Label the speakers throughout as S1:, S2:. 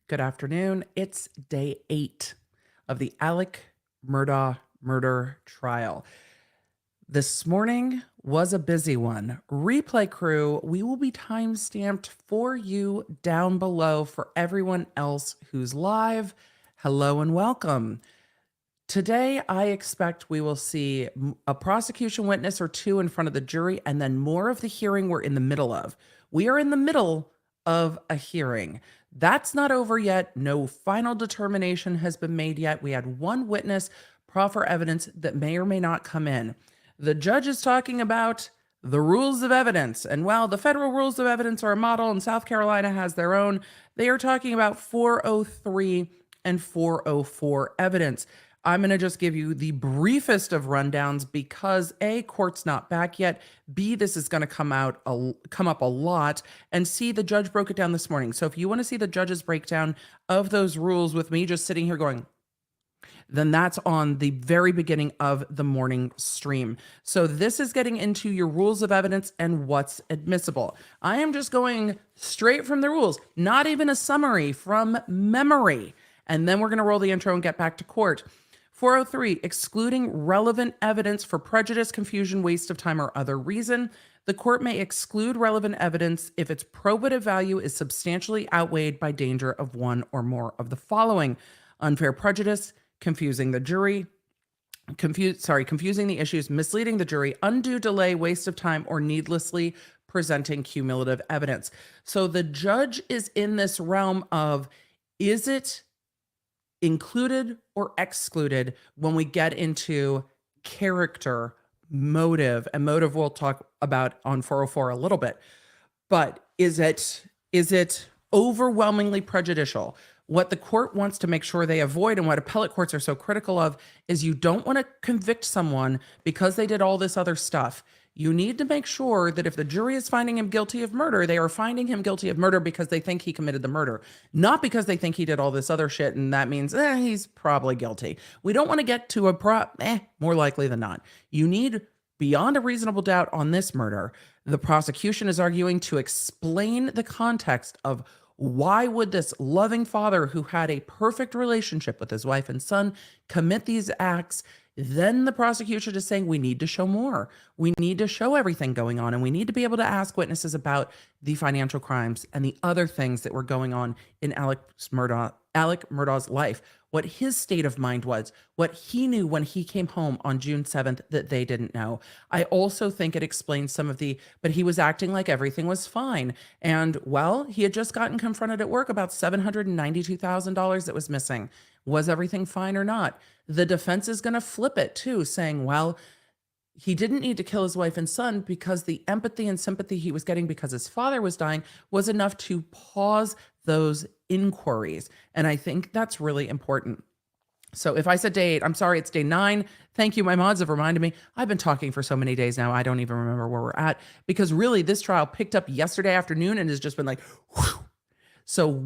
S1: Good afternoon. It's day 8 of the Alec Murdaugh murder trial. This morning was a busy one. Replay crew, we will be time-stamped for you down below. For everyone else who's live, hello and welcome. Today, I expect we will see a prosecution witness or two in front of the jury, and then more of the hearing we're in the middle of. We are in the middle of a hearing. That's not over yet. No final determination has been made yet. We had one witness proffer evidence that may or may not come in. The judge is talking about the rules of evidence. And while the federal rules of evidence are a model and South Carolina has their own, they are talking about 403 and 404 evidence. I'm going to just give you the briefest of rundowns because A, court's not back yet. B, this is going to come up a lot. And C, the judge broke it down this morning. So if you want to see the judge's breakdown of those rules with me just sitting here going, then that's on the very beginning of the morning stream. So this is getting into your rules of evidence and what's admissible. I am just going straight from the rules, not even a summary, from memory. And then we're going to roll the intro and get back to court. 403, excluding relevant evidence for prejudice, confusion, waste of time, or other reason. The court may exclude relevant evidence if its probative value is substantially outweighed by danger of one or more of the following: unfair prejudice, confusing the jury, confusing the issues, misleading the jury, undue delay, waste of time, or needlessly presenting cumulative evidence. So the judge is in this realm of, is it included or excluded when we get into character, motive, and motive we'll talk about on 404 a little bit. But is it overwhelmingly prejudicial? What the court wants to make sure they avoid, and what appellate courts are so critical of, is you don't want to convict someone because they did all this other stuff. You need to make sure that if the jury is finding him guilty of murder, they are finding him guilty of murder because they think he committed the murder, not because they think he did all this other shit, and that means he's probably guilty. We don't want to get to more likely than not. You need beyond a reasonable doubt on this murder. The prosecution is arguing to explain the context of why would this loving father who had a perfect relationship with his wife and son commit these acts. Then the prosecution is saying we need to show more. We need to show everything going on, and we need to be able to ask witnesses about the financial crimes and the other things that were going on in Alec Murdaugh's life, what his state of mind was, what he knew when he came home on June 7th that they didn't know. I also think it explains some of but he was acting like everything was fine. And well, he had just gotten confronted at work about $792,000 that was missing. Was everything fine or not? The defense is going to flip it too, saying, well, he didn't need to kill his wife and son because the empathy and sympathy he was getting because his father was dying was enough to pause those inquiries. And I think that's really important. So if I said day 8, I'm sorry, it's day 9. Thank you. My mods have reminded me. I've been talking for so many days now, I don't even remember where we're at, because really this trial picked up yesterday afternoon and has just been like, whew. So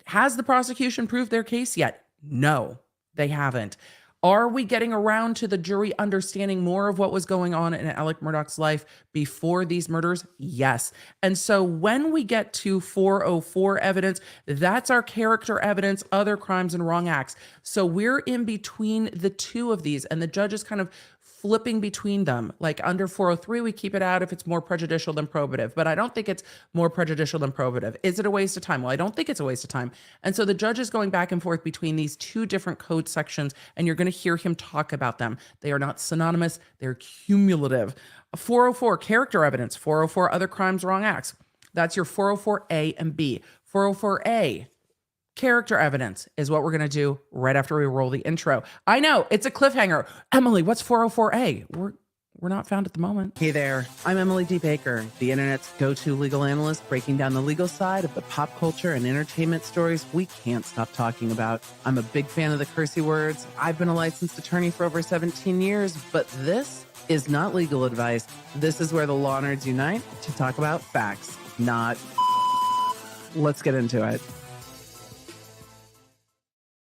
S1: has the prosecution proved their case yet? No, they haven't. Are we getting around to the jury understanding more of what was going on in Alec Murdaugh's life before these murders? Yes. And so when we get to 404 evidence, that's our character evidence, other crimes and wrong acts. So we're in between the two of these, and the judge is kind of flipping between them. Like under 403, we keep it out if it's more prejudicial than probative, but I don't think it's more prejudicial than probative. Is it a waste of time? Well, I don't think it's a waste of time. And so the judge is going back and forth between these two different code sections, and you're going to hear him talk about them. They are not synonymous. They're cumulative. 404, character evidence. 404, other crimes, wrong acts. That's your 404A and B. 404A, character evidence, is what we're going to do right after we roll the intro. I know, it's a cliffhanger. Emily, what's 404A? We're not found at the moment. Hey there, I'm Emily D. Baker, the internet's go-to legal analyst, breaking down the legal side of the pop culture and entertainment stories we can't stop talking about. I'm a big fan of the cursey words. I've been a licensed attorney for over 17 years, but this is not legal advice. This is where the law nerds unite to talk about facts, not... Let's get into it.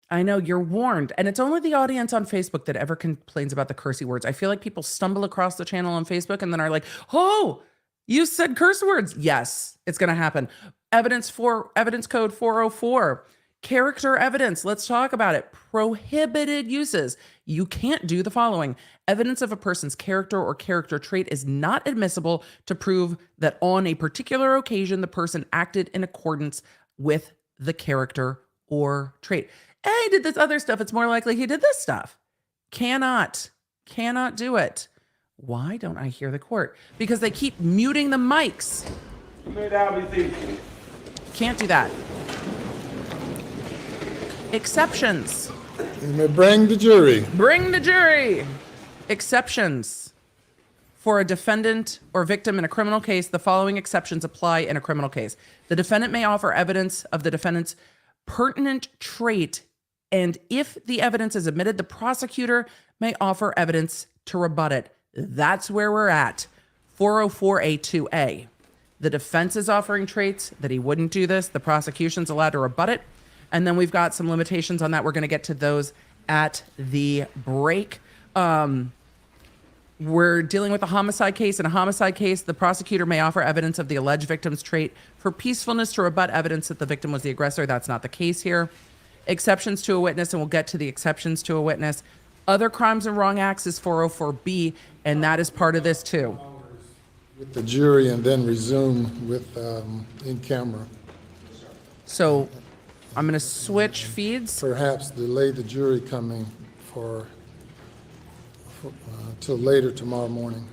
S1: I know, you're warned. And it's only the audience on Facebook that ever complains about the cursey words. I feel like people stumble across the channel on Facebook and then are like, oh, you said curse words. Yes, it's going to happen. Evidence code 404. Character evidence. Let's talk about it. Prohibited uses. You can't do the following. Evidence of a person's character or character trait is not admissible to prove that on a particular occasion the person acted in accordance with the character or trait. Hey, he did this other stuff. It's more likely he did this stuff. Cannot do it. Why don't I hear the court? Because they keep muting the mics.
S2: You may now be seated.
S1: Can't do that. Exceptions.
S3: You may bring the jury.
S1: Bring the jury. Exceptions. For a defendant or victim in a criminal case, the following exceptions apply in a criminal case. The defendant may offer evidence of the defendant's pertinent trait, and if the evidence is admitted, the prosecutor may offer evidence to rebut it. That's where we're at. 404A2A. The defense is offering traits that he wouldn't do this. The prosecution's allowed to rebut it. And then we've got some limitations on that. We're going to get to those at the break. We're dealing with a homicide case. In a homicide case, the prosecutor may offer evidence of the alleged victim's trait for peacefulness to rebut evidence that the victim was the aggressor. That's not the case here. Exceptions to a witness, and we'll get to the exceptions to a witness. Other crimes and wrong acts is 404B, and that is part of this too.
S3: With the jury and then resume with in camera.
S1: So I'm going to switch feeds.
S3: Perhaps delay the jury coming till later tomorrow morning.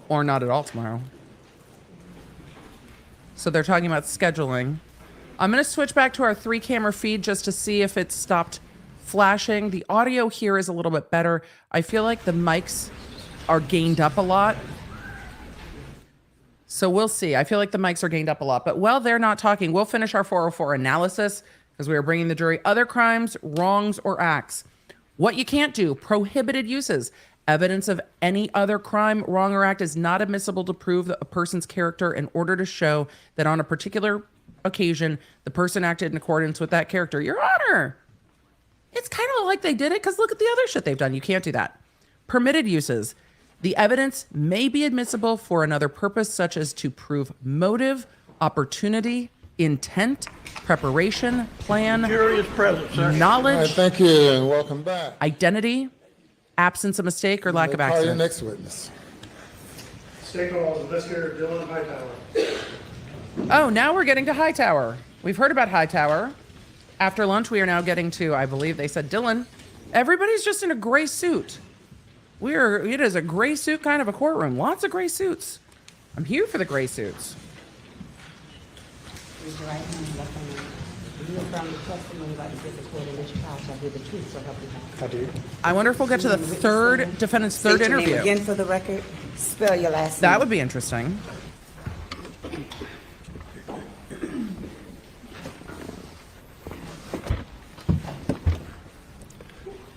S1: Or not at all tomorrow. So they're talking about scheduling. I'm going to switch back to our 3-camera feed just to see if it stopped flashing. The audio here is a little bit better. I feel like the mics are gained up a lot. So we'll see. I feel like the mics are gained up a lot. But while they're not talking, we'll finish our 404 analysis because we are bringing the jury other crimes, wrongs, or acts. What you can't do, prohibited uses. Evidence of any other crime, wrong, or act is not admissible to prove a person's character in order to show that on a particular occasion, the person acted in accordance with that character. Your Honor, it's kind of like they did it because look at the other shit they've done. You can't do that. Permitted uses. The evidence may be admissible for another purpose, such as to prove motive, opportunity, intent, preparation, plan,
S2: Jury is present, sir.
S3: All right,
S1: knowledge,
S3: thank you and welcome back.
S1: identity, absence of mistake, or lack of
S3: Call your
S1: accident.
S3: next witness.
S4: State calls investigator Dylan Hightower.
S1: Oh, now we're getting to Hightower. We've heard about Hightower. After lunch, we are now getting to, I believe they said, Dylan. Everybody's just in a gray suit. It is a gray suit kind of a courtroom. Lots of gray suits. I'm here for the gray suits.
S5: Raise your right hand and left hand. Do you affirm the testimony about the district court in this trial shall be the truth, so help you God?
S4: I do.
S1: I wonder if we'll get to the defendant's third
S5: State your
S1: interview.
S5: name again for the record. Spell your last
S1: That
S5: name.
S1: would be interesting.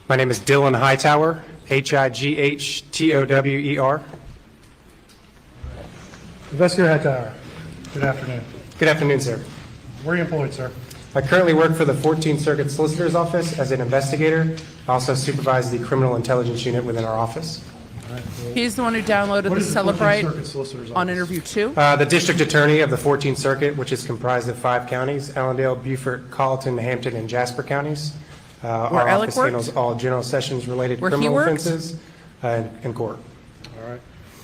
S6: My name is Dylan Hightower, Hightower.
S4: Investigator Hightower, good afternoon.
S6: Good afternoon, sir.
S4: Where are you employed, sir?
S6: I currently work for the 14th Circuit Solicitor's Office as an investigator. I also supervise the Criminal Intelligence Unit within our office.
S1: He's the one who downloaded
S4: What
S1: the
S4: is the 14th
S1: Celebrate
S4: Circuit Solicitor's
S1: on
S4: Office?
S1: interview 2.
S6: The District Attorney of the 14th Circuit, which is comprised of 5 counties, Allendale, Beaufort, Colleton, Hampton, and Jasper counties. Our
S1: Alec
S6: office
S1: worked?
S6: handles all general sessions-related
S1: Where he
S6: criminal
S1: worked?
S6: offenses in court.
S4: All right.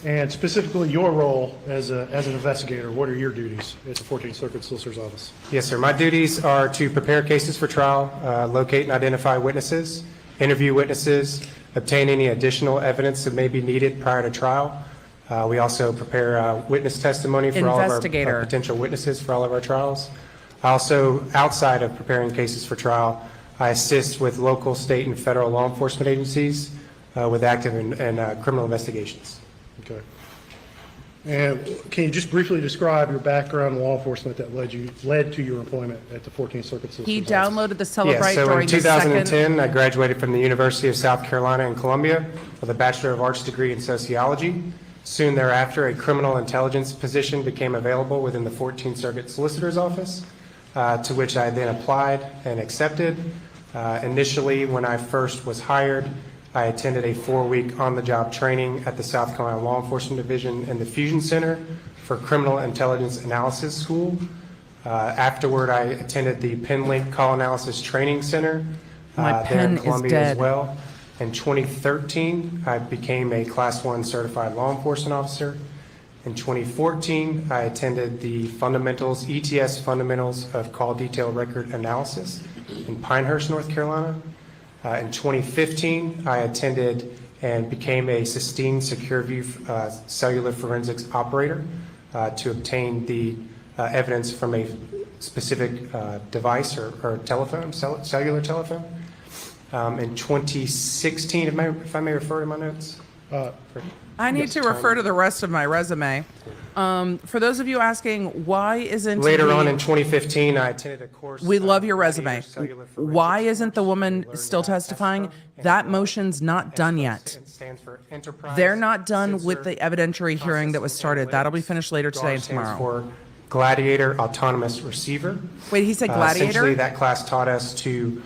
S4: And specifically your role as an investigator, what are your duties at the 14th Circuit Solicitor's Office?
S6: Yes, sir. My duties are to prepare cases for trial, locate and identify witnesses, interview witnesses, obtain any additional evidence that may be needed prior to trial. We also prepare witness testimony for all of our
S1: Investigator.
S6: potential witnesses for all of our trials. Also, outside of preparing cases for trial, I assist with local, state, and federal law enforcement agencies with active and criminal investigations.
S4: Okay. And can you just briefly describe your background in law enforcement that led to your employment at the 14th Circuit Solicitor's
S1: He
S4: Office?
S1: downloaded the
S6: Yes,
S1: Celebrate
S6: so
S1: during
S6: in
S1: the second.
S6: 2010, I graduated from the University of South Carolina in Columbia with a Bachelor of Arts degree in sociology. Soon thereafter, a criminal intelligence position became available within the 14th Circuit Solicitor's Office, to which I then applied and accepted. Initially, when I first was hired, I attended a 4-week on-the-job training at the South Carolina Law Enforcement Division in the Fusion Center for Criminal Intelligence Analysis School. Afterward, I attended the PenLink Call Analysis Training Center
S1: My
S6: there
S1: pen
S6: in
S1: is
S6: Columbia
S1: dead.
S6: as well. In 2013, I became a Class 1 certified law enforcement officer. In 2014, I attended the ETS Fundamentals of Call Detail Record Analysis in Pinehurst, North Carolina. In 2015, I attended and became a Sistine Secure View cellular forensics operator to obtain the evidence from a specific device or telephone, cellular telephone. In 2016, if I may refer to my notes.
S1: I need to refer to the rest of my resume. For those of you asking, why isn't
S6: Later
S1: the-
S6: on in 2015, I attended a course.
S1: We love your
S6: Gladiator
S1: resume.
S6: Cellular Forensics
S1: Why isn't the
S6: course.
S1: woman
S6: Learned
S1: still
S6: about
S1: testifying?
S6: ESPA and
S1: That motion's not done
S6: ESPA
S1: yet.
S6: stands for Enterprise
S1: They're not done with
S6: Sensor
S1: the evidentiary hearing that was started. That'll be finished later today and
S6: stands
S1: tomorrow.
S6: for Gladiator Autonomous Receiver.
S1: Wait, he said
S6: Essentially,
S1: gladiator?
S6: that class taught us to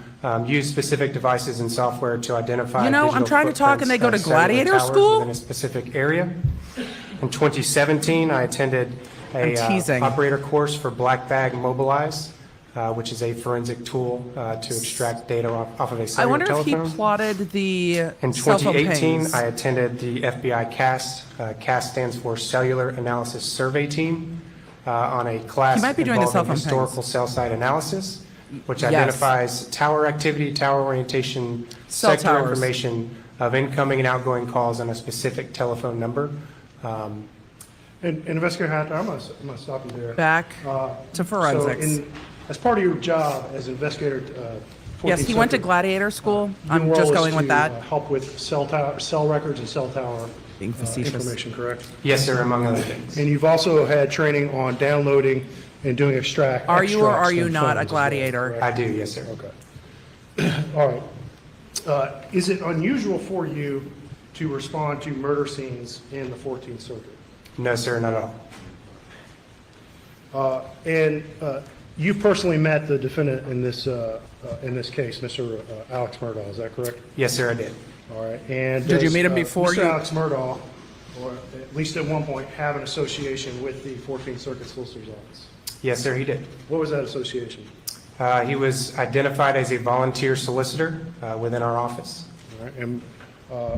S6: use specific devices and software to identify.
S1: You know, I'm
S6: digital
S1: trying to talk and they go to
S6: footprints of cellular
S1: gladiator
S6: towers
S1: school?
S6: within a specific area. In 2017, I attended
S1: I'm teasing.
S6: operator course for Black Bag Mobilize, which is a forensic tool to extract data off of a
S1: I
S6: cellular
S1: wonder
S6: telephone.
S1: if he plotted the
S6: In
S1: cell phone
S6: 2018,
S1: pings.
S6: I attended the FBI CAST. CAST stands for Cellular Analysis Survey Team on a class
S1: He might be doing the cell
S6: involving
S1: phone
S6: historical cell site analysis, which
S1: Yes.
S6: identifies tower activity, tower orientation,
S1: Cell
S6: sector
S1: towers.
S6: information of incoming and outgoing calls on a specific telephone number.
S4: And Investigator Hightower, I'm gonna stop you there.
S1: Back
S4: Uh,
S1: to forensics.
S4: So as part of your job as investigator,
S1: Yes, he went to
S4: 14th
S1: gladiator school.
S4: Your
S1: I'm
S4: role
S1: just
S4: is
S1: going with
S4: to,
S1: that.
S4: help with cell records and cell tower
S1: Being facetious.
S4: information, correct?
S6: Yes, sir, among other things.
S4: And you've also had training on downloading and doing extracts.
S1: Are you or are you
S4: from
S1: not a
S4: phones as well,
S1: gladiator?
S4: correct?
S6: I do, yes, sir.
S4: Okay. All right. Is it unusual for you to respond to murder scenes in the 14th Circuit?
S6: No, sir, not at all.
S4: And you personally met the defendant in this case, Mr. Alex Murdaugh, is that correct?
S6: Yes, sir, I did.
S4: All right. And
S1: Did you
S4: does,
S1: meet him before
S4: Mr.
S1: you-
S4: Alex Murdaugh, or at least at one point, have an association with the 14th Circuit Solicitor's Office?
S6: Yes, sir, he did.
S4: What was that association?
S6: He was identified as a volunteer solicitor within our office.
S4: All right. And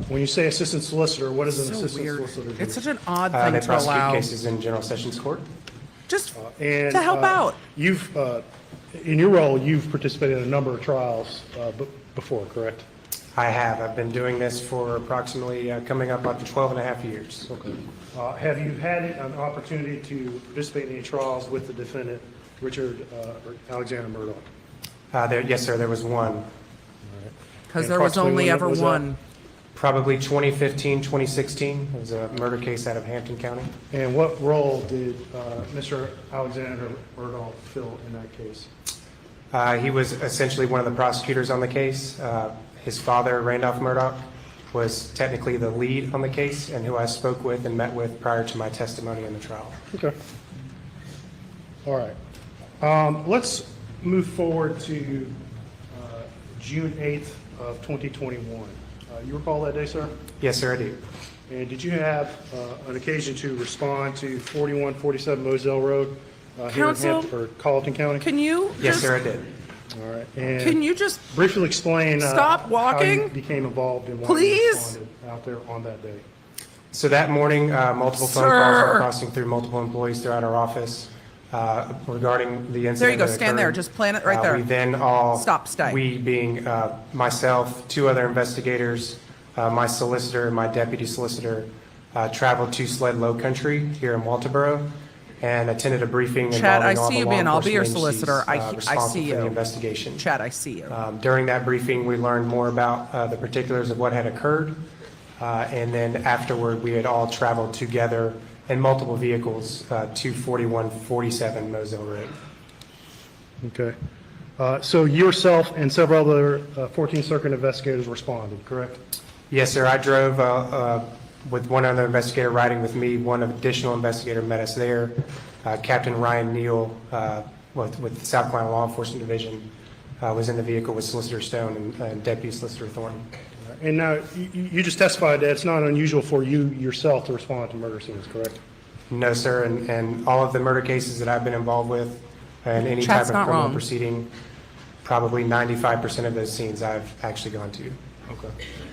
S4: when you say assistant solicitor, what does an
S1: So
S4: assistant
S1: weird.
S4: solicitor do?
S1: It's such an odd
S6: They
S1: thing to
S6: prosecute
S1: allow.
S6: cases in General Sessions Court.
S1: Just
S4: And,
S1: to help out.
S4: You've, in your role, you've participated in a number of trials before, correct?
S6: I have. I've been doing this for approximately coming up on 12 and a half years.
S4: Have you had an opportunity to participate in any trials with the defendant, Richard or Alexander Murdaugh?
S6: Yes, sir, there was one.
S1: Because
S4: And
S1: there was
S4: approximately
S1: only
S4: when
S1: ever
S4: was that?
S1: one.
S6: Probably 2015, 2016. It was a murder case out of Hampton County.
S4: And what role did Mr. Alexander Murdaugh fill in that case?
S6: He was essentially one of the prosecutors on the case. His father, Randolph Murdaugh, was technically the lead on the case and who I spoke with and met with prior to my testimony in the trial.
S4: Okay. All right. Let's move forward to June 8th of 2021. You recall that day, sir?
S6: Yes, sir, I do.
S4: And did you have an occasion to respond to 4147 Moselle Road here in
S1: Counsel?
S4: Hampton, or Colleton County?
S1: Can you
S6: Yes,
S1: just,
S6: sir, I did.
S4: All right. And
S1: can you just
S4: briefly explain
S1: Stop
S4: how
S1: walking?
S4: you became involved in why you
S1: Please?
S4: responded out there on that day?
S6: So that morning, multiple phone calls were crossing through multiple employees throughout our office regarding the incident.
S1: There you go.
S6: that
S1: Stand there.
S6: occurred.
S1: Just plant it right there.
S6: We then all.
S1: Stop, stay.
S6: We being myself, two other investigators, my solicitor, and my deputy solicitor, traveled to SLED Low Country here in Walterboro and attended a briefing
S1: Chad,
S6: involving
S1: I
S6: all
S1: see
S6: the
S1: you
S6: law
S1: being, I'll be your
S6: enforcement
S1: solicitor.
S6: agencies,
S1: I
S6: responsible
S1: see
S6: for the
S1: you.
S6: investigation.
S1: Chad, I see you.
S6: During that briefing, we learned more about the particulars of what had occurred. And then afterward, we had all traveled together in multiple vehicles to 4147 Moselle Road.
S4: Okay. So yourself and several other 14th Circuit investigators responded, correct?
S6: Yes, sir. I drove with one other investigator riding with me. One additional investigator met us there. Captain Ryan Neal with the South Carolina Law Enforcement Division was in the vehicle with Solicitor Stone and Deputy Solicitor Thornton.
S4: And now, you just testified that it's not unusual for you yourself to respond to murder scenes, correct?
S6: No, sir. And all of the murder cases that I've been involved with, 100% And any
S1: Chat's
S6: type
S1: not
S6: of criminal
S1: wrong.
S6: proceeding, probably 95% of those scenes I've actually gone to.
S4: Okay.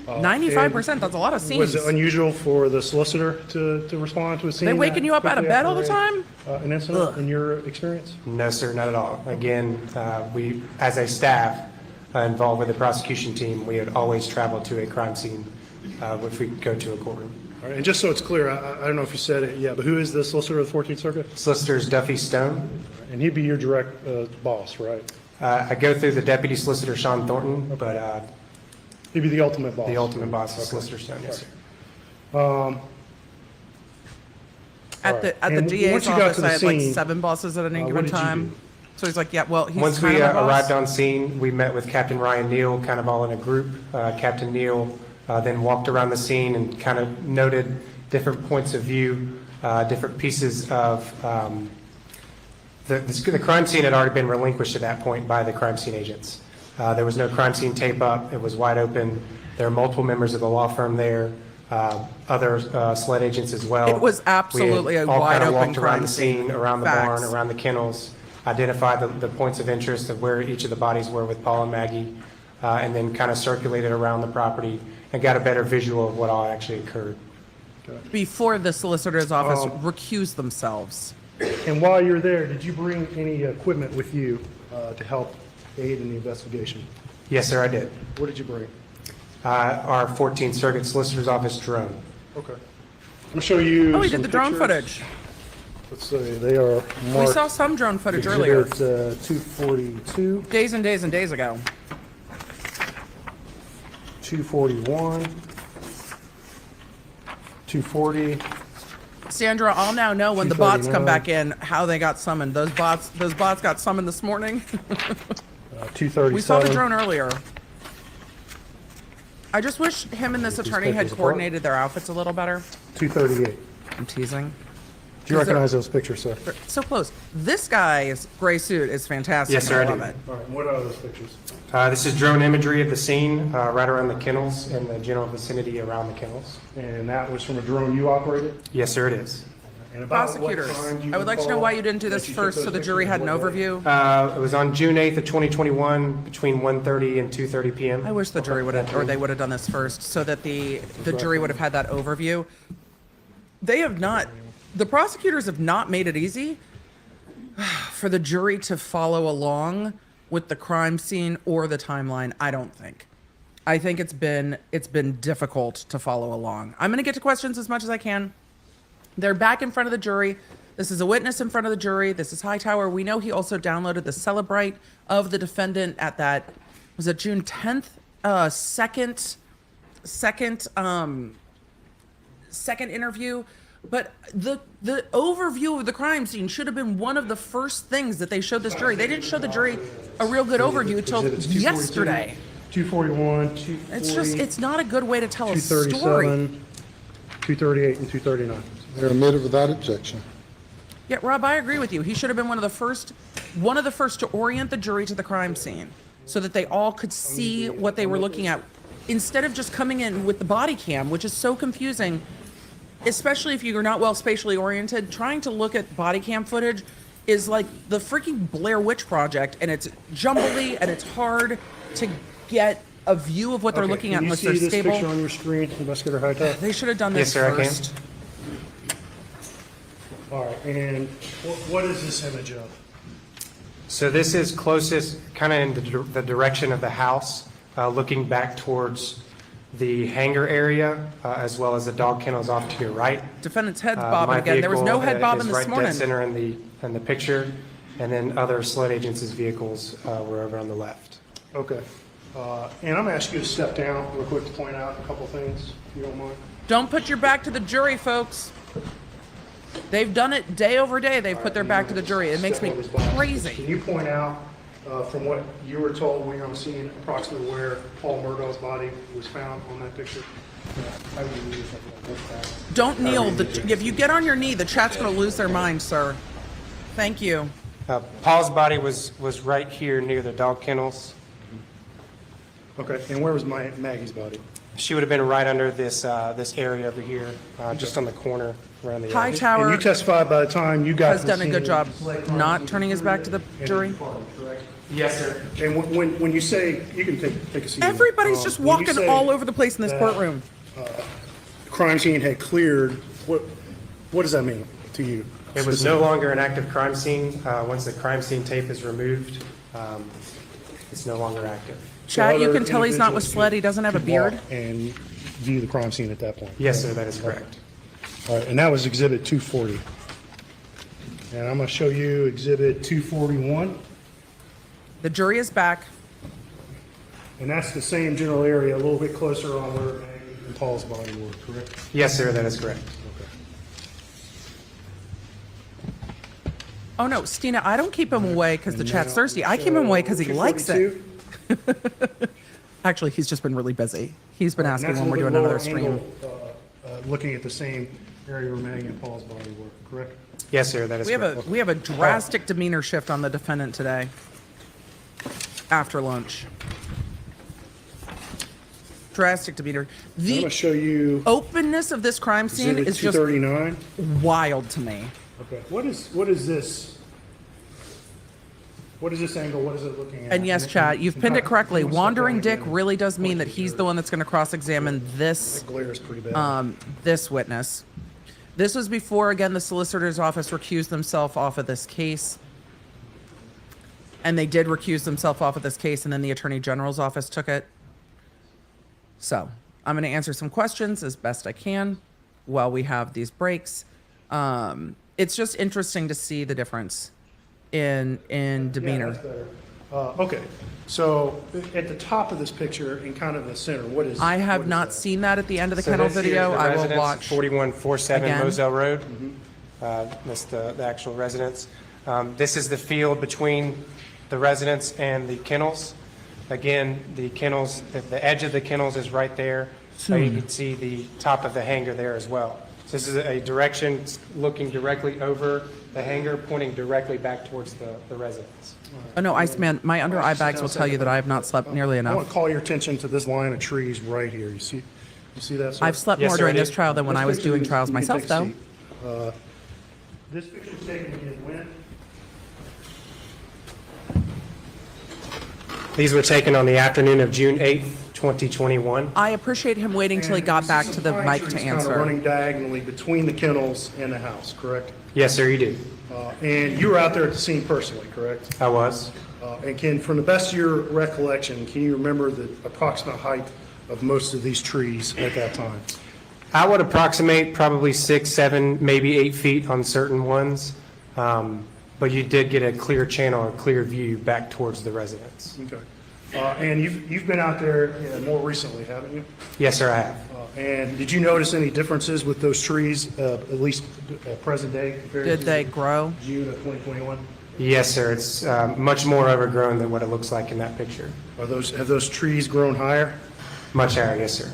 S1: 95%, that's a lot of scenes.
S4: Was it unusual for the solicitor to respond to a scene?
S1: They waking
S4: that
S1: you up out of
S4: quickly
S1: bed all the
S4: after
S1: time?
S4: An incident,
S1: Ugh.
S4: in your experience?
S6: No, sir, not at all. Again, we, as a staff involved with the prosecution team, we had always traveled to a crime scene if we go to a courtroom.
S4: All right, and just so it's clear, I don't know if you said it yet, but who is the solicitor of the 14th Circuit?
S6: Solicitor's Duffy Stone.
S4: And he'd be your direct boss, right?
S6: I go through the deputy solicitor, Sean Thornton, but
S4: He'd be the ultimate boss.
S6: the ultimate boss is Solicitor Stone, yes, sir.
S1: At the
S4: And
S1: DA's
S4: once you got
S1: office,
S4: to the
S1: I had like
S4: scene,
S1: 7 bosses at any
S4: what
S1: given
S4: did you
S1: time.
S4: do?
S1: So he's like, yeah, well, he's
S6: Once
S1: kind
S6: we
S1: of my boss.
S6: arrived on scene, we met with Captain Ryan Neal, kind of all in a group. Captain Neal then walked around the scene and kind of noted different points of view, different pieces of the crime scene had already been relinquished at that point by the crime scene agents. There was no crime scene tape up. It was wide open. There are multiple members of the law firm there, other SLED agents as well.
S1: It was absolutely
S6: We had
S1: a
S6: all
S1: wide
S6: kind of
S1: open
S6: walked around
S1: crime
S6: the scene,
S1: scene.
S6: around the
S1: Facts.
S6: barn, around the kennels, identified the points of interest of where each of the bodies were with Paul and Maggie, and then kind of circulated around the property and got a better visual of what all actually occurred.
S1: Before the solicitor's office
S6: Um,
S1: recused themselves.
S4: And while you're there, did you bring any equipment with you to help aid in the investigation?
S6: Yes, sir, I did.
S4: What did you bring?
S6: Our 14th Circuit Solicitor's Office drone.
S4: Okay. I'm going to show you
S1: Oh, we
S4: some
S1: did the drone
S4: pictures.
S1: footage.
S4: Let's see, they are
S1: We
S4: marked
S1: saw some drone footage earlier,
S4: Exhibit 242,
S1: days and days and days ago.
S4: 241, 240,
S1: Sandra, I'll now know when the bots come
S4: 239.
S1: back in how they got summoned. Those bots got summoned this morning.
S4: 237.
S1: We saw the drone earlier. I just wish him and this attorney had
S4: pictures apart.
S1: coordinated their outfits a little better.
S4: 238.
S1: I'm teasing.
S4: Do you recognize those pictures, sir?
S1: They're so close. This guy's gray suit is fantastic.
S6: Yes, sir, I
S1: I love
S6: do.
S1: it.
S4: All right, what are those pictures?
S6: This is drone imagery of the scene right around the kennels and the general vicinity around the kennels.
S4: And that was from a drone you operated?
S6: Yes, sir, it is.
S4: And about what
S1: Prosecutors,
S4: time do you
S1: I would like to know
S4: recall
S1: why you didn't do
S4: that
S1: this
S4: you took
S1: first so
S4: those
S1: the jury
S4: pictures
S1: had an
S4: and what day?
S1: overview.
S6: It was on June 8th of 2021 between 1:30 and 2:30 p.m.
S1: I wish the jury would have, or they would have done this first so that the jury would have had that overview. They have not, the prosecutors have not made it easy for the jury to follow along with the crime scene or the timeline, I don't think. I think it's been difficult to follow along. I'm going to get to questions as much as I can. They're back in front of the jury. This is a witness in front of the jury. This is Hightower. We know he also downloaded the Celebrite of the defendant at that, was it June 10th? Second interview. But the overview of the crime scene should have been one of the first things that they showed this jury. They didn't show the jury a real good overview until
S4: Exhibits 242,
S1: yesterday.
S4: 241, 240,
S1: It's just, it's not a good way to tell a story.
S4: 237, 238, and 239.
S3: They're admitted without objection.
S1: Yeah, Rob, I agree with you. He should have been one of the first to orient the jury to the crime scene so that they all could see what they were looking at instead of just coming in with the body cam, which is so confusing, especially if you're not well spatially oriented. Trying to look at body cam footage is like the freaking Blair Witch Project, and it's jumbly and it's hard to get a view of what they're looking at unless they're
S4: Can you see this
S1: stable.
S4: picture on your screen, Investigator Hightower?
S1: They should have done
S6: Yes,
S1: this
S6: sir, I can.
S1: first.
S4: All right, and what is this image of?
S6: So this is closest kind of in the direction of the house, looking back towards the hangar area, as well as the dog kennels off to your right.
S1: Defendant's head
S6: My
S1: bobbing again. There was no
S6: vehicle,
S1: head bobbing
S6: is
S1: this
S6: right
S1: morning.
S6: dead center in the picture, and then other SLED agents' vehicles were over on the left.
S4: Okay. And I'm going to ask you to step down real quick to point out a couple things, if you don't mind.
S1: Don't put your back to the jury, folks. They've done it day over day. They've put their back to the jury. It makes me
S4: Can
S1: crazy.
S4: you point out, from what you were told when you were on scene, approximately where Paul Murdaugh's body was found on that picture?
S1: Don't kneel. If you get on your knee, the chat's going to lose their mind, sir. Thank you.
S6: Paul's body was right here near the dog kennels.
S4: Okay, and where was Maggie's body?
S6: She would have been right under this area over here, just on the corner. around the edge.
S4: And
S1: Hightower
S4: you testified by the time you got
S1: has
S4: to
S1: done
S4: the
S1: a good
S4: scene,
S1: job
S4: Blake
S1: not
S4: Martin
S1: turning his back to the
S4: and
S1: jury.
S4: departed, correct?
S6: Yes, sir.
S4: And when you say, you can take a seat.
S1: Everybody's just
S4: When you
S1: walking
S4: say
S1: all over the place in this
S4: that
S1: courtroom.
S4: the crime scene had cleared, what does that mean to you?
S6: It was no longer an active crime scene. Once the crime scene tape is removed, it's no longer active.
S1: Chad, you
S4: other
S1: can tell he's not with
S4: individuals
S1: SLED. He doesn't have a
S4: could
S1: beard.
S4: walk and view the crime scene at that point.
S6: Yes, sir, that is correct.
S4: All right, and that was Exhibit 240. And I'm going to show you Exhibit 241,
S1: The jury is back.
S4: and that's the same general area, a little bit closer on where Maggie and Paul's body were, correct?
S6: Yes, sir, that is correct.
S1: Oh no, Stina, I don't keep him away because the chat's thirsty. I keep him away because he likes it.
S4: 242.
S1: Actually, he's just been really busy. He's been
S4: And
S1: asking
S4: that's
S1: when
S4: a
S1: we're doing
S4: little
S1: another
S4: lower
S1: stream.
S4: angle, looking at the same area where Maggie and Paul's body were, correct?
S6: Yes, sir, that is correct.
S1: We have a drastic demeanor shift on the defendant today. After lunch. Drastic demeanor.
S4: I'm going to
S1: The
S4: show you
S1: openness of this crime scene
S4: Exhibit
S1: is just
S4: 239.
S1: wild to me.
S4: Okay, what is this? What is this angle? What is it looking at?
S1: And yes, chat, you've pinned it correctly. Wandering Dick really does mean that he's the one that's going to cross-examine this
S4: The glare is pretty bad.
S1: this witness. This was before, again, the solicitor's office recused themselves off of this case. And they did recuse themselves off of this case, and then the Attorney General's office took it. So I'm going to answer some questions as best I can while we have these breaks. It's just interesting to see the difference in
S4: Yeah,
S1: demeanor.
S4: that's better. Okay, so at the top of this picture, in kind of the center, what is?
S1: I have
S4: what is
S1: not
S4: that?
S1: seen that at the end of the
S6: So
S1: kennel
S6: this here is
S1: video.
S6: the
S1: I will
S6: residence,
S1: watch.
S6: 4147
S1: again.
S6: Moselle Road. That's the actual residence. This is the field between the residence and the kennels. Again, the kennels, the edge of the kennels is right there. So you can see the top of the hangar there as well. So this is a direction looking directly over the hangar, pointing directly back towards the residence.
S1: Oh no, Iceman, my under eye bags will tell you that I have not slept nearly
S4: I want
S1: enough.
S4: to call your attention to this line of trees right here. You see that? sir?
S1: I've slept
S6: Yes,
S1: more
S6: sir,
S1: during
S6: I
S1: this
S6: did.
S1: trial than when
S4: This
S1: I was
S4: picture
S1: doing
S4: is-
S1: trials
S4: you can
S1: myself,
S4: take a
S1: though.
S4: seat. This picture was taken again when?
S6: These were taken on the afternoon of June 8th, 2021.
S1: I appreciate him waiting till he
S4: And
S1: got
S4: you
S1: back
S4: see
S1: to the
S4: some pine
S1: mic to
S4: trees kind of
S1: answer.
S4: running diagonally between the kennels and the house, correct?
S6: Yes, sir, you do.
S4: And you were out there at the scene personally, correct?
S6: I was.
S4: And from the best of your recollection, can you remember the approximate height of most of these trees at that time?
S6: I would approximate probably 6, 7, maybe 8 feet on certain ones. But you did get a clear channel, a clear view back towards the residence.
S4: Okay. And you've been out there more recently, haven't you?
S6: Yes, sir, I have.
S4: And did you notice any differences with those trees, at least present day compared to
S1: Did they grow?
S4: June of 2021?
S6: Yes, sir, it's much more overgrown than what it looks like in that picture.
S4: Have those trees grown higher?
S6: Much higher, yes, sir.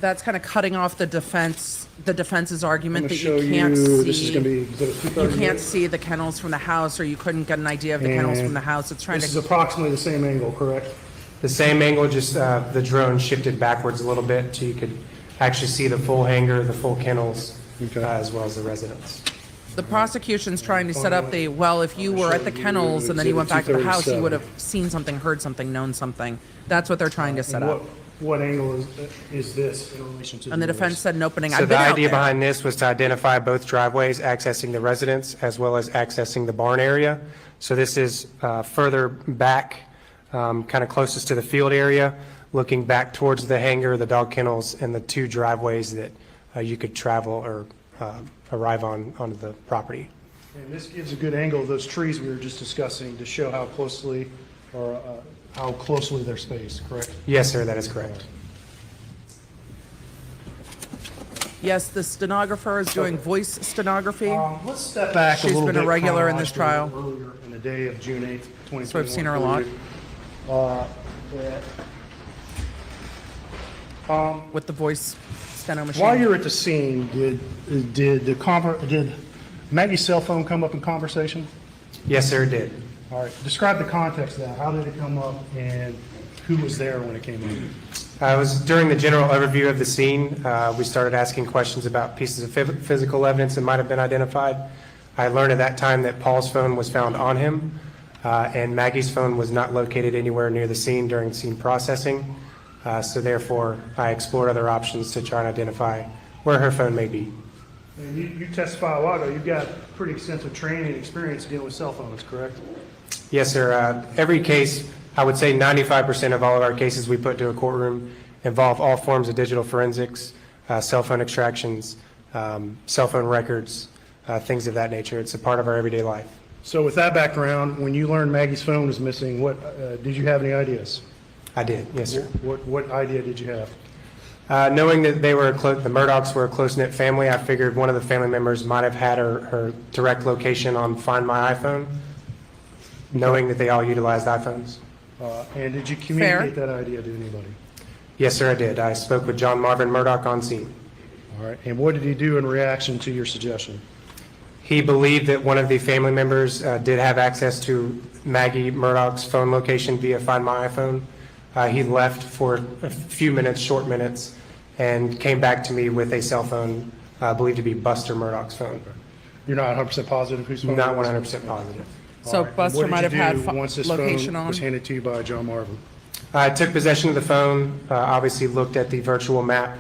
S1: That's kind of cutting off the defense's
S4: I'm
S1: argument
S4: going to
S1: that
S4: show
S1: you can't
S4: you, this is going to
S1: see.
S4: be exhibit
S1: You
S4: 238.
S1: can't see the kennels from the house, or you couldn't get an idea of the kennels
S4: And
S1: from the house. It's trying
S4: This is
S1: to.
S4: approximately the same angle, correct?
S6: The same angle, just the drone shifted backwards a little bit so you could actually see the full hangar, the full kennels,
S4: Okay.
S6: as well as the residence.
S1: The prosecution's trying to set up the, well, if you were at the kennels and then you went back to the house, you would have seen something, heard something, known something. That's what they're trying to set
S4: And
S1: up.
S4: what angle is this in relation to?
S1: And the
S4: yours?
S1: defense said an opening.
S6: So
S1: I've
S6: the
S1: been out
S6: idea
S1: there.
S6: behind this was to identify both driveways accessing the residence as well as accessing the barn area. So this is further back, kind of closest to the field area, looking back towards the hangar, the dog kennels, and the 2 driveways that you could travel or arrive onto the property.
S4: And this gives a good angle of those trees we were just discussing to show how closely they're spaced, correct?
S6: Yes, sir, that is correct.
S1: Yes, the stenographer is doing voice stenography.
S4: Let's step back a
S1: She's
S4: little bit.
S1: been a regular in this trial.
S4: Earlier in the day of June 8th, 2021.
S1: So I've seen her a lot. With the voice steno machine.
S4: While you're at the scene, did Maggie's cell phone come up in conversation?
S6: Yes, sir, it did.
S4: All right, describe the context of that. How did it come up and who was there when it came up?
S6: It was during the general overview of the scene. We started asking questions about pieces of physical evidence that might have been identified. I learned at that time that Paul's phone was found on him, and Maggie's phone was not located anywhere near the scene during scene processing. So therefore, I explored other options to try and identify where her phone may be.
S4: And you testified a while ago, you've got pretty extensive training and experience dealing with cell phones, correct?
S6: Yes, sir. Every case, I would say 95% of all of our cases we put to a courtroom involve all forms of digital forensics, cell phone extractions, cell phone records, things of that nature. It's a part of our everyday life.
S4: So with that background, when you learned Maggie's phone was missing, what did you have any ideas?
S6: I did, yes, sir.
S4: What idea did you have?
S6: Knowing that they were the Murdaughs were a close-knit family, I figured one of the family members might have had her direct location on Find My iPhone, knowing that they all utilized iPhones.
S4: And did you communicate that idea to anybody?
S6: Yes, sir, I did. I spoke with John Marvin Murdaugh on scene.
S4: All right. And what did he do in reaction to your suggestion?
S6: He believed that one of the family members did have access to Maggie Murdaugh's phone location via Find My iPhone. He left for a few minutes, short minutes, and came back to me with a cell phone believed to be Buster Murdaugh's phone.
S4: You're not 100% positive whose phone?
S6: Not
S4: it was?
S6: 100% positive.
S1: So
S4: All right. And
S1: Buster
S4: what did
S1: might
S4: you
S1: have
S4: do
S1: had
S4: once this
S1: location
S4: phone
S1: on?
S4: was handed to you by John Marvin?
S6: I took possession of the phone, obviously looked at the virtual map,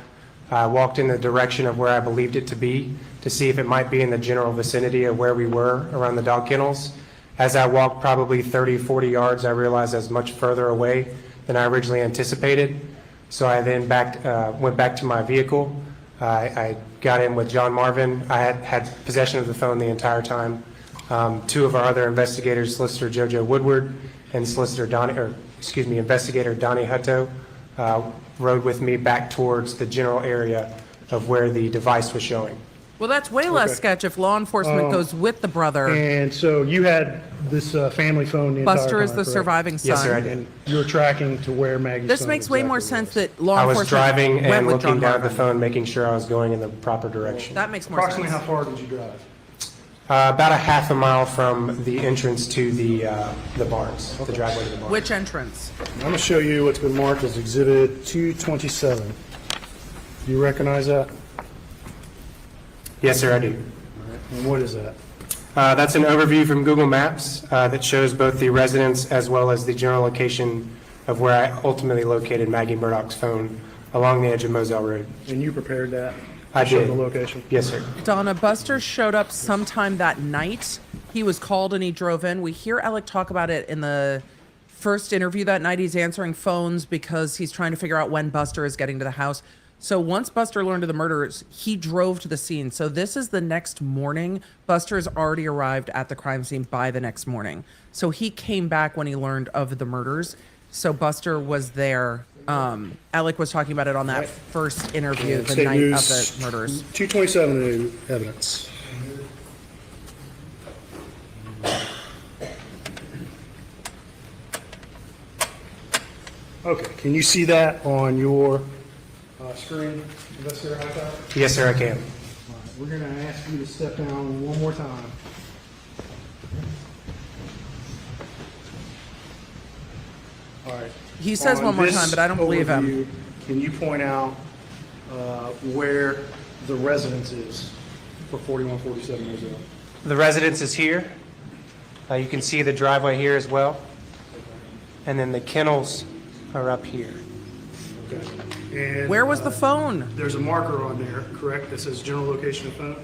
S6: walked in the direction of where I believed it to be to see if it might be in the general vicinity of where we were around the dog kennels. As I walked probably 30, 40 yards, I realized I was much further away than I originally anticipated. So I then went back to my vehicle. I got in with John Marvin. I had possession of the phone the entire time. Two of our other investigators, Solicitor Jojo Woodward and Investigator Donnie Hutto, rode with me back towards the general area of where the device was showing.
S1: Well, that's way less
S4: Okay.
S1: sketch if law enforcement goes with the brother.
S4: And so you had this family phone the entire time,
S1: Buster is the
S4: correct?
S1: surviving son.
S6: Yes, sir, I did.
S4: And you were tracking to where Maggie's
S1: This
S4: phone
S1: makes way more
S4: exactly
S1: sense
S4: was.
S1: that law
S6: I was
S1: enforcement
S6: driving
S1: went
S6: and
S1: with
S6: looking
S1: John
S6: down at the
S1: Marvin.
S6: phone, making sure I was going in the proper direction.
S1: That makes more
S4: Approximately
S1: sense.
S4: how far did you drive?
S6: About a half a mile from the entrance to the barns, the driveway to the barns.
S1: Which entrance?
S4: I'm going to show you what's been marked as Exhibit 227. Do you recognize that?
S6: Yes, sir, I do.
S4: And what is that?
S6: That's an overview from Google Maps that shows both the residence as well as the general location of where I ultimately located Maggie Murdaugh's phone along the edge of Moselle Road.
S4: And you prepared that?
S6: I
S4: to show
S6: did.
S4: the location?
S6: Yes, sir.
S1: Donna, Buster showed up sometime that night. He was called and he drove in. We hear Alec talk about it in the first interview that night. He's answering phones because he's trying to figure out when Buster is getting to the house. So once Buster learned of the murders, he drove to the scene. So this is the next morning. Buster's already arrived at the crime scene by the next morning. So he came back when he learned of the murders. So Buster was there. Alec was talking about it on that first interview the
S4: State
S1: night
S4: News
S1: of the murders.
S4: 227 new evidence. Okay, can you see that on your screen, Investigator Hightower?
S6: Yes, sir, I can.
S4: All right, we're going to ask you to step down one more time. All right.
S1: He says
S4: On
S1: one more
S4: this
S1: time, but I don't believe him.
S4: overview, Can you point out where the residence is for 4147 Moselle?
S6: The residence is here. You can see the driveway here as well. And then the kennels are up here.
S4: Okay. And
S1: Where was the phone?
S4: there's a marker on there, correct, that says general location of phone?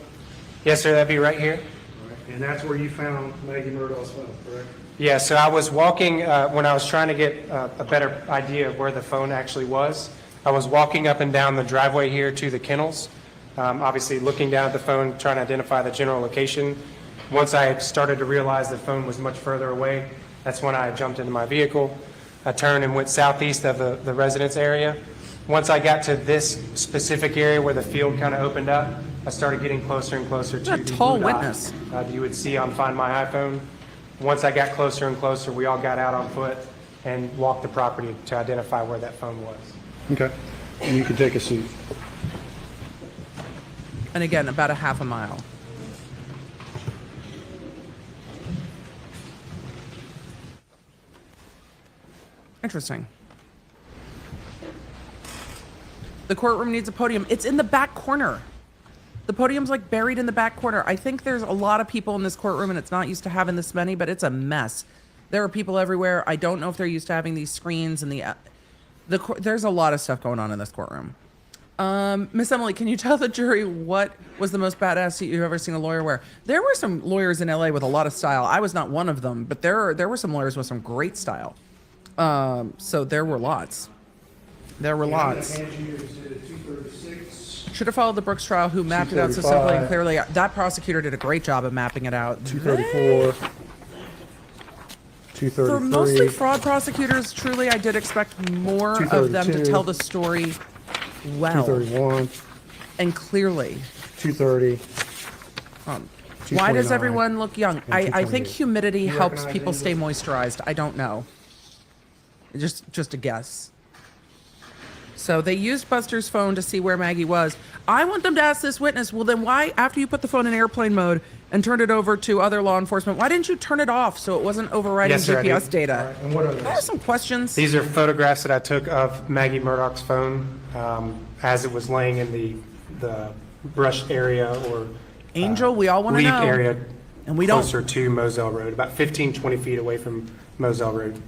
S6: Yes, sir, that'd be right here.
S4: All right. And that's where you found Maggie Murdaugh's phone, correct?
S6: Yeah, so I was walking, when I was trying to get a better idea of where the phone actually was, I was walking up and down the driveway here to the kennels, obviously looking down at the phone, trying to identify the general location. Once I started to realize the phone was much further away, that's when I jumped into my vehicle. I turned and went southeast of the residence area. Once I got to this specific area where the field kind of opened up, I started getting closer and closer to
S1: What a
S6: the
S1: tall
S6: blue dot,
S1: witness.
S6: that you would see on Find My iPhone. Once I got closer and closer, we all got out on foot and walked the property to identify where that phone was.
S4: Okay. And you can take a seat.
S1: And again, about a half a mile. Interesting. The courtroom needs a podium. It's in the back corner. The podium's like buried in the back corner. I think there's a lot of people in this courtroom and it's not used to having this many, but it's a mess. There are people everywhere. I don't know if they're used to having these screens and there's a lot of stuff going on in this courtroom. Miss Emily, can you tell the jury what was the most badass suit you've ever seen a lawyer wear? There were some lawyers in LA with a lot of style. I was not one of them, but there were some lawyers with some great style. So there were lots. There were lots. Should have followed the Brooks trial, who mapped it out so simply and clearly. That prosecutor did a great job of mapping it out.
S4: 234. 233.
S1: For mostly fraud prosecutors, truly, I did expect more of them to
S4: 232.
S1: tell the story well
S4: 231.
S1: and clearly.
S4: 230.
S1: Why does
S4: 229,
S1: everyone look young?
S4: and
S1: I think
S4: 228.
S1: humidity
S4: You
S1: helps
S4: recognize
S1: people
S4: any of
S1: stay moisturized. I don't know. Just a guess. So they used Buster's phone to see where Maggie was. I want them to ask this witness, well then why, after you put the phone in airplane mode and turned it over to other law enforcement, why didn't you turn it off so it wasn't overriding
S6: Yes, sir, I
S1: GPS
S6: did.
S1: data?
S4: And what are
S1: There are
S4: those?
S1: some questions.
S6: These are photographs that I took of Maggie Murdaugh's phone as it was laying in the brush area or
S1: Angel, we all want to
S6: leaf
S1: know.
S6: area
S1: And we don't.
S6: closer to Moselle Road, about 15, 20 feet away from Moselle Road.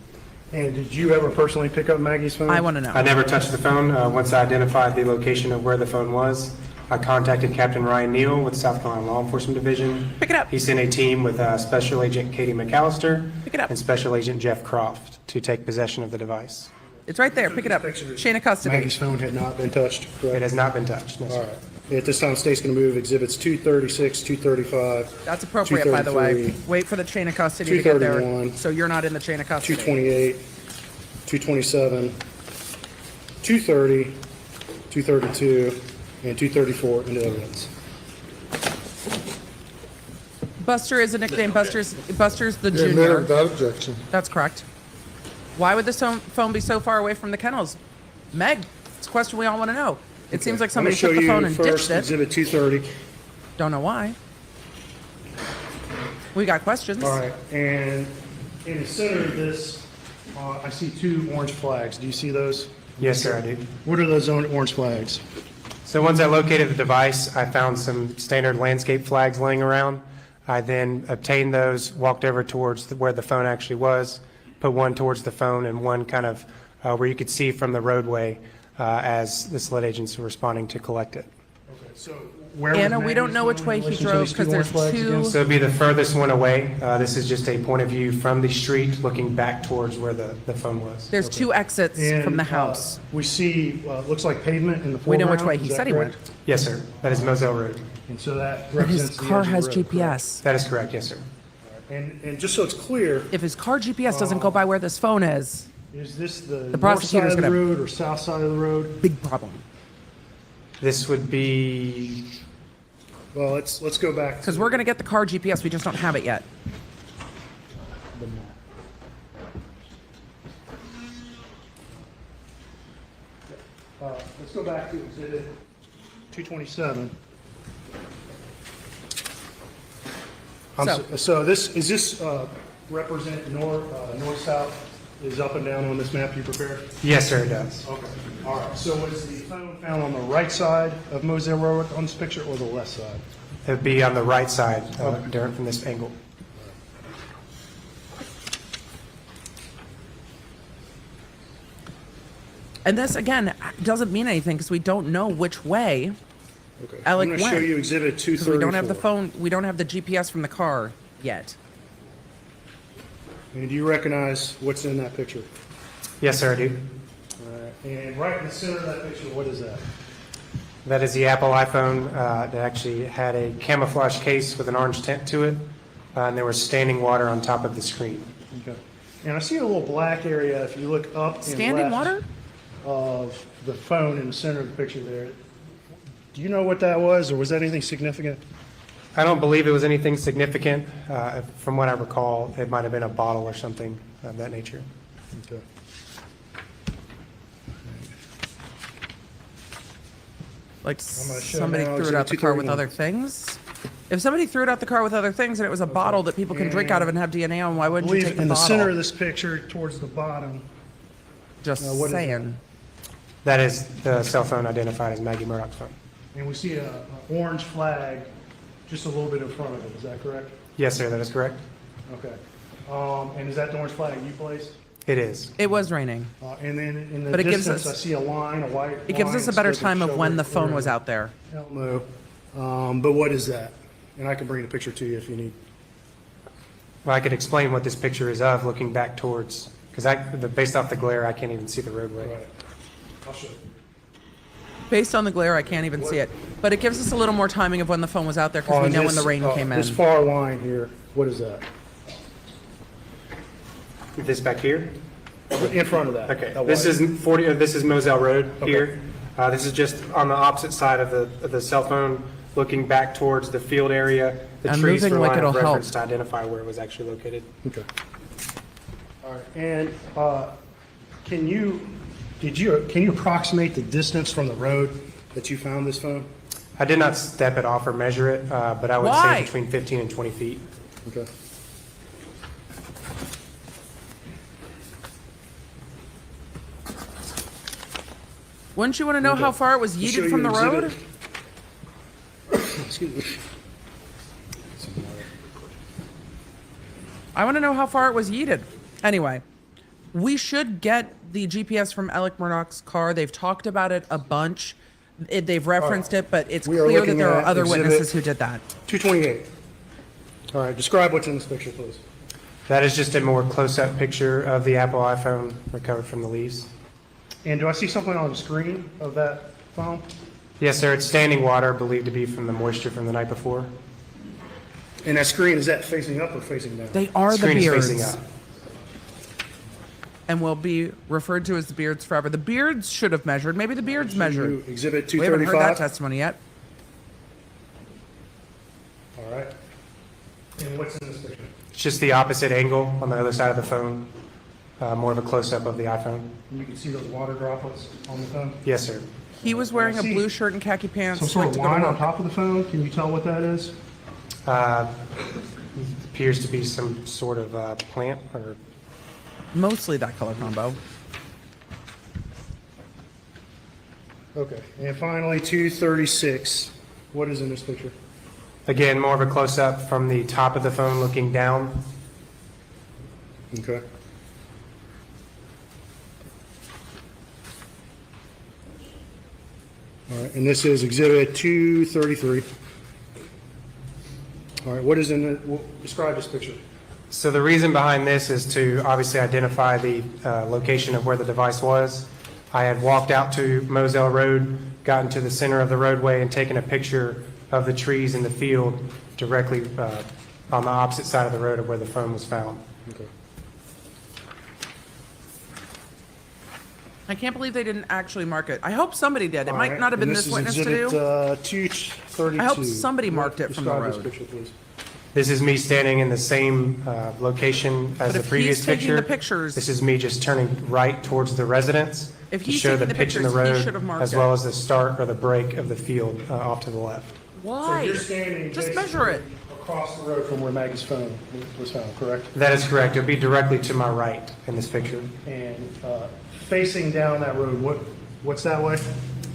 S4: And did you ever personally pick up Maggie's phone?
S1: I want to know.
S6: I never touched the phone. Once I identified the location of where the phone was, I contacted Captain Ryan Neal with South Carolina Law Enforcement Division.
S1: Pick it up.
S6: He sent a team with Special Agent Katie McAllister
S1: Pick it up.
S6: and Special Agent Jeff Croft to take possession of the device.
S1: It's right there. Pick it up. Chain of custody.
S4: Maggie's phone had not been touched,
S6: It
S4: correct?
S6: has not been touched. No,
S4: All
S6: sir.
S4: right. At this time, state's going to move exhibits 236, 235,
S1: That's appropriate, by the way.
S4: 233,
S1: Wait for the chain of custody to get there,
S4: 231,
S1: so you're not in the chain of custody.
S4: 228, 227, 230, 232, and 234 into evidence.
S1: Buster is a nickname. Buster's the
S3: Yeah, admitted
S1: junior.
S3: without objection.
S1: That's correct. Why would this phone be so far away from the kennels? Meg, it's a question we all want to know. It seems like somebody took the phone and ditched it.
S4: Exhibit 230.
S1: Don't know why. We got questions.
S4: All right, and in the center of this, I see two orange flags. Do you see those?
S6: Yes, sir, I do.
S4: What are those orange flags?
S6: So once I located the device, I found some standard landscape flags laying around. I then obtained those, walked over towards where the phone actually was, put one towards the phone and one kind of where you could see from the roadway as the SLED agents were responding to collect it.
S4: Okay, so where was
S1: Anna, we don't
S4: Maggie's
S1: know which
S4: phone
S1: way
S4: in
S1: he
S4: relation to
S1: drove
S4: these
S1: because
S4: two
S1: there's
S4: orange flags again?
S1: two.
S6: So it'd be the furthest one away. This is just a point of view from the street looking back towards where the phone was.
S1: There's two exits
S4: And,
S1: from the house.
S4: We see, looks like pavement in the
S1: We
S4: foreground.
S1: know which way
S4: Is
S1: he
S4: that
S1: said he
S4: correct?
S1: went.
S6: Yes, sir. That is Moselle Road.
S4: And so that
S1: But his
S4: represents the
S1: car
S4: edge of
S1: has
S4: the road, correct?
S1: GPS.
S6: That is correct. Yes, sir.
S4: And just so it's clear,
S1: If his car GPS doesn't go by where this phone is,
S4: is this the north side
S1: prosecutor's
S4: of the
S1: gonna-
S4: road or south side of the road?
S1: big problem.
S6: This would be,
S4: Well, let's go back.
S1: Because we're going to get the car GPS, we just don't have it yet.
S4: Let's go back to exhibit 227. So this, is this represent north-south is up and down on this map you prepared?
S6: yes, sir, it does.
S4: Okay, all right. So was the phone found on the right side of Moselle Road on this picture or the left side?
S6: It would be on the right side, Darren, from this angle.
S1: And this, again, doesn't mean anything because we don't know which way,
S4: Okay.
S1: Alec
S4: I'm going to show
S1: went.
S4: you exhibit
S1: because
S4: 234.
S1: we don't have the phone, we don't have the GPS from the car yet.
S4: And do you recognize what's in that picture?
S6: Yes, sir, I do.
S4: All right. And right in the center of that picture, what is that?
S6: That is the Apple iPhone that actually had a camouflage case with an orange tint to it, and there was standing water on top of the screen.
S4: Okay. And I see a little black area if you look up and
S1: Standing
S4: left
S1: water?
S4: of the phone in the center of the picture there. Do you know what that was, or was that anything significant?
S6: I don't believe it was anything significant. From what I recall, it might have been a bottle or something of that nature.
S4: Okay.
S1: Like
S4: gonna show
S1: somebody
S4: now
S1: threw it
S4: exhibit
S1: out the car with
S4: 231.
S1: other things? If somebody threw it out the car with other things and it was a bottle that people can drink out of and have DNA on, why
S4: I
S1: wouldn't you take
S4: believe
S1: the
S4: in the center of
S1: bottle?
S4: this picture, towards the bottom,
S1: Just
S4: what is that?
S1: saying.
S6: That is the cell phone identified as Maggie Murdaugh's phone.
S4: And we see a orange flag just a little bit in front of it, is that correct?
S6: Yes, sir, that is correct.
S4: Okay. And is that the orange flag you placed?
S6: It is.
S1: It was raining.
S4: And then in the
S1: But it gives
S4: distance, I
S1: us-
S4: see a line, a white
S1: It gives
S4: line
S1: us a better
S4: that
S1: time of
S4: show
S1: when the
S4: where-
S1: phone
S4: where-
S1: was out there.
S4: I don't know. But what is that? And I can bring the picture to you if you need.
S6: Well, I could explain what this picture is of, looking back towards, because based off the glare, I can't even see the roadway.
S4: Right. I'll show you.
S1: Based on the glare, I can't even see it. But it gives us a little more timing of when the phone was out there because we
S4: On
S1: know when
S4: this-
S1: the rain came in.
S4: This far line here, what is that?
S6: This back here?
S4: In front of that.
S6: Okay,
S4: that
S6: this
S4: white.
S6: is 40, this is Moselle Road
S4: Okay.
S6: here. This is just on the opposite side of the cell phone, looking back towards the field area. The
S1: And
S6: trees
S1: moving
S6: for
S1: like
S6: line of
S1: it'll help.
S6: reference to identify where it was actually located.
S4: Okay. All right, and can you approximate the distance from the road that you found this phone?
S6: I did not step it off or measure it, but I would
S1: Why?
S6: say between 15 and 20 feet.
S4: Okay.
S1: Wouldn't you want to know how far it was
S4: I'll show
S1: yeeted
S4: you
S1: from the
S4: exhibit.
S1: road?
S4: Excuse me.
S1: I want to know how far it was yeeted. Anyway, we should get the GPS from Alec Murdaugh's car. They've talked about it a bunch. They've referenced it, but it's
S4: We are
S1: clear that
S4: looking
S1: there are
S4: at
S1: other
S4: exhibit-
S1: witnesses who did that.
S4: 228. All right, describe what's in this picture, please.
S6: That is just a more close-up picture of the Apple iPhone recovered from the leaves.
S4: And do I see something on the screen of that phone?
S6: Yes, sir, it's standing water believed to be from the moisture from the night before.
S4: And that screen, is that facing up or facing down?
S1: They are the
S6: Screen is
S1: beards.
S6: facing up.
S1: And will be referred to as the beards forever. The beards should have measured. Maybe the beards measured.
S4: Exhibit
S1: We haven't heard that
S4: 235.
S1: testimony yet.
S4: All right. And what's in this picture?
S6: It's just the opposite angle on the other side of the phone, more of a close-up of the iPhone.
S4: And you can see those water droplets on the phone?
S6: Yes, sir.
S1: He was wearing a
S4: see
S1: blue shirt and khaki pants.
S4: Some sort
S1: went
S4: of
S1: to go to
S4: line on
S1: work.
S4: top of the phone? Can you tell what that is?
S6: Appears to be some sort of plant or
S1: Mostly that color combo.
S4: Okay. And finally, 236. What is in this picture?
S6: again, more of a close-up from the top of the phone looking down.
S4: Okay. All right, and this is Exhibit 233. All right, what is in the, describe this picture.
S6: So the reason behind this is to obviously identify the location of where the device was. I had walked out to Moselle Road, gotten to the center of the roadway, and taken a picture of the trees in the field directly on the opposite side of the road of where the phone was found.
S4: Okay.
S1: I can't believe they didn't actually mark it. I hope somebody did. It
S4: All
S1: might
S4: right,
S1: not have been
S4: and
S1: this witness
S4: is
S1: to do.
S4: Exhibit 232.
S1: I hope somebody marked it from the
S4: Describe
S1: road.
S4: this picture, please.
S6: This is me standing in the same location as
S1: But
S6: the
S1: if
S6: previous
S1: he's taking
S6: picture.
S1: the pictures-
S6: This is me just turning right towards the residence
S1: If
S6: to
S1: he's
S6: show the
S1: taking the
S6: pitch in the
S1: pictures, he
S6: road,
S1: should have marked
S6: as
S1: it.
S6: well as the start or the break of the field off to the left.
S1: Why?
S4: So you're standing
S1: Just
S4: basically
S1: measure it.
S4: across the road from where Maggie's phone was found, correct?
S6: That is correct. It'll be directly to my right in this picture.
S4: And facing down that road, what's that way?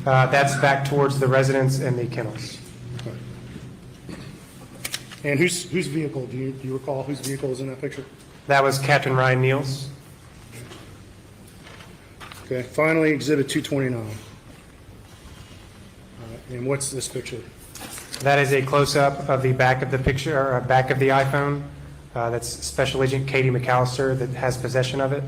S6: That's back towards the residence and the kennels.
S4: And whose vehicle, do you recall whose vehicle was in that picture?
S6: That was Captain Ryan Niels.
S4: Okay, finally, Exhibit 229. And what's this picture?
S6: That is a close-up of the back of the picture, or back of the iPhone. That's Special Agent Katie McAllister that has possession of it.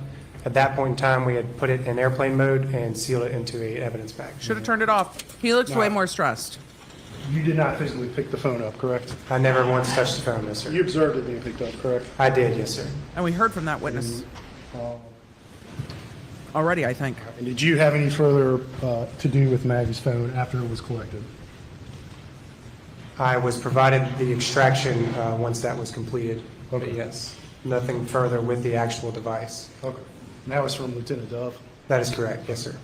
S6: At that point in time, we had put it in airplane mode and sealed it into a evidence bag.
S1: Should have turned it off. He looks way more stressed.
S4: You did not physically pick the phone up, correct?
S6: I never once touched the phone, yes, sir.
S4: You observed it being picked up, correct?
S6: I did, yes, sir.
S1: And we heard from that witness already, I think.
S4: And did you have any further to do with Maggie's phone after it was collected?
S6: I was provided the extraction once that was completed, but
S4: Okay.
S6: yes, nothing further with the actual device.
S4: Okay. And that was from Lieutenant Dove?
S6: That is correct, yes, sir.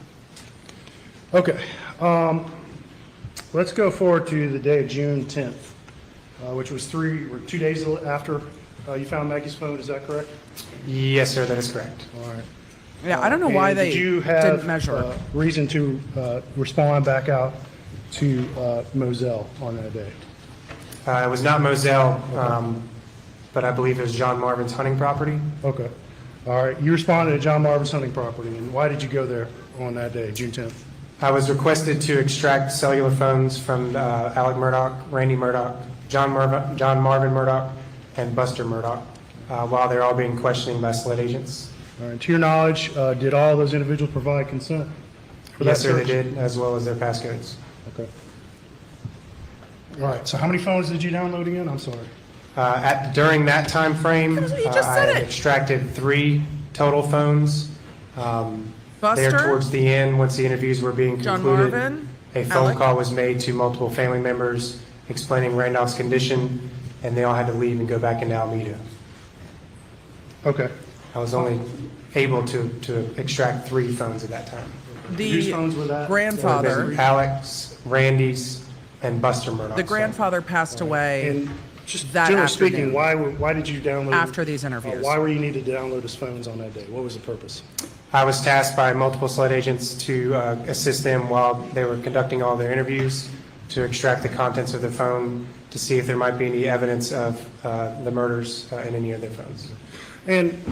S4: Okay. Let's go forward to the day of June 10th, which was 2 days after you found Maggie's phone. Is that correct?
S6: Yes, sir, that is correct.
S4: All right.
S1: Yeah, I don't know why
S4: And
S1: they
S4: did you
S1: didn't
S4: have
S1: measure.
S4: reason to respond back out to Moselle on that day?
S6: It was not Moselle, but I believe it was John Marvin's hunting property.
S4: Okay. All right. You responded to John Marvin's hunting property, and why did you go there on that day, June 10th?
S6: I was requested to extract cellular phones from Alec Murdaugh, Randy Murdaugh, John Marvin Murdaugh, and Buster Murdaugh, while they're all being questioned by SLED agents.
S4: All right. To your knowledge, did all those individuals provide consent for that
S6: Yes, sir, they
S4: search?
S6: did, as well as their passcodes.
S4: Okay. All right. So how many phones did you download again? I'm sorry.
S6: During that time frame,
S1: That was what you just
S6: I
S1: said
S6: had
S1: it.
S6: extracted 3 total phones. There
S1: Buster,
S6: towards the end, once the interviews were being
S1: John
S6: concluded,
S1: Marvin,
S6: a phone
S1: Alec.
S6: call was made to multiple family members explaining Randolph's condition, and they all had to leave and go back into Alameda.
S4: Okay.
S6: I was only able to extract 3 phones at that time.
S4: Whose
S1: the
S4: phones were that?
S1: grandfather,
S6: Alex, Randy's, and Buster Murdaugh.
S1: the grandfather passed away
S4: And just
S1: That
S4: generally
S1: afternoon.
S4: speaking, why did you download?
S1: after these interviews.
S4: Why were you needed to download his phones on that day? What was the purpose?
S6: I was tasked by multiple SLED agents to assist them while they were conducting all their interviews, to extract the contents of their phone, to see if there might be any evidence of the murders in any of their phones.
S4: And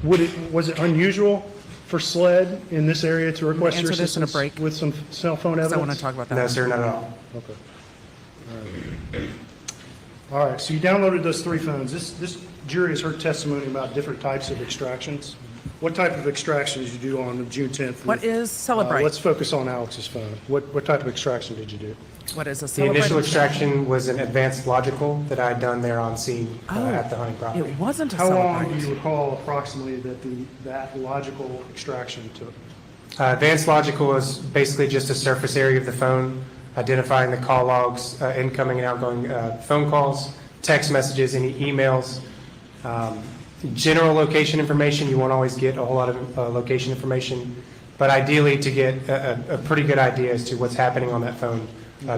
S4: was it unusual for SLED in this area to request your
S1: Answer this in a
S4: assistance
S1: break.
S4: with some cell phone
S1: Because
S4: evidence?
S1: I want to talk about that.
S6: No, sir, not at all.
S4: Okay. All right, so you downloaded those 3 phones. This jury has heard testimony about different types of extractions. What type of extractions did you do on June 10th?
S1: What is Celebrate?
S4: Let's focus on Alex's phone. What type of extraction did you do?
S1: What is a
S6: The
S1: Celebrate?
S6: initial extraction was an advanced logical that I had done there on scene at the hunting property.
S1: It wasn't a
S4: How long
S1: Celebrate.
S4: do you recall approximately that logical extraction took?
S6: Advanced logical was basically just a surface area of the phone, identifying the call logs, incoming and outgoing phone calls, text messages, any emails, general location information. You won't always get a whole lot of location information, but ideally to get a pretty good idea as to what's happening on that phone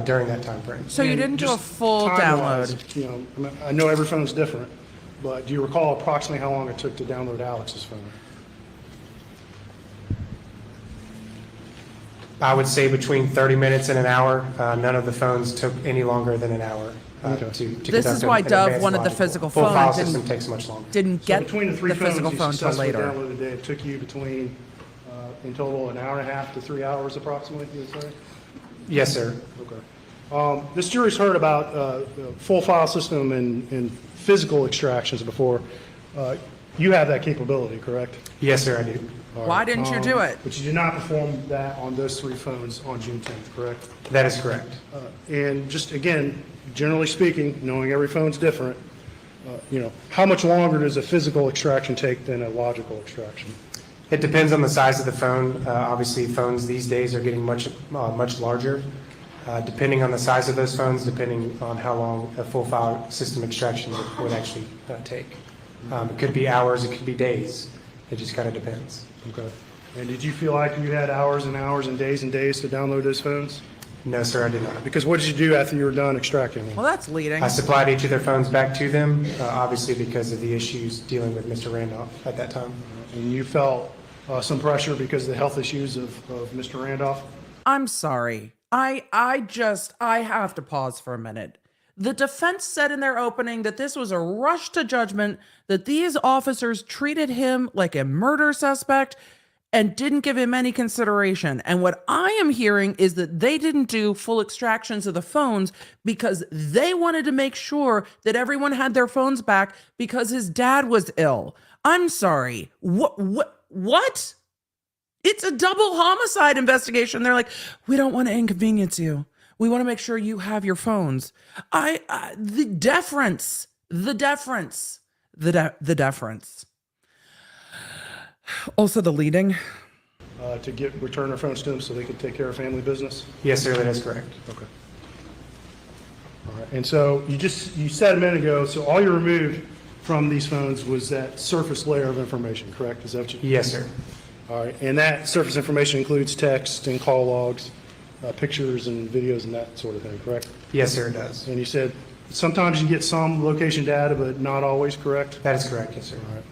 S6: during that time frame.
S1: So you
S4: And
S1: didn't do a
S4: just
S1: full
S4: time-wise,
S1: download.
S4: You know, I know every phone's different, but do you recall approximately how long it took to download Alex's phone?
S6: I would say between 30 minutes and an hour. None of the phones took any longer than an hour
S4: Okay.
S6: to
S1: This
S6: conduct
S1: is why
S6: an
S1: Dove
S6: advanced
S1: wanted the
S6: logical.
S1: physical
S6: Full
S1: phone,
S6: file
S1: didn't-
S6: system takes much longer.
S1: Didn't
S4: So
S1: get
S4: between the 3
S1: the
S4: phones
S1: physical
S4: you
S1: phone till
S4: successfully
S1: later.
S4: downloaded today, it took you between, in total, an hour and a half to 3 hours approximately, you would say?
S6: Yes, sir.
S4: Okay. This jury's heard about the full file system and physical extractions before. You have that capability, correct?
S6: Yes, sir, I do.
S1: Why didn't you do it?
S4: But you did not perform that on those 3 phones on June 10th, correct?
S6: That is correct.
S4: And just again, generally speaking, knowing every phone's different, how much longer does a physical extraction take than a logical extraction?
S6: It depends on the size of the phone. Obviously, phones these days are getting much larger. Depending on the size of those phones, depending on how long a full file system extraction would actually take. It could be hours, it could be days. It just kind of depends.
S4: Okay. And did you feel like you had hours and hours and days to download those phones?
S6: No, sir, I did not.
S4: Because what did you do after you were done extracting them?
S1: Well, that's leading.
S6: I supplied each of their phones back to them, obviously because of the issues dealing with Mr. Randolph at that time.
S4: And you felt some pressure because of the health issues of Mr. Randolph?
S1: I'm sorry. I have to pause for a minute. The defense said in their opening that this was a rush to judgment, that these officers treated him like a murder suspect and didn't give him any consideration. And what I am hearing is that they didn't do full extractions of the phones because they wanted to make sure that everyone had their phones back because his dad was ill. I'm sorry. What? It's a double homicide investigation. They're like, we don't want to inconvenience you. We want to make sure you have your phones. The deference. Also the leading.
S4: To return their phones to them so they could take care of family business?
S6: Yes, sir, that is correct.
S4: Okay. All right. And so you said a minute ago, so all you removed from these phones was that surface layer of information, correct? Is that what you?
S6: Yes, sir.
S4: All right. And that surface information includes text and call logs, pictures and videos and that sort of thing, correct?
S6: Yes, sir, it does.
S4: And you said sometimes you get some location data, but not always, correct?
S6: That is correct, yes, sir.
S4: All right.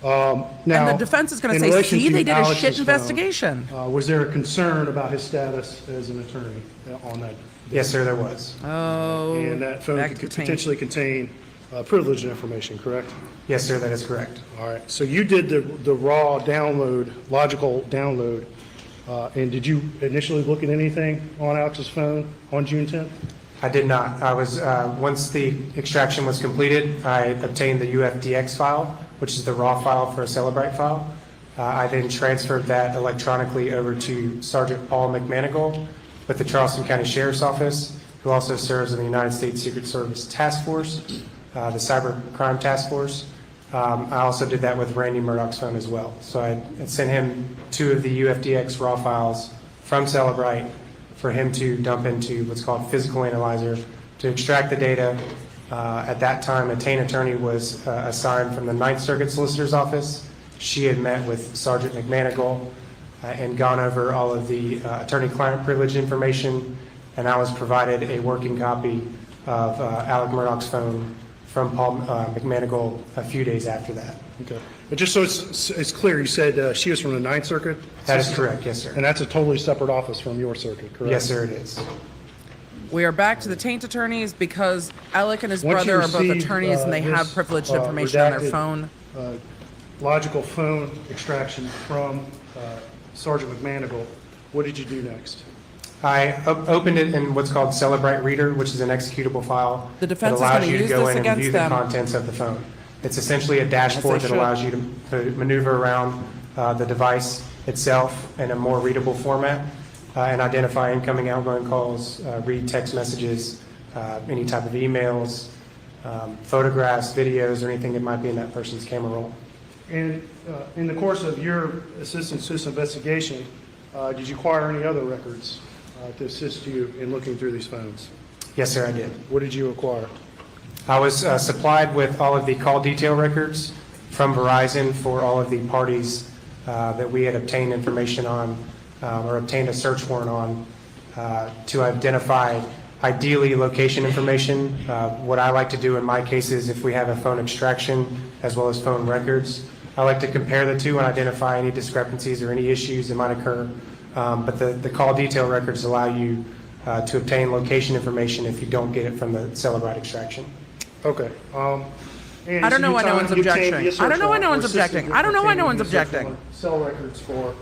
S4: Now,
S1: And the defense is going to
S4: in
S1: say,
S4: relation
S1: see,
S4: to
S1: they did a
S4: Alex's
S1: shit
S4: phone,
S1: investigation.
S4: Was there a concern about his status as an attorney on that?
S6: Yes, sir, there was.
S1: Oh,
S4: And that phone
S1: back to
S4: could
S1: taint.
S4: potentially contain privileged information, correct?
S6: Yes, sir, that is correct.
S4: All right, so you did the raw download, logical download, and did you initially look at anything on Alex's phone on June 10th?
S6: I did not. I was, once the extraction was completed, I obtained the UFDX file, which is the raw file for a Celebrite file. I then transferred that electronically over to Sergeant Paul McManigal with the Charleston County Sheriff's Office, who also serves in the United States Secret Service Task Force, the Cyber Crime Task Force. I also did that with Randy Murdaugh's phone as well. So I sent him 2 of the UFDX raw files from Celebrite for him to dump into what's called physical analyzer to extract the data. At that time, a taint attorney was assigned from the Ninth Circuit Solicitor's Office. She had met with Sergeant McManigal and gone over all of the attorney-client privilege information, and I was provided a working copy of Alec Murdaugh's phone from Paul McManigal a few days after that.
S4: Okay. But just so it's clear, you said she was from the Ninth Circuit?
S6: That is correct, yes, sir.
S4: And that's a totally separate office from your circuit, correct?
S6: Yes, sir, it is.
S1: We are back to the taint attorneys because Alec and his
S4: Once you
S1: brother are both
S4: received,
S1: attorneys and they have
S4: this,
S1: privileged information on their
S4: redacted,
S1: phone.
S4: Logical phone extraction from Sergeant McManigal, what did you do next?
S6: I opened it in what's called Celebrite Reader, which is an executable file
S1: The defense is
S6: that allows
S1: gonna
S6: you to
S1: use
S6: go
S1: this
S6: in and
S1: against
S6: view
S1: them.
S6: the contents of the phone. It's essentially a dashboard
S1: Yes, they
S6: that allows you to maneuver around the device itself in a more readable format and identify incoming, outgoing calls, read text messages, any type of emails, photographs, videos, or anything that might be in that person's camera roll.
S4: And in the course of your assistance to this investigation, did you acquire any other records to assist you in looking through these phones?
S6: Yes, sir, I did.
S4: What did you acquire?
S6: I was supplied with all of the call detail records from Verizon for all of the parties that we had obtained information on or obtained a search warrant on to identify ideally location information. What I like to do in my cases, if we have a phone extraction as well as phone records, I like to compare the two and identify any discrepancies or any issues that might occur. But the call detail records allow you to obtain location information if you don't get it from the Celebrite extraction.
S4: Okay.
S1: I don't know why no one's objecting. I don't know why no one's objecting. I don't know why no one's objecting.
S4: Cell records for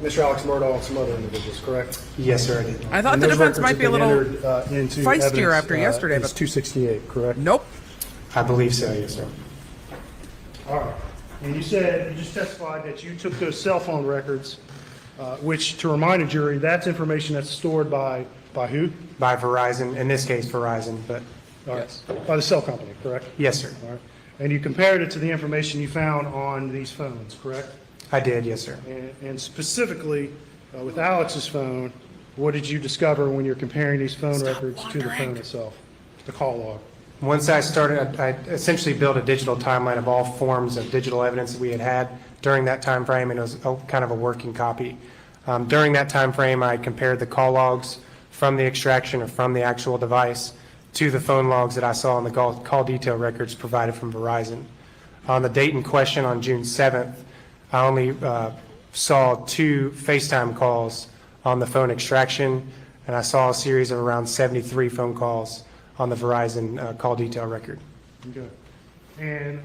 S4: Mr. Alex Murdaugh and some other individuals, correct?
S6: Yes, sir, I did.
S1: I thought
S4: And
S1: the
S4: those
S1: defense
S4: records
S1: might
S4: have
S1: be a
S4: been
S1: little
S4: entered, into
S1: feistier
S4: evidence,
S1: after yesterday,
S4: It's
S1: but
S4: 268, correct?
S1: nope.
S6: I believe so, yes, sir.
S4: All right. And you said, you just testified that you took those cell phone records, which, to remind a jury, that's information that's stored by who?
S6: By Verizon, in this case Verizon, but
S4: All right.
S6: yes.
S4: By the cell company, correct?
S6: Yes, sir.
S4: All right. And you compared it to the information you found on these phones, correct?
S6: I did, yes, sir.
S4: And specifically, with Alex's phone, what did you discover when you're comparing these phone records to the phone itself, the call log?
S6: Once I started, I essentially built a digital timeline of all forms of digital evidence that we had during that time frame, and it was kind of a working copy. During that time frame, I compared the call logs from the extraction or from the actual device to the phone logs that I saw in the call detail records provided from Verizon. On the date in question on June 7th, I only saw 2 FaceTime calls on the phone extraction, and I saw a series of around 73 phone calls on the Verizon call detail record.
S4: Okay. And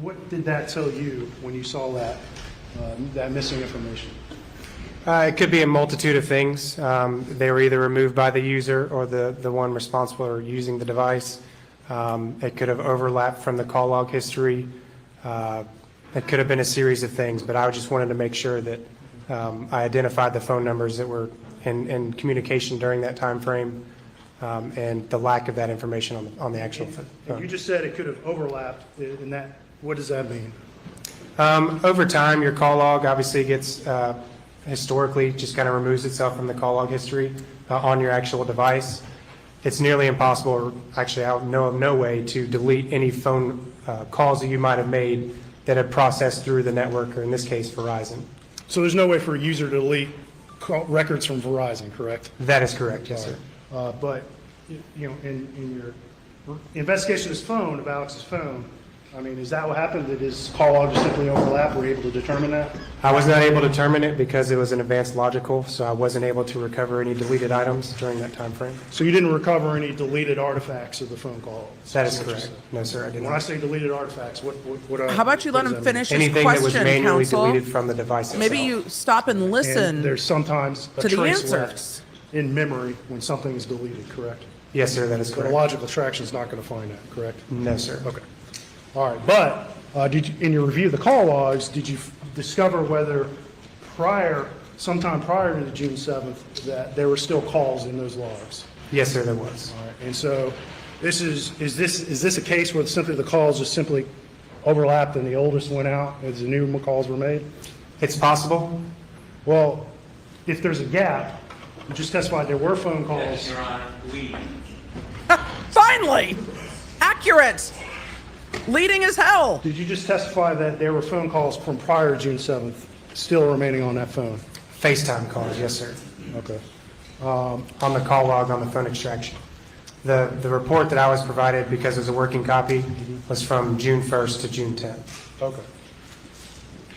S4: what did that tell you when you saw that missing information?
S6: It could be a multitude of things. They were either removed by the user or the one responsible for using the device. It could have overlapped from the call log history. It could have been a series of things, but I just wanted to make sure that I identified the phone numbers that were in communication during that time frame and the lack of that information on the actual
S4: And
S6: phone.
S4: you just said it could have overlapped in that. What does that mean?
S6: Over time, your call log obviously gets historically just kind of removes itself from the call log history on your actual device. It's nearly impossible, or actually I know of no way to delete any phone calls that you might have made that had processed through the network, or in this case, Verizon.
S4: So there's no way for a user to delete records from Verizon, correct?
S6: That is correct, yes, sir.
S4: But, you know, in your investigation of this phone, of Alex's phone, I mean, is that what happened? Did his call log just simply overlap? Were you able to determine that?
S6: I was not able to determine it because it was an advanced logical, so I wasn't able to recover any deleted items during that time frame.
S4: So you didn't recover any deleted artifacts of the phone call?
S6: That is correct. No, sir, I did
S4: When I
S6: not.
S4: say deleted artifacts, what?
S1: How about you let
S4: what
S1: him
S4: does that mean?
S1: finish his
S6: Anything that was
S1: question,
S6: manually
S1: counsel?
S6: deleted from the device itself.
S1: Maybe you stop and
S4: And
S1: listen.
S4: there's sometimes a
S1: to the
S4: trace
S1: answers.
S4: left in memory when something is deleted, correct?
S6: Yes, sir, that is
S4: But a
S6: correct.
S4: logical extraction is not going to find that, correct?
S6: No, sir.
S4: Okay. All right, but did you, in your review of the call logs, did you discover whether sometime prior to the June 7th, that there were still calls in those logs?
S6: Yes, sir, there was.
S4: All right, and so is this a case where simply the calls just simply overlapped and the oldest went out as the new calls were made?
S6: It's possible.
S4: Well, if there's a gap, you just testified there were phone calls.
S2: Your Honor, lead.
S1: Finally! Accurate! Leading as hell!
S4: Did you just testify that there were phone calls from prior to June 7th still remaining on that phone?
S6: FaceTime calls, yes, sir.
S4: Okay.
S6: On the call log on the phone extraction. The report that I was provided, because it was a working copy, was from June 1st to June 10th.
S4: Okay.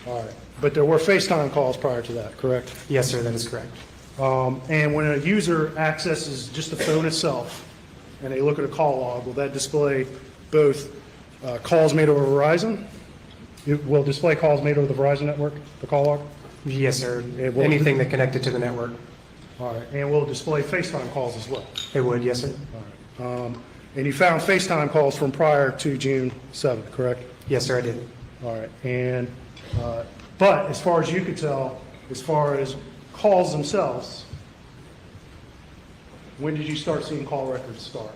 S4: All right. But there were FaceTime calls prior to that, correct?
S6: Yes, sir, that is correct.
S4: And when a user accesses just the phone itself and they look at a call log, will that display both calls made over Verizon? It will display calls made over the Verizon network, the call log?
S6: Yes, sir.
S4: It will-
S6: Anything that connected to the network.
S4: All right. And will it display FaceTime calls as well?
S6: It would, yes, sir.
S4: And you found FaceTime calls from prior to June 7th, correct?
S6: Yes, sir, I did.
S4: All right. And, but as far as you could tell, as far as calls themselves, when did you start seeing call records start?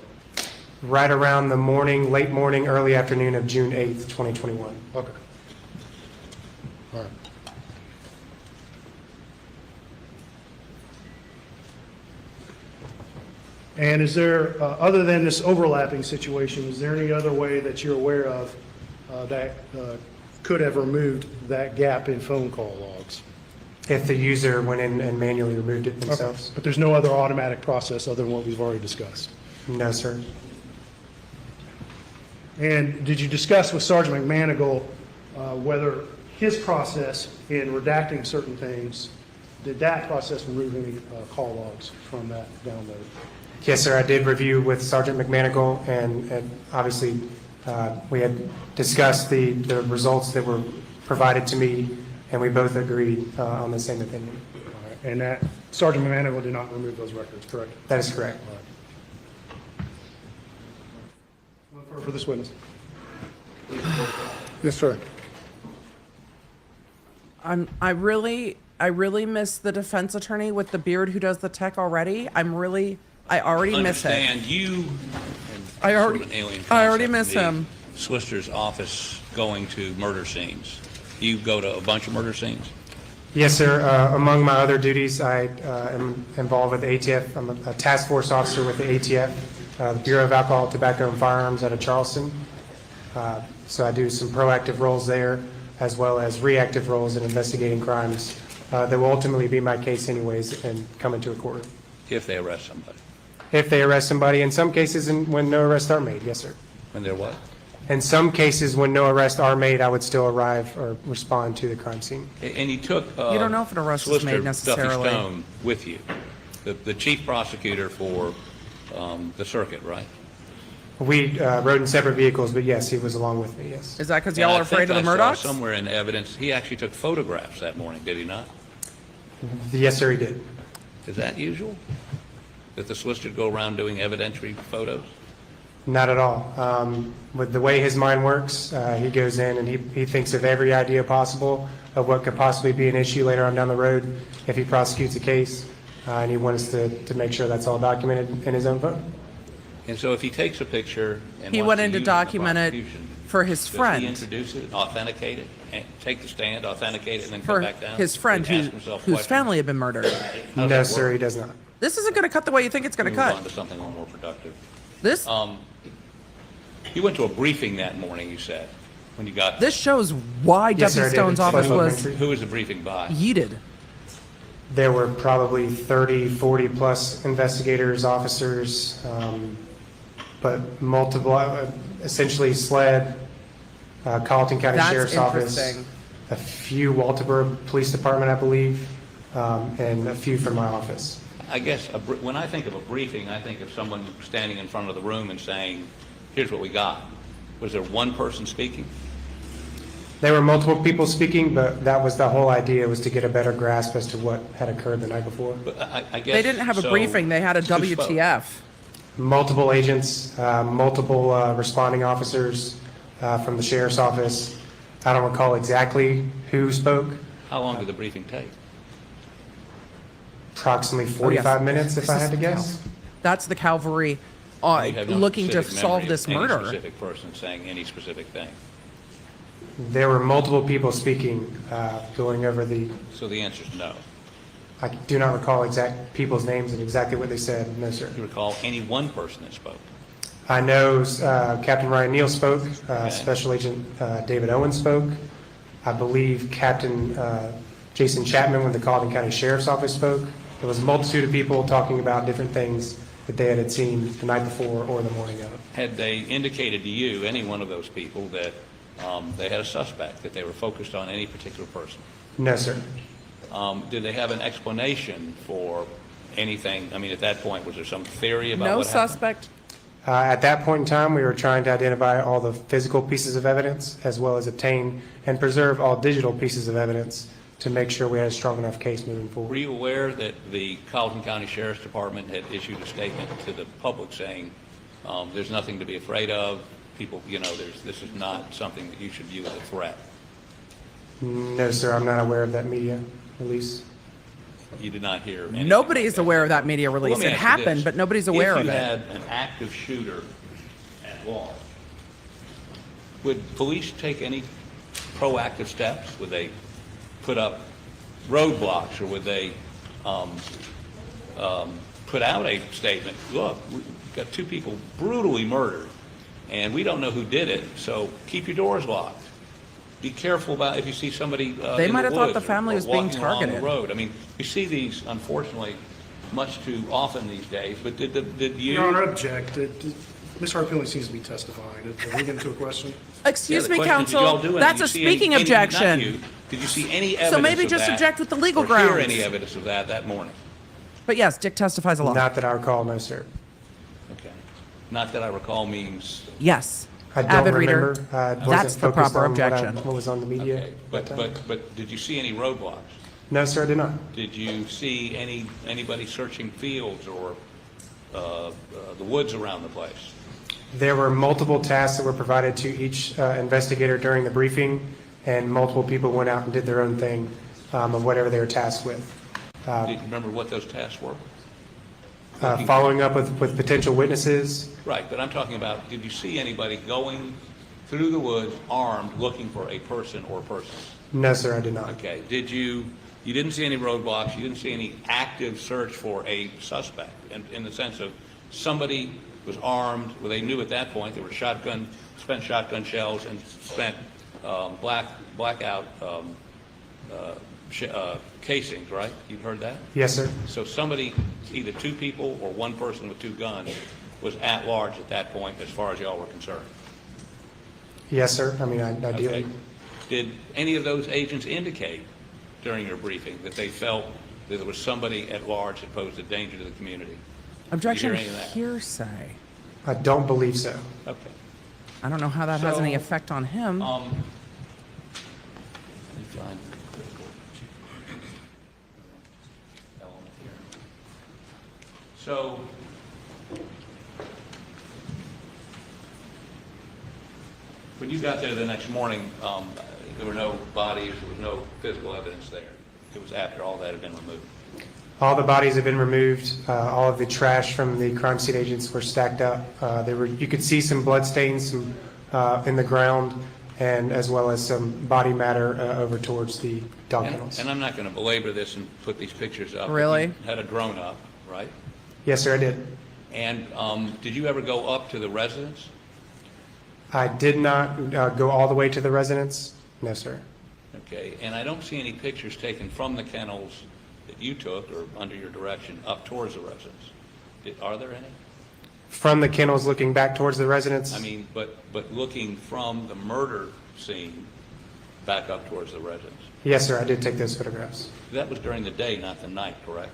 S6: Right around the morning, late morning, early afternoon of June 8th, 2021.
S4: Okay. All right. And is there, other than this overlapping situation, is there any other way that you're aware of that could have removed that gap in phone call logs?
S6: If the user went in and manually removed it themselves.
S4: But there's no other automatic process other than what we've already discussed?
S6: No, sir.
S4: And did you discuss with Sergeant McManigal whether his process in redacting certain things, did that process remove any call logs from that download?
S6: Yes, sir, I did review with Sergeant McManigal, and obviously, we had discussed the results that were provided to me, and we both agreed on the same opinion.
S4: All right. And that Sergeant McManigal did not remove those records, correct?
S6: That is correct.
S4: For this witness.
S3: Yes, sir.
S1: I really miss the defense attorney with the beard who does the tech already. I already miss it.
S7: Understand you.
S1: I already-
S7: sort of an alien
S1: I already
S7: concept,
S1: miss
S7: the
S1: him.
S7: Solicitor's office going to murder scenes. You go to a bunch of murder scenes?
S6: Yes, sir. Among my other duties, I am involved with the ATF. I'm a task force officer with the ATF, the Bureau of Alcohol, Tobacco, and Firearms out of Charleston. So I do some proactive roles there, as well as reactive roles in investigating crimes that will ultimately be my case anyways and come into a court.
S7: If they arrest somebody.
S6: If they arrest somebody, in some cases, and when no arrests are made, yes, sir.
S7: When they're what?
S6: In some cases, when no arrests are made, I would still arrive or respond to the crime scene.
S7: And you took.
S1: You don't know if an arrest was made
S7: Solicitor
S1: necessarily.
S7: Duffy Stone with you, the chief prosecutor for the circuit, right?
S6: We rode in separate vehicles, but yes, he was along with me, yes.
S1: Is that because
S7: And
S1: y'all
S7: I
S1: are afraid of
S7: think
S1: the
S7: I saw
S1: Murdaughs?
S7: somewhere in the evidence, he actually took photographs that morning, did he not?
S6: Yes, sir, he did.
S7: Is that usual? That the solicitor go around doing evidentiary photos?
S6: Not at all. With the way his mind works, he goes in and he thinks of every idea possible of what could possibly be an issue later on down the road if he prosecutes a case, and he wants to make sure that's all documented in his own phone.
S7: And so if he takes a picture and
S1: He
S7: wants
S1: went
S7: to
S1: in to
S7: use it in the
S1: document it
S7: prosecution,
S1: for his
S7: does
S1: friend.
S7: he introduce it, authenticate it, and take the stand, authenticate it, and then
S1: For
S7: come back down?
S1: his friend
S7: and ask himself
S1: whose
S7: questions?
S1: family had been murdered.
S7: How does
S6: No,
S7: that
S6: sir,
S7: work?
S6: he does not.
S1: This isn't going to cut the way you think it's going to
S7: Move on
S1: cut.
S7: to something a little more productive.
S1: This
S7: You went to a briefing that morning, you said, when you got.
S1: this shows why
S6: Yes, sir, I
S1: Duffy
S6: did.
S1: Stone's
S6: It's
S1: office
S6: Federal
S1: was
S6: Country.
S7: Who was the briefing by?
S1: yeeted.
S6: There were probably 30, 40 plus investigators, officers, but multiple, essentially SLED, Colleton County
S1: That's
S6: Sheriff's Office,
S1: interesting.
S6: a few Walterboro Police Department, I believe, and a few from my office.
S7: I guess when I think of a briefing, I think of someone standing in front of the room and saying, here's what we got. Was there one person speaking?
S6: There were multiple people speaking, but that was the whole idea, was to get a better grasp as to what had occurred the night before.
S7: But I guess
S1: They didn't have a
S7: so
S1: briefing, they had a
S7: who spoke?
S1: WTF.
S6: Multiple agents, multiple responding officers from the sheriff's office. I don't recall exactly who spoke.
S7: How long did the briefing take?
S6: Approximately
S1: Oh, yes.
S6: 45 minutes, if
S1: This
S6: I
S1: is
S6: had to
S1: the
S6: guess.
S1: That's the cavalry
S7: You have no
S1: looking to
S7: specific
S1: solve
S7: memory
S1: this
S7: of any
S1: murder.
S7: specific person saying any specific thing.
S6: There were multiple people speaking, going over the,
S7: So the answer is no.
S6: I do not recall exact people's names and exactly what they said. No, sir.
S7: Do you recall any one person that spoke?
S6: I know Captain Ryan Neal spoke, Special Agent David Owen spoke. I believe Captain Jason Chapman with the Colleton County Sheriff's Office spoke. There was a multitude of people talking about different things that they had seen the night before or the morning of.
S7: Had they indicated to you, any one of those people, that they had a suspect, that they were focused on any particular person?
S6: No, sir.
S7: Did they have an explanation for anything? I mean, at that point, was there some theory about
S1: No
S7: what happened?
S1: suspect.
S6: At that point in time, we were trying to identify all the physical pieces of evidence as well as obtain and preserve all digital pieces of evidence to make sure we had a strong enough case moving
S7: Were
S6: forward.
S7: you aware that the Colleton County Sheriff's Department had issued a statement to the public saying, there's nothing to be afraid of, people, this is not something that you should view as a threat?
S6: No, sir, I'm not aware of that media release.
S7: You did not hear anything?
S1: Nobody's
S7: like that?
S1: aware of that media
S7: Well,
S1: release.
S7: let me
S1: It
S7: ask you
S1: happened,
S7: this.
S1: but nobody's aware of
S7: If you
S1: it.
S7: had an active shooter at large, would police take any proactive steps? Would they put up roadblocks, or would they put out a statement, look, we've got two people brutally murdered, and we don't know who did it, so keep your doors locked. Be careful about if you see somebody
S1: They
S7: in
S1: might
S7: the
S1: have thought
S7: woods
S1: the family
S7: or
S1: was being
S7: walking along the
S1: targeted.
S7: road. I mean, you see these, unfortunately, much too often these days, but did you?
S4: Your Honor, object. Ms. Harp only seems to be testifying. Are we getting to a question?
S1: Excuse
S7: Yeah, the
S1: me,
S7: question is, did y'all
S1: counsel,
S7: do any-
S1: that's
S7: did
S1: a
S7: you see
S1: speaking
S7: any- not
S1: objection.
S7: you. Did you see any evidence
S1: So maybe
S7: of
S1: just
S7: that,
S1: object with the legal
S7: or hear
S1: grounds.
S7: any evidence of that morning?
S1: But yes, Dick testifies a lot.
S6: Not that I recall, no, sir.
S7: Okay. Not that I recall means,
S1: Yes.
S6: I don't
S1: Avid reader.
S6: remember. I wasn't
S1: That's the
S6: focused
S1: proper
S6: on
S1: objection.
S6: what was on the media.
S7: okay,
S6: at that time.
S7: but did you see any roadblocks?
S6: No, sir, I did not.
S7: Did you see anybody searching fields or the woods around the place?
S6: There were multiple tasks that were provided to each investigator during the briefing, and multiple people went out and did their own thing of whatever they were tasked with.
S7: Do you remember what those tasks were?
S6: Following up with potential witnesses.
S7: Right, but I'm talking about, did you see anybody going through the woods armed, looking for a person or persons?
S6: No, sir, I did not.
S7: Okay, you didn't see any roadblocks, you didn't see any active search for a suspect, in the sense of somebody was armed, well, they knew at that point there were spent shotgun shells and spent blackout casings, right? You've heard that?
S6: Yes, sir.
S7: So somebody, either two people or one person with two guns, was at large at that point as far as y'all were concerned.
S6: Yes, sir. I mean,
S7: Okay.
S6: ideally.
S7: Did any of those agents indicate during your briefing that they felt that there was somebody at large that posed a danger to the community?
S1: Objection
S7: Did you hear any of that?
S1: hearsay.
S6: I don't believe so.
S7: Okay.
S1: I don't know how that has any
S7: So,
S1: effect on him.
S7: Let me find the critical element here. So, when you got there the next morning, there were no bodies, there was no physical evidence there. It was after all that had been removed.
S6: All the bodies have been removed. All of the trash from the crime scene agents were stacked up. You could see some blood stains in the ground, and as well as some body matter over towards the dog kennels.
S7: And I'm not going to belabor this and put these pictures up. but
S1: Really?
S7: You had a drone up, right?
S6: Yes, sir, I did.
S7: And did you ever go up to the residence?
S6: I did not go all the way to the residence. No, sir.
S7: Okay, and I don't see any pictures taken from the kennels that you took or under your direction up towards the residence. Are there any?
S6: From the kennels looking back towards the residence?
S7: I mean, but looking from the murder scene back up towards the residence.
S6: Yes, sir, I did take those photographs.
S7: That was during the day, not the night, correct?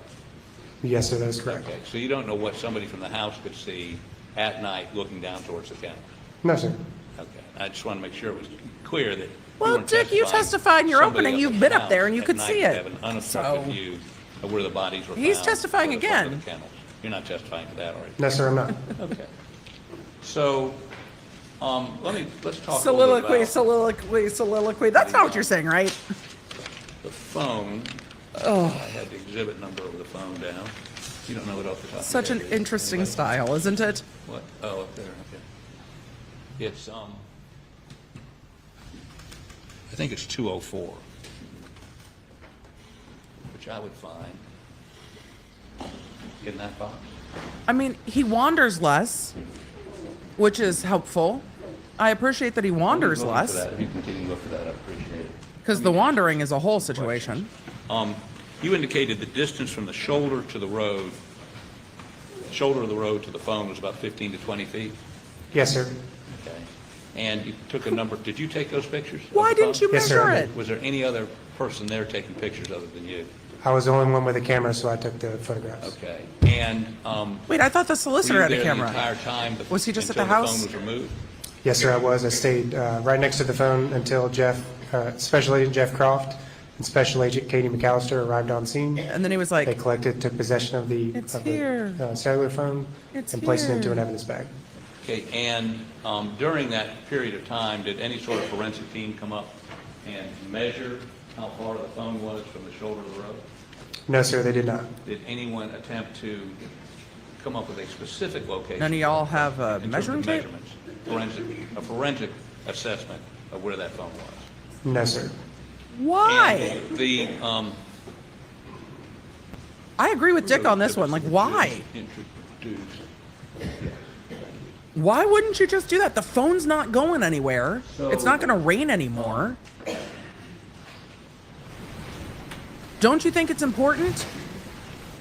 S6: Yes, sir, that is correct.
S7: Okay, so you don't know what somebody from the house could see at night looking down towards the kennel?
S6: No, sir.
S7: Okay, I just want to make sure it was clear that.
S1: Well,
S7: weren't
S1: Dick, you
S7: testifying
S1: testified in your
S7: somebody
S1: opening.
S7: up
S1: You've
S7: at
S1: been
S7: the
S1: up there and
S7: house
S1: you
S7: at
S1: could
S7: night
S1: see
S7: would
S1: it.
S7: have an unobstructed
S1: So-
S7: view of where the bodies were found.
S1: He's testifying
S7: for the front of
S1: again.
S7: the kennels. You're not testifying to that, are you?
S6: No, sir, I'm not.
S7: Okay. So, let's talk a little bit
S1: Soliloquy. That's not what you're saying, right?
S7: the phone. Oh. I had the exhibit number of the phone down. You don't know it off the top of
S1: Such
S7: your
S1: an
S7: head, do you?
S1: interesting
S7: Anybody?
S1: style, isn't it?
S7: What? Oh, up there, okay. It's, I think it's 204, which I would find in that box.
S1: I mean, he wanders less, which is helpful. I appreciate that he wanders
S7: Look for
S1: less,
S7: that. If you continue to look for that, I appreciate it.
S1: because the wandering is a whole situation.
S7: You indicated the distance from the shoulder to the road, shoulder of the road to the phone was about 15 to 20 feet?
S6: Yes, sir.
S7: Okay. And you took a number, did you take those pictures? of
S1: Why
S7: the
S1: didn't you
S7: phone?
S6: Yes, sir,
S1: measure
S6: I
S1: it?
S6: did.
S7: Was there any other person there taking pictures other than you?
S6: I was the only one with a camera, so I took the photographs.
S7: Okay. And
S1: Wait, I thought the
S7: were
S1: solicitor
S7: you
S1: had a
S7: there
S1: camera.
S7: the entire time?
S1: Was he just at
S7: until
S1: the house?
S7: phone was removed?
S6: Yes, sir, I was. I stayed right next to the phone until Special Agent Jeff Croft and Special Agent Katie McAllister arrived on scene.
S1: And then he was
S6: They
S1: like,
S6: took possession of the
S1: It's here.
S6: cellular phone
S1: It's
S6: and placed it into
S1: here.
S6: an evidence bag.
S7: Okay, and during that period of time, did any sort of forensic team come up and measure how far the phone was from the shoulder of the road?
S6: No, sir, they did not.
S7: Did anyone attempt to come up with a specific location?
S1: none of y'all have a
S7: in terms of
S1: measuring tape?
S7: measurements, a forensic assessment of where that phone was?
S6: No, sir.
S1: Why?
S7: And the,
S1: I agree with Dick on this one. Like, why?
S7: Introduced.
S1: Why wouldn't you just do that? The phone's not going anywhere. It's not going to rain anymore. Don't you think it's important?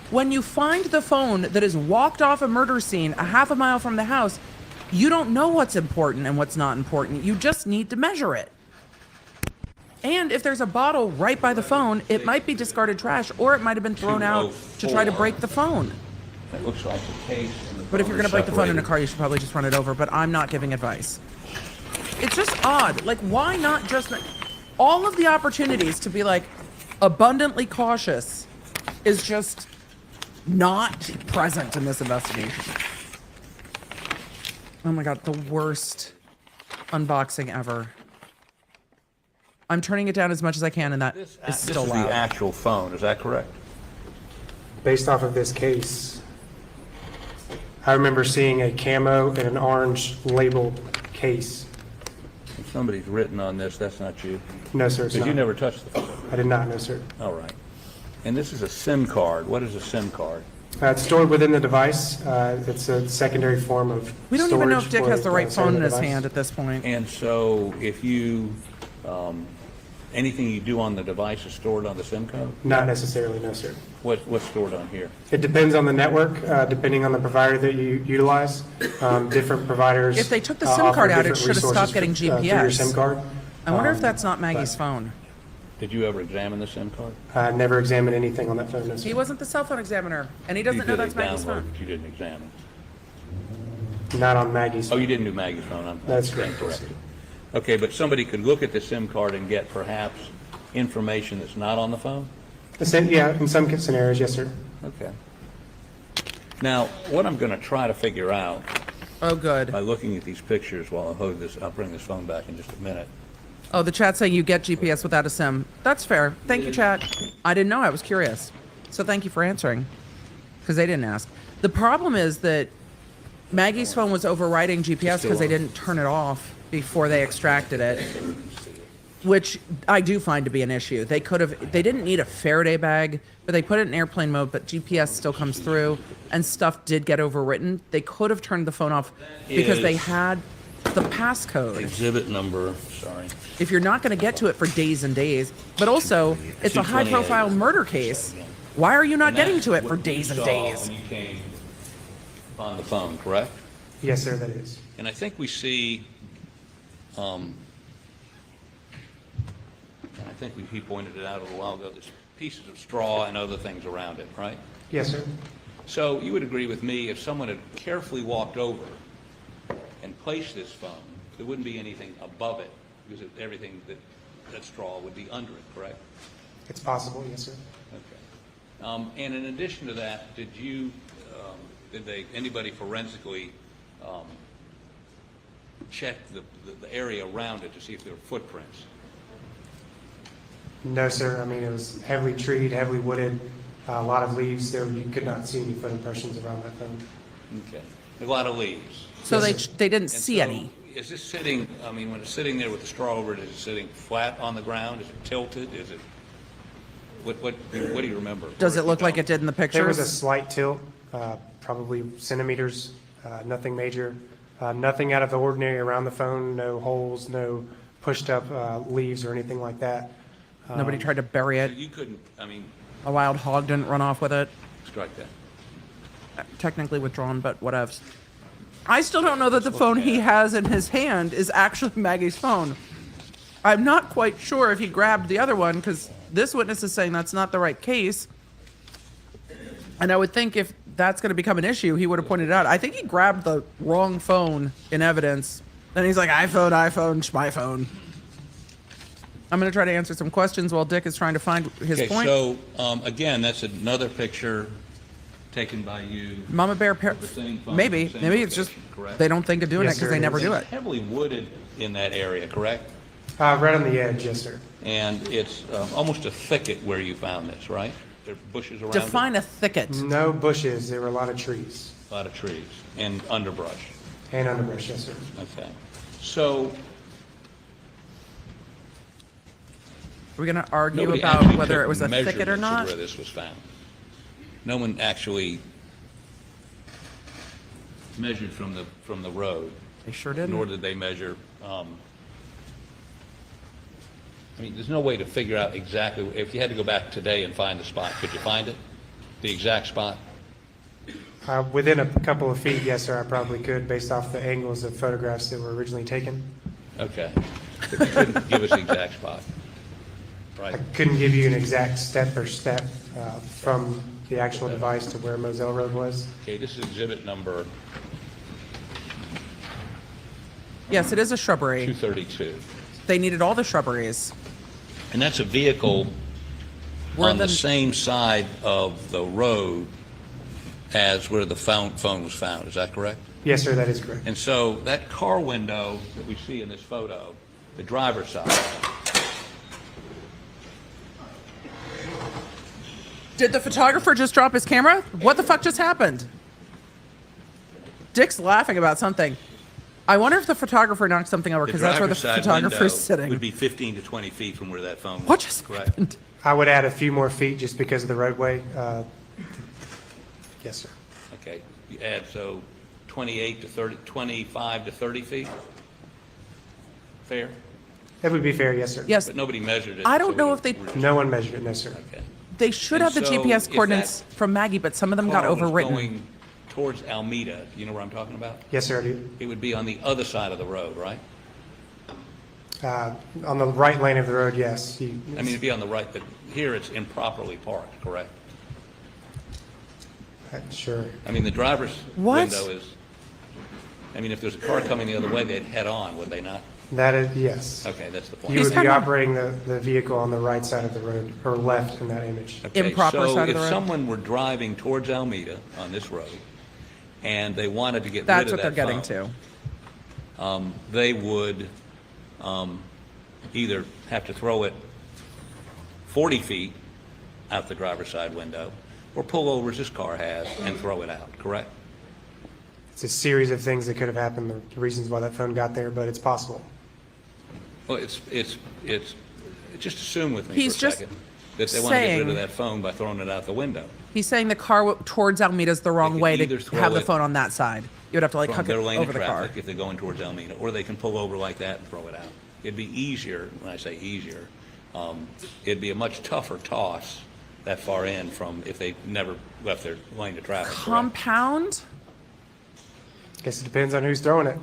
S1: When you find the phone that is walked off a murder scene a half a mile from the house, you don't know what's important and what's not important. You just need to measure it. And if there's a bottle right by the phone, it might be discarded trash, or it might have been thrown out to try to break the phone.
S7: That looks like the case. And the
S1: But if you're
S7: phone
S1: going to break the phone in a
S7: separated.
S1: car, you should probably just run it over. But I'm not giving advice. It's just odd. Like, why not just... All of the opportunities to be, like, abundantly cautious is just not present in this investigation. Oh my God, the worst unboxing ever. I'm turning it down as much as I can, and that is
S7: This
S1: still
S7: is the
S1: loud.
S7: actual phone, is that correct?
S6: Based off of this case, I remember seeing a camo and an orange labeled case.
S7: If somebody's written on this, that's not you.
S6: No, sir, it's
S7: Because you
S6: not.
S7: never touched the phone.
S6: I did not, no, sir.
S7: All right. And this is a SIM card. What is a SIM card?
S6: It's stored within the device. It's a secondary form of
S1: We don't even know if
S6: storage
S1: Dick
S6: for,
S1: has the right phone in
S6: cellular
S1: his
S6: device.
S1: hand at this point.
S7: And so if you, anything you do on the device is stored on the SIM card?
S6: Not necessarily, no, sir.
S7: What's stored on here?
S6: It depends on the network, depending on the provider that you utilize. Different providers.
S1: If they took the SIM
S6: offer
S1: card out, it
S6: different
S1: should have stopped
S6: resources
S1: getting
S6: through your
S1: GPS.
S6: SIM card.
S1: I wonder if that's not Maggie's phone.
S7: Did you ever examine the SIM card?
S6: I never examined anything on that phone, no, sir.
S1: He wasn't the cell phone examiner, and he doesn't
S7: You
S1: know
S7: did
S1: that's
S7: a
S1: Maggie's
S7: download,
S1: phone.
S7: but you didn't examine.
S6: Not on Maggie's.
S7: Oh, you didn't do Maggie's phone? I'm
S6: That's
S7: stand
S6: correct, yes,
S7: corrected. Okay, but somebody could look at the SIM card and get perhaps information that's not on the phone?
S6: Yeah, in some scenarios, yes, sir.
S7: Okay. Now, what I'm going to try to figure out
S1: Oh, good.
S7: by looking at these pictures while I hold this, I'll bring this phone back in just a minute.
S1: Oh, the chat's saying you get GPS without a SIM. That's fair. Thank you, chat. I didn't know. I was curious. So thank you for answering, because they didn't ask. The problem is that Maggie's phone was overriding GPS because they didn't turn it off before they extracted it, which I do find to be an issue. They didn't need a Faraday bag, but they put it in airplane mode, but GPS still comes through, and stuff did get overwritten. They could have turned the phone off because they
S7: Is-
S1: had the passcode.
S7: Exhibit number, sorry.
S1: If you're not going to get to it for days and days, but also it's a
S7: 228.
S1: high-profile murder case. Why are you not
S7: And
S1: getting
S7: that's
S1: to it for
S7: what
S1: days
S7: you
S1: and
S7: saw
S1: days?
S7: when you came on the phone, correct?
S6: Yes, sir, that is.
S7: And I think we see think he pointed it out a little while ago, there's pieces of straw and other things around it, right?
S6: Yes, sir.
S7: So you would agree with me, if someone had carefully walked over and placed this phone, there wouldn't be anything above it, because everything that straw would be under it, correct?
S6: It's possible, yes, sir.
S7: Okay. And in addition to that, did anybody forensically check the area around it to see if there were footprints?
S6: No, sir. I mean, it was heavily treed, heavily wooded, a lot of leaves. There, you could not see any foot impressions around that phone.
S7: Okay. A lot of leaves.
S1: So they didn't
S7: And
S1: see
S7: so,
S1: any.
S7: Is this sitting, I mean, when it's sitting there with the straw over it, is it sitting flat on the ground? Is it tilted? Is it, what do you remember?
S1: Does
S7: Or
S1: it look like
S7: don't?
S1: it did in the
S6: There was a
S1: pictures?
S6: slight tilt, probably centimeters, nothing major, nothing out of the ordinary around the phone, no holes, no pushed up leaves or anything like that.
S1: Nobody tried to bury
S7: So
S1: it.
S7: you couldn't, I mean,
S1: A wild hog didn't run off with it.
S7: strike that.
S1: Technically withdrawn, but whatevs. I still don't know that the phone he has in his hand is actually Maggie's phone. I'm not quite sure if he grabbed the other one, because this witness is saying that's not the right case. And I would think if that's going to become an issue, he would have pointed it out. I think he grabbed the wrong phone in evidence. Then he's like, iPhone, my phone. I'm going to try to answer some questions while Dick is trying to find his
S7: Okay,
S1: point.
S7: so, again, that's another picture taken by you.
S1: Mama Bear,
S7: of the same phone,
S1: maybe
S7: same
S1: it's just
S7: location, correct?
S1: they don't think of doing
S6: Yes,
S1: it because
S6: sir,
S1: they
S6: it
S1: never
S6: is.
S1: do
S7: It's
S1: it.
S7: heavily wooded in that area, correct?
S6: Right on the edge, yes, sir.
S7: And it's almost a thicket where you found this, right? There are bushes around it?
S1: Define a thicket.
S6: No bushes. There were a lot of trees
S7: A lot of trees and underbrush.
S6: and underbrush, yes, sir.
S7: Okay. So
S1: Are we going to argue
S7: nobody
S1: about
S7: actually
S1: whether
S7: took
S1: it was a thicket or
S7: measurements of
S1: not?
S7: where this was found. No one actually measured from the road,
S1: They sure didn't.
S7: nor did they measure. I mean, there's no way to figure out exactly, if you had to go back today and find the spot, could you find it? The exact spot?
S6: Within a couple of feet, yes, sir, I probably could, based off the angles of photographs that were originally taken.
S7: Okay. But you couldn't give us the exact spot. Right.
S6: I couldn't give you an exact step from the actual device to where Moselle Road was.
S7: Okay, this is exhibit number
S1: Yes, it is a shrubbery.
S7: 232.
S1: They needed all the shrubberies.
S7: And that's a vehicle
S1: Where
S7: on the
S1: the-
S7: same side of the road as where the phone was found. Is that correct?
S6: Yes, sir, that is correct.
S7: And so that car window that we see in this photo, the driver's side,
S1: Did the photographer just drop his camera? What the fuck just happened? Dick's laughing about something. I wonder if the photographer knocked something over
S7: the
S1: because that's where the
S7: driver's side
S1: photographer's
S7: window
S1: sitting.
S7: would be 15 to 20 feet from where that phone was.
S1: What just
S7: correct?
S1: happened?
S6: I would add a few more feet just because of the roadway. Yes, sir.
S7: Okay, you add, so 28 to 30, 25 to 30 feet? Fair?
S6: That would be fair, yes, sir.
S1: Yes,
S7: But nobody measured it.
S1: I
S7: so
S1: don't
S7: we
S1: know if they-
S6: No one measured it, no, sir.
S7: Okay.
S1: they should
S7: And
S1: have the
S7: so
S1: GPS
S7: if
S1: coordinates
S7: that
S1: from Maggie, but some of them got
S7: Car was
S1: overwritten.
S7: going towards Almeda, you know where I'm talking about?
S6: Yes, sir, I do.
S7: It would be on the other side of the road, right?
S6: On the right lane of the road, yes.
S7: I mean, it'd be on the right, but here it's improperly parked, correct?
S6: Sure.
S7: I mean, the driver's
S1: What?
S7: window is, I mean, if there's a car coming the other way, they'd head on, would they not?
S6: That is, yes.
S7: Okay, that's the
S6: You
S7: point.
S1: He's
S6: would be
S1: talking about-
S6: operating the vehicle on the right side of the road, or left in that image.
S7: Okay,
S1: Improper side of the road.
S7: So if someone were driving towards Almeda on this road, and they wanted to get rid of
S1: That's
S7: that
S1: what they're getting
S7: phone,
S1: to.
S7: they would either have to throw it 40 feet out the driver's side window, or pull over as this car has and throw it out, correct?
S6: It's a series of things that could have happened, the reasons why that phone got there, but it's possible.
S7: Well, it's just assume with me
S1: He's
S7: for a
S1: just
S7: second that they want to get rid
S1: saying-
S7: of that phone by throwing it out the window.
S1: He's saying the car towards Almeda is the wrong
S7: could
S1: way
S7: either
S1: to
S7: throw
S1: have the
S7: it
S1: phone on that side. You would have to like
S7: From
S1: huck it
S7: their lane
S1: over
S7: of
S1: the car.
S7: traffic if they're going towards Almeda, or they can pull over like that and throw it out. It'd be easier, when I say easier, it'd be a much tougher toss that far in from if they never left their lane of traffic. correct?
S1: Compound?
S6: Guess it depends on who's throwing it.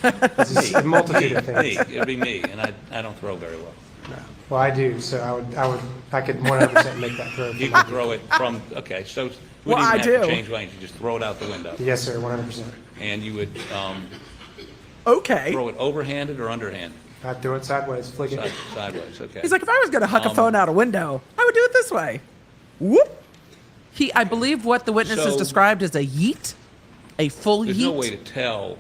S6: It's a multitude of
S7: Me,
S6: things.
S7: it'd be me, and I don't throw very well.
S6: Well, I do, so I could 100% make that throw.
S7: You can throw it from, okay, so we
S1: Well,
S7: didn't
S1: I
S7: have to
S1: do.
S7: change lanes, you just throw it out the window.
S6: Yes, sir, 100%.
S7: And you would
S1: Okay.
S7: throw it overhanded or underhanded?
S6: I'd throw it sideways, flick it.
S7: Sideways, okay.
S1: He's like, if I was going to huck a phone out a window, I would do it this way. Whoop. I believe what the witness has
S7: So-
S1: described as a yeet, a full
S7: There's
S1: yeet.
S7: no way to tell,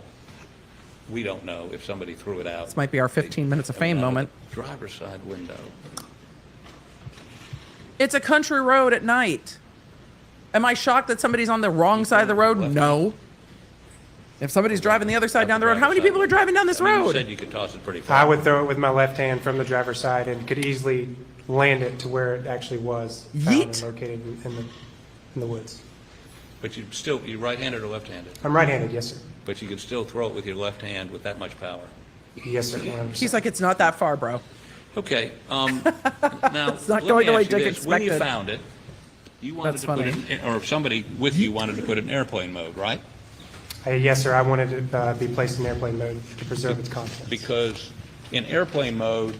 S7: we don't know, if somebody threw it out.
S1: This might be our 15 minutes of fame moment.
S7: Driver's side window.
S1: It's a country road at night. Am I shocked that somebody's on the wrong side of the road? No. If somebody's driving the other side down the road, how many people are driving down this
S7: I mean, you
S1: road?
S7: said you could toss it pretty far.
S6: I would throw it with my left hand from the driver's side and could easily land it to where it actually was found and
S1: Yeet.
S6: located in the woods.
S7: But you're right-handed or left-handed?
S6: I'm right-handed, yes, sir.
S7: But you could still throw it with your left hand with that much power.
S6: Yes, sir, 100%.
S1: He's like, it's not that far, bro.
S7: Okay, now,
S1: It's not
S7: let
S1: going
S7: me
S1: the way
S7: ask you
S1: Dick
S7: this. When you
S1: expected.
S7: found it, you wanted
S1: That's
S7: to put
S1: funny.
S7: it, in- or somebody with you wanted to put it in airplane mode, right?
S6: Yes, sir, I wanted it to be placed in airplane mode to preserve its contents.
S7: Because in airplane mode,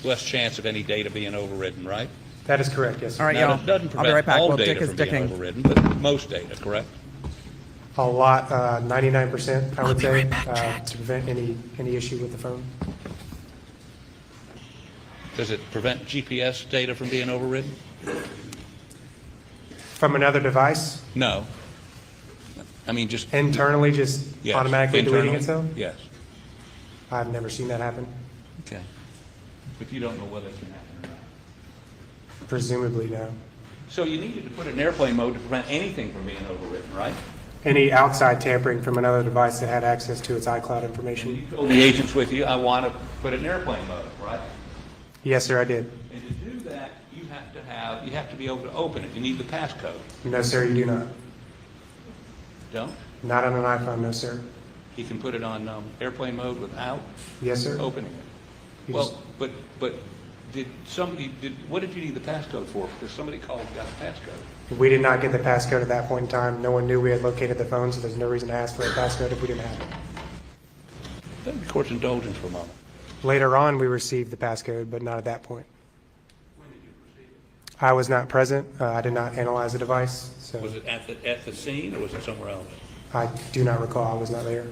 S7: less chance of any data being overridden, right?
S6: That is correct, yes, sir.
S1: All right,
S7: Now,
S1: y'all.
S7: it doesn't
S1: I'll be right
S7: prevent
S1: back
S7: all
S1: while Dick
S7: data
S1: is
S7: from being
S1: dicking.
S7: overridden, but most data, correct?
S6: A lot, 99%, I would
S1: be
S6: say,
S1: right back, chat.
S6: to prevent any issue with the phone.
S7: Does it prevent GPS data from being overridden?
S6: From another device,
S7: No. I mean, just.
S6: internally, just
S7: Yes.
S6: automatically deleting
S7: Internally?
S6: itself?
S7: Yes.
S6: I've never seen that happen.
S7: Okay. But you don't know whether it can happen or not.
S6: Presumably, no.
S7: So you needed to put it in airplane mode to prevent anything from being overwritten, right?
S6: Any outside tampering from another device that had access to its iCloud
S7: And
S6: information?
S7: you told the agents with you, I want to put it in airplane mode, right?
S6: Yes, sir, I did.
S7: And to do that, you have to be able to open it. You need the passcode.
S6: No, sir, you do not.
S7: Don't?
S6: Not on an iPhone, no, sir.
S7: You can put it on airplane mode without
S6: Yes, sir.
S7: opening it.
S6: You
S7: Well, but what did you need the passcode for? Because somebody called and got the passcode.
S6: We did not get the passcode at that point in time. No one knew we had located the phone, so there's no reason to ask for a passcode if we didn't have it.
S7: Let me court's indulgence for a moment.
S6: Later on, we received the passcode, but not at that point. I was not present. I did not analyze the device, so
S7: Was it at the scene or was it somewhere else?
S6: I do not recall. I was not there.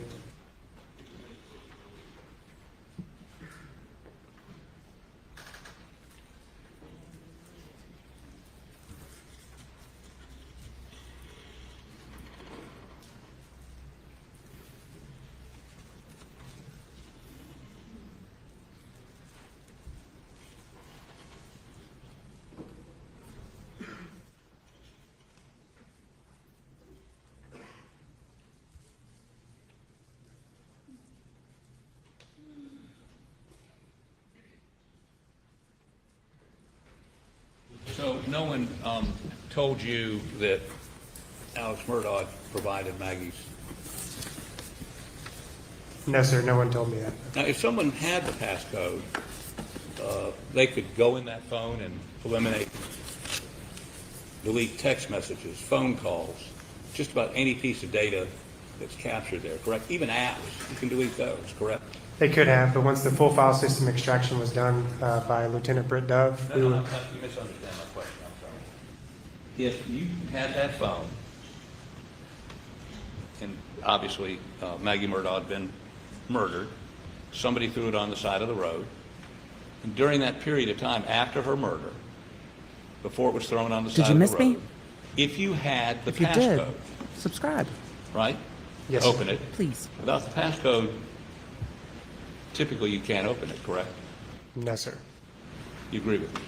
S7: So no one told you that Alex Murdaugh provided Maggie's?
S6: No, sir, no one told me that.
S7: Now, if someone had the passcode, they could go in that phone and eliminate, delete text messages, phone calls, just about any piece of data that's captured there, correct? Even apps, you can delete those, correct?
S6: They could have, but once the full file system extraction was done by Lieutenant Britt Dove, we
S7: No,
S6: were,
S7: you misunderstand my question, I'm sorry. If you had that phone, and obviously Maggie Murdaugh had been murdered, somebody threw it on the side of the road, and during that period of time after her murder, before it was thrown on the
S1: Did
S7: side
S1: you
S7: of
S1: miss
S7: the
S1: me?
S7: road, if you had the
S1: If you did,
S7: passcode,
S1: subscribe,
S7: right?
S6: Yes, sir.
S7: Open it.
S1: please.
S7: Without the passcode, typically you can't open it, correct?
S6: no, sir.
S7: You agree with me?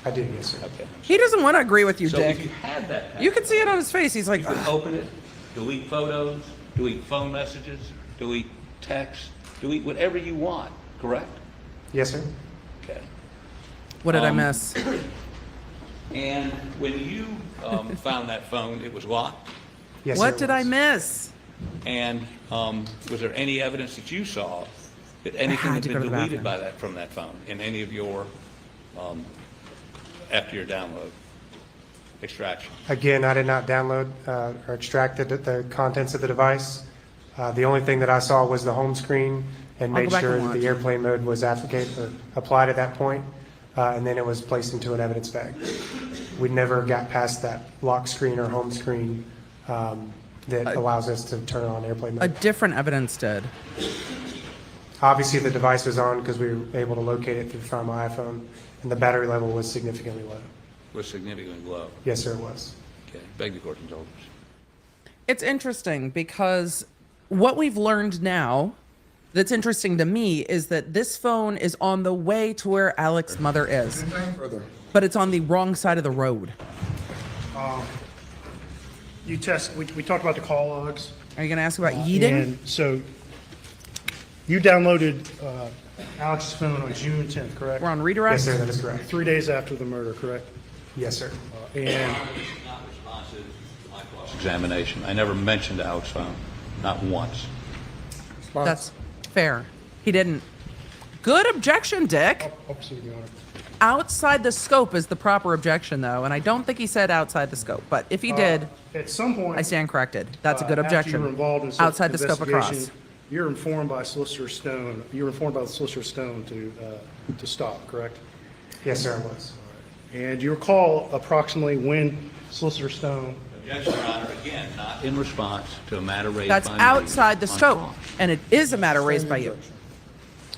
S6: I did, yes, sir.
S7: Okay.
S1: He doesn't want to agree with you,
S7: So if you
S1: Dick.
S7: had that
S1: You
S7: passcode,
S1: can see it on his face. He's like,
S7: you could
S1: "Ugh."
S7: open it, delete photos, delete phone messages, delete text, delete whatever you want, correct?
S6: Yes, sir.
S7: Okay.
S1: What did I
S7: Um,
S1: miss?
S7: And when you found that phone, it was locked?
S6: Yes, sir,
S1: What
S6: it
S1: did I
S6: was.
S1: miss?
S7: And was there any evidence that you saw that anything
S1: had
S7: had
S1: to
S7: been
S1: go to the
S7: deleted
S1: bathroom.
S7: from that phone in any of your, after your download, extraction?
S6: Again, I did not download or extract the contents of the device. The only thing that I saw was the home screen and
S1: I'll
S6: made
S1: go back
S6: sure
S1: and
S6: that the
S1: watch.
S6: airplane mode was applied at that point, and then it was placed into an evidence bag. We never got past that lock screen or home screen that allows us to turn on airplane
S1: A
S6: mode.
S1: different evidence did.
S6: Obviously, the device was on because we were able to locate it through from my iPhone, and the battery level was significantly low.
S7: Was significantly low.
S6: Yes, sir, it was.
S7: Okay, beg the court's indulgence.
S1: It's interesting because what we've learned now that's interesting to me is that this phone is on the way to where Alex's mother is,
S3: Further.
S1: but it's on the wrong side of the road.
S4: We talked about the call logs.
S1: Are you going to ask about yeeting?
S4: And so you downloaded Alex's phone on June 10th, correct?
S1: We're on redirect?
S6: Yes, sir, that is correct.
S4: 3 days after the murder, correct?
S6: Yes, sir.
S4: And
S7: Not responsive to my cross-examination. I never mentioned Alex phone, not once.
S1: That's fair. He didn't. Good objection, Dick.
S4: proceed, Your Honor.
S1: Outside the scope is the proper objection, though, and I don't think he said outside the scope. But if he did,
S4: At some point.
S1: I stand corrected. That's a good
S4: after
S1: objection.
S4: you were involved in
S1: Outside the scope across.
S4: investigation, You're informed by Solicitor Stone, you were informed by the Solicitor Stone to stop, correct?
S6: Yes, sir, it was.
S4: And you recall approximately when Solicitor Stone,
S7: Objection, Your Honor, again, not in response to a matter raised
S1: That's
S7: by me
S1: outside the
S7: on
S1: scope,
S7: call.
S1: and it is a matter raised by you.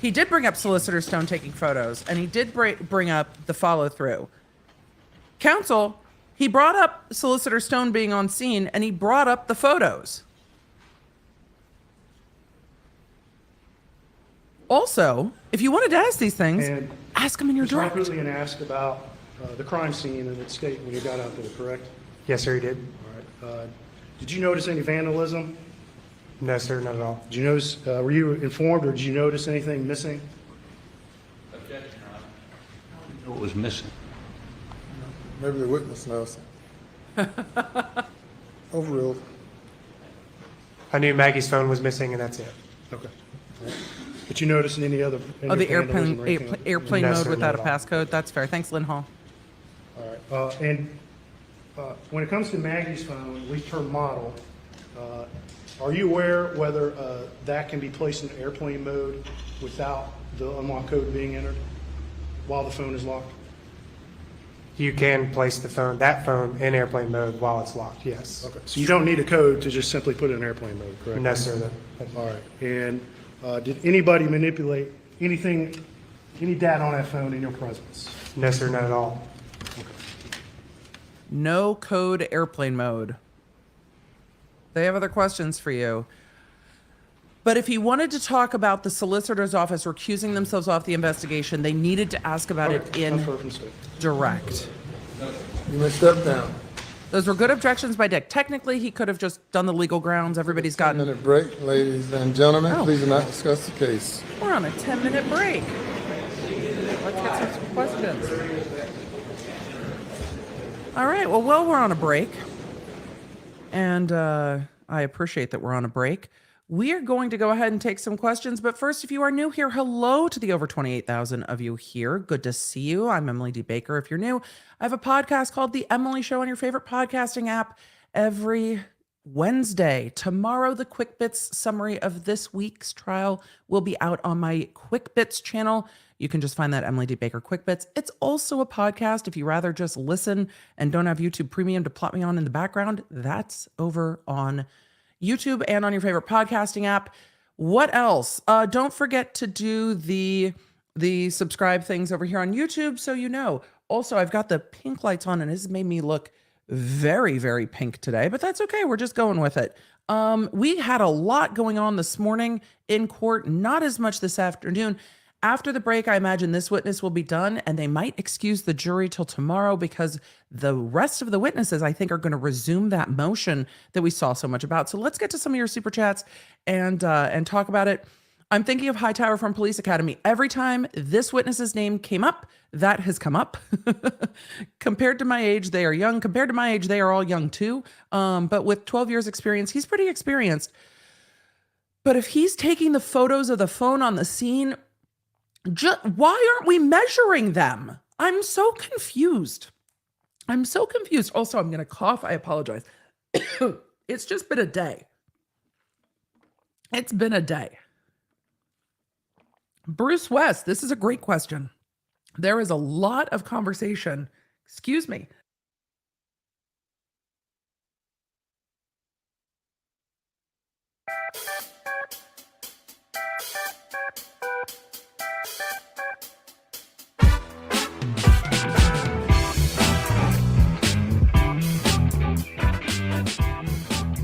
S1: He did bring up Solicitor Stone taking photos, and he did bring up the follow-through. Counsel, he brought up Solicitor Stone being on scene, and he brought up the photos. Also, if you wanted to ask these things,
S4: and
S1: ask them in your
S4: Mr.
S1: direct.
S4: Hartley and asked about the crime scene in its state when you got out there, correct?
S6: Yes, sir, he did.
S4: All right. Did you notice any vandalism?
S6: No, sir, not at all.
S4: Did you notice, were you informed or did you notice anything missing?
S7: Objection, Your Honor. How do you know what was missing?
S3: Maybe the witness knows. Overruled.
S6: I knew Maggie's phone was missing, and that's it.
S4: Okay. But you noticed any other?
S1: Oh, the
S4: any vandalism or anything
S1: airplane,
S4: like that?
S1: airplane
S6: No,
S1: mode
S6: sir,
S1: without a
S6: not at all.
S1: passcode. That's fair. Thanks, Lynn Hall.
S4: All right. And when it comes to Maggie's phone, at least her model, are you aware whether that can be placed in airplane mode without the unlock code being entered while the phone is locked?
S6: You can place that phone in airplane mode while it's locked, yes.
S4: Okay. So you don't need a code to just simply put it in airplane mode, correct?
S6: No, sir.
S4: All right. And did anybody manipulate anything, any data on that phone in your presence?
S6: No, sir, not at all.
S1: No code airplane mode. They have other questions for you. But if he wanted to talk about the solicitor's office recusing themselves off the investigation, they needed to ask about it
S4: I've
S1: in
S4: heard from Steve.
S1: direct.
S3: You may step down.
S1: Those were good objections by Dick. Technically, he could have just done the legal grounds. Everybody's gotten.
S3: 10-minute break, ladies and gentlemen.
S1: Oh.
S3: Please do not discuss the case.
S1: We're on a 10-minute break. Let's get some questions. All right. Well, while we're on a break, and I appreciate that we're on a break, we are going to go ahead and take some questions. But first, if you are new here, hello to the over 28,000 of you here. Good to see you. I'm Emily D. Baker. If you're new, I have a podcast called The Emily Show on your favorite podcasting app every Wednesday. Tomorrow, the Quick Bits summary of this week's trial will be out on my Quick Bits channel. You can just find that Emily D. Baker Quick Bits. It's also a podcast. If you rather just listen and don't have YouTube Premium to plot me on in the background, that's over on YouTube and on your favorite podcasting app. What else? Don't forget to do the subscribe things over here on YouTube so you know. Also, I've got the pink lights on and it's made me look very, very pink today, but that's okay. We're just going with it. We had a lot going on this morning in court, not as much this afternoon. After the break, I imagine this witness will be done and they might excuse the jury till tomorrow because the rest of the witnesses, I think, are going to resume that motion that we saw so much about. So let's get to some of your super chats and talk about it. I'm thinking of Hightower from Police Academy. Every time this witness's name came up, that has come up. Compared to my age, they are young. Compared to my age, they are all young too. But with 12 years experience, he's pretty experienced. But if he's taking the photos of the phone on the scene, why aren't we measuring them? I'm so confused. Also, I'm going to cough. I apologize. It's just been a day. It's been a day. Bruce West, this is a great question. There is a lot of conversation. Excuse me.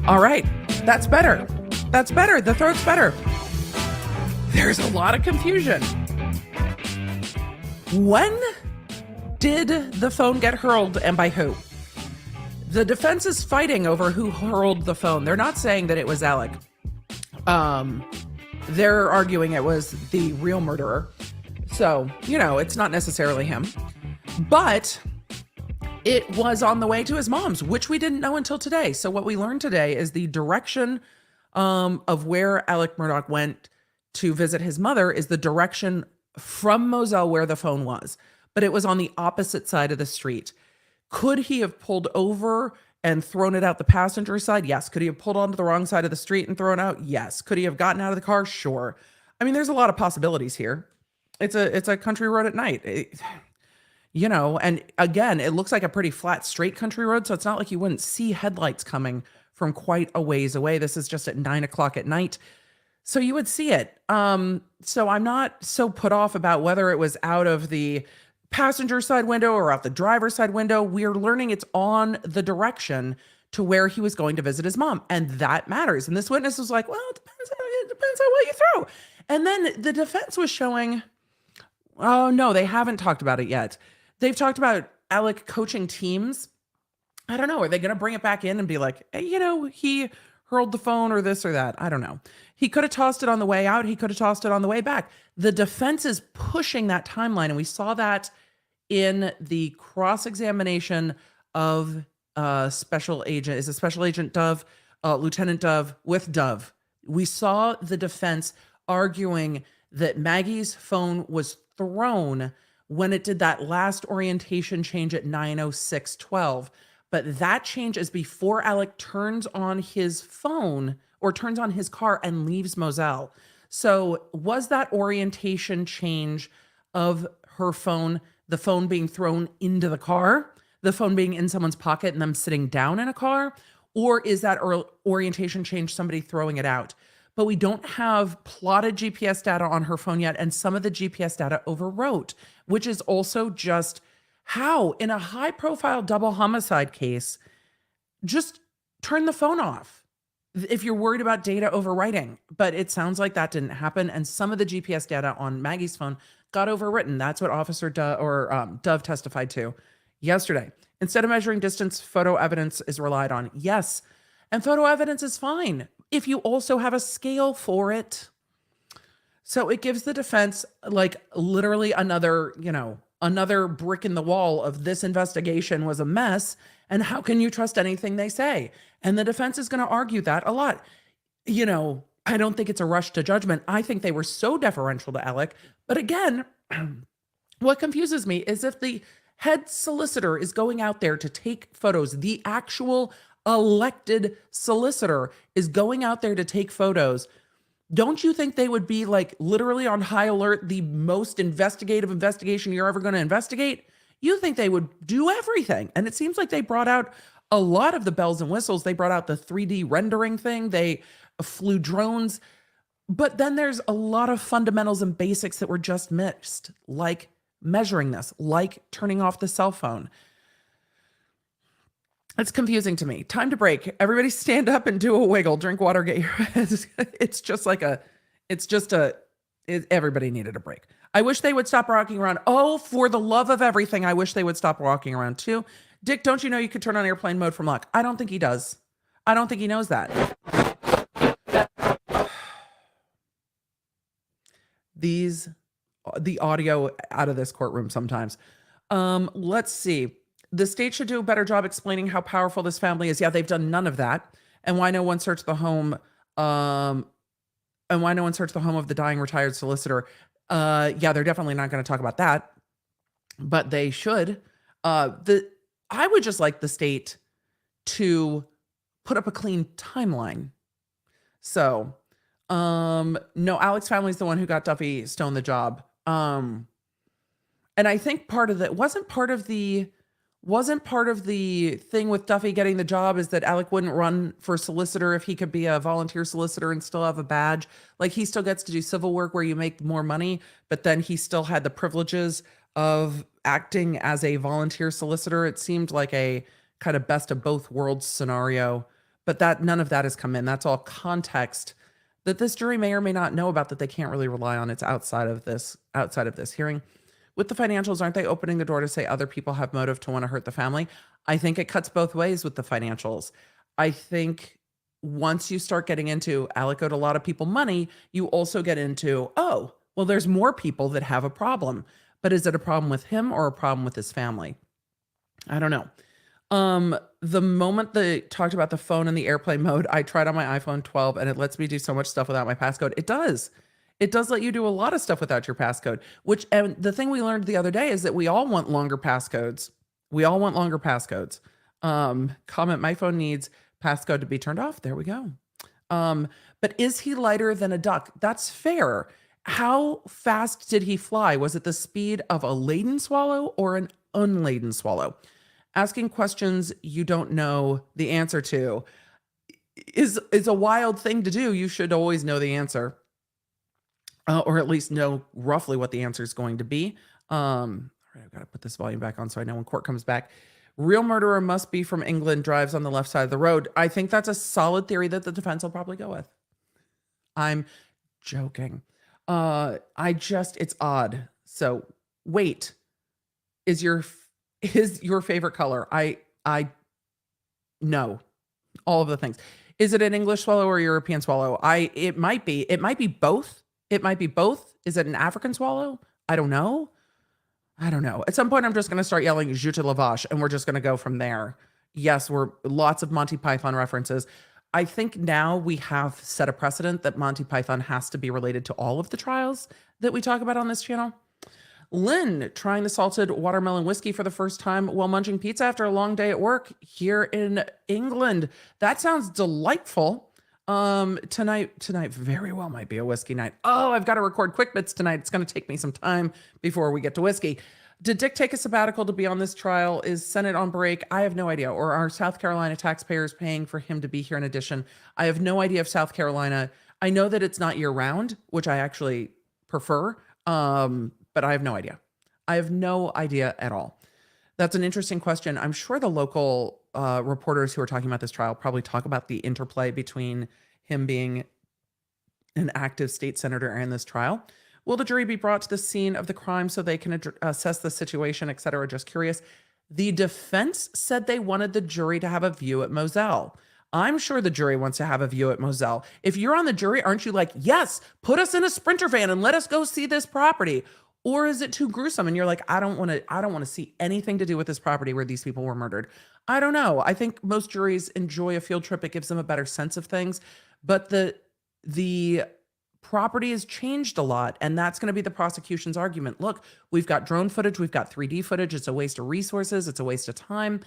S1: All right, that's better. That's better. The throat's better. There's a lot of confusion. When did the phone get hurled and by who? The defense is fighting over who hurled the phone. They're not saying that it was Alec. They're arguing it was the real murderer. So, it's not necessarily him. But it was on the way to his mom's, which we didn't know until today. So what we learned today is the direction of where Alec Murdaugh went to visit his mother is the direction from Moselle where the phone was. But it was on the opposite side of the street. Could he have pulled over and thrown it out the passenger side? Yes. Could he have pulled onto the wrong side of the street and thrown it out? Yes. Could he have gotten out of the car? Sure. I mean, there's a lot of possibilities here. It's a country road at night. And again, it looks like a pretty flat, straight country road. So it's not like you wouldn't see headlights coming from quite a ways away. This is just at 9:00 at night. So you would see it. So I'm not so put off about whether it was out of the passenger side window or out the driver's side window. We're learning it's on the direction to where he was going to visit his mom. And that matters. And this witness was like, well, it depends on what you throw. And then the defense was showing, oh no, they haven't talked about it yet. They've talked about Alec coaching teams. I don't know. Are they going to bring it back in and be like, hey, he hurled the phone or this or that? I don't know. He could have tossed it on the way out. He could have tossed it on the way back. The defense is pushing that timeline. And we saw that in the cross-examination of Special Agent Dove, Lieutenant Dove with Dove. We saw the defense arguing that Maggie's phone was thrown when it did that last orientation change at 9:06:12. But that change is before Alec turns on his phone or turns on his car and leaves Moselle. So was that orientation change of her phone, the phone being thrown into the car, the phone being in someone's pocket and them sitting down in a car? Or is that orientation change somebody throwing it out? But we don't have plotted GPS data on her phone yet, and some of the GPS data overwrote, which is also just how, in a high-profile double homicide case, just turn the phone off if you're worried about data overwriting. But it sounds like that didn't happen, and some of the GPS data on Maggie's phone got overwritten. That's what Officer Dove testified to yesterday. Instead of measuring distance, photo evidence is relied on. Yes, and photo evidence is fine if you also have a scale for it. So it gives the defense like literally another brick in the wall of this investigation was a mess. And how can you trust anything they say? And the defense is going to argue that a lot. I don't think it's a rush to judgment. I think they were so deferential to Alec. But again, what confuses me is if the head solicitor is going out there to take photos, the actual elected solicitor is going out there to take photos, don't you think they would be like literally on high alert, the most investigative investigation you're ever going to investigate? You think they would do everything. And it seems like they brought out a lot of the bells and whistles. They brought out the 3D rendering thing. They flew drones. But then there's a lot of fundamentals and basics that were just missed, like measuring this, like turning off the cell phone. It's confusing to me. Time to break. Everybody stand up and do a wiggle. Drink water, get your heads. Everybody needed a break. I wish they would stop walking around. Oh, for the love of everything, I wish they would stop walking around too. Dick, don't you know you could turn on airplane mode from luck? I don't think he does. I don't think he knows that. The audio out of this courtroom sometimes. Let's see. The state should do a better job explaining how powerful this family is. Yeah, they've done none of that. And why no one searched the home? And why no one searched the home of the dying retired solicitor? Yeah, they're definitely not going to talk about that. But they should. I would just like the state to put up a clean timeline. So No, Alex's family's the one who got Duffy Stone the job. And I think part of that wasn't part of the thing with Duffy getting the job is that Alec wouldn't run for solicitor if he could be a volunteer solicitor and still have a badge. Like he still gets to do civil work where you make more money, but then he still had the privileges of acting as a volunteer solicitor. It seemed like a kind of best of both worlds scenario, but that none of that has come in. That's all context that this jury may or may not know about that they can't really rely on. It's outside of this hearing. With the financials, aren't they opening the door to say other people have motive to want to hurt the family? I think it cuts both ways with the financials. I think once you start getting into Alec owed a lot of people money, you also get into, oh, well, there's more people that have a problem. But is it a problem with him or a problem with his family? I don't know. The moment they talked about the phone in the airplane mode, I tried on my iPhone 12 and it lets me do so much stuff without my passcode. It does. It does let you do a lot of stuff without your passcode, and the thing we learned the other day is that we all want longer passcodes. Comment, my phone needs passcode to be turned off. There we go. But is he lighter than a duck? That's fair. How fast did he fly? Was it the speed of a laden swallow or an unladen swallow? Asking questions you don't know the answer to is a wild thing to do. You should always know the answer, or at least know roughly what the answer is going to be. All right, I've got to put this volume back on so I know when court comes back. Real murderer must be from England, drives on the left side of the road. I think that's a solid theory that the defense will probably go with. I'm joking. It's odd. So wait, is your favorite color? I know all of the things. Is it an English swallow or a European swallow? It might be both. It might be both. Is it an African swallow? I don't know. At some point, I'm just going to start yelling "Jute Lavache," and we're just going to go from there. Yes, we're lots of Monty Python references. I think now we have set a precedent that Monty Python has to be related to all of the trials that we talk about on this channel. Lynn trying the salted watermelon whiskey for the first time while munching pizza after a long day at work here in England. That sounds delightful. Tonight very well might be a whiskey night. Oh, I've got to record quick bits tonight. It's going to take me some time before we get to whiskey. Did Dick take a sabbatical to be on this trial? Is Senate on break? I have no idea. Or are South Carolina taxpayers paying for him to be here in addition? I have no idea if South Carolina, I know that it's not year round, which I actually prefer. But I have no idea. I have no idea at all. That's an interesting question. I'm sure the local reporters who are talking about this trial probably talk about the interplay between him being an active state senator and this trial. Will the jury be brought to the scene of the crime so they can assess the situation, et cetera? Just curious. The defense said they wanted the jury to have a view at Moselle. I'm sure the jury wants to have a view at Moselle. If you're on the jury, aren't you like, yes, put us in a Sprinter van and let us go see this property? Or is it too gruesome? And you're like, I don't want to see anything to do with this property where these people were murdered. I don't know. I think most juries enjoy a field trip. It gives them a better sense of things. But the property has changed a lot. And that's going to be the prosecution's argument. Look, we've got drone footage. We've got 3D footage. It's a waste of resources. It's a waste of time.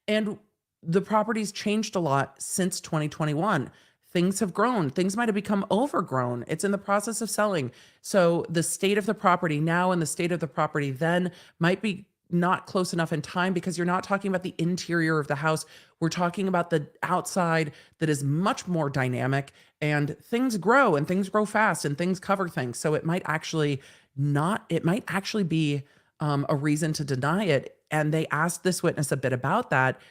S1: And the property's changed a lot since 2021. Things have grown. Things might have become overgrown. It's in the process of selling. So the state of the property now and the state of the property then might be not close enough in time because you're not talking about the interior of the house. We're talking about the outside that is much more dynamic, and things grow fast and things cover things. So it might actually be a reason to deny it. And they asked this witness a bit about that.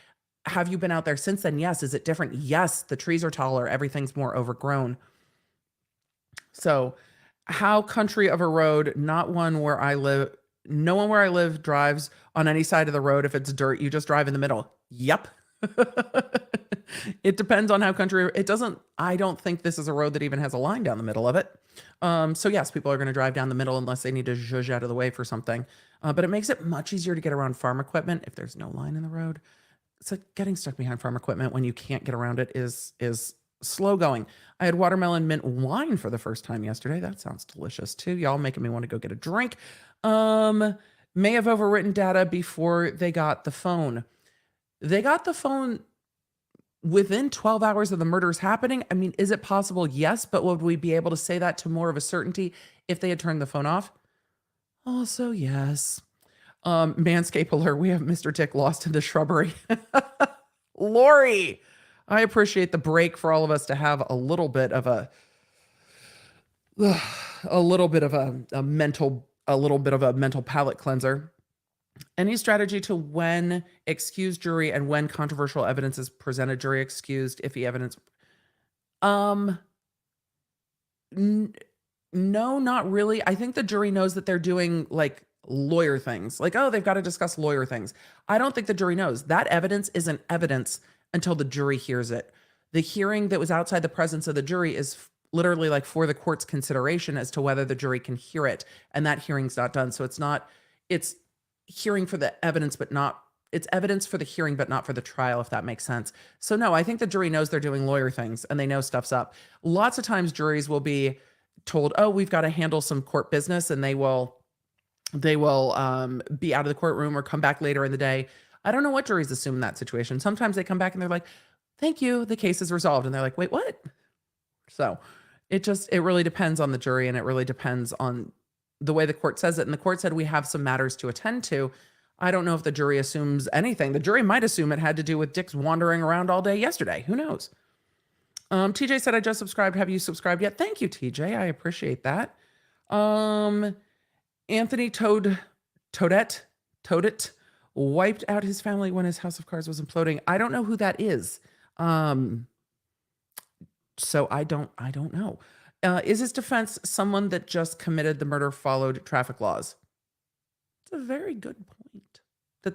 S1: Have you been out there since then? Yes. Is it different? Yes. The trees are taller. Everything's more overgrown. So how country of a road, not one where I live, no one where I live drives on any side of the road. If it's dirt, you just drive in the middle. Yep. It depends on how country, I don't think this is a road that even has a line down the middle of it. So yes, people are going to drive down the middle unless they need to zhuzh out of the way for something. But it makes it much easier to get around farm equipment if there's no line in the road. So getting stuck behind farm equipment when you can't get around it is slow going. I had watermelon mint wine for the first time yesterday. That sounds delicious too. Y'all making me want to go get a drink. May have overwritten data before they got the phone. They got the phone within 12 hours of the murders happening? I mean, is it possible? Yes, but would we be able to say that to more of a certainty if they had turned the phone off? Also, yes. Manscape alert, we have Mr. Dick lost in the shrubbery. Lori, I appreciate the break for all of us to have a little bit of a mental palate cleanser. Any strategy to when excused jury and when controversial evidence is presented, jury excused, iffy evidence? No, not really. I think the jury knows that they're doing like lawyer things. Like, oh, they've got to discuss lawyer things. I don't think the jury knows. That evidence isn't evidence until the jury hears it. The hearing that was outside the presence of the jury is literally like for the court's consideration as to whether the jury can hear it. And that hearing's not done. So it's hearing for the evidence, but not, it's evidence for the hearing, but not for the trial, if that makes sense. So no, I think the jury knows they're doing lawyer things and they know stuff's up. Lots of times juries will be told, oh, we've got to handle some court business, and they will be out of the courtroom or come back later in the day. I don't know what juries assume in that situation. Sometimes they come back and they're like, thank you, the case is resolved. And they're like, wait, what? So it really depends on the jury, and it really depends on the way the court says it. And the court said we have some matters to attend to. I don't know if the jury assumes anything. The jury might assume it had to do with Dick's wandering around all day yesterday. Who knows? TJ said, I just subscribed. Have you subscribed yet? Thank you, TJ. I appreciate that. Anthony Toadette wiped out his family when his house of cards was imploding. I don't know who that is. So I don't know. Is his defense someone that just committed the murder followed traffic laws? It's a very good point that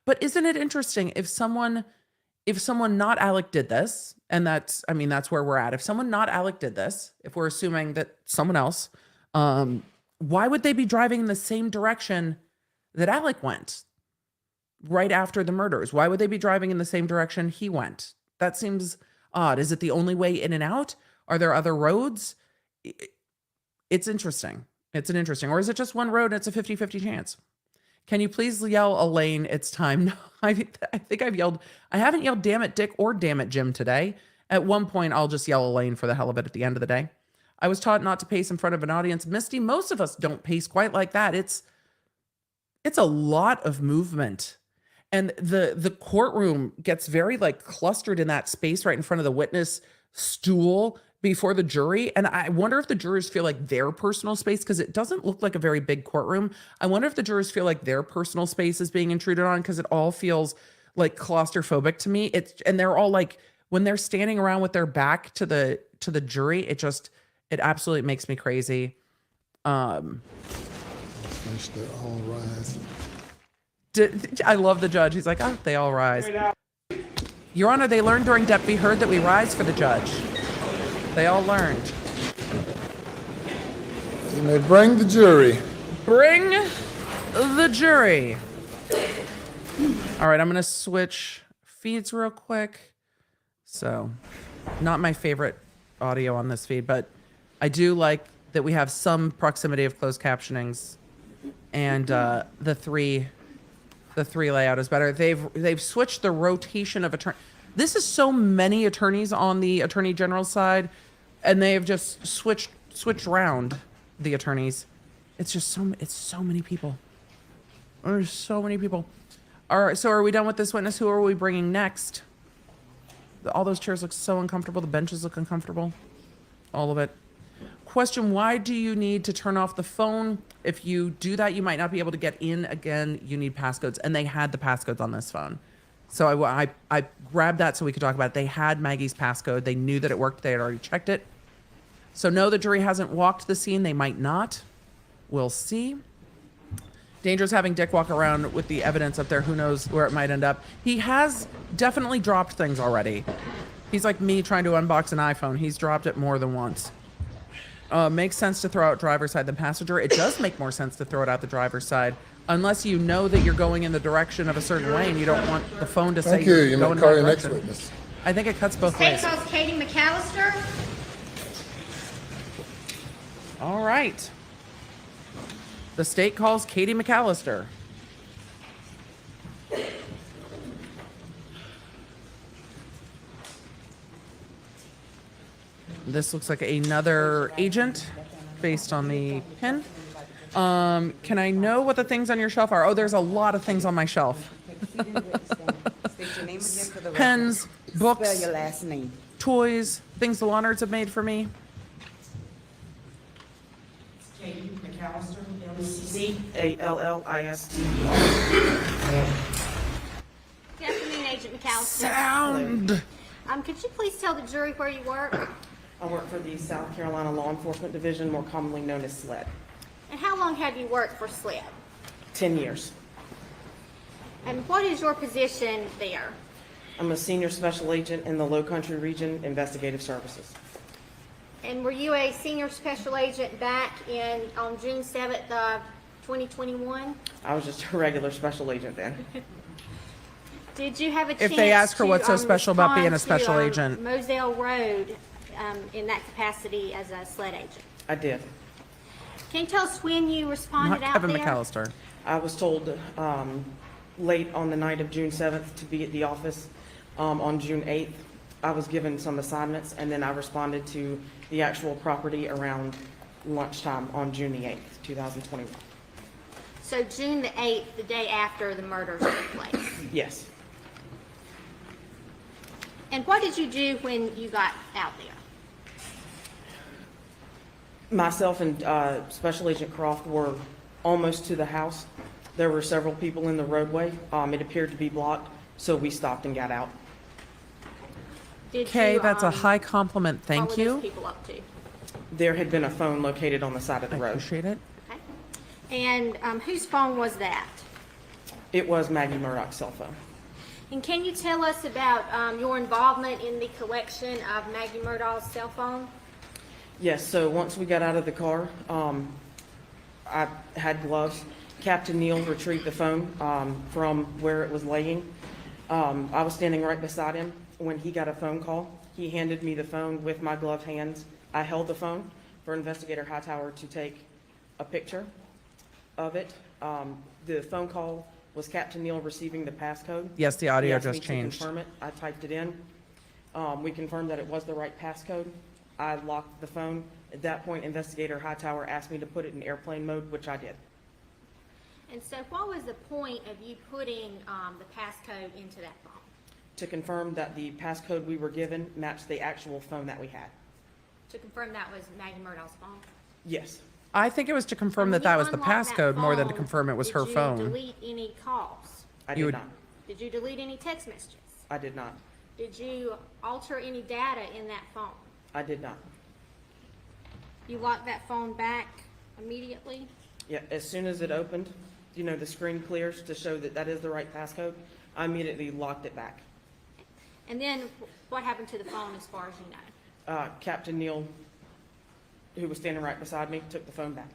S1: but isn't it interesting if someone not Alec did this, and that's where we're at. If someone not Alec did this, if we're assuming that someone else, why would they be driving in the same direction that Alec went right after the murders? Why would they be driving in the same direction he went? That seems odd. Is it the only way in and out? Are there other roads? It's interesting. Or is it just one road and it's a 50-50 chance? Can you please yell Elaine? It's time. No, I think I've yelled. I haven't yelled damn it Dick or damn it Jim today. At one point, I'll just yell Elaine for the hell of it at the end of the day. I was taught not to pace in front of an audience. Misty, most of us don't pace quite like that. It's a lot of movement. And the courtroom gets very like clustered in that space right in front of the witness stool before the jury. And I wonder if the jurors feel like their personal space, because it doesn't look like a very big courtroom. I wonder if the jurors feel like their personal space is being intruded on, because it all feels like claustrophobic to me. And they're all like, when they're standing around with their back to the jury, it absolutely makes me crazy.
S3: They all rise.
S1: I love the judge. He's like, oh, they all rise. Your Honor, they learned during Dep. We heard that we rise for the judge. They all learned.
S3: You may bring the jury.
S1: Bring the jury. All right, I'm going to switch feeds real quick. So, not my favorite audio on this feed, but I do like that we have some proximity of closed captionings, and the three layout is better. They've switched the rotation of attorney. This is so many attorneys on the Attorney General's side, and they've just switched around the attorneys. It's so many people. There's so many people. All right, so are we done with this witness? Who are we bringing next? All those chairs look so uncomfortable. The benches look uncomfortable. All of it. Question, why do you need to turn off the phone? If you do that, you might not be able to get in again. You need passcodes. And they had the passcodes on this phone. So I grabbed that so we could talk about it. They had Maggie's passcode. They knew that it worked. They had already checked it. So no, the jury hasn't walked the scene. They might not. We'll see. Dangerous having Dick walk around with the evidence up there. Who knows where it might end up. He has definitely dropped things already. He's like me trying to unbox an iPhone. He's dropped it more than once. Makes sense to throw out driver's side than passenger. It does make more sense to throw it out the driver's side, unless you know that you're going in the direction of a certain way and you don't want the phone to say
S3: Thank you.
S1: you're
S3: You
S1: going
S3: may call
S1: in
S3: your
S1: that
S3: next
S1: direction.
S3: witness.
S1: I think it cuts both ways.
S8: State calls Katie McAllister.
S1: All right. The state calls Katie McAllister. This looks like another agent based on the pin. Can I know what the things on your shelf are? Oh, there's a lot of things on my shelf.
S5: State your name again for the record.
S1: Pens, books,
S5: Spell your last name.
S1: toys, things the Lawnards have made for me.
S5: Katie McAllister, McAllister.
S8: Good afternoon, Agent McAllister.
S1: Sound.
S8: Could you please tell the jury where you work?
S9: I work for the South Carolina Law Enforcement Division, more commonly known as SLED.
S8: And how long have you worked for SLED?
S9: 10 years.
S8: And what is your position there?
S9: I'm a senior special agent in the Low Country Region Investigative Services.
S8: And were you a senior special agent back on June 7th of 2021?
S9: I was just a regular special agent then.
S8: Did you have a chance
S1: If they ask her what's so special about being a
S8: respond
S1: special
S8: to,
S1: agent.
S8: Moselle Road in that capacity as a SLED agent?
S9: I did.
S8: Can you tell us when you responded
S1: Not
S8: out
S1: Kevin
S8: there?
S1: McAllister.
S9: I was told late on the night of June 7th to be at the office on June 8th. I was given some assignments, and then I responded to the actual property around lunchtime on June the 8th, 2021.
S8: So June the 8th, the day after the murders took place.
S9: Yes.
S8: And what did you do when you got out there?
S9: Myself and Special Agent Croft were almost to the house. There were several people in the roadway. It appeared to be blocked, so we stopped and got out.
S1: Okay, that's a high compliment. Thank
S8: What were
S1: you.
S8: those people up to?
S9: There had been a phone located on the side of the
S1: I
S9: road.
S1: appreciate it.
S8: Okay. And whose phone was that?
S9: It was Maggie Murdaugh's cell phone.
S8: And can you tell us about your involvement in the collection of Maggie Murdaugh's cell phone?
S9: Yes, so once we got out of the car, I had gloves. Captain Neal retrieved the phone from where it was laying. I was standing right beside him when he got a phone call. He handed me the phone with my gloved hands. I held the phone for Investigator Hightower to take a picture of it. The phone call was Captain Neal receiving the passcode.
S1: Yes, the
S9: He
S1: audio
S9: asked me
S1: just
S9: to
S1: changed.
S9: confirm it. I typed it in. We confirmed that it was the right passcode. I locked the phone. At that point, Investigator Hightower asked me to put it in airplane mode, which I did.
S8: And so what was the point of you putting the passcode into that phone?
S9: To confirm that the passcode we were given matched the actual phone that we had.
S8: To confirm that was Maggie Murdaugh's phone?
S9: Yes,
S1: I think it was to confirm
S8: When
S1: that that
S8: you
S1: was the
S8: unlocked that
S1: passcode more than to
S8: phone,
S1: confirm it was her phone.
S8: Did you delete any calls?
S9: I
S1: You
S9: did
S1: would-
S9: not.
S8: Did you delete any text messages?
S9: I did not.
S8: Did you alter any data in that phone?
S9: I did not.
S8: You locked that phone back immediately?
S9: Yeah, as soon as it opened, you know, the screen clears to show that that is the right passcode, I immediately locked it back.
S8: And then what happened to the phone as far as you know?
S9: Captain Neal, who was standing right beside me, took the phone back.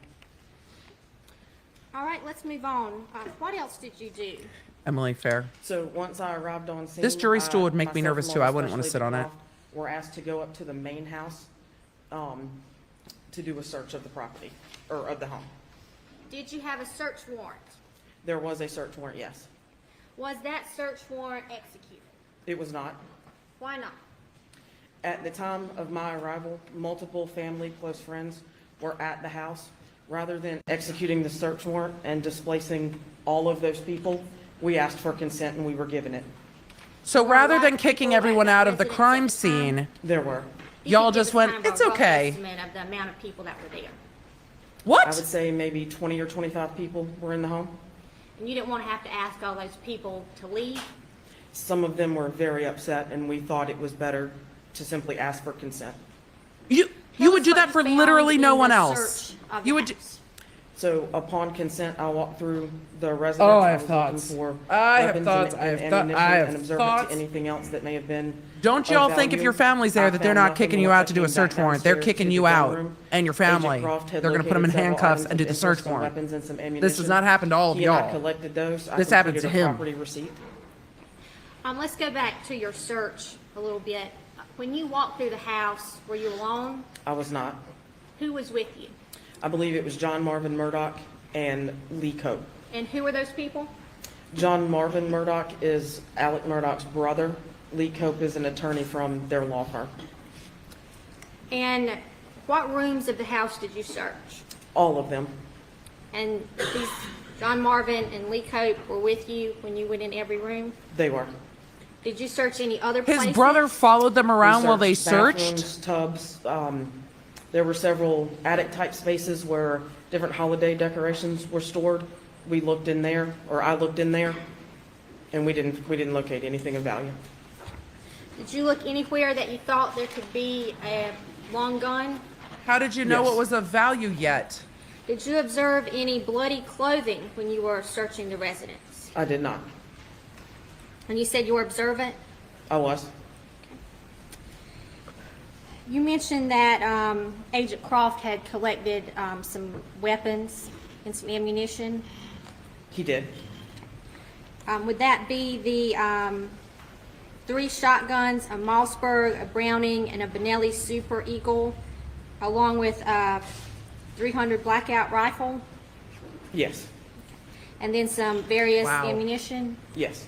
S8: All right, let's move on. What else did you do?
S1: Emily Fair.
S9: So once I arrived on scene.
S1: This jury stool would make me
S9: myself
S1: nervous,
S9: along
S1: too. I
S9: with
S1: wouldn't wanna
S9: Special
S1: sit on
S9: Agent
S1: it.
S9: Croft were asked to go up to the main house to do a search of the property, or of the home.
S8: Did you have a search warrant?
S9: There was a search warrant, yes.
S8: Was that search warrant executed?
S9: It was not.
S8: Why not?
S9: At the time of my arrival, multiple family, close friends were at the house. Rather than executing the search warrant and displacing all of those people, we asked for consent and we were given it.
S1: So
S8: Were a
S1: rather
S8: lot
S1: than
S8: of
S1: kicking
S8: people at
S1: everyone
S8: that
S1: out of the
S8: residence
S1: crime
S8: at the time?
S1: scene,
S9: There were.
S8: You
S1: y'all
S8: could give
S1: just
S8: us
S1: went,
S8: kind of a
S1: "It's
S8: rough
S1: okay."
S8: estimate of the amount of people that were there.
S9: I
S1: what?
S9: would say maybe 20 or 25 people were in the home.
S8: And you didn't want to have to ask all those people to leave?
S9: Some of them were very upset and we thought it was better to simply ask for consent.
S1: You
S8: Tell
S1: would
S8: us
S1: do
S8: what
S1: that
S8: you
S1: for
S8: found
S1: literally no
S8: in
S1: one
S8: the
S1: else.
S8: search of
S1: You
S8: the
S1: would.
S8: house.
S9: So upon consent, I walked through the residence.
S1: Oh, I have
S9: was
S1: thoughts.
S9: looking for
S1: I have
S9: weapons
S1: thoughts.
S9: and-
S1: I have
S9: and
S1: thought-
S9: ammunition
S1: I have
S9: and observant
S1: thoughts.
S9: to anything else that may have been.
S1: Don't
S9: of
S1: y'all think if
S9: value.
S1: your family's there
S9: I
S1: that they're
S9: found
S1: not
S9: nothing
S1: kicking you
S9: once
S1: out
S9: I
S1: to do a
S9: came
S1: search
S9: back
S1: warrant? They're
S9: downstairs
S1: kicking
S9: to
S1: you
S9: the gun
S1: out
S9: room.
S1: and your
S9: Agent
S1: family.
S9: Croft had
S1: They're going to put them in
S9: located several
S1: handcuffs
S9: items
S1: and do
S9: of
S1: the
S9: interest,
S1: search
S9: some
S1: warrant.
S9: weapons and some
S1: This does
S9: ammunition.
S1: not happen to all of
S9: He and I
S1: y'all.
S9: collected those. I
S1: This happens
S9: completed
S1: to
S9: a
S1: him.
S9: property receipt.
S8: Let's go back to your search a little bit. When you walked through the house, were you alone?
S9: I was not.
S8: Who was with you?
S9: I believe it was John Marvin Murdaugh and Lee Cope.
S8: And who were those people?
S9: John Marvin Murdaugh is Alec Murdaugh's brother. Lee Cope is an attorney from their law firm.
S8: And what rooms of the house did you search?
S9: All of them.
S8: And these John Marvin and Lee Cope were with you when you went in every room?
S9: They were.
S8: Did you search any other
S1: His
S8: places?
S1: brother followed them around while they
S9: Bathrooms,
S1: searched?
S9: tubs. There were several attic-type spaces where different holiday decorations were stored. We looked in there, or I looked in there, and we didn't locate anything of value.
S8: Did you look anywhere that you thought there could be a long gun?
S1: How did you know
S9: Yes.
S1: what was of value yet?
S8: Did you observe any bloody clothing when you were searching the residence?
S9: I did not.
S8: And you said you were observant?
S9: I was.
S8: You mentioned that Agent Croft had collected some weapons and some ammunition.
S9: He did.
S8: Would that be the 3 shotguns, a Mossberg, a Browning, and a Benelli Super Eagle, along with a 300 blackout rifle,
S9: Yes.
S8: and then some various
S1: Wow.
S8: ammunition?
S9: Yes.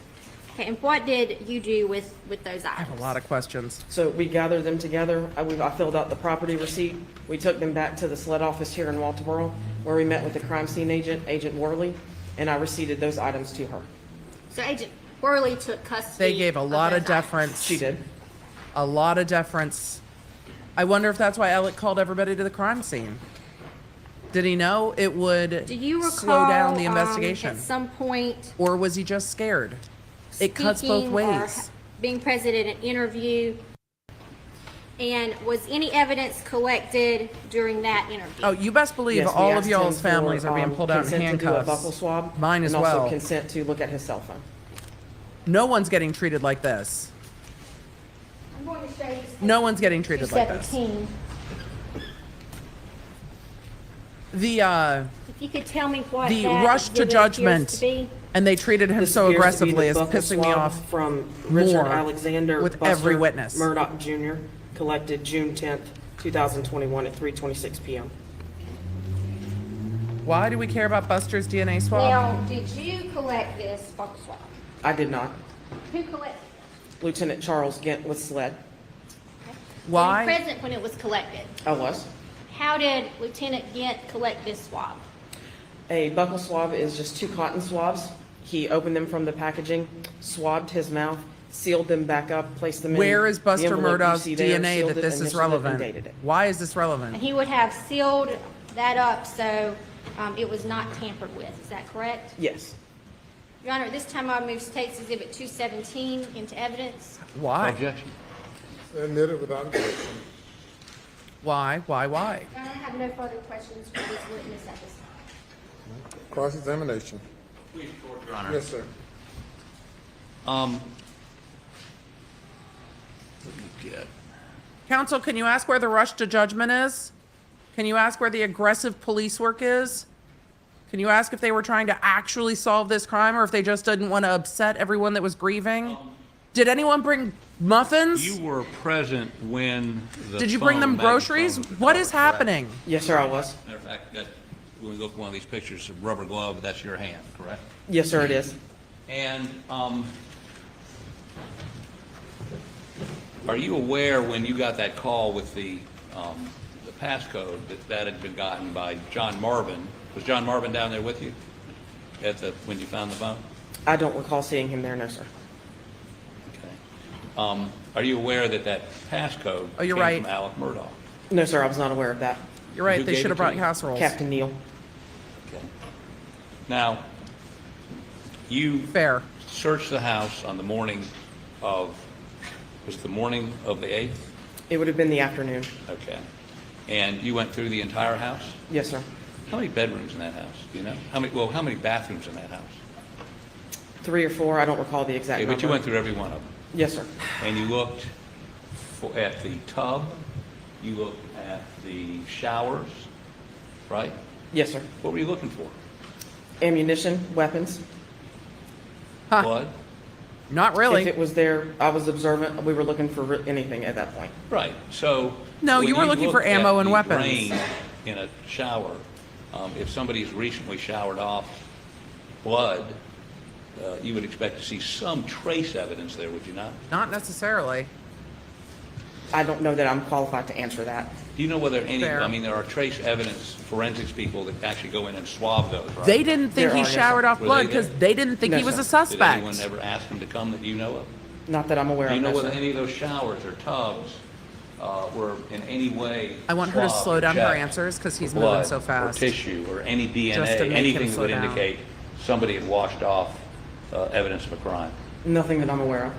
S8: Okay, and what did you do with those
S1: I
S8: items?
S1: have a lot of questions.
S9: So we gathered them together. I filled out the property receipt. We took them back to the SLED office here in Walterboro, where we met with the crime scene agent, Agent Worley, and I receipted those items to her.
S8: So Agent Worley took custody.
S1: They gave a lot of
S8: those items.
S1: deference.
S9: She did.
S1: A lot of deference. I wonder if that's why Alec called everybody to the crime scene. Did he know it would
S8: Do you recall
S1: slow down the investigation?
S8: at some point
S1: Or was he just scared? It cuts both
S8: speaking or
S1: ways.
S8: being present at an interview? And was any evidence collected during that interview?
S1: Oh, you best believe
S9: Yes, we
S1: all of
S9: asked him
S1: y'all's
S9: for,
S1: families are being pulled out in
S9: consent to do a buccal
S1: handcuffs.
S9: swab.
S1: Mine as
S9: And also
S1: well.
S9: consent to look at his cell phone.
S1: No one's getting treated like this.
S8: I'm going to show you
S1: No one's getting treated like this.
S8: 217.
S1: The
S8: If you could tell me what
S1: the
S8: that
S1: rush to
S8: exhibit appears
S1: judgment,
S8: to be.
S1: and they treated him
S9: This
S1: so
S9: appears to be
S1: aggressively
S9: the
S1: is
S9: buccal
S1: pissing me
S9: swab
S1: off
S9: from Richard
S1: more
S9: Alexander
S1: with
S9: Buster
S1: every witness.
S9: Murdaugh Jr., collected June 10th, 2021 at 3:26 p.m.
S1: Why do we care about Buster's DNA swab?
S8: Now, did you collect this buccal swab?
S9: I did not.
S8: Who collected?
S9: Lieutenant Charles Gint with SLED.
S1: Why?
S8: Were you present when it was collected?
S9: I was.
S8: How did Lieutenant Gint collect this swab?
S9: A buccal swab is just 2 cotton swabs. He opened them from the packaging, swabbed his mouth, sealed them back up, placed them in.
S1: Where is
S9: the
S1: Buster
S9: envelope you
S1: Murdaugh's
S9: see there,
S1: DNA
S9: sealed
S1: that
S9: it,
S1: this is
S9: initialed it, and
S1: relevant?
S9: dated it.
S1: Why is this
S8: And
S1: relevant?
S8: he would have sealed that up so it was not tampered with. Is that correct?
S9: Yes.
S8: Your Honor, at this time I move State's Exhibit 217 into evidence.
S1: Why?
S7: Objection.
S3: Admitted without objection.
S1: Why?
S8: Your Honor, I have no further questions for this witness at this time.
S3: Cross-examination.
S7: Please, Your Honor.
S3: Yes, sir.
S7: Let me get-
S1: Counsel, can you ask where the rush to judgment is? Can you ask where the aggressive police work is? Can you ask if they were trying to actually solve this crime or if they just didn't want to upset everyone that was grieving? Did anyone bring muffins?
S7: You were present when the
S1: Did you bring them
S7: phone,
S1: groceries?
S7: magnetophones
S1: What
S7: were
S1: is
S7: correct?
S1: happening?
S9: Yes, sir, I was.
S7: Matter of fact, when we look at one of these pictures, a rubber glove, that's your hand, correct?
S9: Yes, sir, it is.
S7: And are you aware when you got that call with the passcode that had been gotten by John Marvin? Was John Marvin down there with you when you found the phone?
S9: I don't recall seeing him there, no, sir.
S7: Okay. Are you aware that passcode
S1: Oh, you're
S7: came
S1: right.
S7: from Alec Murdaugh?
S9: No, sir, I was not aware of that.
S1: You're right,
S7: Who
S1: they
S7: gave
S1: should
S7: it
S1: have
S7: to
S1: brought
S7: you?
S1: casseroles.
S9: Captain Neal.
S7: Okay. Now, you
S1: Fair.
S7: searched the house on the morning of, was it the morning of the 8th?
S9: It would have been the afternoon.
S7: Okay. And you went through the entire house?
S9: Yes, sir.
S7: How many bedrooms in that house? Do you know? How many bathrooms in that house?
S9: 3 or 4, I don't recall the exact
S7: Okay,
S9: number.
S7: but you went through every one of them.
S9: Yes, sir.
S7: And you looked at the tub, you looked at the showers, right?
S9: Yes, sir.
S7: What were you looking for?
S9: Ammunition, weapons.
S1: Huh.
S7: Blood?
S1: Not
S9: If
S1: really.
S9: it was there, I was observant. We were looking for anything at that point.
S7: Right, so.
S1: No,
S7: when
S1: you were looking for
S7: looked at
S1: ammo and
S7: the
S1: weapons.
S7: drain in a shower, if somebody's recently showered off blood, you would expect to see some trace evidence there, would you not?
S1: Not necessarily.
S9: I don't know that I'm qualified to answer that.
S7: Do you know whether any,
S1: Fair.
S7: I mean, there are trace evidence, forensics people that actually go in and swab those, right?
S1: They didn't think
S9: There
S1: he
S9: are, yes,
S1: showered
S9: sir.
S1: off
S7: Were
S1: blood
S7: they
S1: because
S7: there?
S1: they didn't think
S9: No,
S1: he was
S9: sir.
S1: a
S7: Did
S1: suspect.
S7: anyone ever ask him to come that you know of?
S9: Not that I'm aware
S7: Do
S9: of,
S7: you know
S9: no,
S7: whether
S9: sir.
S7: any of those showers or tubs were in any way
S1: I want her to
S7: swabbed
S1: slow
S7: or
S1: down her
S7: checked
S1: answers because he's
S7: for
S1: moving
S7: blood
S1: so fast.
S7: Or tissue or any DNA,
S1: Just to make him
S7: anything that
S1: slow
S7: would
S1: down.
S7: indicate somebody had washed off evidence of a crime?
S9: Nothing that I'm aware of.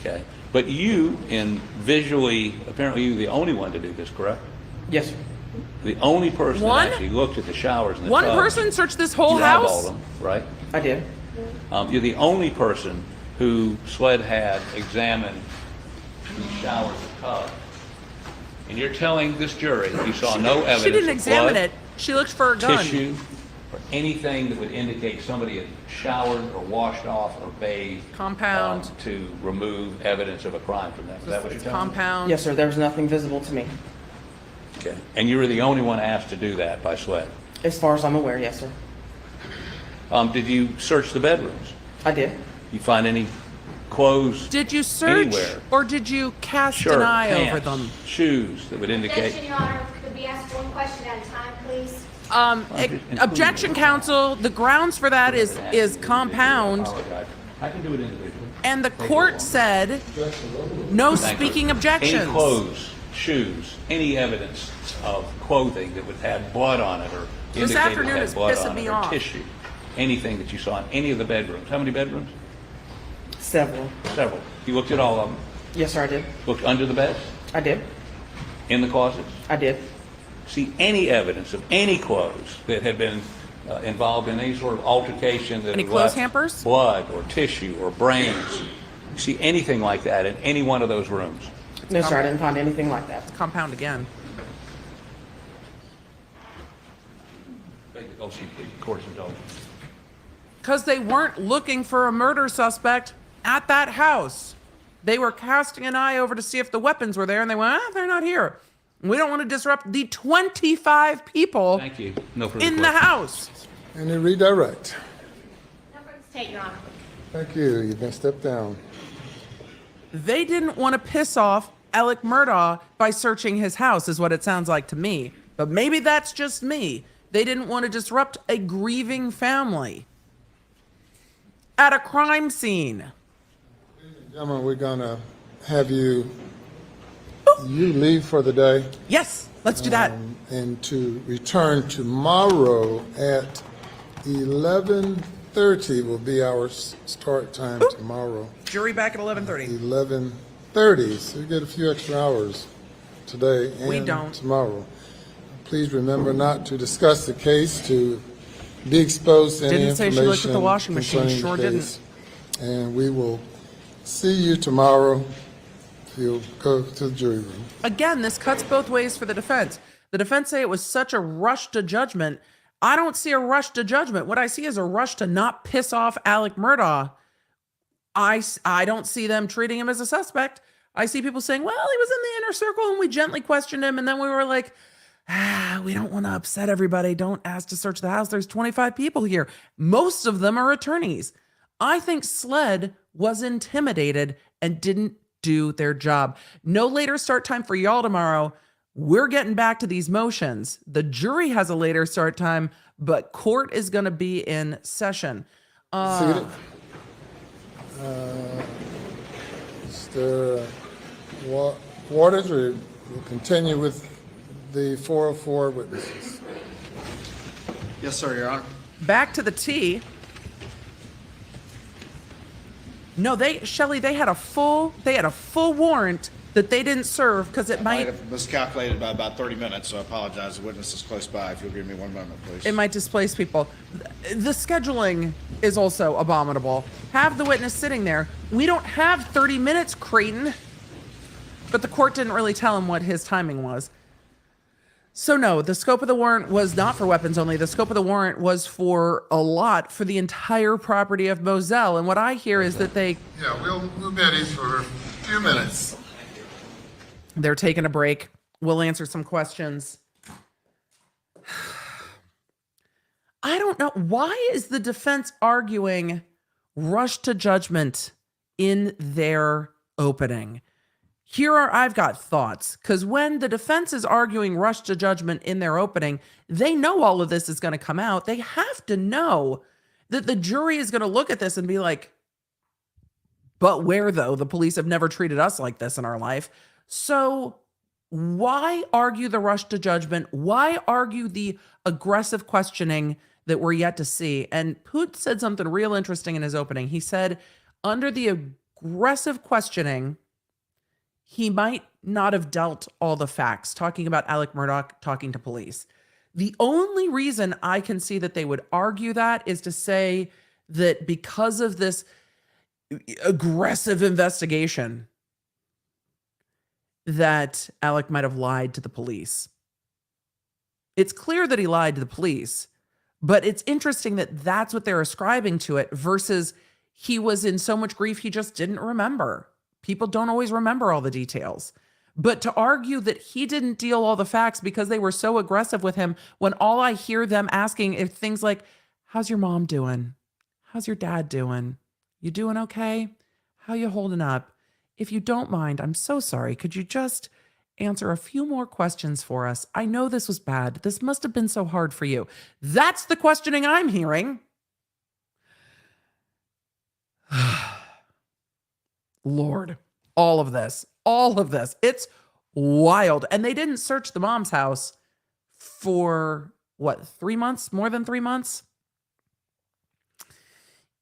S7: Okay. But you, in visually, apparently you're the only one to do this, correct?
S9: Yes, sir.
S7: The only person
S1: One?
S7: that actually looked at the showers and the
S1: One
S7: tubs.
S1: person searched this whole
S7: You
S1: house?
S7: eyeballed them, right?
S9: I did.
S7: You're the only person who SLED had examined the showers and tubs. And you're telling this jury you saw no evidence
S1: She didn't
S7: of
S1: examine
S7: blood,
S1: it. She looked for a gun.
S7: tissue, or anything that would indicate somebody had showered or washed off or bathed
S1: Compound.
S7: to remove evidence of a crime from them. Is that what you're telling me?
S1: Compound.
S9: Yes, sir, there was nothing visible to me.
S7: Okay. And you were the only one asked to do that by SLED.
S9: As far as I'm aware, yes, sir.
S7: Did you search the bedrooms?
S9: I did.
S7: You find any clothes?
S1: Did you search
S7: Anywhere.
S1: or did you cast
S7: Shirt,
S1: an eye
S7: pants,
S1: over them?
S7: shoes that would indicate.
S8: Objection, Your Honor. Could we ask one question at a time, please?
S1: Objection, counsel. The grounds for that is compound,
S7: I can do it individually.
S1: and the court said no
S7: Thank you.
S1: speaking objections.
S7: Any clothes, shoes, any evidence of clothing that would have blood on it or
S1: This
S7: indicated
S1: afternoon
S7: it
S1: is
S7: had blood
S1: pissing
S7: on
S1: me
S7: it or
S1: off.
S7: tissue, anything that you saw in any of the bedrooms. How many bedrooms?
S9: Several.
S7: Several. You looked at all of them.
S9: Yes, sir, I did.
S7: Looked under the beds,
S9: I did.
S7: in the closets.
S9: I did.
S7: See any evidence of any clothes that had been involved in any sort of altercation that
S1: Any
S7: had
S1: clothes
S7: left
S1: hampers?
S7: blood or tissue or brains. You see anything like that in any one of those rooms?
S9: No, sir, I didn't find anything like that.
S1: Compound again.
S7: Oh, see, court's indulgence.
S1: Because they weren't looking for a murder suspect at that house. They were casting an eye over to see if the weapons were there, and they went, they're not here. We don't want to disrupt the 25 people
S7: Thank you. No further
S1: in the
S7: questions.
S1: house.
S3: Any redirect?
S8: Number state, Your Honor.
S3: Thank you. You can step down.
S1: They didn't want to piss off Alec Murdaugh by searching his house, is what it sounds like to me. But maybe that's just me. They didn't want to disrupt a grieving family at a crime scene.
S3: Gentlemen, we're going to have you leave for the day
S1: Yes, let's do that.
S3: and to return tomorrow at 11:30 will be our start time tomorrow.
S1: Jury back at 11:30.
S3: 11:30, so you get a few extra hours today
S1: We
S3: and
S1: don't.
S3: tomorrow. Please remember not to discuss the case, to be exposed to any
S1: Didn't say she looked at the
S3: information
S1: washing machine,
S3: concerning
S1: sure
S3: the
S1: didn't.
S3: case. And we will see you tomorrow. If you'll go to the jury room.
S1: Again, this cuts both ways for the defense. The defense say it was such a rush to judgment. I don't see a rush to judgment. What I see is a rush to not piss off Alec Murdaugh. I don't see them treating him as a suspect. I see people saying, well, he was in the inner circle and we gently questioned him. And then we were like, we don't want to upset everybody. Don't ask to search the house. There's 25 people here. Most of them are attorneys. I think SLED was intimidated and didn't do their job. No later start time for y'all tomorrow. We're getting back to these motions. The jury has a later start time, but court is going to be in session.
S3: Seated. Mr. Waters, we'll continue with the 404 witnesses.
S10: Yes, sir, Your Honor.
S1: Back to the T. No, Shelley, they had a full warrant that they didn't serve because it
S10: I might
S1: might
S10: have miscalculated by about 30 minutes, so I apologize. The witness is close by. If you'll give me 1 moment, please.
S1: displace people. The scheduling is also abominable. Have the witness sitting there. We don't have 30 minutes, Creighton. But the court didn't really tell him what his timing was. So no, the scope of the warrant was not for weapons only. The scope of the warrant was for a lot, for the entire property of Moselle. And what I hear is that
S3: Yeah, we'll be at ease for a few minutes.
S1: they're taking a break. We'll answer some questions. I don't know. Why is the defense arguing rush to judgment in their opening? I've got thoughts, because when the defense is arguing rush to judgment in their opening, they know all of this is going to come out. They have to know that the jury is going to look at this and be like, but where though? The police have never treated us like this in our life. So why argue the rush to judgment? Why argue the aggressive questioning that we're yet to see? And Poot said something real interesting in his opening. He said, under the aggressive questioning, he might not have dealt all the facts, talking about Alec Murdaugh talking to police. The only reason I can see that they would argue that is to say that because of this aggressive investigation, that Alec might have lied to the police. It's clear that he lied to the police, but it's interesting that that's what they're ascribing to it versus he was in so much grief he just didn't remember. People don't always remember all the details. But to argue that he didn't deal all the facts because they were so aggressive with him, when all I hear them asking is things like, how's your mom doing? How's your dad doing? You doing okay? How you holding up? If you don't mind, I'm so sorry. Could you just answer a few more questions for us? I know this was bad. This must have been so hard for you. That's the questioning I'm hearing. Lord, all of this, it's wild. And they didn't search the mom's house for what, 3 months, more than 3 months?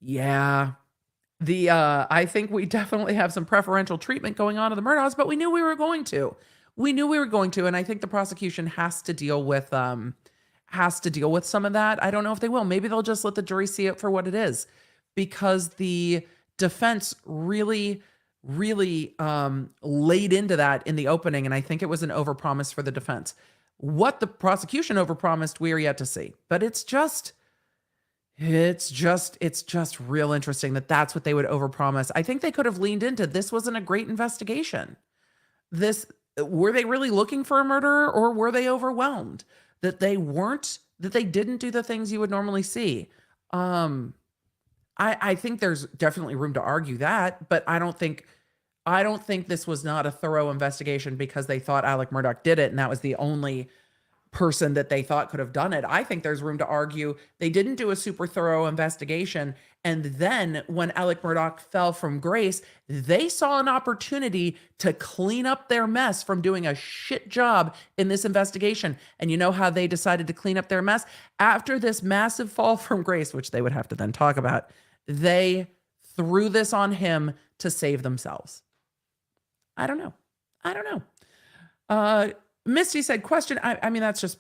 S1: Yeah. I think we definitely have some preferential treatment going on in the Murdaughs, but we knew we were going to. And I think the prosecution has to deal with some of that. I don't know if they will. Maybe they'll just let the jury see it for what it is, because the defense really laid into that in the opening, and I think it was an overpromise for the defense. What the prosecution overpromised, we are yet to see. But it's just real interesting that that's what they would overpromise. I think they could have leaned into this wasn't a great investigation. Were they really looking for a murderer, or were they overwhelmed that they didn't do the things you would normally see? I think there's definitely room to argue that, but I don't think this was not a thorough investigation because they thought Alec Murdaugh did it and that was the only person that they thought could have done it. I think there's room to argue they didn't do a super thorough investigation, and then when Alec Murdaugh fell from grace, they saw an opportunity to clean up their mess from doing a shit job in this investigation. And you know how they decided to clean up their mess? After this massive fall from grace, which they would have to then talk about, they threw this on him to save themselves. I don't know. Misty said, question. I mean, that's just,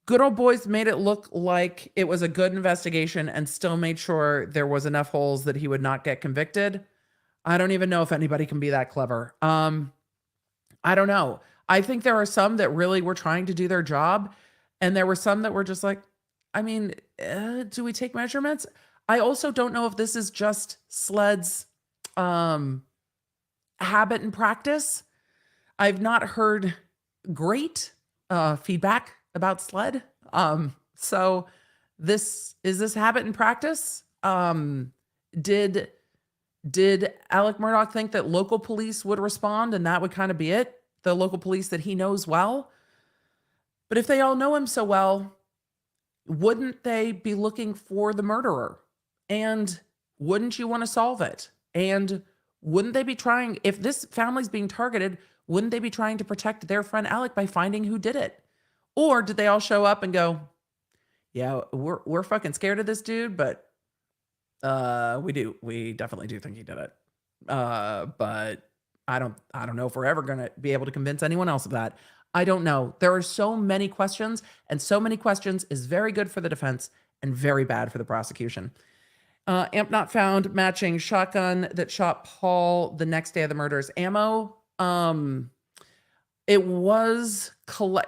S1: good old boys made it look like it was a good investigation and still made sure there was enough holes that he would not get convicted. I don't even know if anybody can be that clever. I don't know. I think there are some that really were trying to do their job, and there were some that were just like, do we take measurements? I also don't know if this is just SLED's habit and practice. I've not heard great feedback about SLED. So is this habit and practice? Did Alec Murdaugh think that local police would respond and that would kind of be it? The local police that he knows well? But if they all know him so well, wouldn't they be looking for the murderer? And wouldn't you want to solve it? And wouldn't they be trying, if this family's being targeted, wouldn't they be trying to protect their friend Alec by finding who did it? Or did they all show up and go, yeah, we're fucking scared of this dude, but we definitely do think he did it. But I don't know if we're ever going to be able to convince anyone else of that. I don't know. There are so many questions, and so many questions is very good for the defense and very bad for the prosecution. Amp not found matching shotgun that shot Paul the next day of the murders. Ammo, it was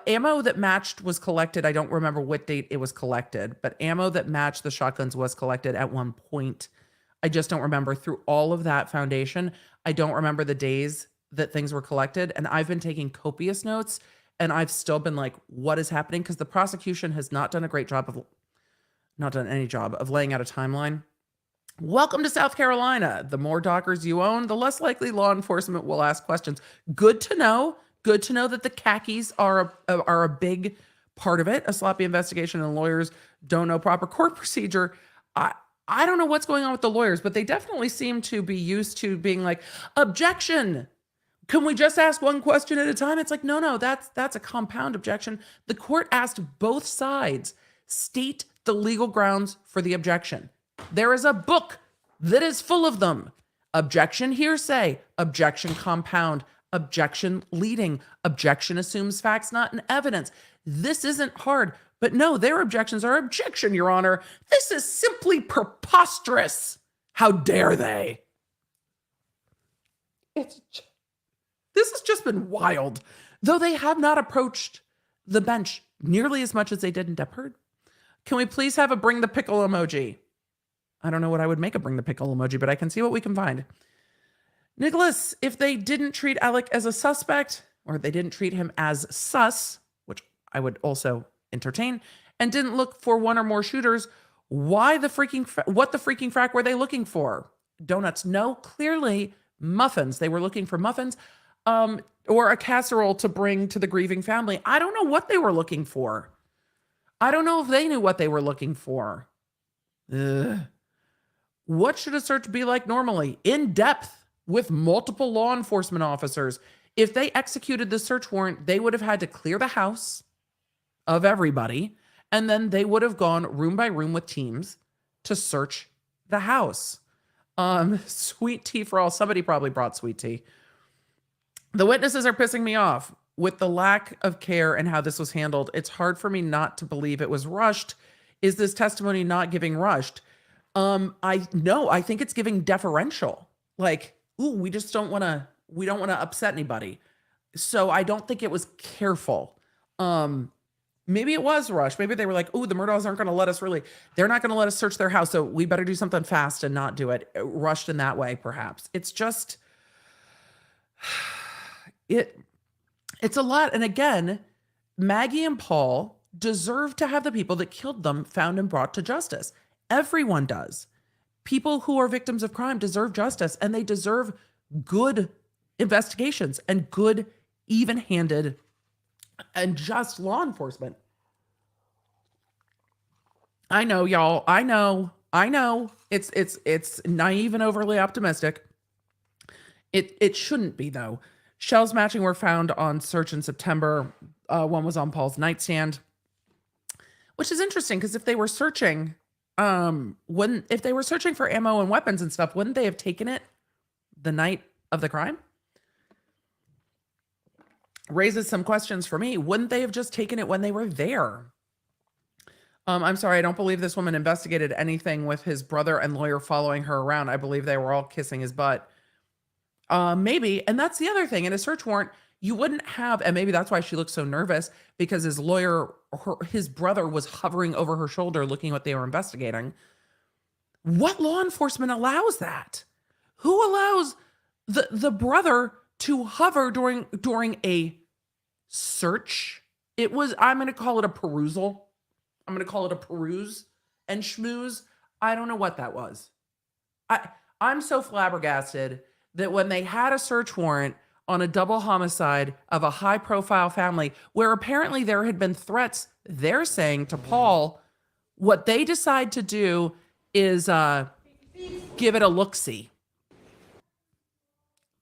S1: ammo that matched was collected. I don't remember what date it was collected, but ammo that matched the shotguns was collected at one point. I just don't remember. Through all of that foundation, I don't remember the days that things were collected. And I've been taking copious notes, and I've still been like, what is happening? Because the prosecution has not done a great job of, not done any job of laying out a timeline Welcome to South Carolina. The more dockers you own, the less likely law enforcement will ask questions. Good to know. Good to know that the khakis are a big part of it. A sloppy investigation and lawyers don't know proper court procedure. I don't know what's going on with the lawyers, but they definitely seem to be used to being like, objection. Can we just ask one question at a time? It's like, no, that's a compound objection. The court asked both sides state the legal grounds for the objection. There is a book that is full of them. Objection hearsay, objection compound, objection leading, objection assumes facts not in evidence. This isn't hard, but no, their objections are objection, Your Honor. This is simply preposterous. How dare they? This has just been wild. Though they have not approached the bench nearly as much as they did in Deppard. Can we please have a bring the pickle emoji? I don't know what I would make a bring the pickle emoji, but I can see what we can find. Nicholas, if they didn't treat Alec as a suspect, or they didn't treat him as sus, which I would also entertain, and didn't look for one or more shooters, what the freaking frack were they looking for? Donuts? No, clearly muffins. They were looking for muffins, or a casserole to bring to the grieving family. I don't know what they were looking for. I don't know if they knew what they were looking for. Ugh. What should a search be like normally? In depth with multiple law enforcement officers. If they executed the search warrant, they would have had to clear the house of everybody, and then they would have gone room by room with teams to search the house. Sweet tea for all. Somebody probably brought sweet tea. The witnesses are pissing me off with the lack of care and how this was handled. It's hard for me not to believe it was rushed. Is this testimony not giving rushed? I think it's giving deferential. Like, ooh, we don't want to upset anybody. So I don't think it was careful. Maybe it was rushed. Maybe they were like, ooh, the Murdaughs aren't going to let us they're not going to let us search their house. So we better do something fast and not do it rushed in that way, perhaps. It's just, it's a lot. And again, Maggie and Paul deserve to have the people that killed them found and brought to justice. Everyone does. People who are victims of crime deserve justice, and they deserve good investigations and good, even-handed and just law enforcement. I know, y'all. I know. It's naive and overly optimistic. It shouldn't be, though. Shells matching were found on search in September. One was on Paul's nightstand, which is interesting because if they were searching, if they were searching for ammo and weapons and stuff, wouldn't they have taken it the night of the crime? Raises some questions for me. Wouldn't they have just taken it when they were there? I'm sorry, I don't believe this woman investigated anything with his brother and lawyer following her around. I believe they were all kissing his butt. Maybe, and that's the other thing. In a search warrant, you wouldn't have, and maybe that's why she looked so nervous, because his lawyer, his brother was hovering over her shoulder looking what they were investigating. What law enforcement allows that? Who allows the brother to hover during a search? It was, I'm going to call it a perusal. I'm going to call it a peruse and schmooze. I don't know what that was. I'm so flabbergasted that when they had a search warrant on a double homicide of a high-profile family where apparently there had been threats, they're saying to Paul, what they decide to do is give it a look-see.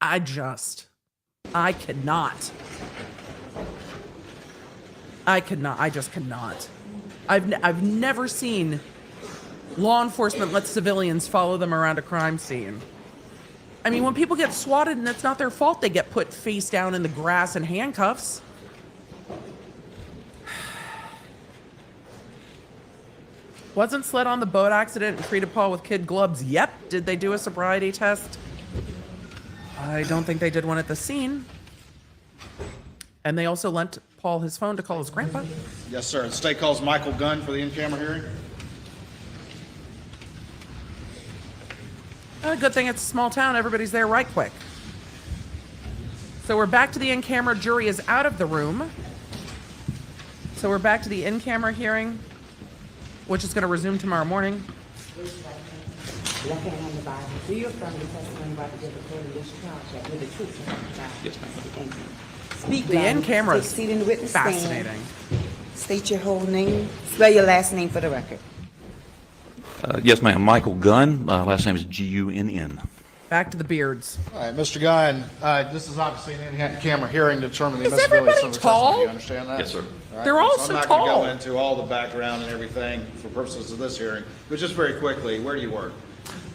S1: I just cannot. I've never seen law enforcement let civilians follow them around a crime scene. I mean, when people get swatted and it's not their fault, they get put face down in the grass in handcuffs. Wasn't SLED on the boat accident and treated Paul with kid gloves? Yep. Did they do a sobriety test? I don't think they did one at the scene. And they also lent Paul his phone to call his grandpa.
S10: Yes, sir. The state calls Michael Gunn for the in-camera hearing.
S1: Good thing it's a small town. Everybody's there right quick. So we're back to the in-camera. Jury is out of the room. So we're back to the in-camera hearing, which is going to resume tomorrow morning.
S5: Left hand on the Bible. Do you affirm the testimony about to give recorded in this trial shall be the truth, so help you God?
S7: Yes, ma'am.
S5: Thank you. Speak
S1: The
S5: loudly.
S1: in-camera
S5: Take
S1: is
S5: seat in the witness stand.
S1: fascinating.
S5: State your whole name. Spell your last name for the record.
S7: Yes, ma'am. Michael Gunn. Last name is Gunn.
S1: Back to the beards.
S10: All right, Mr. Gunn, this is obviously an in-camera hearing to determine the
S1: Is
S10: admissibility of
S1: everybody
S10: some of the testimony.
S1: tall?
S10: You understand that?
S7: Yes, sir.
S10: All right,
S1: They're all
S10: so
S1: so
S10: I'm not going to
S1: tall.
S10: go into all the background and everything for purposes of this hearing, but just very quickly, where do you work?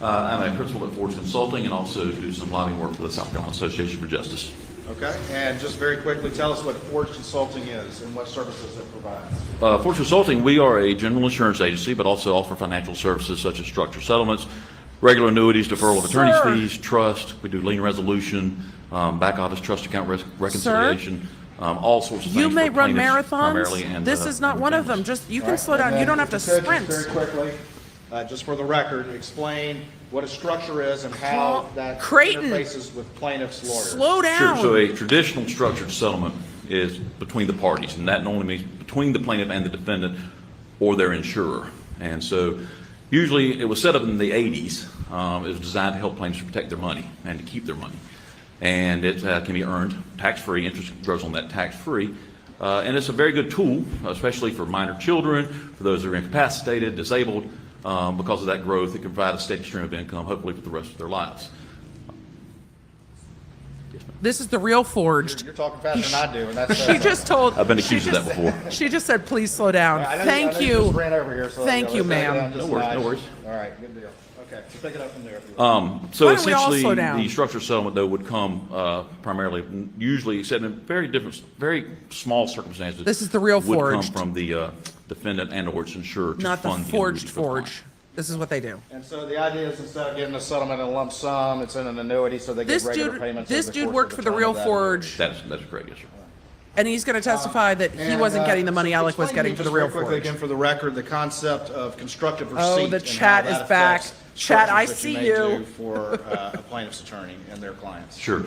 S11: I'm a principal at Ford's Consulting and also do some lobbying work for the South Carolina Association for Justice.
S10: Okay, and just very quickly, tell us what Ford Consulting is and what services it provides.
S11: Ford's Consulting, we are a general insurance agency, but also offer financial services such as structured settlements, regular annuities, deferral of attorney's
S1: Sir.
S11: fees, trust. We do lien resolution, back office trust account reconciliation, all sorts of things.
S1: You may
S11: for
S1: run
S11: plaintiffs primarily
S1: marathons.
S11: and,
S1: This is not
S11: and
S1: one of
S11: families.
S1: them. Just, you
S10: All
S1: can
S10: right,
S1: slow
S10: and
S1: down. You
S10: then
S1: don't have to
S10: if you could,
S1: sprint.
S10: Just very quickly, just for the record, explain what a structure is and how that
S1: Creighton.
S10: interfaces with plaintiffs' lawyers.
S1: Slow down.
S11: Sure. So a traditional structured settlement is between the parties, and that normally means between the plaintiff and the defendant or their insurer. And so usually it was set up in the 80s. It was designed to help plaintiffs protect their money and to keep their money. And it can be earned tax-free. Interest grows on that tax-free. And it's a very good tool, especially for minor children, for those who are incapacitated, disabled. Because of that growth, it can provide a steady stream of income, hopefully for the rest of their lives.
S1: This is the real forged.
S10: You're talking faster than I do, and that's.
S1: She just told.
S11: I've been
S1: she
S11: accused of
S1: just-
S11: that before.
S1: She just said, please slow down.
S10: I know
S1: Thank
S10: you
S1: you.
S10: just ran over here, so
S1: Thank you,
S10: let's take it
S1: ma'am.
S10: down just
S11: No worries,
S10: a
S11: no
S10: notch.
S11: worries.
S10: All right, good deal. Okay, so pick it up from there. If you want.
S11: So
S1: Why don't we all
S11: essentially,
S1: slow down?
S11: the structured settlement, though, would come primarily, usually, except in very small circumstances.
S1: This is the real
S11: would
S1: forged.
S11: come from the defendant and/or its insurer to
S1: Not the
S11: fund
S1: forged
S11: annuity for the client.
S1: forge. This is what they do.
S10: And so the idea is instead of getting a settlement in a lump sum, it's in an annuity, so they get
S1: This
S10: regular
S1: dude,
S10: payments.
S1: this
S10: over the
S1: dude
S10: course
S1: worked
S10: of
S1: for the
S10: term
S1: real
S10: of that
S1: forge,
S11: That's correct, yes, sir.
S1: and he's going to testify that he
S10: And,
S1: wasn't getting the money
S10: so
S1: Alec was
S10: explain to
S1: getting
S10: me
S1: for the
S10: just
S1: real
S10: very quickly
S1: forge.
S10: again for the record, the concept of constructive receipt.
S1: Oh, the
S10: and
S1: chat
S10: how that
S1: is back.
S10: affects
S1: Chat, I
S10: structures that
S1: see
S10: may
S1: you.
S10: do for a plaintiff's attorney and their clients.
S11: Sure.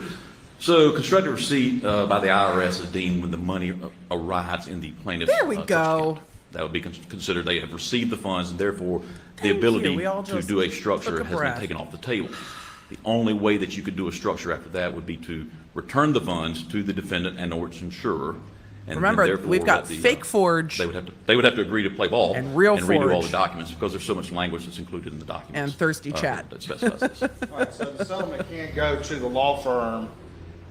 S11: So constructive receipt by the IRS is deemed when the money arrives in the plaintiff's
S1: There we
S11: trust
S1: go.
S11: account. That would be considered they have received the funds, and therefore the
S1: Thank you.
S11: ability
S1: We all
S11: to
S1: just
S11: do a
S1: took
S11: structure
S1: a
S11: has
S1: breath.
S11: been taken off the table. The only way that you could do a structure after that would be to return the funds to the defendant and or its insurer. And
S1: Remember,
S11: therefore
S1: we've got
S11: let the,
S1: fake forge
S11: They would have to agree to play ball
S1: and real
S11: redo all
S1: forge.
S11: the documents because there's so much language that's included in the documents.
S1: And thirsty chat.
S11: That specifies this.
S10: All right, so the settlement can't go to the law firm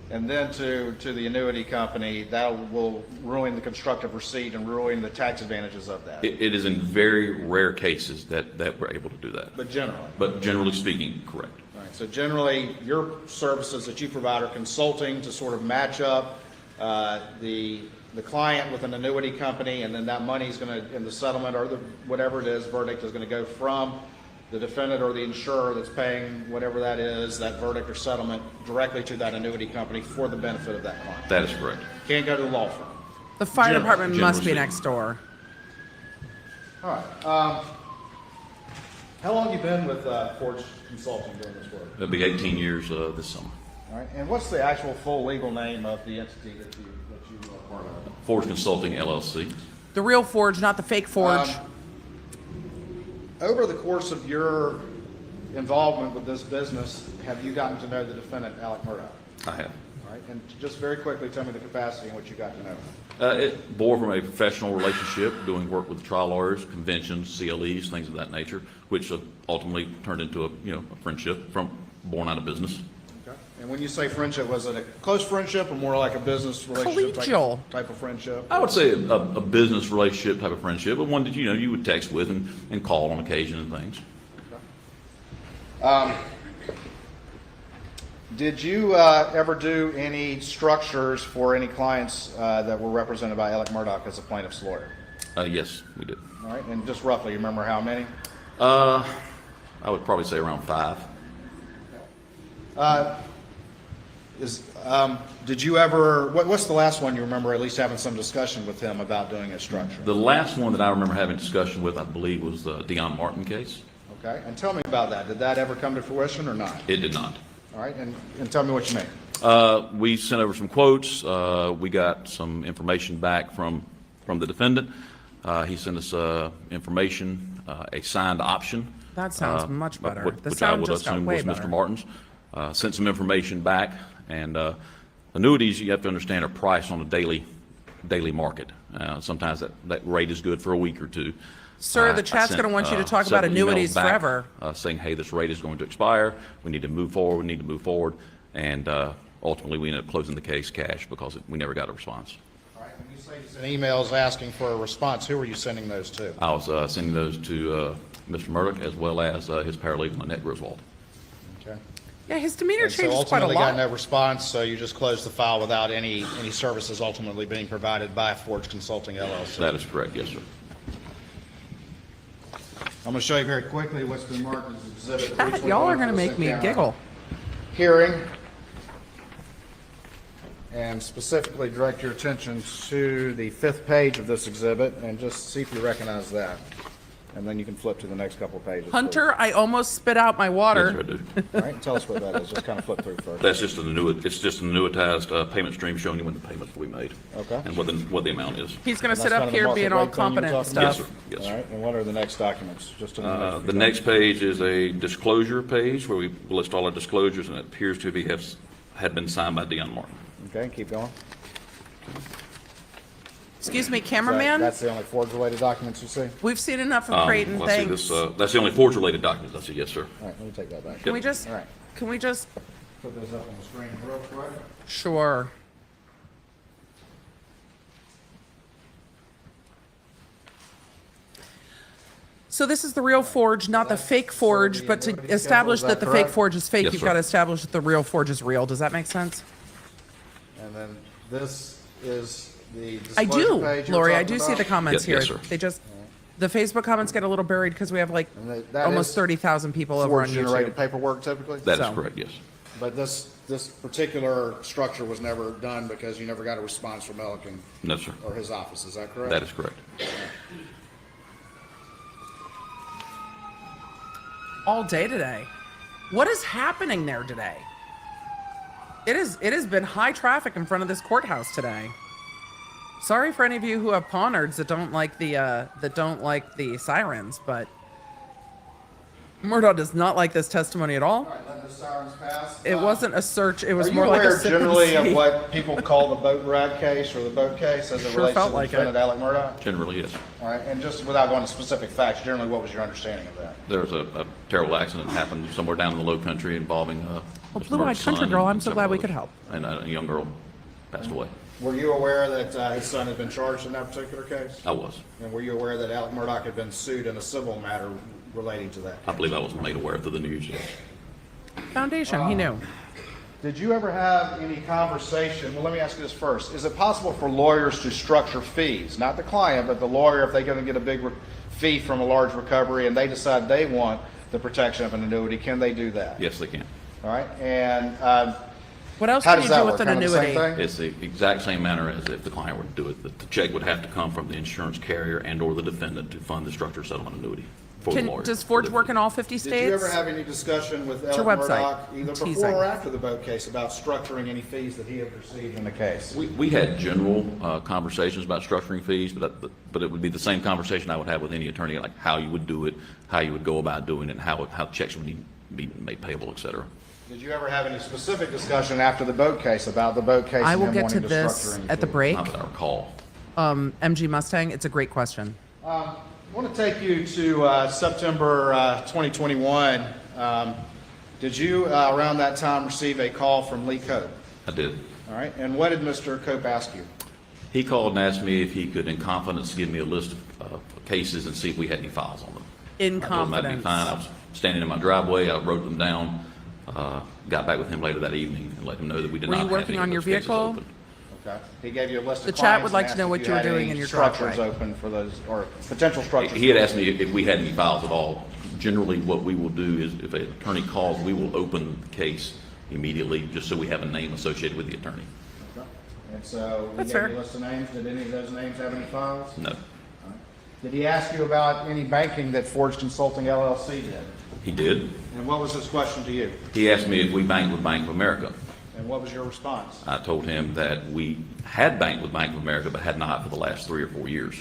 S10: and then to the annuity company. That will ruin the constructive receipt and ruin the tax advantages of that.
S11: It is in very rare cases that we're able to do that.
S10: But generally.
S11: But generally speaking, correct.
S10: All right, so generally, your services that you provide are consulting to sort of match up the client with an annuity company, and then that money is going to, in the settlement or the, whatever it is, verdict is going to go from the defendant or the insurer that's paying whatever that is, that verdict or settlement, directly to that annuity company for the benefit of that client.
S11: That is correct.
S10: Can't go to the law firm.
S1: The fire department must be
S11: generally
S1: next door.
S10: All right. How long have you been with Forge Consulting doing this work?
S11: It'll be 18 years this summer.
S10: All right. And what's the actual full legal name of the entity that you are part of?
S11: Forge Consulting, LLC.
S1: The real forge, not the fake forge.
S10: Over the course of your involvement with this business, have you gotten to know the defendant, Alec Murdaugh?
S11: I have.
S10: All right. And just very quickly, tell me the capacity in which you got to know him.
S11: It bore from a professional relationship, doing work with trial lawyers, conventions, CLEs, things of that nature, which ultimately turned into a friendship born out of business.
S10: Okay. And when you say friendship, was it a close friendship or more like a business relationship
S1: Collegial.
S10: type of friendship?
S11: I would say a business relationship type of friendship, but one that you would text with and call on occasion and things.
S10: Did you ever do any structures for any clients that were represented by Alec Murdaugh as a plaintiff's lawyer?
S11: Yes, we did.
S10: All right, and just roughly, you remember how many?
S11: I would probably say around 5.
S10: Did you ever? What's the last one you remember at least having some discussion with him about doing a structure?
S11: The last one that I remember having discussion with, I believe, was the Dion Martin case.
S10: Okay, and tell me about that. Did that ever come to fruition or not?
S11: It did not.
S10: All right, and tell me what you made.
S11: We sent over some quotes. We got some information back from the defendant. He sent us information, a signed option
S1: That sounds much better. The
S11: Which I
S1: sound
S11: would
S1: just got
S11: assume
S1: way
S11: was
S1: better.
S11: Mr. Martin's. Sent some information back, and annuities, you have to understand, are priced on a daily market. Sometimes that rate is good for a week or two.
S1: Sir, the
S11: I
S1: chat's
S11: sent,
S1: going to want you to talk about
S11: several emails
S1: annuities
S11: back,
S1: forever.
S11: saying, hey, this rate is going to expire, we need to move forward, and ultimately we ended up closing the case cash because we never got a response.
S10: All right, when you say you sent emails asking for a response, who are you sending those to?
S11: I was sending those to Mr. Murdaugh as well as his paralegal, Annette Griswold.
S10: Okay.
S1: Yeah, his demeanor
S10: And so
S1: changes quite a
S10: ultimately got
S1: lot.
S10: no response, so you just closed the file without any services ultimately being provided by Forge Consulting LLC?
S11: That is correct, yes, sir.
S10: I'm going to show you very quickly what's been marked as Exhibit 321.
S1: Y'all are going to
S10: for this
S1: make me
S10: in-camera
S1: giggle.
S10: Hearing, and specifically direct your attention to the 5th page of this exhibit, and just see if you recognize that. And then you can flip to the next couple of pages.
S1: Hunter, I almost spit out my
S11: Yes, sir, I
S1: water.
S11: do.
S10: All right, tell us what that is. Just kind of flip through first.
S11: That's just it's just an annuitized payment stream showing you when the payments will be made.
S10: Okay.
S11: And what the amount is.
S1: He's going to
S10: And
S1: sit
S10: that's
S1: up
S10: kind of the
S1: here
S10: market
S1: being all
S10: rate thing you were
S1: competent and
S10: talking about?
S1: stuff.
S11: Yes, sir.
S10: All right, and what are the next documents? Just a
S11: The next page is a disclosure page where we list all our disclosures, and it appears to had been signed by Dion Martin.
S10: Okay, keep going.
S1: Excuse me,
S10: That's
S1: cameraman?
S10: the only Forge-related documents you see?
S1: We've seen enough of Creighton,
S11: Let's see,
S1: thanks.
S11: that's the only Forge-related documents. I see, yes, sir.
S10: All right, let me take that back.
S1: Can we just,
S10: All right.
S1: can we just,
S10: Put those up on the screen real quick.
S1: sure. So this is the real Forge, not the fake Forge, but to establish that the fake
S10: correct?
S1: Forge is fake,
S11: Yes,
S1: you've
S11: sir.
S1: got to establish that the real Forge is real. Does that make sense?
S10: And then this is the
S1: I
S10: disclosure
S1: do,
S10: page you were
S1: Lori, I
S10: talking
S1: do see the
S10: about?
S1: comments here.
S11: Yes, sir.
S1: They just, the Facebook comments get a little buried because we have like
S10: And that
S1: almost
S10: is
S1: 30,000 people over on
S10: Forge-generated
S1: YouTube.
S10: paperwork typically?
S11: That is
S1: So-
S11: correct, yes.
S10: But this particular structure was never done because you never got a response from Elkin
S11: No, sir.
S10: or his office, is that correct?
S11: That is correct.
S1: All day today. What is happening there today? It has been high traffic in front of this courthouse today. Sorry for any of you who have pawnards that don't like the sirens, but Murdaugh does not like this testimony at all.
S10: All right, let the sirens pass.
S1: It wasn't a search, it was
S10: Are you
S1: more like a
S10: aware
S1: sit and
S10: generally
S1: see.
S10: of what people call the boat rag case or the boat case as it
S1: Sure
S10: relates to
S1: felt
S10: the
S1: like it.
S10: defendant Alec Murdaugh?
S11: Generally, yes.
S10: All right, and just without going to specific facts, generally what was your understanding of that?
S11: There was a terrible accident that happened somewhere down in the low country involving Mr.
S1: Blue-eyed
S11: Murdoch's
S1: country
S11: son
S1: girl,
S11: and
S1: I'm so
S11: several
S1: glad we
S11: others.
S1: could help.
S11: And a young girl passed away.
S10: Were you aware that his son had been charged in that particular case?
S11: I was.
S10: And were you aware that Alec Murdaugh had been sued in a civil matter relating to that
S11: I
S10: case?
S11: believe I was made aware of through the news, yes.
S1: Foundation, he knew.
S10: Did you ever have any conversation, well, let me ask you this first. Is it possible for lawyers to structure fees? Not the client, but the lawyer, if they're going to get a big fee from a large recovery and they decide they want the protection of an annuity, can they do that?
S11: Yes, they can.
S10: All right, and
S1: What else
S10: how
S1: can
S10: does
S1: you
S10: that
S1: do
S10: work?
S1: with an
S10: Kind of the same
S1: annuity?
S10: thing?
S11: It's the exact same manner as if the client were to do it. The check would have to come from the insurance carrier and/or the defendant to fund the structured settlement annuity for the lawyer.
S1: Does Forge work in all 50 states?
S10: Did you ever have any discussion with
S1: your
S10: Alec
S1: website.
S10: Murdaugh, either
S1: I'm
S10: before
S1: teasing.
S10: or after the boat case, about structuring any fees that he had received in the case?
S11: We had general conversations about structuring fees, but it would be the same conversation I would have with any attorney, like how you would do it, how you would go about doing it, and how checks would be made payable, et cetera.
S10: Did you ever have any specific discussion after the boat case about the boat case
S1: I
S10: and
S1: will
S10: him
S1: get
S10: wanting
S1: to
S10: to
S1: this
S10: structure any
S1: at the
S10: fees?
S1: break.
S11: Not that I recall.
S1: MG Mustang, it's a great question.
S10: I want to take you to September 2021. Did you, around that time, receive a call from Lee Cope?
S11: I did.
S10: All right, and what did Mr. Cope ask you?
S11: He called and asked me if he could, in confidence, give me a list of cases and see if we had any files on them.
S1: In
S11: I told him that'd be fine. I was standing in my driveway. I wrote them down. Got back with him later that evening and let him know that we did
S1: Were
S11: not
S1: you
S11: have
S1: working
S11: any
S1: on
S11: of
S1: your
S11: those cases
S1: vehicle?
S11: open.
S10: Okay. He gave you a list of
S1: The chat
S10: clients
S1: would
S10: and
S1: like to
S10: asked
S1: know
S10: if
S1: what you were
S10: had
S1: doing
S10: any
S1: in your
S10: structures
S1: driveway.
S10: open for those, or potential structures.
S11: He had asked me if we had any files at all. Generally, what we will do is if an attorney calls, we will open the case immediately just so we have a name associated with the attorney.
S10: Okay. And so he
S1: That's
S10: gave
S1: fair.
S10: you a list of names. Did any of those names have any files?
S11: No.
S10: Did he ask you about any banking that Forge Consulting LLC did?
S11: He did.
S10: And what was his question to you?
S11: He asked me if we banked with Bank of America.
S10: And what was your response?
S11: I told him that we had banked with Bank of America but had not for the last 3 or 4 years.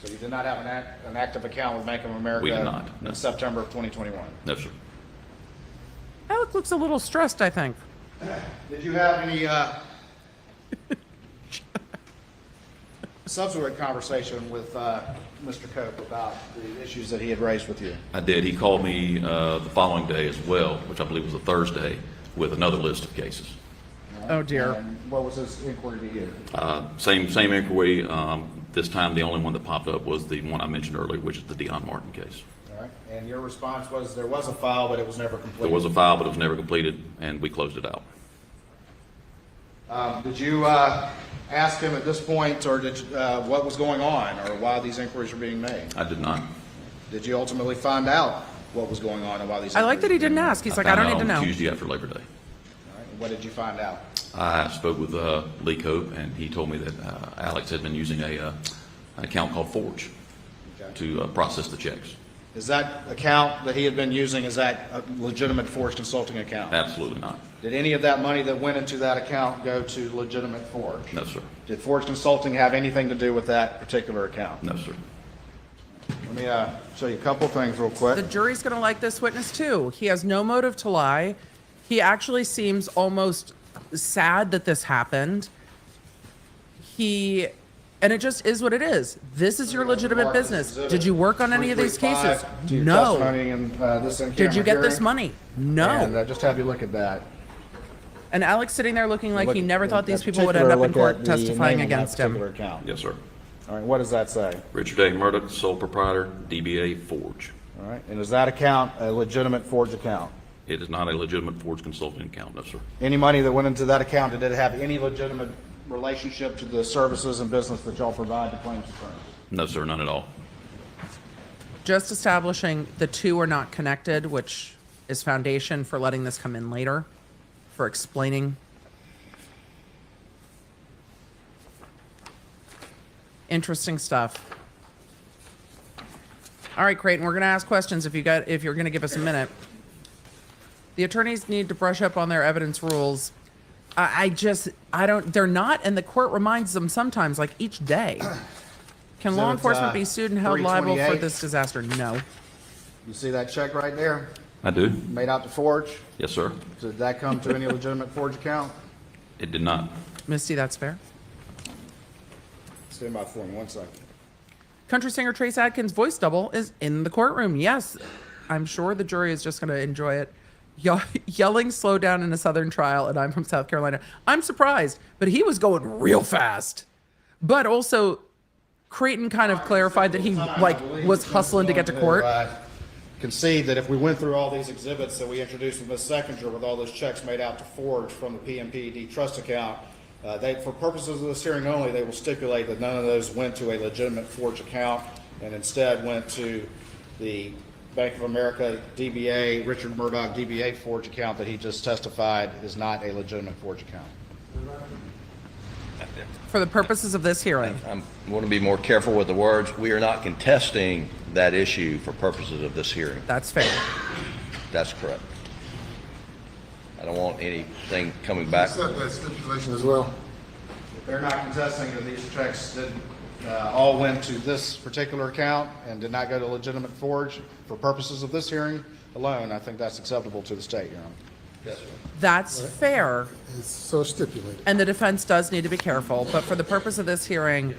S10: So you did not have an active account with Bank of America?
S11: We did not, no.
S10: In September of 2021?
S11: No, sir.
S1: Alec looks a little stressed, I think.
S10: Did you have any subsequent conversation with Mr. Cope about the issues that he had raised with you?
S11: I did. He called me the following day as well, which I believe was a Thursday, with another list of cases.
S1: Oh, dear.
S10: And what was his inquiry to you?
S11: Same inquiry. This time, the only one that popped up was the one I mentioned earlier, which is the Dion Martin case.
S10: All right. And your response was there was a file, but it was never completed?
S11: There was a file, but it was never completed, and we closed it out.
S10: Did you ask him at this point, or what was going on, or why these inquiries were being made?
S11: I did not.
S10: Did you ultimately find out what was going on and why these?
S1: I like that he
S10: inquiries were
S1: didn't
S10: being made?
S1: ask. He's like, I don't need to
S11: found out
S1: know.
S11: on Tuesday after Labor Day.
S10: All right. What did you find out?
S11: I spoke with Lee Cope, and he told me that Alex had been using an account called Forge to process the checks.
S10: Is that account that he had been using, is that a legitimate Forge Consulting account?
S11: Absolutely not.
S10: Did any of that money that went into that account go to legitimate Forge?
S11: No, sir.
S10: Did Forge Consulting have anything to do with that particular account?
S11: No, sir.
S10: Let me show you a couple things real quick.
S1: The jury's going to like this witness, too. He has no motive to lie. He seems almost sad that this happened. And it just is what it is. This is your legitimate business. Did you work on any of these cases?
S10: 335 to your
S1: No.
S10: testimony in this in-camera
S1: Did you get this
S10: hearing.
S1: money? No.
S10: And just have you look at that.
S1: And Alex sitting there looking like he
S10: Look-
S1: never thought
S10: in
S1: these people would end
S10: particular,
S1: up in
S10: look at
S1: court
S10: the
S1: testifying
S10: name on that
S1: against him.
S10: particular account.
S11: Yes, sir.
S10: All right, what does that say?
S11: Richard A. Murdaugh, sole proprietor, DBA Forge.
S10: All right, and is that account a legitimate Forge account?
S11: It is not a legitimate Forge Consulting account, no, sir.
S10: Any money that went into that account, did it have any legitimate relationship to the services and business that y'all provide to claims attorneys?
S11: No, sir, none at all.
S1: Just establishing the two are not connected, which is foundation for letting this come in later, for explaining. Interesting stuff. All right, Creighton, we're going to ask questions if you're going to give us a minute. The attorneys need to brush up on their evidence rules. They're not, and the court reminds them sometimes, like each day. Can
S10: So
S1: law
S10: it's,
S1: enforcement be sued and held liable for
S10: 328.
S1: this disaster? No.
S10: You see that check right there,
S11: I do.
S10: made out to Forge?
S11: Yes, sir.
S10: Did that come to any legitimate Forge account?
S11: It did not.
S1: Misty, that's fair.
S10: Stand by for me 1 second.
S1: Country singer Trace Adkins' voice double is in the courtroom. Yes, I'm sure the jury is just going to enjoy it. Yelling slow down in a Southern trial, and I'm from South Carolina. I'm surprised, but he was going real fast. But also, Creighton kind of clarified that he was hustling to get to court.
S10: Concede that if we went through all these exhibits that we introduced with Ms. Seconder with all those checks made out to Forge from the PMPED trust account, for purposes of this hearing only, they will stipulate that none of those went to a legitimate Forge account and instead went to the Bank of America DBA, Richard Murdaugh DBA Forge account that he just testified is not a legitimate Forge account.
S1: For the purposes of this hearing.
S12: I want to be more careful with the words. We are not contesting that issue for purposes of this hearing.
S1: That's fair.
S12: That's correct. I don't want anything coming back.
S3: Accept that stipulation as well.
S10: They're not contesting that these checks all went to this particular account and did not go to legitimate Forge. For purposes of this hearing alone, I think that's acceptable to the state, Your Honor.
S12: Yes, sir.
S1: That's fair.
S3: It's so stipulated.
S1: And the defense does need to be careful. But for the purpose of this hearing.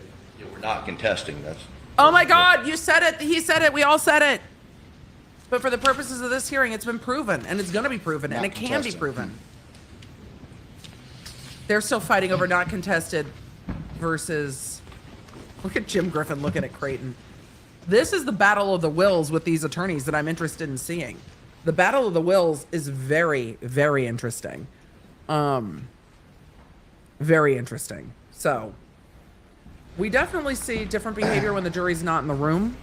S12: We're not contesting. That's.
S1: Oh my God, you said it. He said it. We all said it. But for the purposes of this hearing, it's been proven, and it's going to be proven, and it can be proven. They're still fighting over not contested versus. Look at Jim Griffin looking at Creighton. This is the battle of the wills with these attorneys that I'm interested in seeing. The battle of the wills is very, very interesting. Very interesting. So, we definitely see different behavior when the jury's not in the room.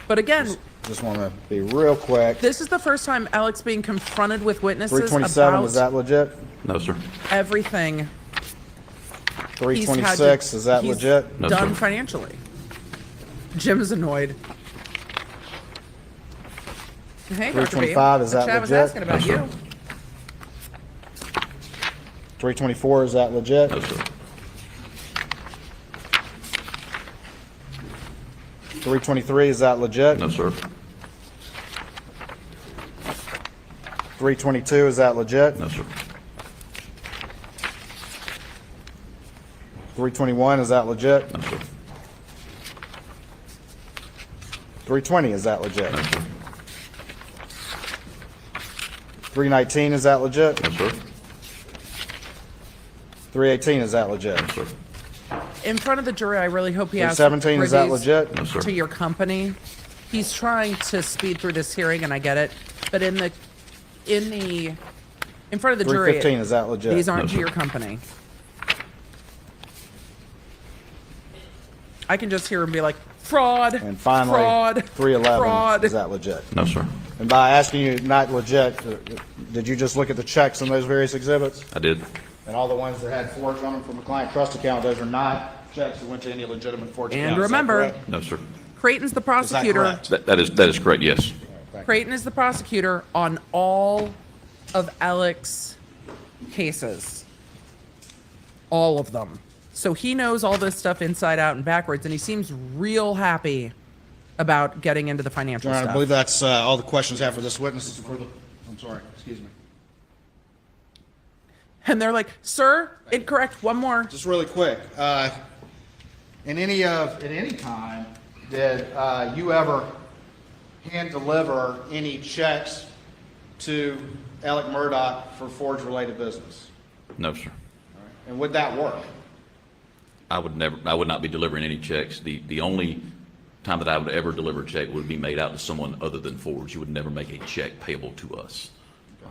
S1: But again,
S10: Just want to be real quick.
S1: this is the first time Alex being confronted with witnesses
S10: 327,
S1: about
S10: is that legit?
S11: No, sir.
S1: everything
S10: 326, is that
S1: he's
S10: legit?
S11: No,
S1: done
S11: sir.
S1: financially. Jim is annoyed. Hey, Dr. B.
S10: 325, is that
S1: Chad was
S10: legit?
S1: asking about
S11: No, sir.
S1: you.
S10: 324, is that legit?
S11: No, sir.
S10: 323, is that legit?
S11: No, sir.
S10: 322, is that legit?
S11: No, sir.
S10: 321, is that legit?
S11: No, sir.
S10: 320, is that legit?
S11: No, sir.
S10: 319, is that legit?
S11: No, sir.
S10: 318, is that legit?
S11: No, sir.
S1: In front of the jury, I really hope he asks
S10: 317, is that
S1: privy
S10: legit?
S11: No, sir.
S1: to your company. He's trying to speed through this hearing, and I get it. But in front of the jury,
S10: 315, is that legit?
S1: these aren't
S11: No,
S1: to
S11: sir.
S1: your company. I can just hear him be like, fraud,
S10: And finally,
S1: fraud,
S10: 311,
S1: fraud.
S10: is that legit?
S11: No, sir.
S10: And by asking you not legit, did you just look at the checks on those various exhibits?
S11: I did.
S10: And all the ones that had forged on them from a client trust account, those are not checks that went to any legitimate forged account.
S1: And
S10: Is that
S1: remember,
S10: correct?
S11: No, sir.
S1: Creighton's the
S10: Is that
S1: prosecutor.
S10: correct?
S11: That is correct, yes.
S1: Creighton is the prosecutor on all of Alec's cases. All of them. So he knows all this stuff inside out and backwards, and he seems real happy about getting into the financial
S10: Your Honor, I
S1: stuff.
S10: believe that's all the questions I have for this witness. I'm sorry, excuse me.
S1: And they're like, sir, incorrect, one more.
S10: Just really quick, at any time, did you ever hand deliver any checks to Alec Murdaugh for forge-related business?
S11: No, sir.
S10: And would that work?
S11: I would not be delivering any checks. The only time that I would ever deliver a check would be made out to someone other than Forge. You would never make a check payable to us.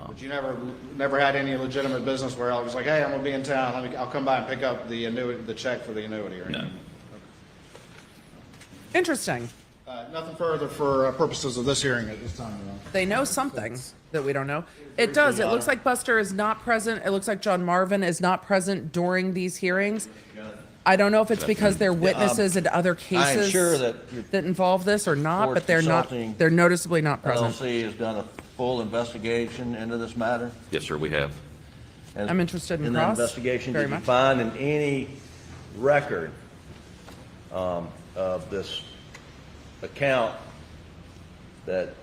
S10: But you never had any legitimate business where I was like, hey, I'm gonna be in town, I'll come by and pick up the annuity, the check for the annuity or anything?
S11: No.
S1: Interesting.
S10: Nothing further for purposes of this hearing at this time, Your Honor.
S1: They know something that we don't know. It does. It looks like Buster is not present. It looks like John Marvin is not present during these hearings. I don't know if it's because they're witnesses in other cases
S12: sure that
S1: that involve this or not,
S12: Forge
S1: but they're not.
S12: Consulting
S1: They're noticeably not present.
S12: LLC has done a full investigation into this matter.
S11: Yes, sir, we have.
S12: And
S1: I'm interested in
S12: in that
S1: Cross,
S12: investigation,
S1: very
S12: did you
S1: much.
S12: find in any record of this account that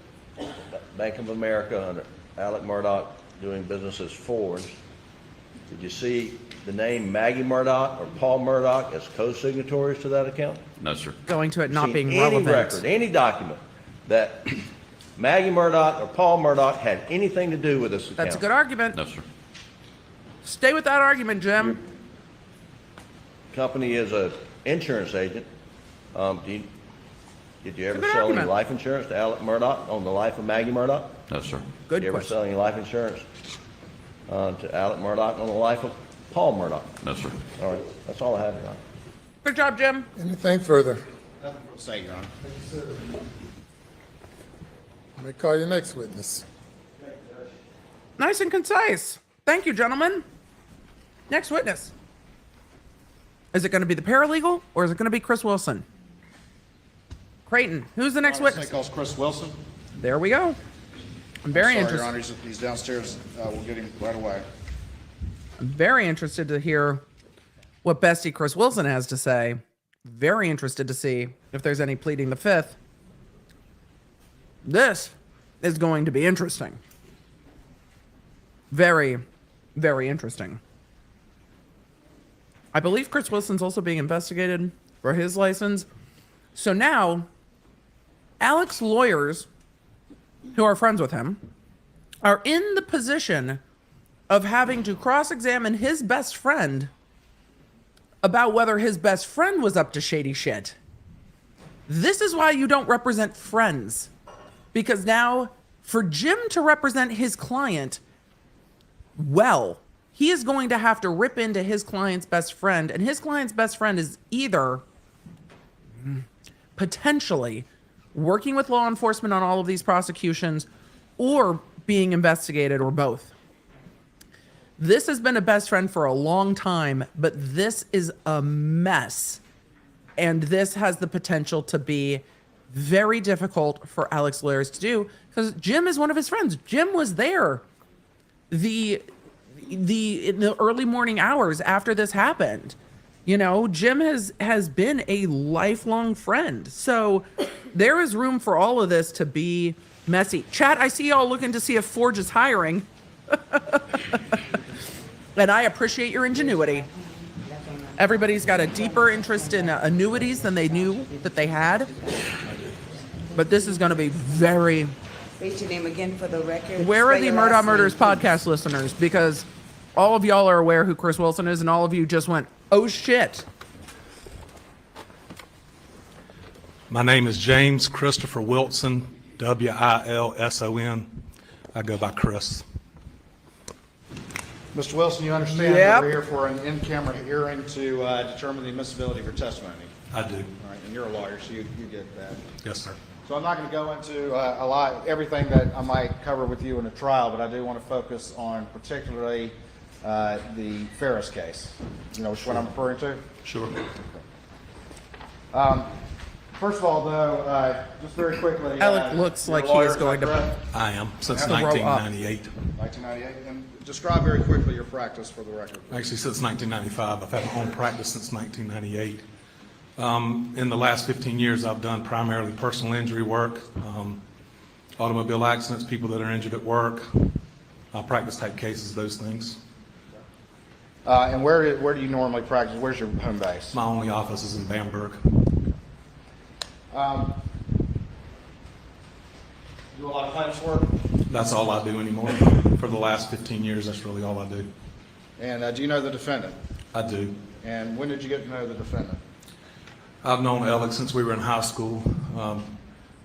S12: Bank of America under Alec Murdaugh doing business as Forge, did you see the name Maggie Murdaugh or Paul Murdaugh as co-signatories to that account?
S11: No, sir.
S1: Going to it not
S12: Seen
S1: being
S12: any
S1: relevant.
S12: record, any document that Maggie Murdaugh or Paul Murdaugh had anything to do with this account?
S1: That's a good argument.
S11: No, sir.
S1: Stay with that argument, Jim.
S12: Company is a insurance agent. Did you ever
S1: Good
S12: sell any
S1: argument.
S12: life insurance to Alec Murdaugh on the life of Maggie Murdaugh?
S11: No, sir.
S1: Good
S12: Did you ever
S1: question.
S12: sell any life insurance to Alec Murdaugh on the life of Paul Murdaugh?
S11: No, sir.
S12: All right, that's all I have, Your Honor.
S1: Good job, Jim.
S3: Anything further?
S10: Nothing to say, Your Honor.
S3: May call your next witness.
S1: Nice and concise. Thank you, gentlemen. Next witness. Is it going to be the paralegal or is it going to be Chris Wilson? Creighton, who's the next witness?
S10: Say calls Chris Wilson.
S1: There we go. I'm very
S10: Sorry, Your
S1: interested.
S10: Honor, he's downstairs. We'll get him right away.
S1: I'm very interested to hear what Bestie Chris Wilson has to say. Very interested to see if there's any pleading the fifth. This is going to be interesting. Very, very interesting. I believe Chris Wilson's also being investigated for his license. So now, Alec's lawyers, who are friends with him, are in the position of having to cross-examine his best friend about whether his best friend was up to shady shit. This is why you don't represent friends. Because now, for Jim to represent his client well, he is going to have to rip into his client's best friend, and his client's best friend is either potentially working with law enforcement on all of these prosecutions or being investigated, or both. This has been a best friend for a long time, but this is a mess. And this has the potential to be very difficult for Alec's lawyers to do because Jim is one of his friends. Jim was there in the early morning hours after this happened. You know, Jim has been a lifelong friend. So there is room for all of this to be messy. Chat, I see y'all looking to see if Forge is hiring. And I appreciate your ingenuity. Everybody's got a deeper interest in annuities than they knew that they had. But this is going to be very...
S5: State your name again for the record.
S1: Where are
S5: Spell
S1: the
S5: your
S1: Murdaugh
S5: last
S1: Murders
S5: name, please.
S1: podcast listeners? Because all of y'all are aware who Chris Wilson is, and all of you just went, oh shit.
S13: My name is James Christopher Wilson, Wilson. I go by Chris.
S10: Mr. Wilson, you understand
S1: Yep.
S10: that we're here for an in-camera hearing to determine the admissibility of your testimony?
S13: I do.
S10: All right, and you're a lawyer, so you get that.
S13: Yes, sir.
S10: So I'm not going to go into everything that I might cover with you in a trial, but I do want to focus on particularly the Ferris case. You know which one I'm referring to?
S13: Sure.
S10: First of all, though, just very quickly.
S1: Alec looks
S10: you're a
S1: like he
S10: lawyer,
S1: is going
S10: that
S1: to-
S10: correct?
S13: I am, since
S1: Throw up.
S13: 1998.
S10: 1998. And describe very quickly your practice for the record.
S13: Actually, since 1995. I've had my own practice since 1998. In the last 15 years, I've done primarily personal injury work, automobile accidents, people that are injured at work, practice type cases, those things.
S10: And where do you normally practice? Where's your home base?
S13: My only office is in Bamberg.
S10: Do a lot of plaintiff's work?
S13: That's all I do anymore. For the last 15 years, that's really all I do.
S10: And do you know the defendant?
S13: I do.
S10: And when did you get to know the defendant?
S13: I've known Alec since we were in high school.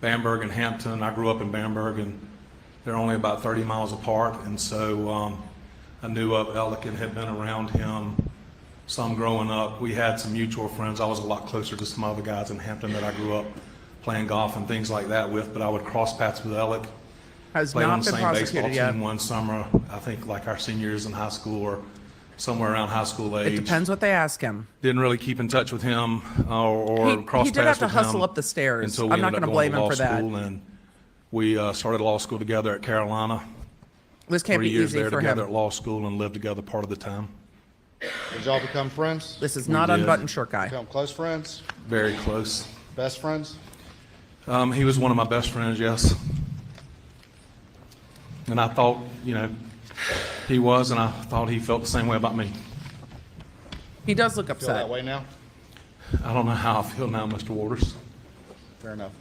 S13: Bamberg and Hampton. I grew up in Bamberg, and they're only about 30 miles apart. And so I knew of Alec and had been around him some growing up. We had some mutual friends. I was a lot closer to some other guys in Hampton that I grew up playing golf and things like that with. But I would cross paths with Alec.
S1: Has
S13: Played on
S1: not
S13: the
S1: been
S13: same baseball
S1: prosecuted yet.
S13: team one summer. I think like our senior years in high school or somewhere around high school age.
S1: It depends what they ask him.
S13: Didn't really keep in touch with him or cross
S1: He did
S13: paths
S1: have to
S13: with
S1: hustle
S13: him
S1: up the stairs.
S13: until we
S1: I'm not
S13: ended
S1: going
S13: up
S1: to blame
S13: going
S1: him
S13: to
S1: for
S13: law
S1: that.
S13: school, and we started law school together at Carolina.
S1: This can't
S13: 3
S1: be
S13: years
S1: easy
S13: there
S1: for
S13: together
S1: him.
S13: at law school and lived together part of the time.
S10: Did y'all become friends?
S1: This is
S13: We
S1: not
S13: did.
S1: unbuttoned short guy.
S10: Become close friends?
S13: Very close.
S10: Best friends?
S13: He was one of my best friends, yes. And I thought, he was, and I thought he felt the same way about me.
S1: He does look
S10: Feel that
S1: upset.
S10: way now?
S13: I don't know how I feel now, Mr. Waters.
S10: Fair enough.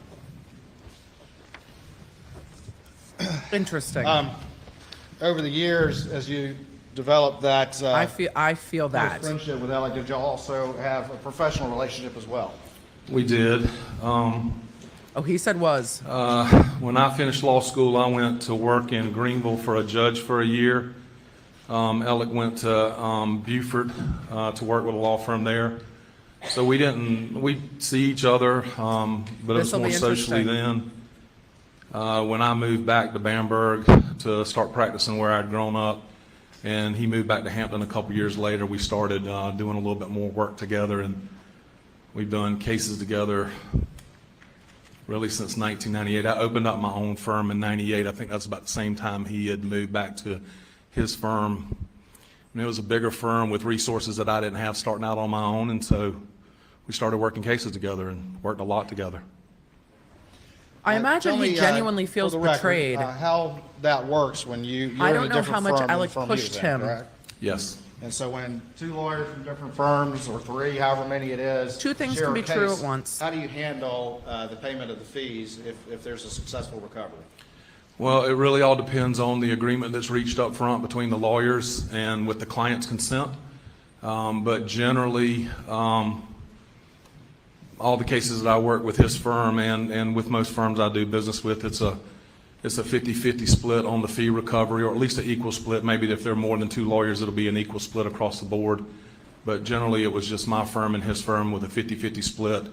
S1: Interesting.
S10: Over the years, as you developed that
S1: I feel
S10: close
S1: that.
S10: friendship with Alec, did y'all also have a professional relationship as well?
S13: We did.
S1: Oh, he said was.
S13: When I finished law school, I went to work in Greenville for a judge for a year. Alec went to Beaufort to work with a law firm there. So we'd see each other, but it was
S1: This'll
S13: more
S1: be
S13: socially
S1: interesting.
S13: then. When I moved back to Bamberg to start practicing where I'd grown up, and he moved back to Hampton a couple years later, we started doing a little bit more work together, and we've done cases together really since 1998. I opened up my own firm in 98. I think that's about the same time he had moved back to his firm. And it was a bigger firm with resources that I didn't have starting out on my own, and so we started working cases together and worked a lot together.
S1: I imagine
S10: Tell
S1: he
S10: me,
S1: genuinely
S10: for
S1: feels
S10: the record,
S1: betrayed.
S10: how that works when you're
S1: I
S10: in
S1: don't
S10: a
S1: know
S10: different
S1: how much
S10: firm than
S1: Alec
S10: the firm he was
S1: pushed
S10: in,
S1: him.
S10: correct?
S13: Yes.
S10: And so when two lawyers from different firms, or three, however many it is,
S1: Two things
S10: share
S1: can
S10: a
S1: be true
S10: case,
S1: at once.
S10: How do you handle the payment of the fees if there's a successful recovery?
S13: Well, it really all depends on the agreement that's reached up front between the lawyers and with the client's consent. But generally, all the cases that I work with his firm and with most firms I do business with, it's a 50-50 split on the fee recovery, or at least an equal split. Maybe if there are more than two lawyers, it'll be an equal split across the board. But generally, it was just my firm and his firm with a 50-50 split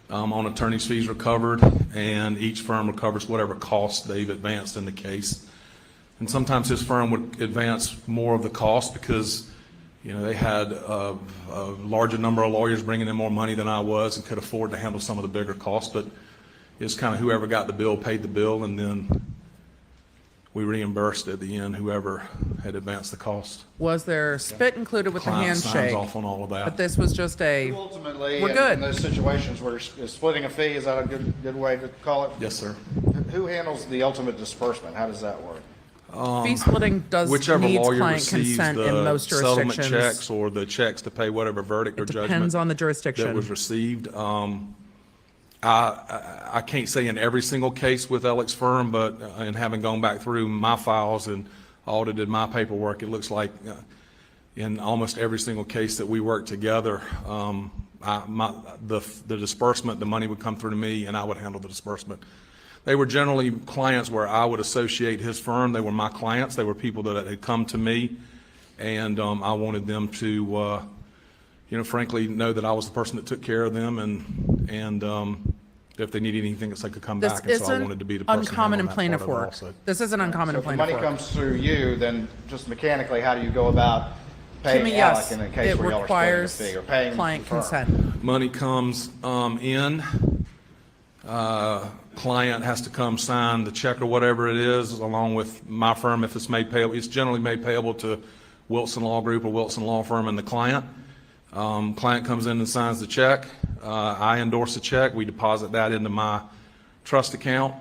S13: on attorney's fees recovered, and each firm recovers whatever costs they've advanced in the case. And sometimes his firm would advance more of the cost because they had a larger number of lawyers bringing in more money than I was and could afford to handle some of the bigger costs. But it's kind of whoever got the bill paid the bill, and then we reimbursed at the end whoever had advanced the cost.
S1: Was there spit included with the
S13: Client signs
S1: handshake?
S13: off on all of that.
S1: But this was just a,
S10: Ultimately,
S1: we're
S10: in
S1: good.
S10: those situations where is splitting a fee, is that a good way to call it?
S13: Yes, sir.
S10: Who handles the ultimate disbursement? How does that work?
S1: fee splitting does
S13: Whichever
S1: needs
S13: lawyer
S1: client
S13: receives
S1: consent in
S13: the
S1: most
S13: settlement
S1: jurisdictions.
S13: checks or the checks to pay whatever verdict or
S1: It
S13: judgment
S1: depends on the
S13: that
S1: jurisdiction.
S13: was received. I can't say in every single case with Alex Firm, but in having gone back through my files and audited my paperwork, it looks like in almost every single case that we worked together, the disbursement, the money would come through to me and I would handle the disbursement. They were generally clients where I would associate his firm. They were my clients. They were people that had come to me, and I wanted them to, frankly, know that I was the person that took care of them, and if they needed anything, they could come
S1: This
S13: back. And so I
S1: isn't
S13: wanted to be the person
S1: uncommon in
S13: handling that
S1: plaintiff
S13: part of it
S1: work.
S13: also.
S1: This isn't uncommon
S10: So
S1: in
S10: if the
S1: plaintiff
S10: money
S1: work.
S10: comes through you, then just mechanically, how do you go about paying
S1: Kimmy,
S10: Alec
S1: yes,
S10: in a case
S1: it
S10: where y'all are
S1: requires
S10: splitting a fee or paying
S1: client
S10: the firm?
S1: consent.
S13: Money comes in, client has to come sign the check or whatever it is, along with my firm if it's made payable. It's generally made payable to Wilson Law Group or Wilson Law Firm and the client. Client comes in and signs the check. I endorse the check. We deposit that into my trust account.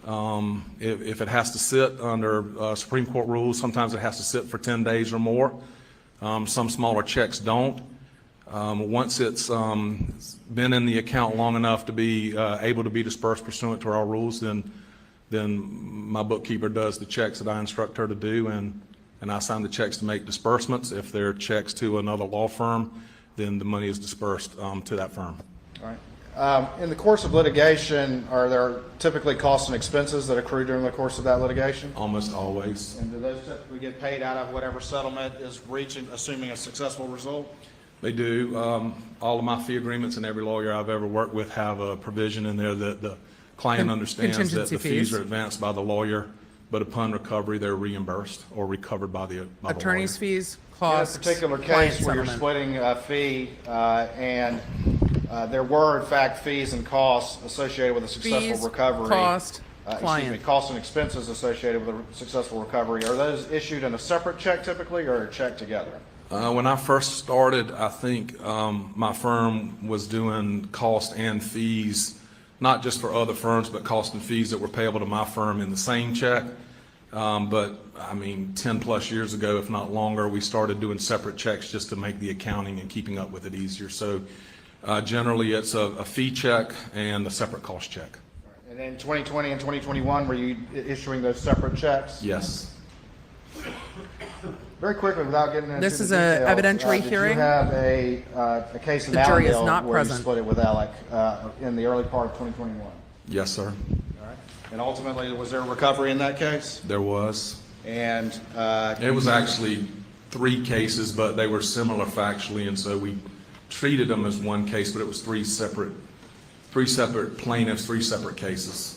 S13: If it has to sit under Supreme Court rules, sometimes it has to sit for 10 days or more. Some smaller checks don't. Once it's been in the account long enough to be able to be dispersed pursuant to our rules, then my bookkeeper does the checks that I instruct her to do, and I sign the checks to make disbursements. If they're checks to another law firm, then the money is dispersed to that firm.
S10: All right. In the course of litigation, are there typically costs and expenses that accrue during the course of that litigation?
S13: Almost always.
S10: And do those typically get paid out of whatever settlement is reaching, assuming a successful result?
S13: They do. All of my fee agreements and every lawyer I've ever worked with have a provision in there that the client understands that
S1: contingency
S13: the fees
S1: fees.
S13: are advanced by the lawyer, but upon recovery, they're reimbursed or recovered by the lawyer.
S1: Attorney's fees,
S10: In a
S1: costs,
S10: particular
S1: client
S10: case where you're
S1: settlement.
S10: splitting a fee and there were in fact fees and costs associated with a successful
S1: Fees,
S10: recovery.
S1: cost,
S10: Excuse me,
S1: client.
S10: costs and expenses associated with a successful recovery. Are those issued in a separate check typically or a check together?
S13: When I first started, I think my firm was doing cost and fees, not just for other firms, but cost and fees that were payable to my firm in the same check. But I mean, 10 plus years ago, if not longer, we started doing separate checks just to make the accounting and keeping up with it easier. So generally, it's a fee check and a separate cost check.
S10: And in 2020 and 2021, were you issuing those separate checks?
S13: Yes.
S10: Very quickly, without getting into
S1: This
S10: the
S1: is a
S10: details,
S1: evidentiary
S10: did
S1: hearing?
S10: you have a case in
S1: The jury is
S10: Allendale
S1: not
S10: where you
S1: present.
S10: split it with Alec in the early part of 2021?
S13: Yes, sir.
S10: All right. And ultimately, was there a recovery in that case?
S13: There was.
S10: And
S13: It was actually 3 cases, but they were similar factually, and so we treated them as one case, but it was three separate plaintiffs, 3 separate cases.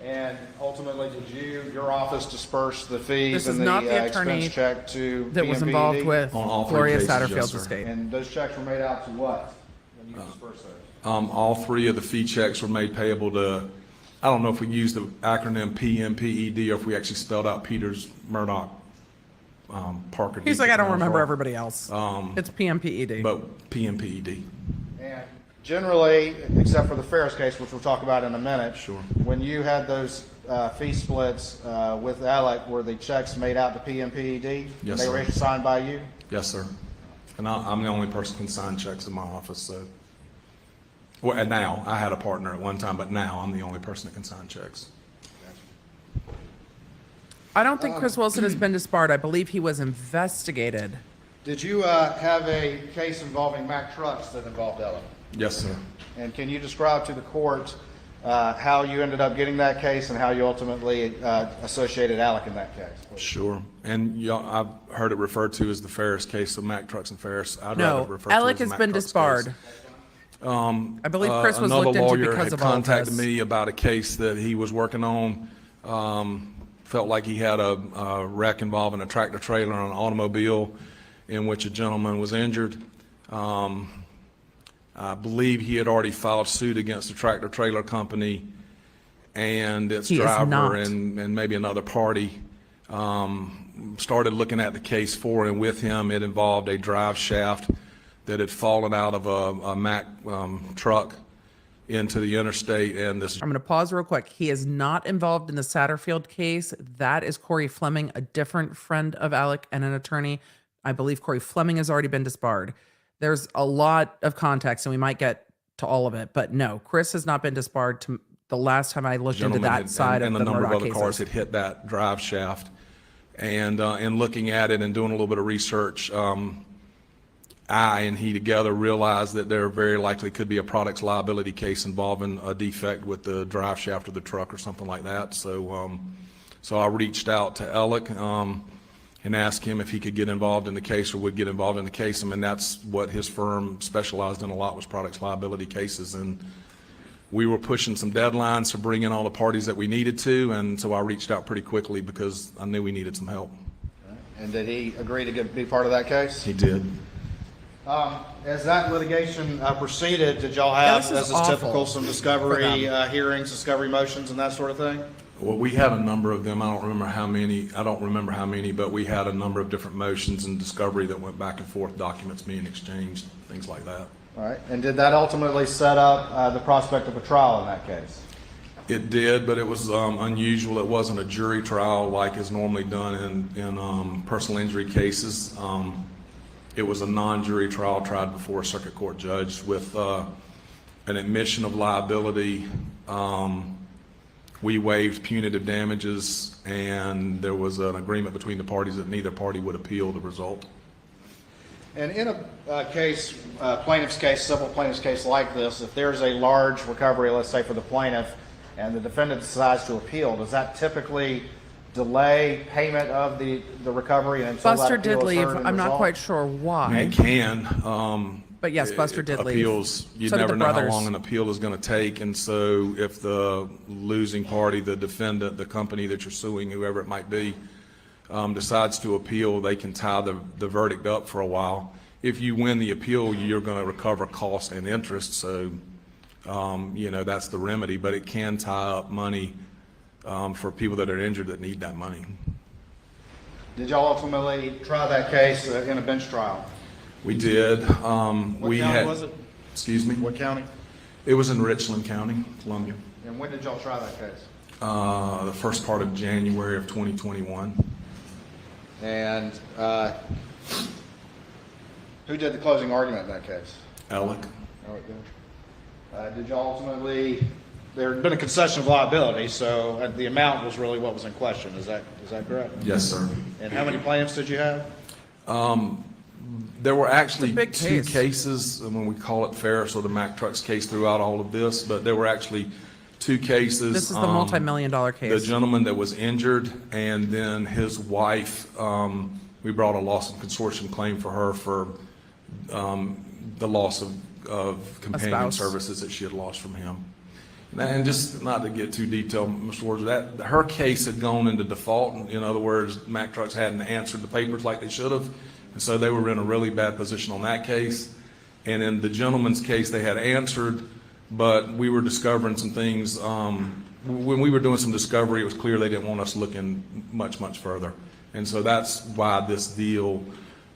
S10: And ultimately, did your office disperse the fees
S1: This is
S10: and
S1: not
S10: the
S1: the attorney
S10: expense check to
S1: that was
S10: PMPED?
S1: involved with
S13: On all 3
S1: Gloria
S13: cases,
S1: Satterfield's
S13: yes, sir.
S1: estate.
S10: And those checks were made out to what when you dispersed those?
S13: All 3 of the fee checks were made payable to, I don't know if we used the acronym PMPED or if we actually spelled out Peters, Murdaugh, Parker.
S1: He's like, I don't remember everybody else.
S13: Um,
S1: It's PMPED.
S13: But PMPED.
S10: And generally, except for the Ferris case, which we'll talk about in a minute.
S13: Sure.
S10: When you had those fee splits with Alec, were the checks made out to PMPED?
S13: Yes,
S10: They were
S13: sir.
S10: issued signed by you?
S13: Yes, sir. And I'm the only person who can sign checks in my office, so. Well, and now, I had a partner at one time, but now I'm the only person that can sign checks.
S1: I don't think Chris Wilson has been disbarred. I believe he was investigated.
S10: Did you have a case involving Mack Trucks that involved Alec?
S13: Yes, sir.
S10: And can you describe to the court how you ended up getting that case and how you ultimately associated Alec in that case? please?
S13: Sure. And y'all, I've heard it referred to as the Ferris case, of Mack Trucks and Ferris. I'd rather
S1: No,
S13: refer to it
S1: Alec
S13: as
S1: has
S13: Mack
S1: been
S13: Trucks
S1: disbarred.
S13: case.
S1: I believe Chris was looked into
S13: Another lawyer
S1: because
S13: had
S1: of all of
S13: contacted
S1: this.
S13: me about a case that he was working on. Felt like he had a wreck involving a tractor trailer and an automobile in which a gentleman was injured. I believe he had already filed suit against the tractor trailer company and its
S1: He is
S13: driver
S1: not.
S13: and maybe another party started looking at the case for and with him. It involved a drive shaft that had fallen out of a Mack truck into the interstate, and this.
S1: I'm going to pause real quick. He is not involved in the Satterfield case. That is Corey Fleming, a different friend of Alec and an attorney. I believe Corey Fleming has already been disbarred. There's a lot of context, and we might get to all of it, but no, Chris has not been disbarred. To the last time I looked into that side
S13: and
S1: of
S13: the
S1: the
S13: number of
S1: Murdaugh
S13: other cars
S1: cases.
S13: had hit that drive shaft, and looking at it and doing a little bit of research, I and he together realized that there very likely could be a products liability case involving a defect with the drive shaft of the truck or something like that. So, so I reached out to Alec and asked him if he could get involved in the case or would get involved in the case. I mean, that's what his firm specialized in a lot, was products liability cases. And we were pushing some deadlines to bring in all the parties that we needed to, and so I reached out pretty quickly because I knew we needed some help.
S10: And did he agree to be part of that case?
S13: He did.
S10: As that litigation proceeded, did y'all
S1: Yeah,
S10: have,
S1: this is
S10: as is
S1: awful
S10: typical, some
S1: for
S10: discovery
S1: them.
S10: hearings, discovery motions, and that sort of thing?
S13: Well, we had a number of them. I don't remember how many, but we had a number of different motions and discovery that went back and forth, documents being exchanged, things like that.
S10: All right. And did that ultimately set up the prospect of a trial in that case?
S13: It did, but it was unusual. It wasn't a jury trial like is normally done in personal injury cases. It was a non-jury trial tried before a circuit court judge with an admission of liability. We waived punitive damages, and there was an agreement between the parties that neither party would appeal the result.
S10: And in a case, plaintiff's case, civil plaintiff's case like this, if there's a large recovery, let's say for the plaintiff, and the defendant decides to appeal, does that typically delay payment of the recovery until
S1: Buster
S10: that
S1: did
S10: appeal is
S1: leave.
S10: heard and
S1: I'm not
S10: resolved?
S1: quite sure why.
S13: It can.
S1: But yes, Buster did leave.
S13: Appeals, you
S1: So did
S13: never
S1: the
S13: know how
S1: brothers.
S13: long an appeal is going to take, and so if the losing party, the defendant, the company that you're suing, whoever it might be, decides to appeal, they can tie the verdict up for a while. If you win the appeal, you're going to recover costs and interest, so you know, that's the remedy, but it can tie up money for people that are injured that need that money.
S10: Did y'all ultimately try that case in a bench trial?
S13: We did.
S10: What
S13: We
S10: county
S13: had.
S10: was it?
S13: Excuse me?
S10: What county?
S13: It was in Richland County, Columbia.
S10: And when did y'all try that case?
S13: The first part of January of 2021.
S10: And who did the closing argument in that case?
S13: Alec.
S10: Did y'all ultimately, there had been a concession of liability, so the amount was really what was in question. Is that correct?
S13: Yes, sir.
S10: And how many plaintiffs did you have?
S13: There were actually
S1: big
S13: two
S1: case.
S13: cases, when we call it Ferris or the Mack Trucks case throughout all of this, but there were actually two cases.
S1: This is the multi-million-dollar case.
S13: The gentleman that was injured and then his wife, we brought a loss of consortium claim for her for the loss of companion
S1: spouse.
S13: services that she had lost from him. And just not to get too detailed, Mr. Ward, that her case had gone into default. In other words, Mack Trucks hadn't answered the papers like they should have, and so they were in a really bad position on that case. And in the gentleman's case, they had answered, but we were discovering some things. When we were doing some discovery, it was clear they didn't want us looking much further, and so that's why this deal.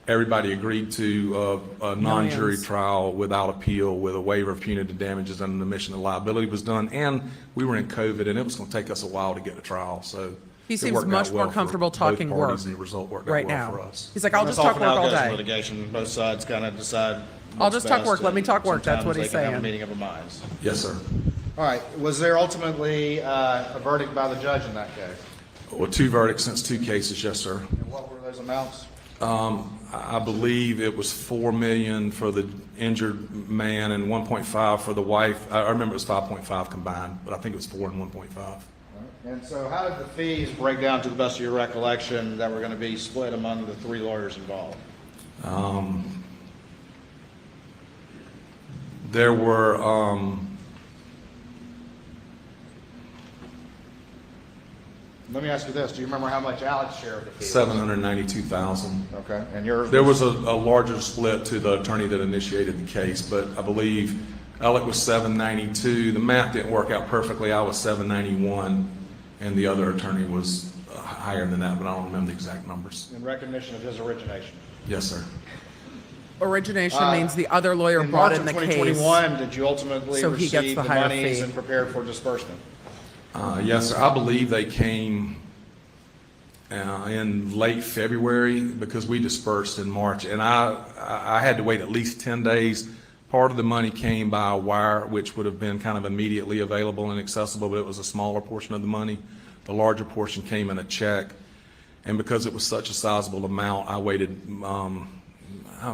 S13: Everybody agreed to a non-jury
S1: Millions.
S13: trial without appeal, with a waiver of punitive damages and an admission of liability was done. And we were in COVID, and it was going to take us a while to get a trial. So
S1: He
S13: it
S1: seems
S13: worked
S1: much
S13: out
S1: more
S13: well for
S1: comfortable
S13: both
S1: talking
S13: parties,
S1: work
S13: and the result worked
S1: right
S13: out well
S1: now.
S13: for us.
S1: He's like, I'll
S10: That's
S1: just talk
S10: often how
S1: work
S10: it
S1: all
S10: goes in
S1: day.
S10: litigation. Both sides kind of decide.
S1: I'll
S10: what's
S1: just talk
S10: best,
S1: work. Let me
S10: and
S1: talk work. That's what
S10: sometimes
S1: he's
S10: they can have
S1: saying.
S10: a meeting of the minds.
S13: Yes, sir.
S10: All right. Was there ultimately a verdict by the judge in that case?
S13: Well, two verdicts since two cases, yes, sir.
S10: And what were those amounts?
S13: I believe it was $4 million for the injured man and 1.5 for the wife. I remember it was 5.5 combined, but I think it was 4 and 1.5.
S10: And so how did the fees break down, to the best of your recollection, that were going to be split among the three lawyers involved?
S13: There were,
S10: Let me ask you this. Do you remember how much Alec's share of the fees?
S13: $792,000.
S10: Okay. And yours?
S13: There was a larger split to the attorney that initiated the case, but I believe Alec was 792. The math didn't work out perfectly. I was 791, and the other attorney was higher than that, but I don't remember the exact numbers.
S10: In recognition of his origination.
S13: Yes, sir.
S1: Origination means the other lawyer
S10: In
S1: brought
S10: March
S1: in the
S10: of
S1: case.
S10: 2021, did you ultimately
S1: So he gets
S10: receive
S1: the
S10: the
S1: higher
S10: monies
S1: fee.
S10: and prepare for disbursement?
S13: Yes, sir. I believe they came in late February because we dispersed in March, and I had to wait at least 10 days. Part of the money came by wire, which would have been kind of immediately available and accessible, but it was a smaller portion of the money. The larger portion came in a check, and because it was such a sizable amount, I waited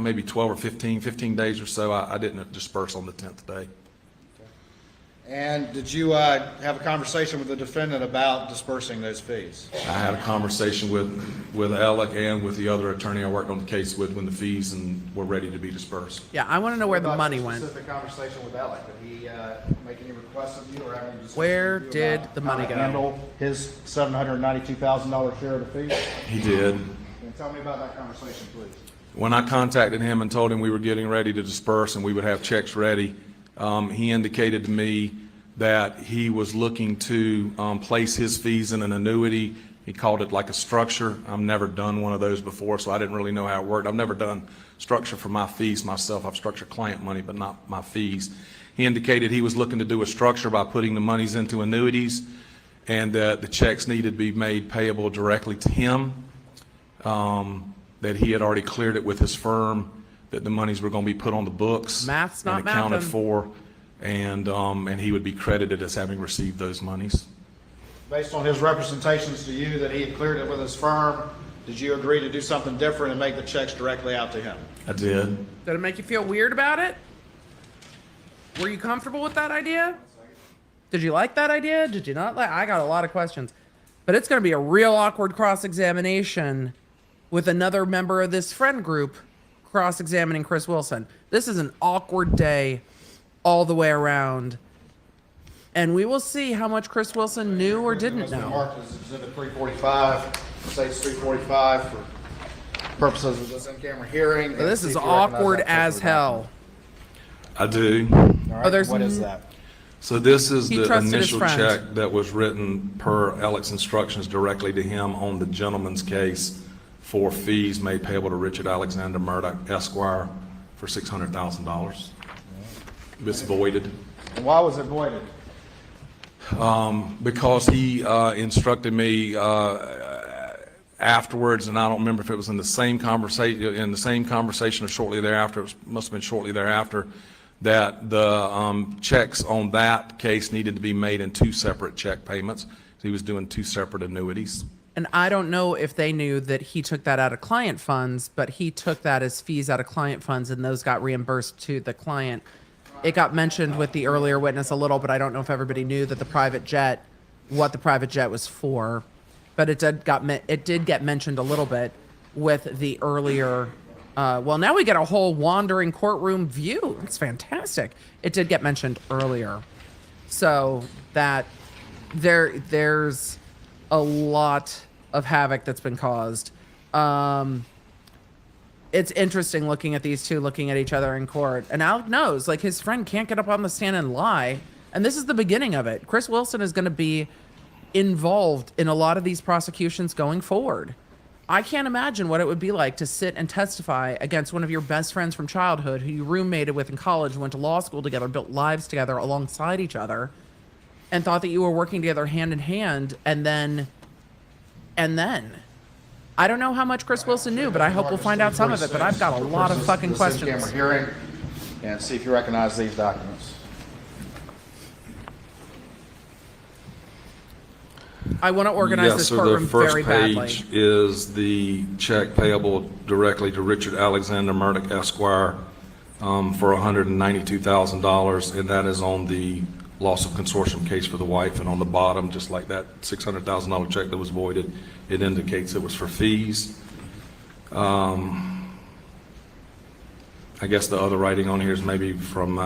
S13: maybe 12 or 15 days or so. I didn't disperse on the 10th day.
S10: And did you have a conversation with the defendant about dispersing those fees?
S13: I had a conversation with Alec and with the other attorney I worked on the case with when the fees were ready to be dispersed.
S1: Yeah, I want to know where the
S10: What about
S1: money
S10: your
S1: went.
S10: Specific conversation with Alec, did he make any requests of you or have any discussion
S1: Where
S10: with you
S1: did
S10: about
S1: the
S10: how
S1: money
S10: to
S1: go?
S10: handle his $792,000 share of the fees?
S13: He did.
S10: And tell me about that conversation, please.
S13: When I contacted him and told him we were getting ready to disperse and we would have checks ready, he indicated to me that he was looking to place his fees in an annuity. He called it like a structure. I've never done one of those before, so I didn't really know how it worked. I've never done structure for my fees myself. I've structured client money, but not my fees. He indicated he was looking to do a structure by putting the monies into annuities, and that the checks needed to be made payable directly to him, that he had already cleared it with his firm, that the monies were going to be put on the books
S1: Math's not
S13: and accounted
S1: mathin'.
S13: for, and he would be credited as having received those monies.
S10: Based on his representations to you that he had cleared it with his firm, did you agree to do something different and make the checks directly out to him?
S13: I did.
S1: Did it make you feel weird about it? Were you comfortable with that idea? Did you like that idea? Did you not like? I got a lot of questions. But it's going to be a real awkward cross-examination with another member of this friend group cross-examining Chris Wilson. This is an awkward day all the way around. And we will see how much Chris Wilson knew or didn't
S10: It's been
S1: know.
S10: marked as Exhibit 345, states 345 for purposes of this in-camera hearing.
S1: But this
S10: And
S1: is
S10: see if you recognize
S1: awkward
S10: that
S1: as
S10: particular
S1: hell.
S13: I do.
S10: document. All right,
S1: there's
S10: what is
S1: n-
S10: that?
S13: So this is
S1: He
S13: the
S1: trusted his
S13: initial
S1: friend.
S13: check that was written per Alec's instructions directly to him on the gentleman's case for fees made payable to Richard Alexander Murdaugh Esquire for $600,000. It's voided.
S10: And why was it voided?
S13: Because he instructed me afterwards, and I don't remember if it was in the same conversation or shortly thereafter, must have been shortly thereafter, that the checks on that case needed to be made in two separate check payments. He was doing two separate annuities.
S1: And I don't know if they knew that he took that out of client funds, but he took that as fees out of client funds, and those got reimbursed to the client. It got mentioned with the earlier witness a little, but I don't know if everybody knew that the private jet, what the private jet was for. But it did get mentioned a little bit with the earlier. Well, now we get a whole wandering courtroom view. It's fantastic. It did get mentioned earlier, so that there's a lot of havoc that's been caused. It's interesting looking at these two looking at each other in court. And Alec knows, like, his friend can't get up on the stand and lie. And this is the beginning of it. Chris Wilson is going to be involved in a lot of these prosecutions going forward. I can't imagine what it would be like to sit and testify against one of your best friends from childhood who you roommated with in college, went to law school together, built lives together alongside each other, and thought that you were working together hand in hand, and then I don't know how much Chris Wilson knew, but I hope we'll find out some of it. But I've got a lot of fucking questions.
S10: In-camera hearing, and see if you recognize these documents.
S1: I want to organize this courtroom very badly.
S13: The first page is the check payable directly to Richard Alexander Murdaugh Esquire for $192,000, and that is on the loss of consortium case for the wife. And on the bottom, just like that $600,000 check that was voided, it indicates it was for fees. I guess the other writing on here is maybe from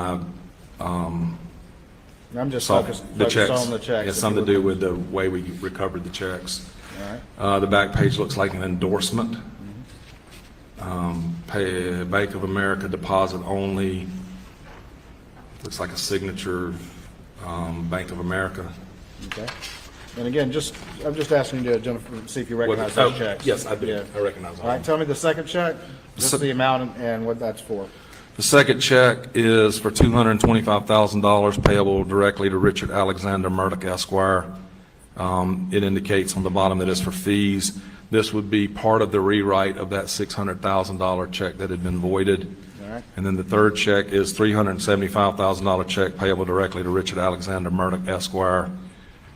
S10: I'm just
S13: So,
S10: focused
S13: the checks.
S10: on the checks.
S13: It's something to do with the way we recovered the checks.
S10: All right.
S13: The back page looks like an endorsement. Pay Bank of America deposit only. Looks like a signature, Bank of America.
S10: Okay. And again, I'm just asking you to see if you recognize those checks.
S13: Yes, I do.
S10: Yeah.
S13: I recognize
S10: All right, tell me the second check, just the amount and what that's for.
S13: The second check is for $225,000 payable directly to Richard Alexander Murdaugh Esquire. It indicates on the bottom that it's for fees. This would be part of the rewrite of that $600,000 check that had been voided.
S10: All right.
S13: And then the third check is $375,000 check payable directly to Richard Alexander Murdaugh Esquire.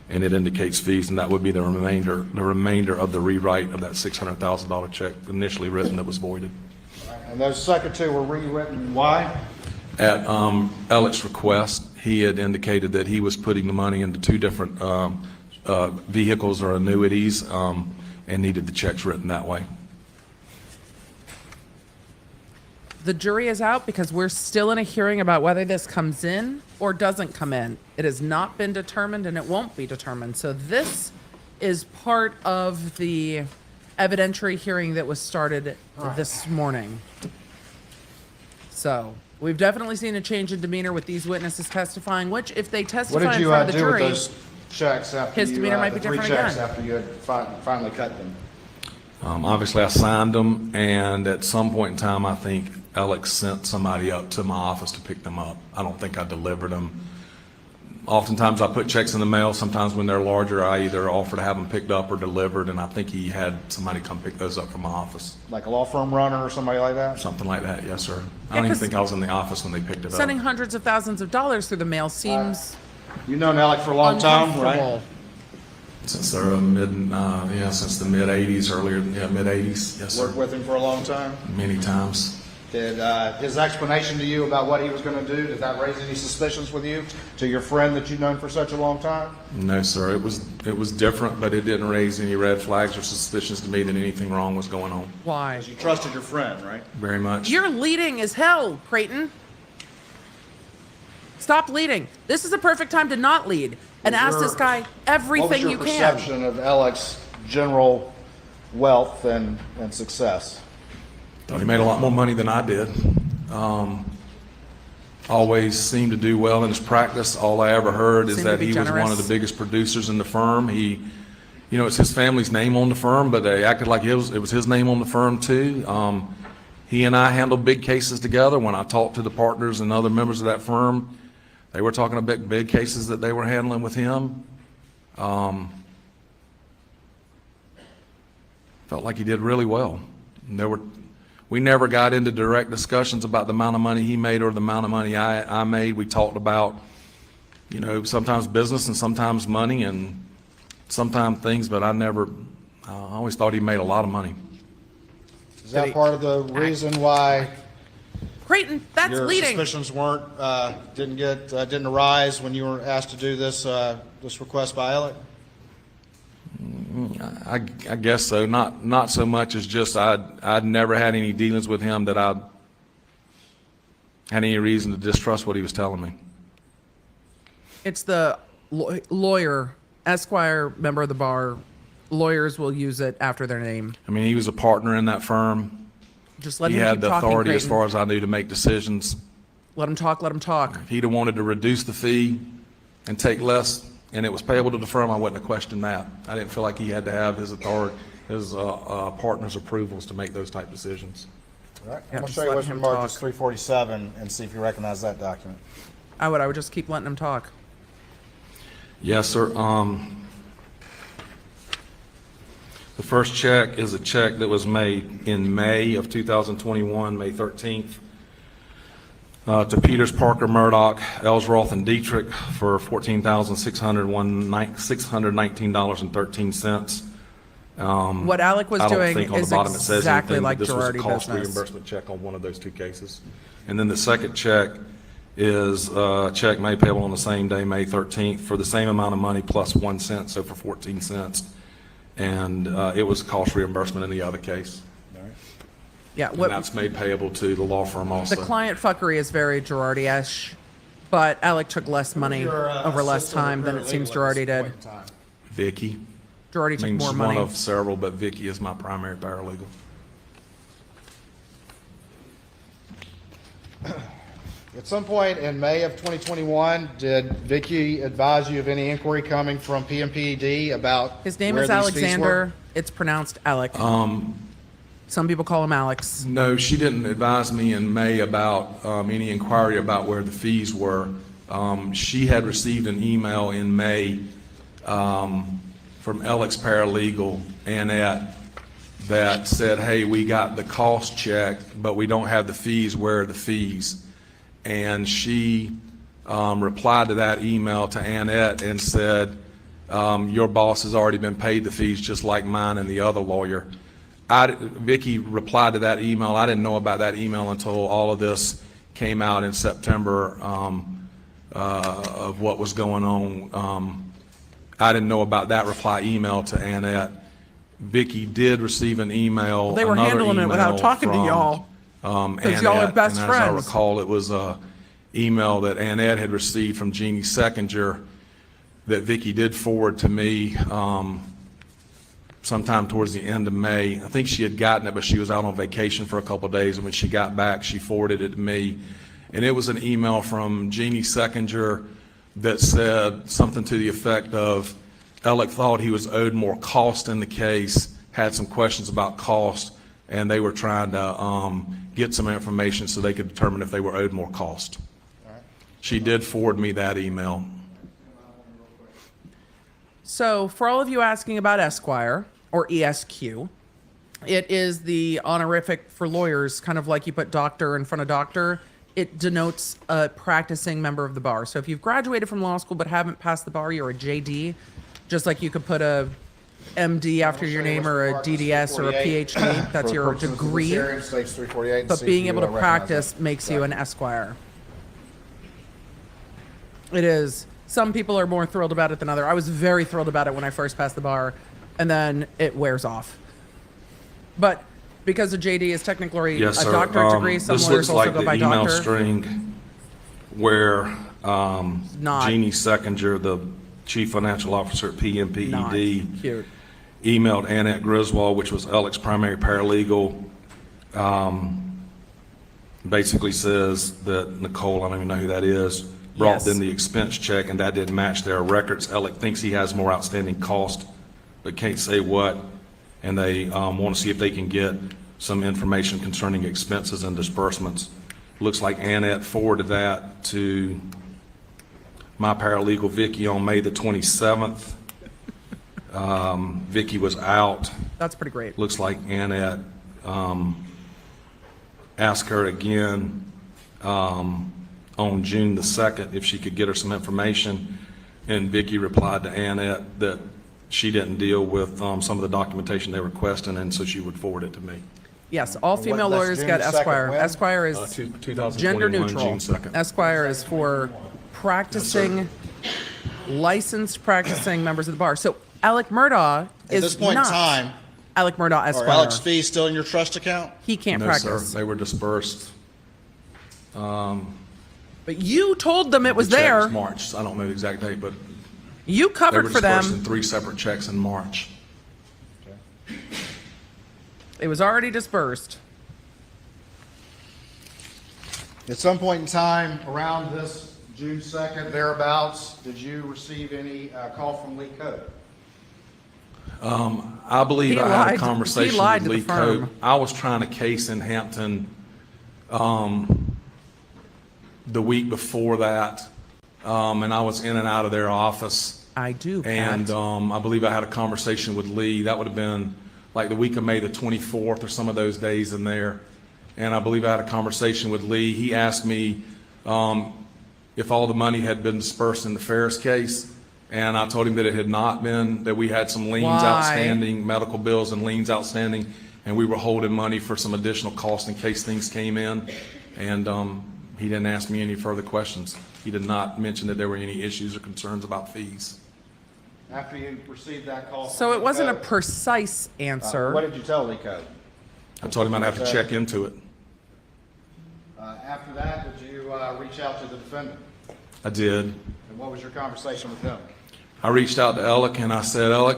S13: And it indicates fees, and that would be the remainder of the rewrite of that $600,000 check initially written that was voided.
S10: And those second two were rewritten, why?
S13: At Aleck's request, he had indicated that he was putting the money into two different vehicles or annuities and needed the checks written that way.
S1: The jury is out because we're still in a hearing about whether this comes in or doesn't come in. It has not been determined and it won't be determined. So this is part of the evidentiary hearing that was started this morning. So we've definitely seen a change in demeanor with these witnesses testifying, which if they
S10: What
S1: testify
S10: did
S1: in
S10: you
S1: front of the
S10: do with
S1: jury,
S10: those checks after
S1: his demeanor might be
S10: the three
S1: different
S10: checks
S1: again.
S10: after you had finally cut them?
S13: Obviously, I signed them, and at some point in time, I think Alex sent somebody up to my office to pick them up. I don't think I delivered them. Oftentimes, I put checks in the mail. Sometimes when they're larger, I either offer to have them picked up or delivered, and I think he had somebody come pick those up from my office.
S10: Like a law firm runner or somebody like that?
S13: Something like that, yes, sir. I
S1: Yeah,
S13: don't even
S1: 'cause
S13: think I was in the office when they picked it up.
S1: sending hundreds of thousands of dollars through the mail seems
S10: You've known Alec for a long time,
S1: uncomfortable.
S10: right?
S13: Since the since the mid-'80s, mid-'80s, yes, sir.
S10: Worked with him for a long time?
S13: Many times.
S10: Did his explanation to you about what he was going to do, did that raise any suspicions with you, to your friend that you've known for such a long time?
S13: No, sir. It was different, but it didn't raise any red flags or suspicions to me that anything wrong was going on.
S1: Why?
S10: Because you trusted your friend, right?
S13: Very much.
S1: You're leading as hell, Creighton. Stop leading. This is a perfect time to not lead and ask this guy everything you
S10: What was
S1: can.
S10: your perception of Alec's general wealth and success?
S13: Thought he made a lot more money than I did. Always seemed to do well in his practice. All I ever heard is
S1: Seemed to
S13: that
S1: be
S13: he was one of
S1: generous.
S13: the biggest producers in the firm. It's his family's name on the firm, but they acted like it was his name on the firm too. He and I handled big cases together. When I talked to the partners and other members of that firm, they were talking about big cases that they were handling with him. Felt like he did really well. We never got into direct discussions about the amount of money he made or the amount of money I made. We talked about, sometimes business and sometimes money and sometimes things, but I always thought he made a lot of money.
S10: Is that part of the reason why
S1: Creighton, that's
S10: your
S1: leading.
S10: suspicions didn't arise when you were asked to do this request by Alec?
S13: I guess so. Not so much as just I'd never had any dealings with him that I had any reason to distrust what he was telling me.
S1: It's the lawyer, Esquire, member of the bar. Lawyers will use it after their name.
S13: I mean, he was a partner in that firm.
S1: Just let
S13: He
S1: him
S13: had
S1: keep
S13: the
S1: talking,
S13: authority, as
S1: Creighton.
S13: far as I knew, to make decisions.
S1: Let him talk, let him talk.
S13: If he'd have wanted to reduce the fee and take less, and it was payable to the firm, I wouldn't have questioned that. I didn't feel like he had to have his authority, his partner's approvals to make those type decisions.
S10: All right.
S1: Yeah,
S10: I'm going to
S1: just
S10: show you
S1: let
S10: what's
S1: him
S10: marked as
S1: talk.
S10: 347 and see if you recognize that document.
S1: I would just keep letting him talk.
S13: Yes, sir. The first check is a check that was made in May of 2021, May 13th, to Peters, Parker, Murdaugh, Ellsworth, and Dietrich for $14,619.13.
S1: What Alec was
S13: I don't
S1: doing
S13: think on the
S1: is
S13: bottom it says
S1: exactly
S13: anything,
S1: like
S13: but this was a
S1: Girardi
S13: cost
S1: business.
S13: reimbursement check on one of those two cases. And then the second check is a check made payable on the same day, May 13th, for the same amount of money plus 1 cent, so for 14 cents. And it was cost reimbursement in the other case.
S1: Yeah,
S13: And
S1: what
S13: that's made payable to the law firm also.
S1: the client fuckery is very Girardi-esque, but Alec took less money over less time than it seems Girardi did.
S13: Vicky.
S1: Girardi
S13: I
S1: took
S13: mean,
S1: more
S13: she's
S1: money.
S13: one of several, but Vicky is my primary paralegal.
S10: At some point in May of 2021, did Vicky advise you of any inquiry coming from PMPED about
S1: His name
S10: where
S1: is
S10: these fees were?
S1: Alexander. It's pronounced Alec. Some people call him Alex.
S13: No, she didn't advise me in May about any inquiry about where the fees were. She had received an email in May from Alex Paralegal, Annette, that said, hey, we got the cost check, but we don't have the fees. Where are the fees? And she replied to that email to Annette and said, your boss has already been paid the fees just like mine and the other lawyer. Vicky replied to that email. I didn't know about that email until all of this came out in September of what was going on. I didn't know about that reply email to Annette. Vicky did receive an email.
S1: Well, they were handling it without talking to y'all. Because y'all are best
S13: and
S1: friends.
S13: As I recall, it was a email that Annette had received from Jeannie Seckinger that Vicky did forward to me sometime towards the end of May. I think she had gotten it, but she was out on vacation for a couple of days, and when she got back, she forwarded it to me. And it was an email from Jeannie Seckinger that said something to the effect of, Alec thought he was owed more cost in the case, had some questions about cost, and they were trying to get some information so they could determine if they were owed more cost. She did forward me that email.
S1: So for all of you asking about Esquire, or ESQ, it is the honorific for lawyers, kind of like you put doctor in front of doctor. It denotes a practicing member of the bar. So if you've graduated from law school but haven't passed the bar, you're a JD, just like you could put a MD after your name or a DDS or a PhD. That's your degree. But being able to practice makes you an Esquire. It is. Some people are more thrilled about it than others. I was very thrilled about it when I first passed the bar, and then it wears off. But because a JD is technically
S13: Yes,
S1: a
S13: sir.
S1: doctorate degree, some
S13: This
S1: lawyers
S13: looks
S1: also
S13: like
S1: go
S13: the
S1: by
S13: email
S1: doctor.
S13: string where
S1: Not
S13: Jeannie Seckinger, the chief financial officer at
S1: not
S13: PMPED,
S1: cute.
S13: emailed Annette Griswold, which was Alec's primary paralegal, basically says that Nicole, I don't even know who that is, brought
S1: Yes.
S13: them the expense check, and that didn't match their records. Alec thinks he has more outstanding cost, but can't say what, and they want to see if they can get some information concerning expenses and disbursements. Looks like Annette forwarded that to my paralegal Vicky on May the 27th. Vicky was out.
S1: That's pretty great.
S13: Looks like Annette asked her again on June the 2nd if she could get her some information, and Vicky replied to Annette that she didn't deal with some of the documentation they were requesting, and so she would forward it to me.
S1: Yes, all female
S10: that's
S1: lawyers
S10: June
S1: get
S10: the 2nd
S1: Esquire.
S10: when?
S1: Esquire is
S13: 2021,
S1: gender neutral.
S13: June 2nd.
S1: Esquire is for practicing, licensed practicing members of the bar. So Alec Murdaugh
S10: At
S1: is
S10: this point in
S1: not
S10: time,
S1: Alec Murdaugh
S10: are
S1: Esquire.
S10: Alec's fees still in your trust account?
S1: He can't
S13: No, sir,
S1: practice.
S13: they were dispersed.
S1: But you told them it was
S13: The check
S1: there.
S13: March, I don't know the exact date, but
S1: You
S13: they
S1: covered
S13: were
S1: for
S13: dispersed in
S1: them.
S13: 3 separate checks in March.
S1: It was already dispersed.
S10: At some point in time, around this June 2nd, thereabouts, did you receive any call from Lee Code?
S13: I believe
S1: He
S13: I had
S1: lied-
S13: a conversation
S1: he lied
S13: with
S1: to
S13: Lee
S1: the firm.
S13: Cope. I was trying a case in Hampton the week before that, and I was in and out of their office.
S1: I do, Pat.
S13: And I believe I had a conversation with Lee. That would have been like the week of May the 24th or some of those days in there. And I believe I had a conversation with Lee. He asked me if all the money had been dispersed in the Ferris case. And I told him that it had not been, that we had some liens
S1: Why?
S13: outstanding, medical bills and liens outstanding, and we were holding money for some additional costs in case things came in. And he didn't ask me any further questions. He did not mention that there were any issues or concerns about fees.
S10: After you received that call from
S1: So it
S10: Lee
S1: wasn't a
S10: Code,
S1: precise answer.
S10: what did you tell Lee Code?
S13: I told him I'd have to check into it.
S10: After that, did you reach out to the defendant?
S13: I did.
S10: And what was your conversation with him?
S13: I reached out to Alec and I said, Alec,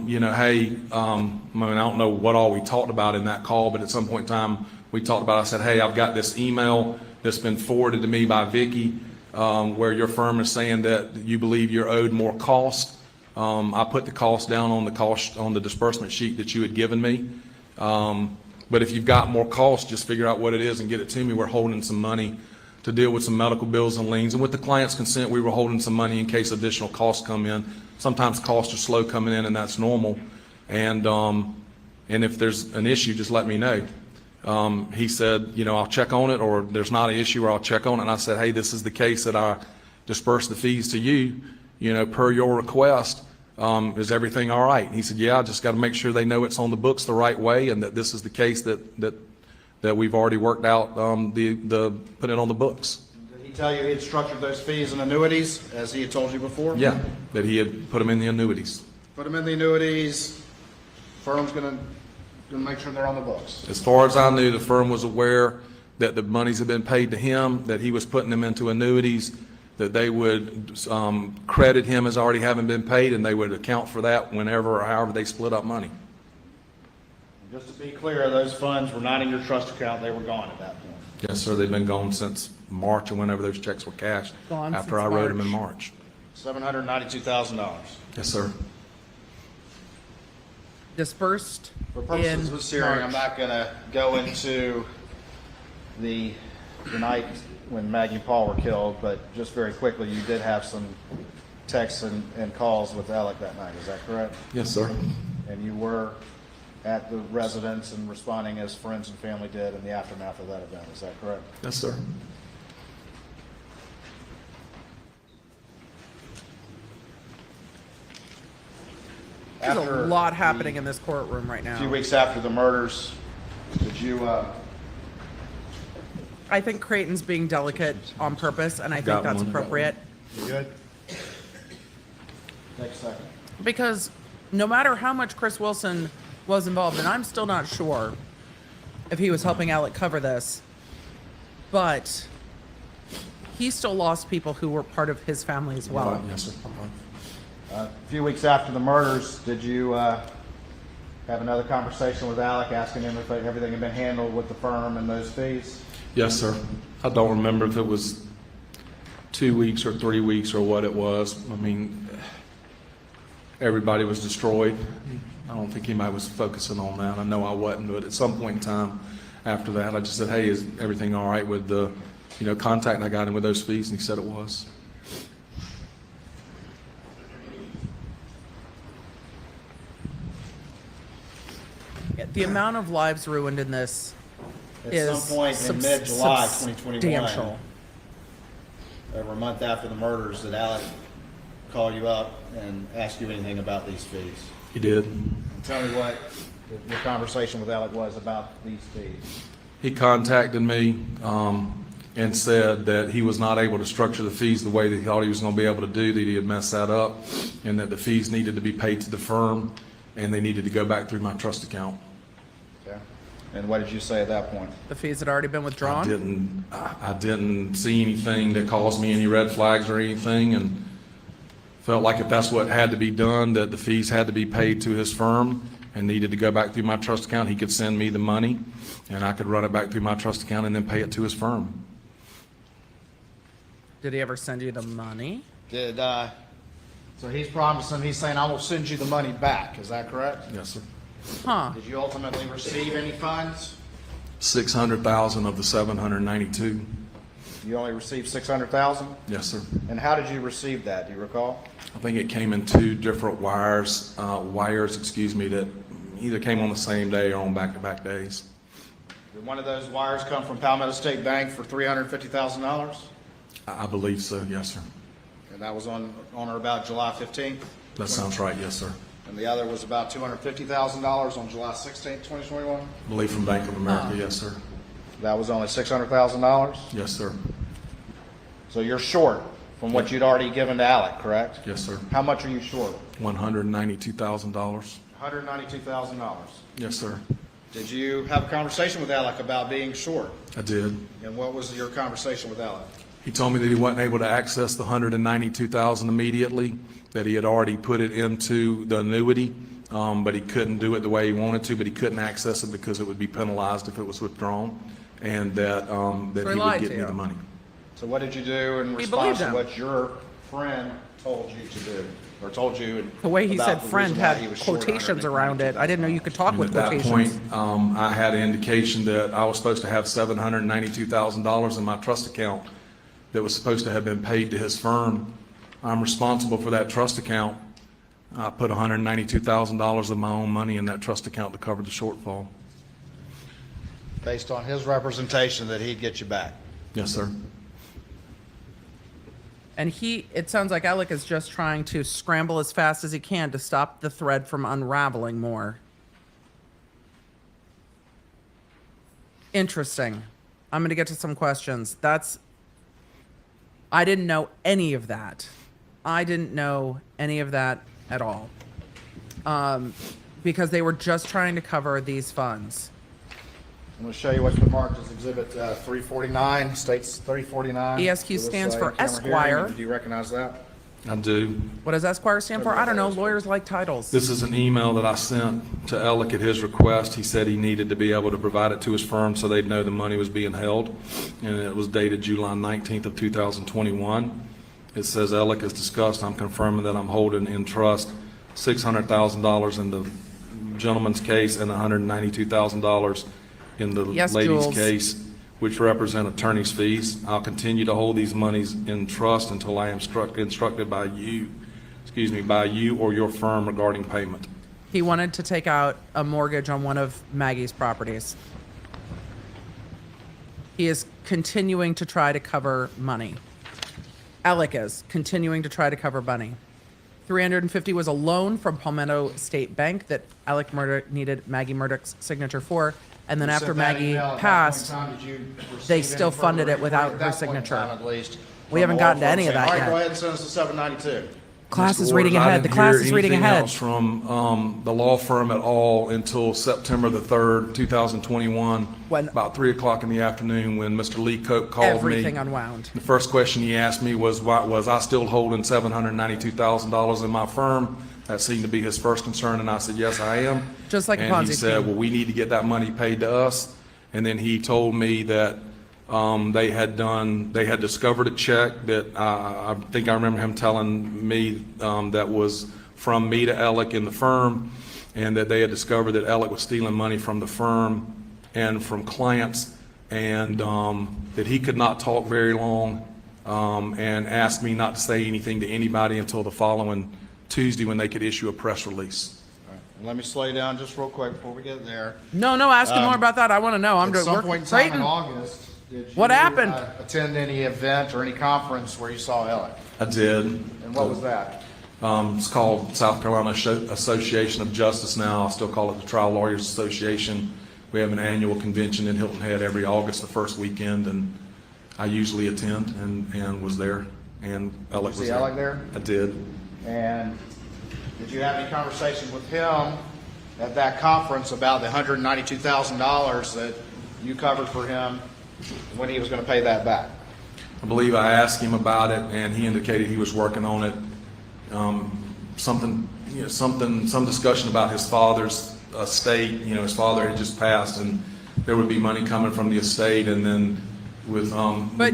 S13: you know, hey, I mean, I don't know what all we talked about in that call, but at some point in time, we talked about, I said, hey, I've got this email that's been forwarded to me by Vicky, where your firm is saying that you believe you're owed more cost. I put the cost down on the disbursement sheet that you had given me. But if you've got more cost, just figure out what it is and get it to me. We're holding some money to deal with some medical bills and liens. And with the client's consent, we were holding some money in case additional costs come in. Sometimes costs are slow coming in, and that's normal. And if there's an issue, just let me know. He said, you know, I'll check on it, or there's not an issue, or I'll check on it. And I said, hey, this is the case that I disperse the fees to you, you know, per your request. Is everything all right? And he said, yeah, I just got to make sure they know it's on the books the right way, and that this is the case that we've already worked out, put it on the books.
S10: Did he tell you he had structured those fees and annuities as he had told you before?
S13: Yeah, that he had put them in the annuities.
S10: Put them in the annuities. Firm's gonna make sure they're on the books.
S13: As far as I knew, the firm was aware that the monies had been paid to him, that he was putting them into annuities, that they would credit him as already having been paid, and they would account for that whenever or however they split up money.
S10: Just to be clear, those funds were not in your trust account, they were gone at that point.
S13: Yes, sir, they've been gone since March, and whenever those checks were cashed,
S1: Gone
S13: after
S1: since
S13: I wrote them in
S1: March.
S13: March.
S10: $792,000.
S13: Yes, sir.
S1: Dispersed
S10: For purposes of this hearing, I'm
S1: March.
S10: not gonna go into the night when Maggie and Paul were killed, but just very quickly, you did have some texts and calls with Alec that night, is that correct?
S13: Yes, sir.
S10: And you were at the residence and responding as friends and family did in the aftermath of that event, is that correct?
S13: Yes, sir.
S1: There's a
S10: After
S1: lot happening in this courtroom right
S10: A few
S1: now.
S10: weeks after the murders, did you,
S1: I think Creighton's being delicate on purpose, and I think
S13: Got
S1: that's
S13: one.
S1: appropriate.
S10: you good? Take a second.
S1: Because no matter how much Chris Wilson was involved, and I'm still not sure if he was helping Alec cover this, but he still lost people who were part of his family as well.
S13: Yes, sir.
S10: A few weeks after the murders, did you have another conversation with Alec, asking him if everything had been handled with the firm and those fees?
S13: Yes, sir. I don't remember if it was 2 weeks or 3 weeks or what it was. I mean, everybody was destroyed. I don't think anybody was focusing on that. I know I wasn't, but at some point in time after that, I just said, hey, is everything all right with the, you know, contact I got him with those fees? And he said it was.
S1: The amount of lives ruined in this
S10: At
S1: is
S10: some point in mid-July
S1: substantial.
S10: 2021, over a month after the murders, did Alec call you up and ask you anything about these fees?
S13: He did.
S10: Tell me what your conversation with Alec was about these fees.
S13: He contacted me and said that he was not able to structure the fees the way that he thought he was going to be able to do, that he had messed that up, and that the fees needed to be paid to the firm, and they needed to go back through my trust account.
S10: Okay. And what did you say at that point?
S1: The fees had already been withdrawn.
S13: I didn't see anything that caused me any red flags or anything, and felt like if that's what had to be done, that the fees had to be paid to his firm and needed to go back through my trust account. He could send me the money, and I could run it back through my trust account and then pay it to his firm.
S1: Did he ever send you the money?
S10: Did, so he's promising, he's saying, I will send you the money back, is that correct?
S13: Yes, sir.
S1: Huh.
S10: Did you ultimately receive any funds?
S13: 600,000 of the 792.
S10: You only received 600,000?
S13: Yes, sir.
S10: And how did you receive that, do you recall?
S13: I think it came in two different wires, that either came on the same day or on back-to-back days.
S10: Did one of those wires come from Palmetto State Bank for $350,000?
S13: I believe so, yes, sir.
S10: And that was on or about July 15th?
S13: That sounds right, yes, sir.
S10: And the other was about $250,000 on July 16th, 2021?
S13: I believe from Bank of America, yes, sir.
S10: That was only $600,000?
S13: Yes, sir.
S10: So you're short from what you'd already given to Alec, correct?
S13: Yes, sir.
S10: How much are you short?
S13: $192,000.
S10: $192,000.
S13: Yes, sir.
S10: Did you have a conversation with Alec about being short?
S13: I did.
S10: And what was your conversation with Alec?
S13: He told me that he wasn't able to access the $192,000 immediately, that he had already put it into the annuity, but he couldn't do it the way he wanted to, but he couldn't access it because it would be penalized if it was withdrawn. and that
S1: So he
S13: he
S1: lied
S13: would
S1: to
S13: get me
S1: you.
S13: the money.
S10: So what did you do in
S1: He
S10: response
S1: believed
S10: to
S1: him.
S10: what your friend told you to do? Or told you?
S1: The way he
S10: about
S1: said
S10: the
S1: friend
S10: reason why
S1: had
S10: he was short
S1: quotations
S10: $192,000?
S1: around it. I didn't know you could talk with
S13: At that point,
S1: quotations.
S13: I had an indication that I was supposed to have $792,000 in my trust account that was supposed to have been paid to his firm. I'm responsible for that trust account. I put $192,000 of my own money in that trust account to cover the shortfall.
S10: Based on his representation that he'd get you back.
S13: Yes, sir.
S1: And it sounds like Alec is just trying to scramble as fast as he can to stop the thread from unraveling more. Interesting. I'm going to get to some questions. I didn't know any of that. I didn't know any of that at all. Because they were just trying to cover these funds.
S10: I'm going to show you what's been marked as Exhibit 349, states 349.
S1: ESQ stands for
S10: in-camera
S1: Esquire.
S10: hearing. Do you recognize that?
S13: I do.
S1: What does Esquire stand for? I don't know. Lawyers like titles.
S13: This is an email that I sent to Alec at his request. He said he needed to be able to provide it to his firm so they'd know the money was being held. And it was dated July 19th of 2021. It says, Alec, as discussed, I'm confirming that I'm holding in trust $600,000 in the gentleman's case and $192,000 in the
S1: Yes,
S13: lady's
S1: Jules.
S13: case, which represent attorney's fees. I'll continue to hold these monies in trust until I am instructed by you or your firm regarding payment.
S1: He wanted to take out a mortgage on one of Maggie's properties. He is continuing to try to cover money. Alec is continuing to try to cover money. $350 was a loan from Palmetto State Bank that Alec Murdaugh needed Maggie Murdaugh's signature for, and then
S10: You
S1: after
S10: sent that
S1: Maggie
S10: email at that
S1: passed,
S10: point in time. Did you receive
S1: they
S10: any
S1: still
S10: further
S1: funded it
S10: inquiry
S1: without
S10: at
S1: her
S10: that point in
S1: signature.
S10: time, at least,
S1: We
S10: from
S1: haven't
S10: the
S1: gotten to
S10: law
S1: any
S10: firm
S1: of that
S10: saying,
S1: yet.
S10: All right, go ahead and send us the 792.
S1: Class is
S13: Mr.
S1: reading
S13: Waters, I
S1: ahead. The
S13: didn't
S1: class
S13: hear
S1: is reading
S13: anything
S1: ahead.
S13: else from the law firm at all until September the 3rd, 2021,
S1: When-
S13: about 3 o'clock in the afternoon, when Mr. Lee Cope called me.
S1: Everything unwound.
S13: The first question he asked me was I still holding $792,000 in my firm? That seemed to be his first concern, and I said, yes, I am.
S1: Just like a
S13: And he
S1: Ponzi
S13: said,
S1: scheme.
S13: well, we need to get that money paid to us. And then he told me that they had discovered a check that I think I remember him telling me that was from me to Alec in the firm, and that they had discovered that Alec was stealing money from the firm and from clients, and that he could not talk very long, and asked me not to say anything to anybody until the following Tuesday when they could issue a press release.
S10: Let me slow you down just real quick before we get there.
S1: No, ask him more about that. I want to know.
S10: At some point in time in August, did you
S1: What happened?
S10: Attend any event or any conference where you saw Alec?
S13: I did.
S10: And what was that?
S13: It's called South Carolina Association of Justice now. I still call it the Trial Lawyers Association. We have an annual convention in Hilton Head every August, the first weekend, and I usually attend and was there. And Alec
S10: Did you
S13: was
S10: see Alec there?
S13: I did.
S10: And did you have any conversation with him at that conference about the $192,000 that you covered for him when he was going to pay that back?
S13: I believe I asked him about it, and he indicated he was working on it. Some discussion about his father's estate. His father had just passed, and there would be money coming from the estate, and then with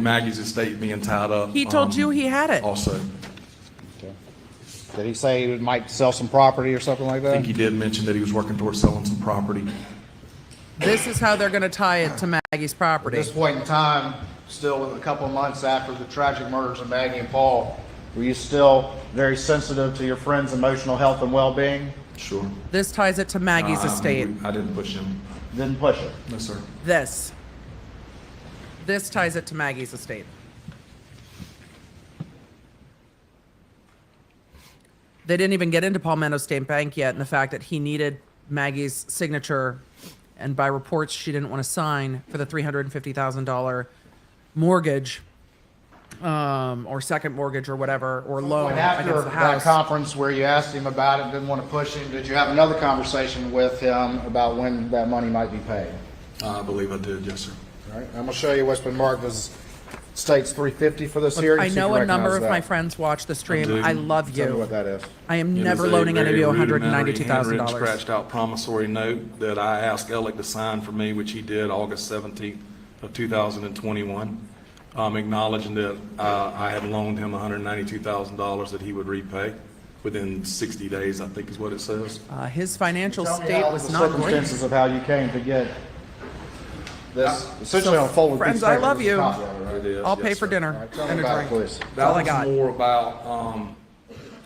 S13: Maggie's estate being tied up.
S1: He told you he had it.
S13: Also.
S10: Did he say he might sell some property or something like
S13: I think
S10: that?
S13: he did mention that he was working towards selling some property.
S1: This is how they're going to tie it to Maggie's
S10: At
S1: property.
S10: this point in time, still a couple of months after the tragic murders of Maggie and Paul, were you still very sensitive to your friend's emotional health and well-being?
S13: Sure.
S1: This ties it to Maggie's estate.
S13: I didn't push him.
S10: Didn't push it?
S13: No, sir.
S1: This ties it to Maggie's estate. They didn't even get into Palmetto State Bank yet, and the fact that he needed Maggie's signature, and by reports she didn't want to sign for the $350,000 mortgage, or second mortgage or whatever, or loan
S10: After
S1: against the
S10: that
S1: house.
S10: conference where you asked him about it, didn't want to push him, did you have another conversation with him about when that money might be paid?
S13: I believe I did, yes, sir.
S10: All right, I'm going to show you what's been marked as states 350 for this
S1: Look,
S10: hearing.
S1: I
S10: see if
S1: know
S10: you
S1: a number of
S10: recognize
S1: my
S10: that.
S1: friends watch the stream.
S13: do.
S1: I love
S10: Tell me
S1: you.
S10: what that is.
S1: I am
S13: It
S1: never
S13: is a
S1: loaning any of
S13: very
S1: you
S13: rudimentary, handwritten,
S1: $192,000.
S13: scratched out promissory note that I asked Alec to sign for me, which he did August 17th of 2021, acknowledging that I had loaned him $192,000 that he would repay within 60 days, I think is what it says.
S1: His financial
S10: Tell me
S1: state
S10: how
S1: was
S10: the
S1: not great.
S10: circumstances of how you came to get this essentially on a folded
S1: friends,
S10: piece of
S1: I
S10: paper.
S1: love
S10: This is
S1: you.
S10: a copy of it, right?
S13: It is,
S1: I'll pay
S13: yes,
S1: for
S13: sir.
S1: dinner
S10: Tell me
S1: and a
S10: about it,
S1: drink.
S10: please.
S1: That's all I
S13: That
S1: got.
S13: was more about,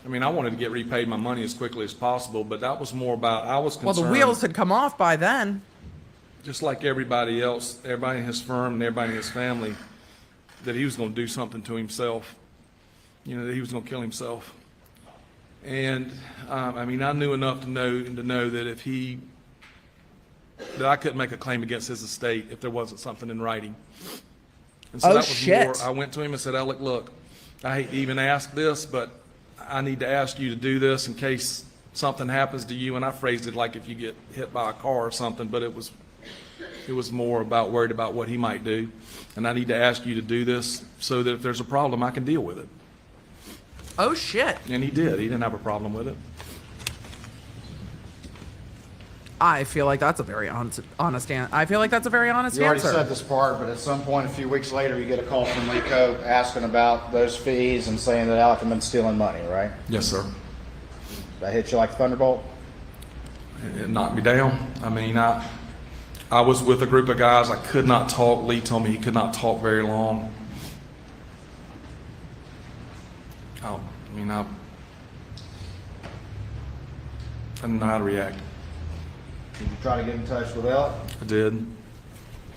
S13: I mean, I wanted to get repaid my money as quickly as possible, but that was more about, I was
S1: Well,
S13: concerned.
S1: the wheels had come off by then.
S13: Just like everybody else, everybody in his firm and everybody in his family, that he was going to do something to himself, you know, that he was going to kill himself. And, I mean, I knew enough to know that if that I couldn't make a claim against his estate if there wasn't something in writing. And so
S1: Oh,
S13: that was
S1: shit.
S13: more, I went to him and said, Alec, look, I hate to even ask this, but I need to ask you to do this in case something happens to you. And I phrased it like if you get hit by a car or something, but it was more worried about what he might do. And I need to ask you to do this so that if there's a problem, I can deal with it.
S1: Oh, shit.
S13: And he did. He didn't have a problem with it.
S1: I feel like that's a very honest answer. I feel like that's a very honest
S10: You already
S1: answer.
S10: said this part, but at some point, a few weeks later, you get a call from Rico asking about those fees and saying that Alec had been stealing money, right?
S13: Yes, sir.
S10: That hit you like a thunderbolt?
S13: It knocked me down. I mean, I was with a group of guys. I could not talk. Lee told me he could not talk very long. I didn't know how to react.
S10: Did you try to get in touch with Alec?
S13: I did.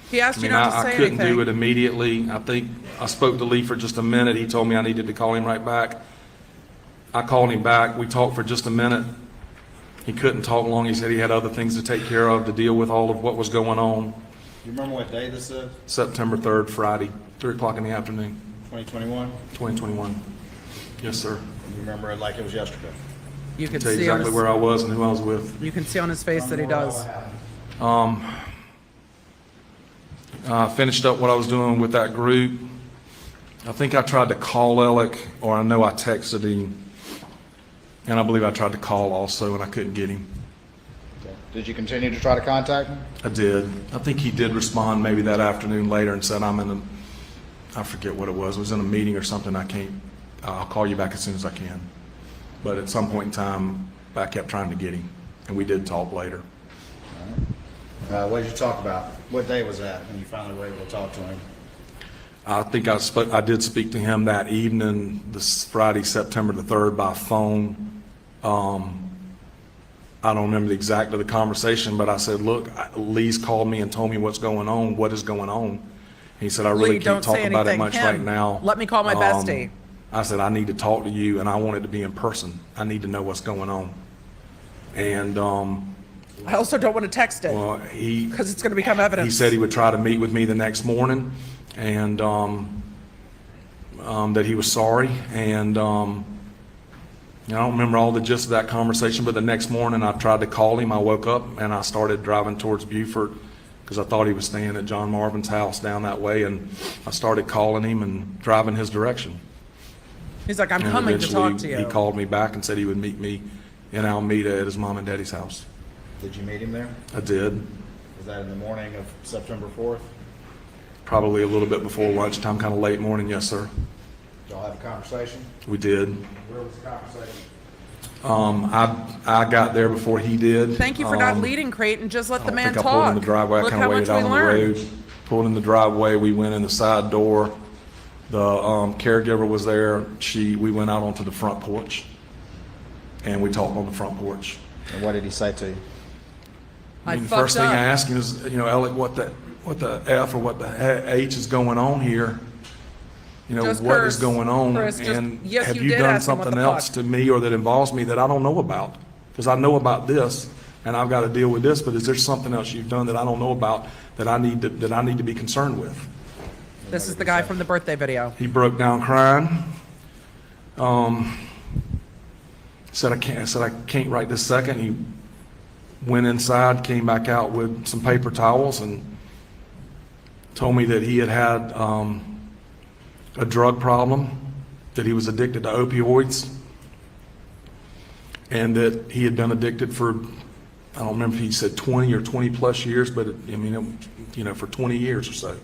S1: He asked
S13: I
S1: you
S13: mean,
S1: not to
S13: I
S1: say
S13: couldn't
S1: anything.
S13: do it immediately. I think I spoke to Lee for just a minute. He told me I needed to call him right back. I called him back. We talked for just a minute. He couldn't talk long. He said he had other things to take care of to deal with all of what was going on.
S10: You remember what day this is?
S13: September 3rd, Friday, 3 o'clock in the afternoon,
S10: 2021?
S13: 2021. Yes, sir.
S10: You remember it like it was yesterday?
S1: You can
S13: Tell you
S1: see on
S13: exactly
S1: his,
S13: where I was and who I was with.
S1: you can see on his face that he does.
S13: I finished up what I was doing with that group. I think I tried to call Alec, or I know I texted him, and I believe I tried to call also, and I couldn't get him.
S10: Did you continue to try to contact him?
S13: I did. I think he did respond maybe that afternoon later and said, I forget what it was. It was in a meeting or something. I'll call you back as soon as I can. But at some point in time, I kept trying to get him, and we did talk later.
S10: What did you talk about? What day was that when you finally were able to talk to him?
S13: I think I did speak to him that evening, this Friday, September the 3rd, by phone. I don't remember the exact of the conversation, but I said, look, Lee's called me and told me what's going on. What is going on? He said, I really
S1: Lee,
S13: can't
S1: don't
S13: talk
S1: say
S13: about it
S1: anything.
S13: much
S1: Him.
S13: right now.
S1: Let me call my bestie.
S13: I said, I need to talk to you, and I want it to be in person. I need to know what's going on. And,
S1: I also don't want to text it
S13: well,
S1: because it's going to become evidence.
S13: he said he would try to meet with me the next morning, and that he was sorry. And I don't remember all the gist of that conversation, but the next morning I tried to call him. I woke up and I started driving towards Beaufort because I thought he was staying at John Marvin's house down that way, and I started calling him and driving his direction.
S1: He's like, I'm
S13: And
S1: coming to talk to
S13: eventually
S1: you.
S13: he called me back and said he would meet me in Alameda at his mom and daddy's house.
S10: Did you meet him there?
S13: I did.
S10: Was that in the morning of September 4th?
S13: Probably a little bit before lunchtime, kind of late morning, yes, sir.
S10: Did y'all have a conversation?
S13: We did.
S10: Where was the conversation?
S13: I got there before he did.
S1: Thank you for not leading, Creighton. Just let the man
S13: I think
S1: talk.
S13: I pulled in the driveway. I
S1: Look
S13: kind
S1: how
S13: of
S1: much
S13: waited
S1: we
S13: out on the
S1: learned.
S13: road. Pulled in the driveway. We went in the side door. The caregiver was there. We went out onto the front porch, and we talked on the front porch.
S10: And what did he say to you?
S1: I
S13: the first thing
S1: fucked
S13: I
S1: up.
S13: asked him is, Alec, what the F or what the H is going on here?
S1: Just
S13: What
S1: curse.
S13: is going on?
S1: Chris, just-
S13: And
S1: yes,
S13: have
S1: you
S13: you
S1: did
S13: done
S1: ask him what
S13: something
S1: the
S13: else
S1: fuck.
S13: to me or that involves me that I don't know about? Because I know about this, and I've got to deal with this, but is there something else you've done that I don't know about that I need to be concerned with?
S1: This is the guy from the birthday video.
S13: He broke down crying. Said I can't right this second. He went inside, came back out with some paper towels, and told me that he had a drug problem, that he was addicted to opioids, and that he had been addicted for, I don't remember if he said 20 or 20 plus years, but for 20 years or so.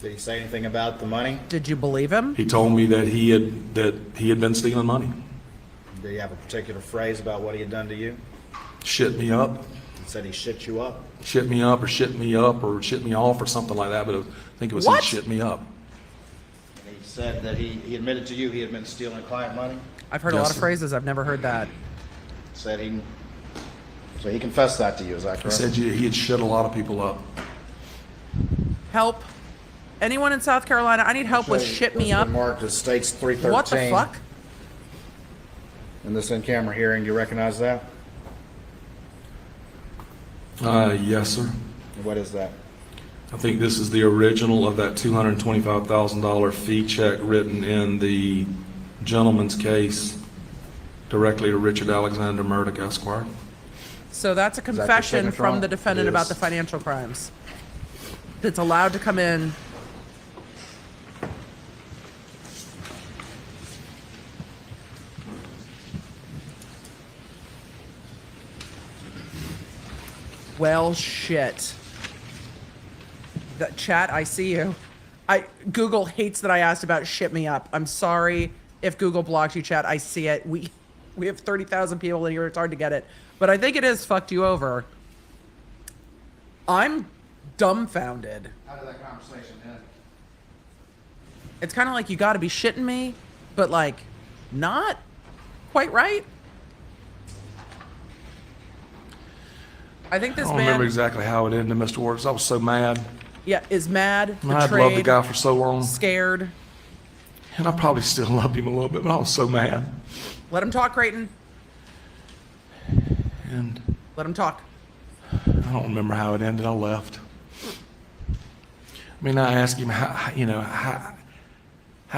S10: Did he say anything about the money?
S1: Did you believe him?
S13: He told me that he had been stealing money.
S10: Did he have a particular phrase about what he had done to you?
S13: Shit me up.
S10: He said he shit you up.
S13: Shit me up or shit me up or shit me off or something like that, but I think it was
S1: What?
S13: he shit me up.
S10: And he said that he admitted to you he had been stealing client money.
S1: I've heard a
S13: Yes,
S1: lot of
S13: sir.
S1: phrases. I've never heard that.
S10: So he confessed that to you, is that
S13: He
S10: correct?
S13: said he had shit a lot of people up.
S1: Help. Anyone in South Carolina? I need help with shit me
S10: It's been
S1: up.
S10: marked as States 313.
S1: What the fuck?
S10: In this in-camera hearing, do you recognize that?
S13: Yes, sir.
S10: What is that?
S13: I think this is the original of that $225,000 fee check written in the gentleman's case directly to Richard Alexander Murdaugh, Esquire.
S1: So that's a
S10: your
S1: confession
S10: signature
S1: from
S10: on
S1: the
S10: it?
S1: defendant
S13: It
S1: about
S13: is.
S1: the financial crimes. That's allowed to come in. Well, shit. The chat, I see you. Google hates that I asked about shit me up. I'm sorry if Google blocks you, chat. I see it. We have 30,000 people in here. It's hard to get it. But I think it is fucked you over. I'm dumbfounded.
S10: How did that conversation end?
S1: It's kind of like you got to be shitting me, but like not quite right. I think
S13: I
S1: this
S13: don't remember
S1: man,
S13: exactly how it ended, Mr. Works. I was so mad.
S1: yeah, is mad,
S13: I had loved the
S1: betrayed,
S13: guy for so long,
S1: scared.
S13: and I probably still loved him a little bit, but I was so mad.
S1: Let him talk, Creighton.
S13: And
S1: Let him talk.
S13: I don't remember how it ended. I left. I mean, I asked him, how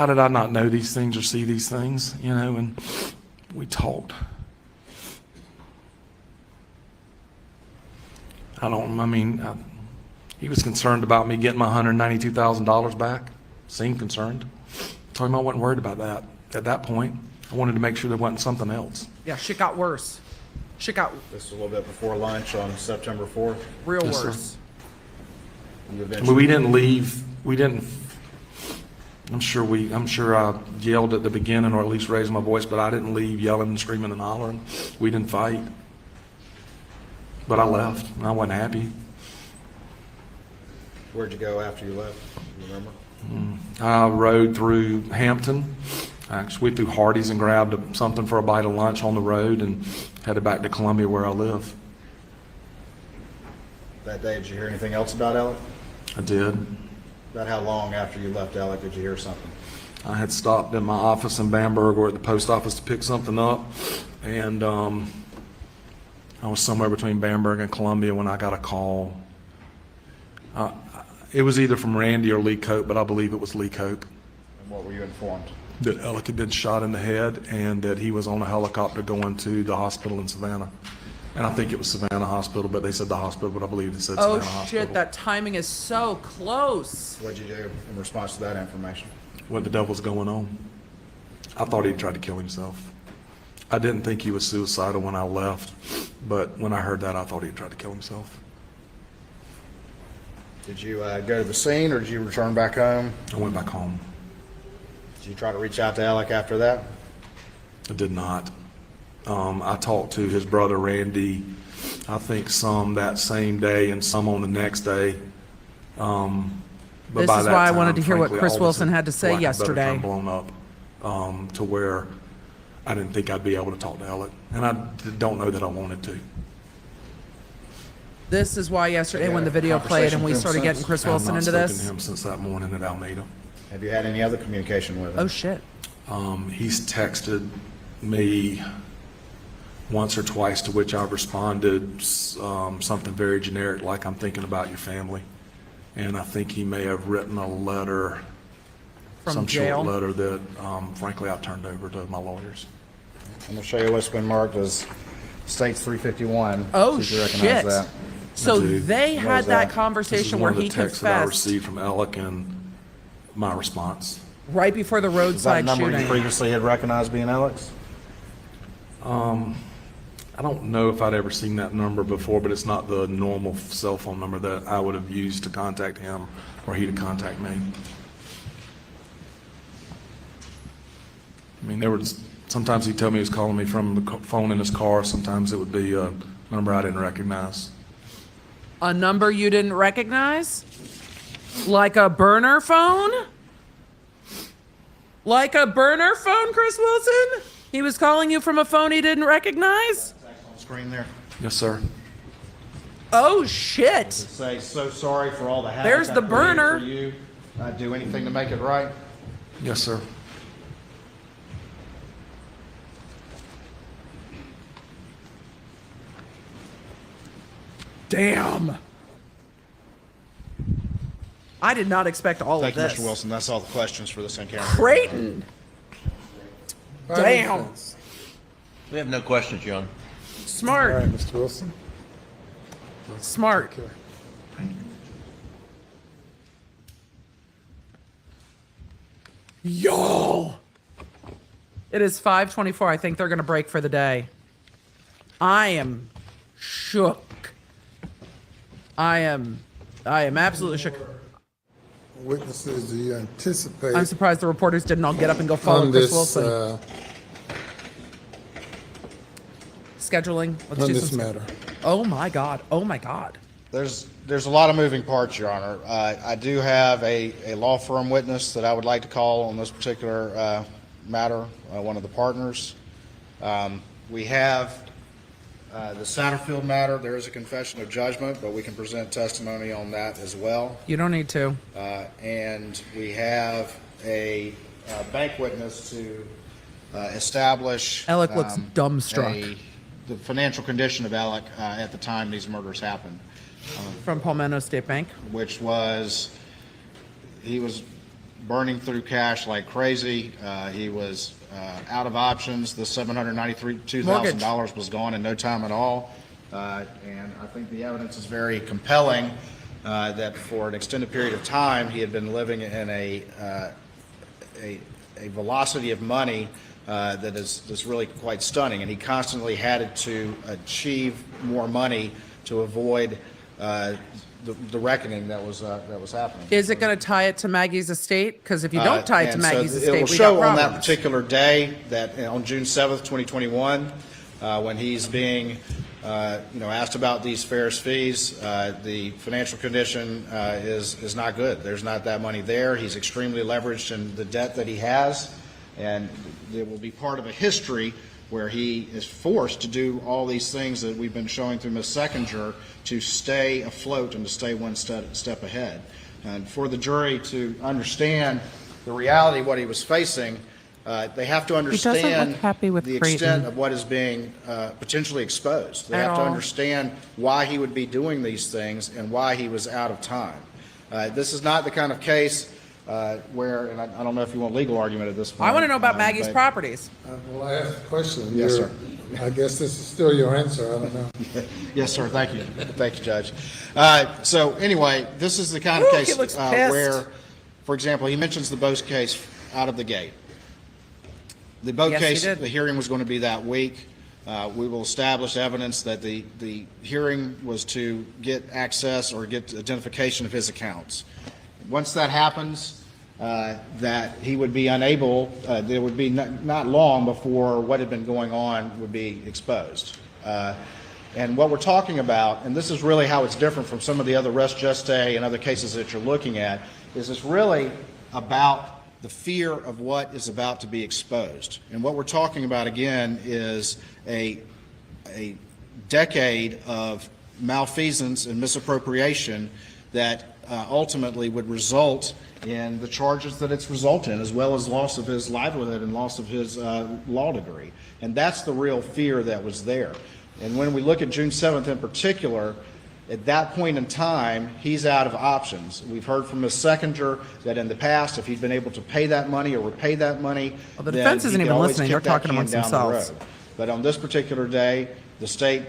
S13: did I not know these things or see these things, and we talked. He was concerned about me getting my $192,000 back. Seemed concerned. Told him I wasn't worried about that at that point. I wanted to make sure there wasn't something else.
S1: Yeah, shit got worse. Shit got
S10: This is a little bit before lunch on September 4th.
S1: real
S13: Yes, sir.
S1: worse.
S10: You
S13: I mean,
S10: eventually,
S13: we didn't leave. We didn't. I'm sure I yelled at the beginning, or at least raised my voice, but I didn't leave yelling and screaming and hollering. We didn't fight. But I left. I wasn't happy.
S10: where'd you go after you left? You remember?
S13: I rode through Hampton. Actually, went through Hardee's and grabbed something for a bite of lunch on the road and headed back to Columbia where I live.
S10: That day, did you hear anything else about Alec?
S13: I did.
S10: About how long after you left Alec did you hear something?
S13: I had stopped in my office in Bamberg or at the post office to pick something up, and I was somewhere between Bamberg and Columbia when I got a call. It was either from Randy or Lee Cope, but I believe it was Lee Cope,
S10: And what were you informed?
S13: that Alec had been shot in the head and that he was on a helicopter going to the hospital in Savannah. And I think it was Savannah Hospital, but they said the hospital, but I believe it said
S1: Oh
S13: Savannah Hospital.
S1: shit, that timing is so close.
S10: What'd you do in response to that information?
S13: What the devil's going on? I thought he'd tried to kill himself. I didn't think he was suicidal when I left, but when I heard that, I thought he'd tried to kill himself.
S10: Did you go to the scene or did you return back home?
S13: I went back home.
S10: Did you try to reach out to Alec after that?
S13: I did not. I talked to his brother Randy, I think some that same day and some on the next day. But
S1: This
S13: by
S1: is
S13: that
S1: why I
S13: time,
S1: wanted to hear what
S13: frankly,
S1: Chris
S13: all this
S1: Wilson had to say
S13: lack of a better
S1: yesterday.
S13: term, blown up to where I didn't think I'd be able to talk to Alec, and I don't know that I wanted to.
S1: This is why yesterday when the video played and we started getting Chris Wilson into
S13: I've not spoken
S1: this.
S13: to him since that morning at Almeida.
S10: Have you had any other communication with him?
S1: Oh shit.
S13: He's texted me once or twice, to which I've responded something very generic, like I'm thinking about your family. And I think he may have written a letter,
S1: From
S13: some
S1: jail?
S13: short letter that, frankly, I turned over to my lawyers.
S10: I'm gonna show you what's been marked as States 351.
S1: Oh
S10: See if you recognize
S1: shit.
S10: that.
S1: So
S13: I do.
S1: they
S10: What
S1: had
S10: is
S1: that
S10: that?
S13: This is
S1: conversation where
S13: one of
S1: he
S13: the texts that I
S1: confessed
S13: received from Alec and my response.
S1: right before the
S10: Is that
S1: roadside
S10: number you
S1: shooting.
S10: previously had recognized being Alec's?
S13: I don't know if I'd ever seen that number before, but it's not the normal cell phone number that I would have used to contact him or he to contact me. I mean, sometimes he'd tell me he was calling me from the phone in his car. Sometimes it would be a number I didn't recognize.
S1: A number you didn't recognize? Like a burner phone? Like a burner phone, Chris Wilson? He was calling you from a phone he didn't recognize?
S10: On screen there.
S13: Yes, sir.
S1: Oh, shit.
S10: Say, so sorry for all the havoc.
S1: There's the
S10: I created
S1: burner.
S10: For you. I'd do anything to make it right.
S13: Yes, sir.
S1: Damn. I did not expect all
S10: Thank
S1: of
S10: you,
S1: this.
S10: Mr. Wilson. That's all the questions for this encounter.
S1: Creighton. Damn.
S12: We have no questions, Young.
S3: All
S1: Smart.
S3: right, Mr. Wilson.
S1: Smart.
S3: Okay.
S1: Yo. It is 5:24. I think they're going to break for the day. I am shook. I am absolutely shook.
S3: Witnesses, do you anticipate
S1: I'm surprised the reporters didn't all get up and go follow
S3: on
S1: Chris
S3: this,
S1: Wilson. Scheduling. Let's
S3: on
S1: do
S3: this
S1: some
S3: matter?
S1: Oh my God. Oh my God.
S10: There's a lot of moving parts, Your Honor. I do have a law firm witness that I would like to call on this particular matter, one of the partners. We have the Satterfield matter. There is a confession of judgment, but we can present testimony on that as well.
S1: You don't need to.
S10: And we have a bank witness to establish
S1: Alec looks dumbstruck.
S10: the financial condition of Alec at the time these murders happened.
S1: From Palmetto State Bank.
S10: Which was, he was burning through cash like crazy. He was out of options. The $792,000 was gone in no time at all. And I think the evidence is very compelling that for an extended period of time, he had been living in a velocity of money that is really quite stunning. And he constantly had to achieve more money to avoid the reckoning that was happening.
S1: Is it going to tie it to Maggie's estate? Because if you don't tie it to
S10: And
S1: Maggie's
S10: so
S1: estate,
S10: it will
S1: we
S10: show
S1: got
S10: on that
S1: problems.
S10: particular day that on June 7th, 2021, when he's being asked about these Ferris fees, the financial condition is not good. There's not that money there. He's extremely leveraged in the debt that he has, and it will be part of a history where he is forced to do all these things that we've been showing through Ms. Seckinger to stay afloat and to stay one step ahead. And for the jury to understand the reality of what he was facing, they have to understand the extent of what is being potentially exposed. They have to understand why he would be doing these things and why he was out of time. This is not the kind of case where, and I don't know if you want legal argument at this point.
S1: I want to know about Maggie's properties.
S3: Well, I asked the question.
S10: Yes, sir.
S3: I guess this is still your answer. I don't know.
S10: Yes, sir. Thank you. Thank you, Judge. So anyway, this is the kind of case where, for example, he mentions the Bose case out of the gate. The Bose case, the hearing was going to be that week. We will establish evidence that the hearing was to get access or get identification of his accounts. Once that happens, that he would be unable, there would be not long before what had been going on would be exposed. And what we're talking about, and this is really how it's different from some of the other res geste and other cases that you're looking at, is it's really about the fear of what is about to be exposed. And what we're talking about, again, is a decade of malfeasance and misappropriation that ultimately would result in the charges that it's resulted in, as well as loss of his livelihood and loss of his law degree. And that's the real fear that was there. And when we look at June 7th in particular, at that point in time, he's out of options. We've heard from Ms. Seckinger that in the past, if he'd been able to pay that money or repay that money,
S1: Well, the defense isn't even listening. They're talking amongst themselves.
S10: But on this particular day, the state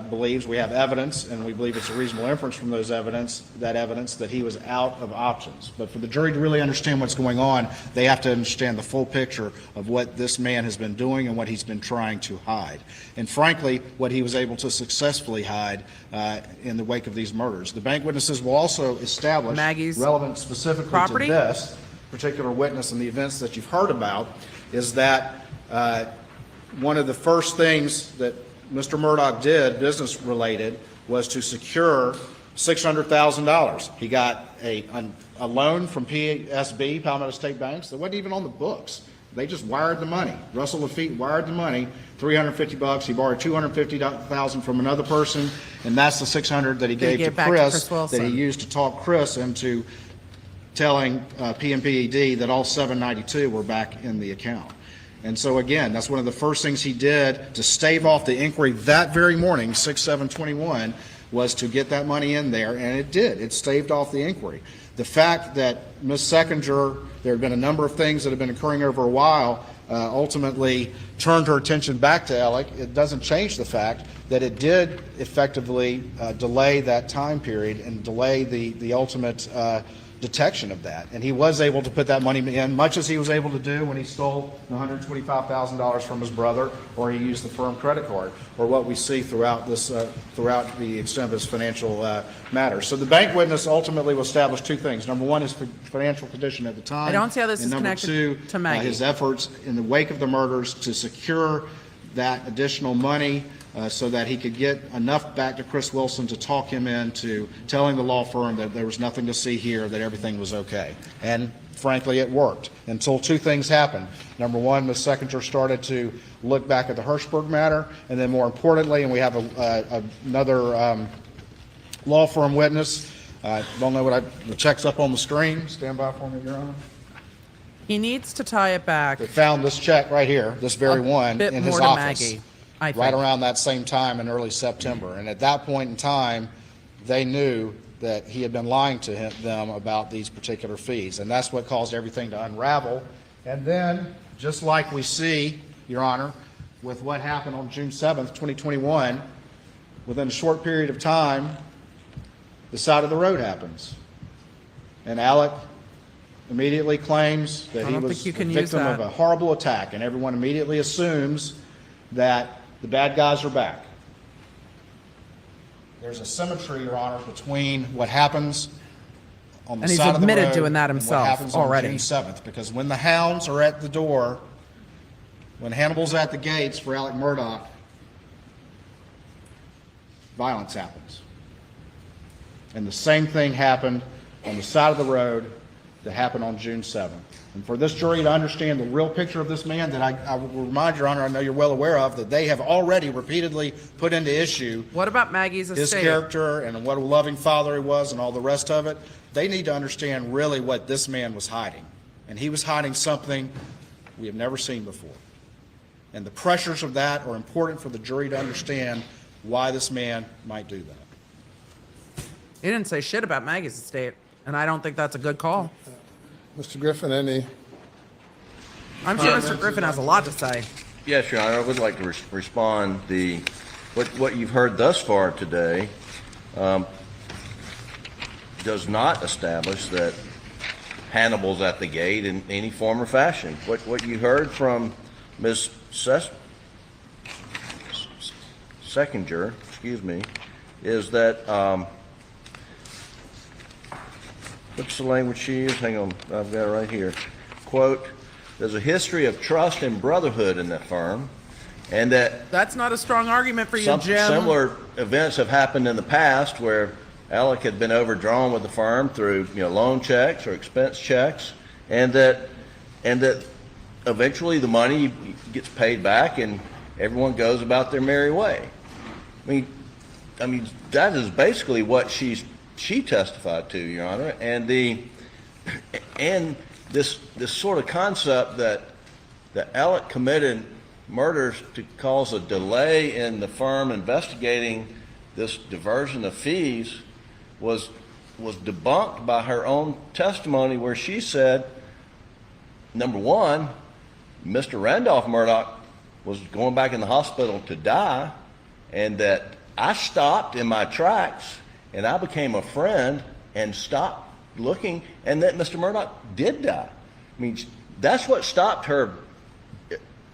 S10: believes we have evidence, and we believe it's a reasonable inference from those evidence that he was out of options. But for the jury to really understand what's going on, they have to understand the full picture of what this man has been doing and what he's been trying to hide. And frankly, what he was able to successfully hide in the wake of these murders. The bank witnesses will also establish
S1: Maggie's
S10: relevant specifically
S1: property?
S10: to this particular witness and the events that you've heard about is that one of the first things that Mr. Murdaugh did, business-related, was to secure $600,000. He got a loan from PSB, Palmetto State Banks, that wasn't even on the books. They just wired the money. Russell Lafitte wired the money, $350. He borrowed $250,000 from another person, and that's the $600 that he gave to Chris that he used to talk Chris into telling PMPED that all 792 were back in the account. And so again, that's one of the first things he did to stave off the inquiry that very morning, 6/7/21, was to get that money in there, and it did. It staved off the inquiry. The fact that Ms. Seckinger, there had been a number of things that have been occurring over a while, ultimately turned her attention back to Alec. It doesn't change the fact that it did effectively delay that time period and delay the ultimate detection of that. And he was able to put that money in, much as he was able to do when he stole $125,000 from his brother, or he used the firm credit card, or what we see throughout this, throughout the extent of his financial matters. So the bank witness ultimately will establish two things. Number one, his financial condition at the time.
S1: I don't see how this
S10: and
S1: is
S10: number
S1: connected
S10: two,
S1: to Maggie.
S10: his efforts in the wake of the murders to secure that additional money so that he could get enough back to Chris Wilson to talk him into telling the law firm that there was nothing to see here, that everything was okay. And frankly, it worked until two things happened. Number one, Ms. Seckinger started to look back at the Hirschberg matter, and then more importantly, and we have another law firm witness. Don't know the check's up on the screen. Stand by for me, Your Honor.
S1: He needs to tie it back.
S10: They found this check right here, this very one,
S1: bit
S10: in his
S1: more to
S10: office.
S1: Maggie, I think.
S10: Right around that same time in early September. And at that point in time, they knew that he had been lying to them about these particular fees. And that's what caused everything to unravel. And then, just like we see, Your Honor, with what happened on June 7th, 2021, within a short period of time, the side of the road happens. And Alec immediately claims that he was a victim of a horrible attack, and everyone immediately assumes that the bad guys are back. There's a symmetry, Your Honor, between what happens on the side of the road
S1: and he's admitted doing that
S10: and
S1: himself
S10: what happens
S1: already.
S10: on June 7th, because when the hounds are at the door, when Hannibal's at the gates for Alec Murdaugh, violence happens. And the same thing happened on the side of the road that happened on June 7th. And for this jury to understand the real picture of this man that I will remind Your Honor, I know you're well aware of, that they have already repeatedly put into issue
S1: What about Maggie's estate?
S10: his character and what a loving father he was and all the rest of it. They need to understand really what this man was hiding. And he was hiding something we have never seen before. And the pressures of that are important for the jury to understand why this man might do that.
S1: He didn't say shit about Maggie's estate, and I don't think that's a good call.
S3: Mr. Griffin, any?
S1: I'm sure Mr. Griffin has a lot to say.
S12: Yes, Your Honor, I would like to respond. What you've heard thus far today does not estish that Hannibal's at the gate in any form or fashion. What you heard from Ms. Seckinger, is that what's the language she used? Hang on, I've got it right here. Quote, there's a history of trust and brotherhood in that firm, and that
S1: That's not a strong argument for you, Jim.
S12: similar events have happened in the past where Alec had been overdrawn with the firm through loan checks or expense checks, and that eventually the money gets paid back and everyone goes about their merry way. I mean that is basically what she testified to, Your Honor, and this sort of concept that Alec committed murders to cause a delay in the firm investigating this diversion of fees was debunked by her own testimony, where she said, number one, Mr. Randolph Murdaugh was going back in the hospital to die, and that I stopped in my tracks and I became a friend and stopped looking, and that Mr. Murdaugh did die. I mean, that's what stopped her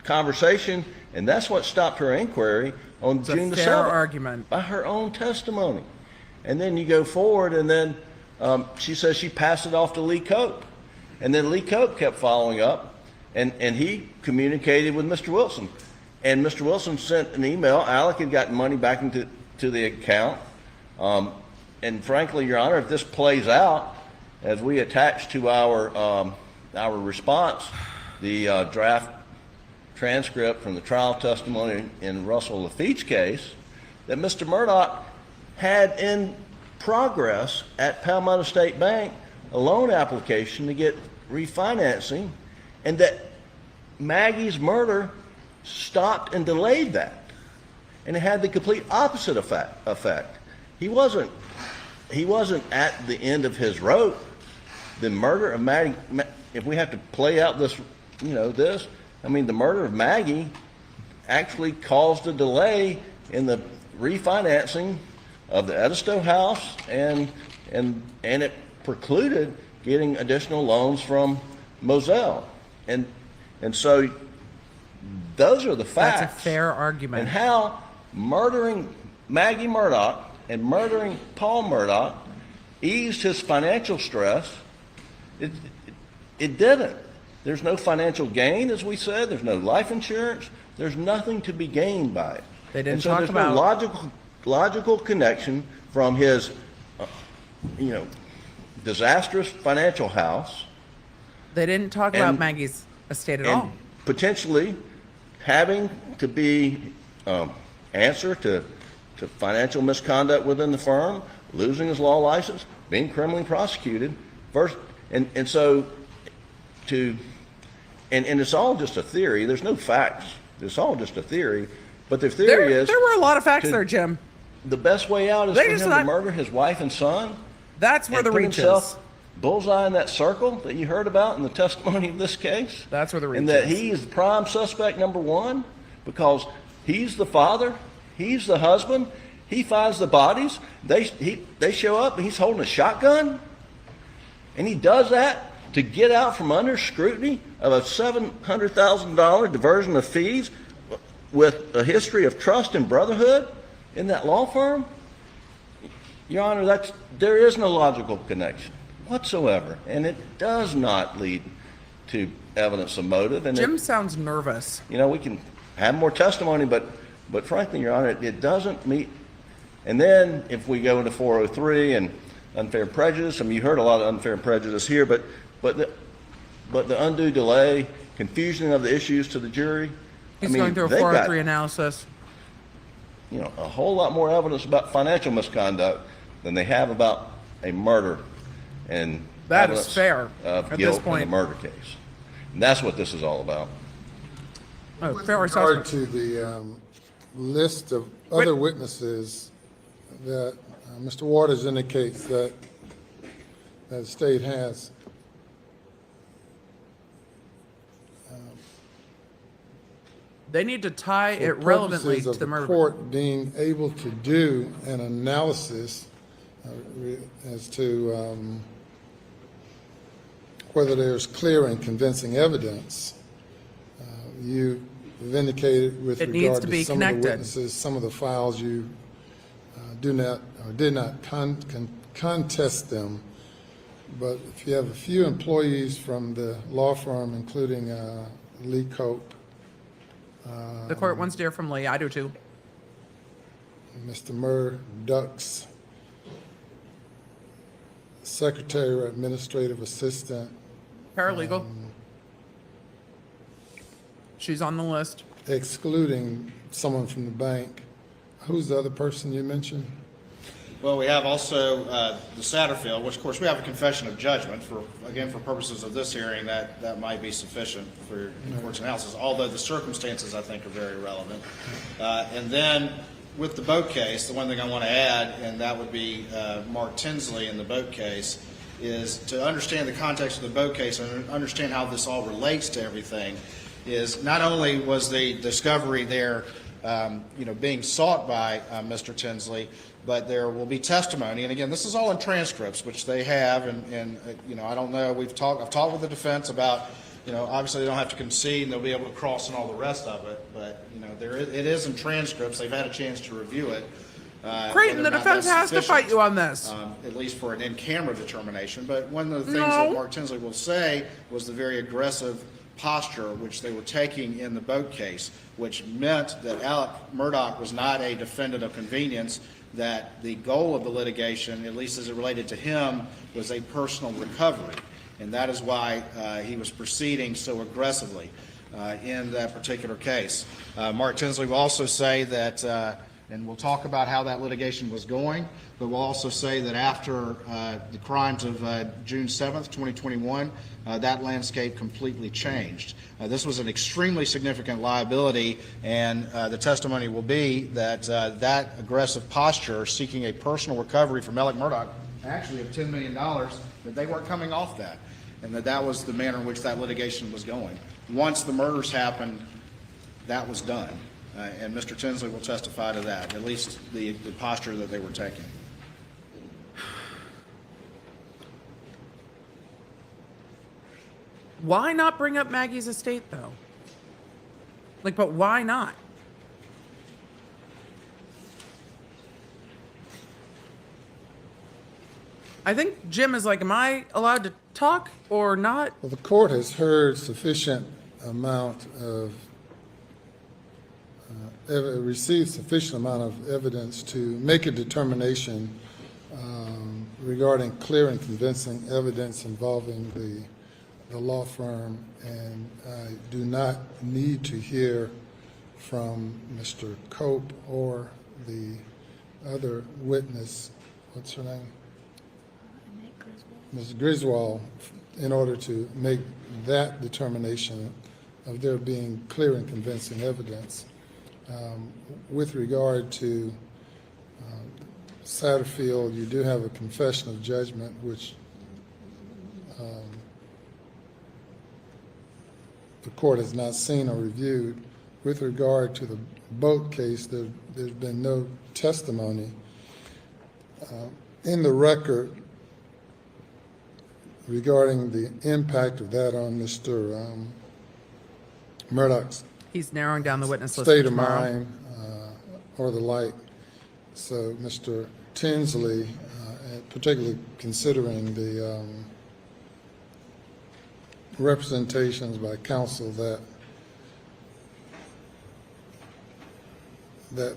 S12: conversation, and that's what stopped her inquiry on June the 7th.
S1: Fair argument.
S12: By her own testimony. And then you go forward, and then she says she passed it off to Lee Cope. And then Lee Cope kept following up, and he communicated with Mr. Wilson. And Mr. Wilson sent an email. Alec had gotten money back into the account. And frankly, Your Honor, if this plays out, as we attach to our response, the draft transcript from the trial testimony in Russell Lafitte's case, that Mr. Murdaugh had in progress at Palmetto State Bank a loan application to get refinancing, and that Maggie's murder stopped and delayed that. And it had the complete opposite effect. He wasn't at the end of his rope. The murder of Maggie, if we have to play out this, the murder of Maggie actually caused a delay in the refinancing of the Edisto house, and it precluded getting additional loans from Moselle. And so those are the facts.
S1: That's a fair argument.
S12: And how murdering Maggie Murdaugh and murdering Paul Murdaugh eased his financial stress. It didn't. There's no financial gain, as we said. There's no life insurance. There's nothing to be gained by it.
S1: They didn't
S12: and so
S1: talk
S12: there's
S1: about
S12: no logical connection from his, disastrous financial house.
S1: They didn't talk about Maggie's estate at all.
S12: Potentially having to be answer to financial misconduct within the firm, losing his law license, being criminally prosecuted, and it's all just a theory. There's no facts. It's all just a theory. But the theory is
S1: there were a lot of facts there, Jim.
S12: The best way out is for him to murder his wife and son.
S1: That's where the reach is.
S12: Bullseye in that circle that you heard about in the testimony of this case.
S1: That's where the reach is.
S12: And that he is the prime suspect number one because he's the father, he's the husband, he finds the bodies, they show up and he's holding a shotgun. And he does that to get out from under scrutiny of a $700,000 diversion of fees with a history of trust and brotherhood in that law firm. Your Honor, there is no logical connection whatsoever, and it does not lead to evidence of motive. And
S1: Jim sounds nervous.
S12: We can have more testimony, but frankly, Your Honor, it doesn't meet. And then if we go into 403 and unfair prejudice, you heard a lot of unfair prejudice here, but the undue delay, confusion of the issues to the jury.
S1: He's going through a 403 analysis.
S12: A whole lot more evidence about financial misconduct than they have about a murder and
S1: that is fair
S12: of
S1: at
S12: guilt
S1: this point.
S12: in a murder case. And that's what this is all about.
S3: With regard to the list of other witnesses that Mr. Waters indicates that the state has,
S1: they need to tie it relevantly to the murder.
S3: Court being able to do an analysis as to whether there's clear and convincing evidence. You have indicated with regard to some of the witnesses, some of the files you do not or did not contest them. But if you have a few employees from the law firm, including Lee Cope,
S1: the court wants to hear from Lee. I do too.
S3: Mr. Murdaugh's secretary or administrative assistant.
S1: Paralegal. She's on the list.
S3: Excluding someone from the bank. Who's the other person you mentioned?
S10: Well, we have also the Satterfield, which of course we have a confession of judgment for purposes of this hearing, that might be sufficient for the court's analysis, although the circumstances I think are very relevant. And then with the boat case, the one thing I want to add, and that would be Mark Tinsley in the boat case, is to understand the context of the boat case and understand how this all relates to everything, is not only was the discovery there being sought by Mr. Tinsley, but there will be testimony. And again, this is all in transcripts, which they have, and I don't know, I've talked with the defense about, obviously they don't have to concede and they'll be able to cross and all the rest of it, but, it is in transcripts. They've had a chance to review it.
S1: Creighton, the defense has to fight you on this.
S10: At least for an in-camera determination. But one of the things that Mark Tinsley will say was the very aggressive posture which they were taking in the boat case, which meant that Alec Murdaugh was not a defendant of convenience, that the goal of the litigation, at least as it related to him, was a personal recovery. And that is why he was proceeding so aggressively in that particular case. Mark Tinsley will also say that, and we'll talk about how that litigation was going, but we'll also say that after the crimes of June 7th, 2021, that landscape completely changed. This was an extremely significant liability, and the testimony will be that that aggressive posture, seeking a personal recovery from Alec Murdaugh, actually of $10 million, that they weren't coming off that, and that was the manner in which that litigation was going. Once the murders happened, that was done. And Mr. Tinsley will testify to that, at least the posture that they were taking.
S1: Why not bring up Maggie's estate, though? But why not? I think Jim is am I allowed to talk or not?
S3: Well, the court has heard sufficient amount of received sufficient amount of evidence to make a determination regarding clear and convincing evidence involving the law firm, and I do not need to hear from Mr. Cope or the other witness, what's her name? Ms. Griswold, in order to make that determination of there being clear and convincing evidence. With regard to Satterfield, you do have a confession of judgment, which the court has not seen or reviewed. With regard to the boat case, there's been no testimony. In the record regarding the impact of that on Mr. Murdaugh's
S1: He's narrowing down the witness list
S3: state of
S1: tomorrow.
S3: mind or the like. So Mr. Tinsley, particularly considering the representations by counsel that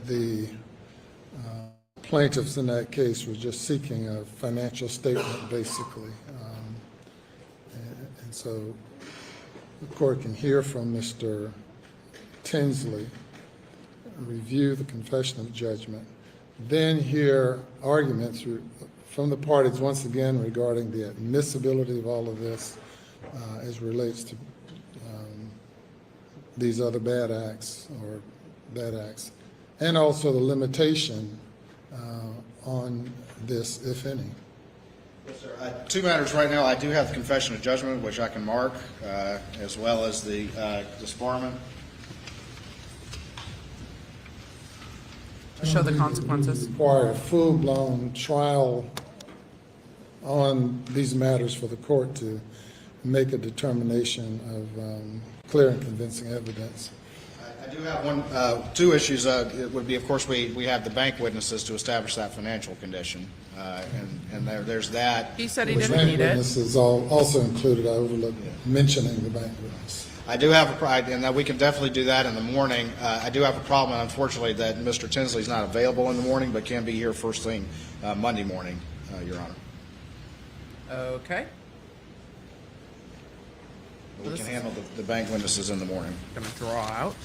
S3: the plaintiffs in that case were just seeking a financial statement, basically. And so the court can hear from Mr. Tinsley, review the confession of judgment, then hear arguments from the parties once again regarding the admissibility of all of this as relates to these other bad acts, and also the limitation on this, if any.
S10: Yes, sir. Two matters right now. I do have the confession of judgment, which I can mark, as well as the disbarment.
S1: To show the consequences.
S3: Require a full-blown trial on these matters for the court to make a determination of clear and convincing evidence.
S10: I do have two issues. It would be, of course, we have the bank witnesses to establish that financial condition, and there's that.
S1: He said he
S3: Which
S1: didn't
S3: bank
S1: need it.
S3: witnesses also included. I overlooked mentioning the bank witness.
S10: I do have and that we can definitely do that in the morning. I do have a problem, unfortunately, that Mr. Tinsley is not available in the morning, but can be here first thing Monday morning, Your Honor.
S1: Okay.
S10: We can handle the bank witnesses in the morning.
S1: Gonna draw out.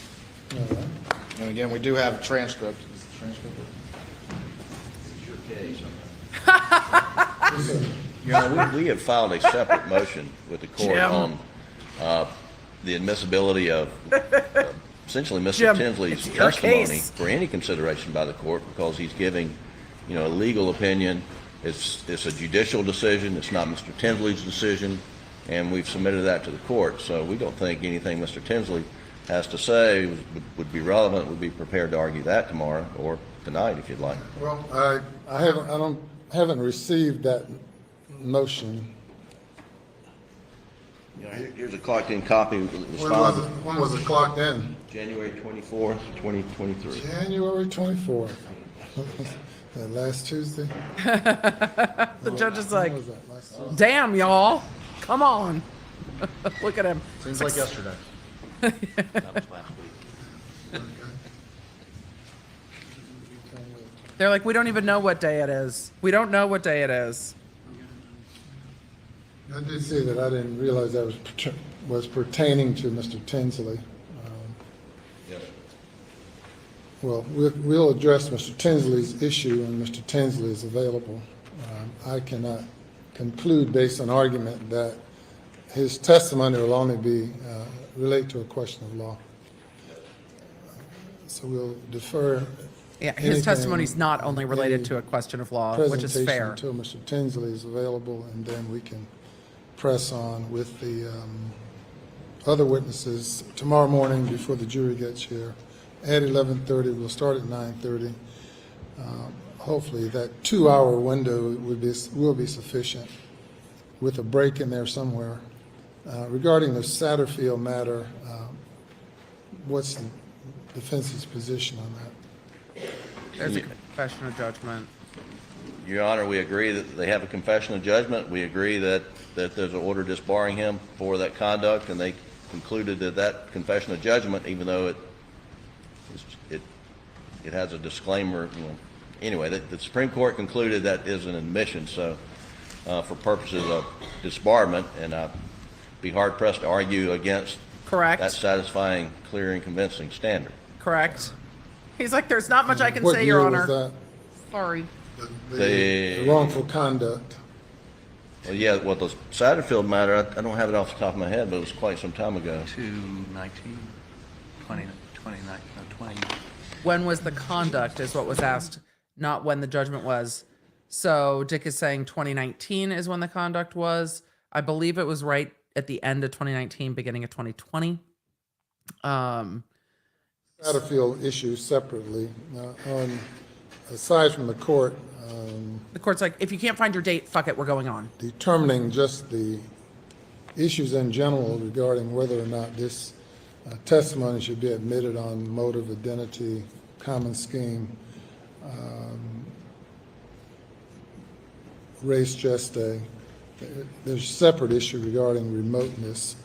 S10: And again, we do have a transcript.
S12: We have filed a separate motion with the court
S1: Jim.
S12: on the admissibility of essentially Mr.
S1: Jim,
S12: Tinsley's
S1: it's your
S12: testimony
S1: case.
S12: for any consideration by the court, because he's giving, a legal opinion. It's a judicial decision. It's not Mr. Tinsley's decision, and we've submitted that to the court. So we don't think anything Mr. Tinsley has to say would be relevant, would be prepared to argue that tomorrow or tonight if you'd like.
S3: Well, I haven't received that motion.
S12: Here's a clocked-in copy.
S3: When was it clocked in?
S12: January 24th, 2023.
S3: January 24th. That last Tuesday?
S1: The judge is like,
S3: When was that? Last Tuesday?
S1: damn, y'all. Come on. Look at him.
S10: Seems like yesterday.
S7: That was last week.
S1: They're like, we don't even know what day it is. We don't know what day it is.
S3: I did see that. I didn't realize that was pertaining to Mr. Tinsley.
S12: Yes.
S3: Well, we'll address Mr. Tinsley's issue when Mr. Tinsley is available. I cannot conclude based on argument that his testimony will only be relate to a question of law. So we'll defer.
S1: Yeah, his testimony is not only related to a question of law, which is fair.
S3: Until Mr. Tinsley is available, and then we can press on with the other witnesses tomorrow morning before the jury gets here at 11:30. We'll start at 9:30. Hopefully that 2-hour window will be sufficient with a break in there somewhere. Regarding the Satterfield matter, what's the defense's position on that?
S1: There's a confession of judgment.
S12: Your Honor, we agree that they have a confession of judgment. We agree that there's an order disbarring him for that conduct, and they concluded that confession of judgment, even though it has a disclaimer, anyway, the Supreme Court concluded that is an admission, so for purposes of disbarment, and I'd be hard-pressed to argue against
S1: Correct.
S12: that satisfying, clear, and convincing standard.
S1: Correct. He's like, there's not much I can
S3: What
S1: say,
S3: year
S1: Your
S3: was
S1: Honor.
S3: that?
S1: Sorry.
S3: The wrongful conduct.
S12: Well, yeah, well, the Satterfield matter, I don't have it off the top of my head, but it was quite some time ago.
S7: 2019, 20.
S1: When was the conduct is what was asked, not when the judgment was. So Dick is saying 2019 is when the conduct was. I believe it was right at the end of 2019, beginning of 2020.
S3: Satterfield issues separately. Aside from the court
S1: The court's like, if you can't find your date, fuck it, we're going on.
S3: determining just the issues in general regarding whether or not this testimony should be admitted on motive, identity, common scheme, race geste. There's a separate issue regarding remoteness.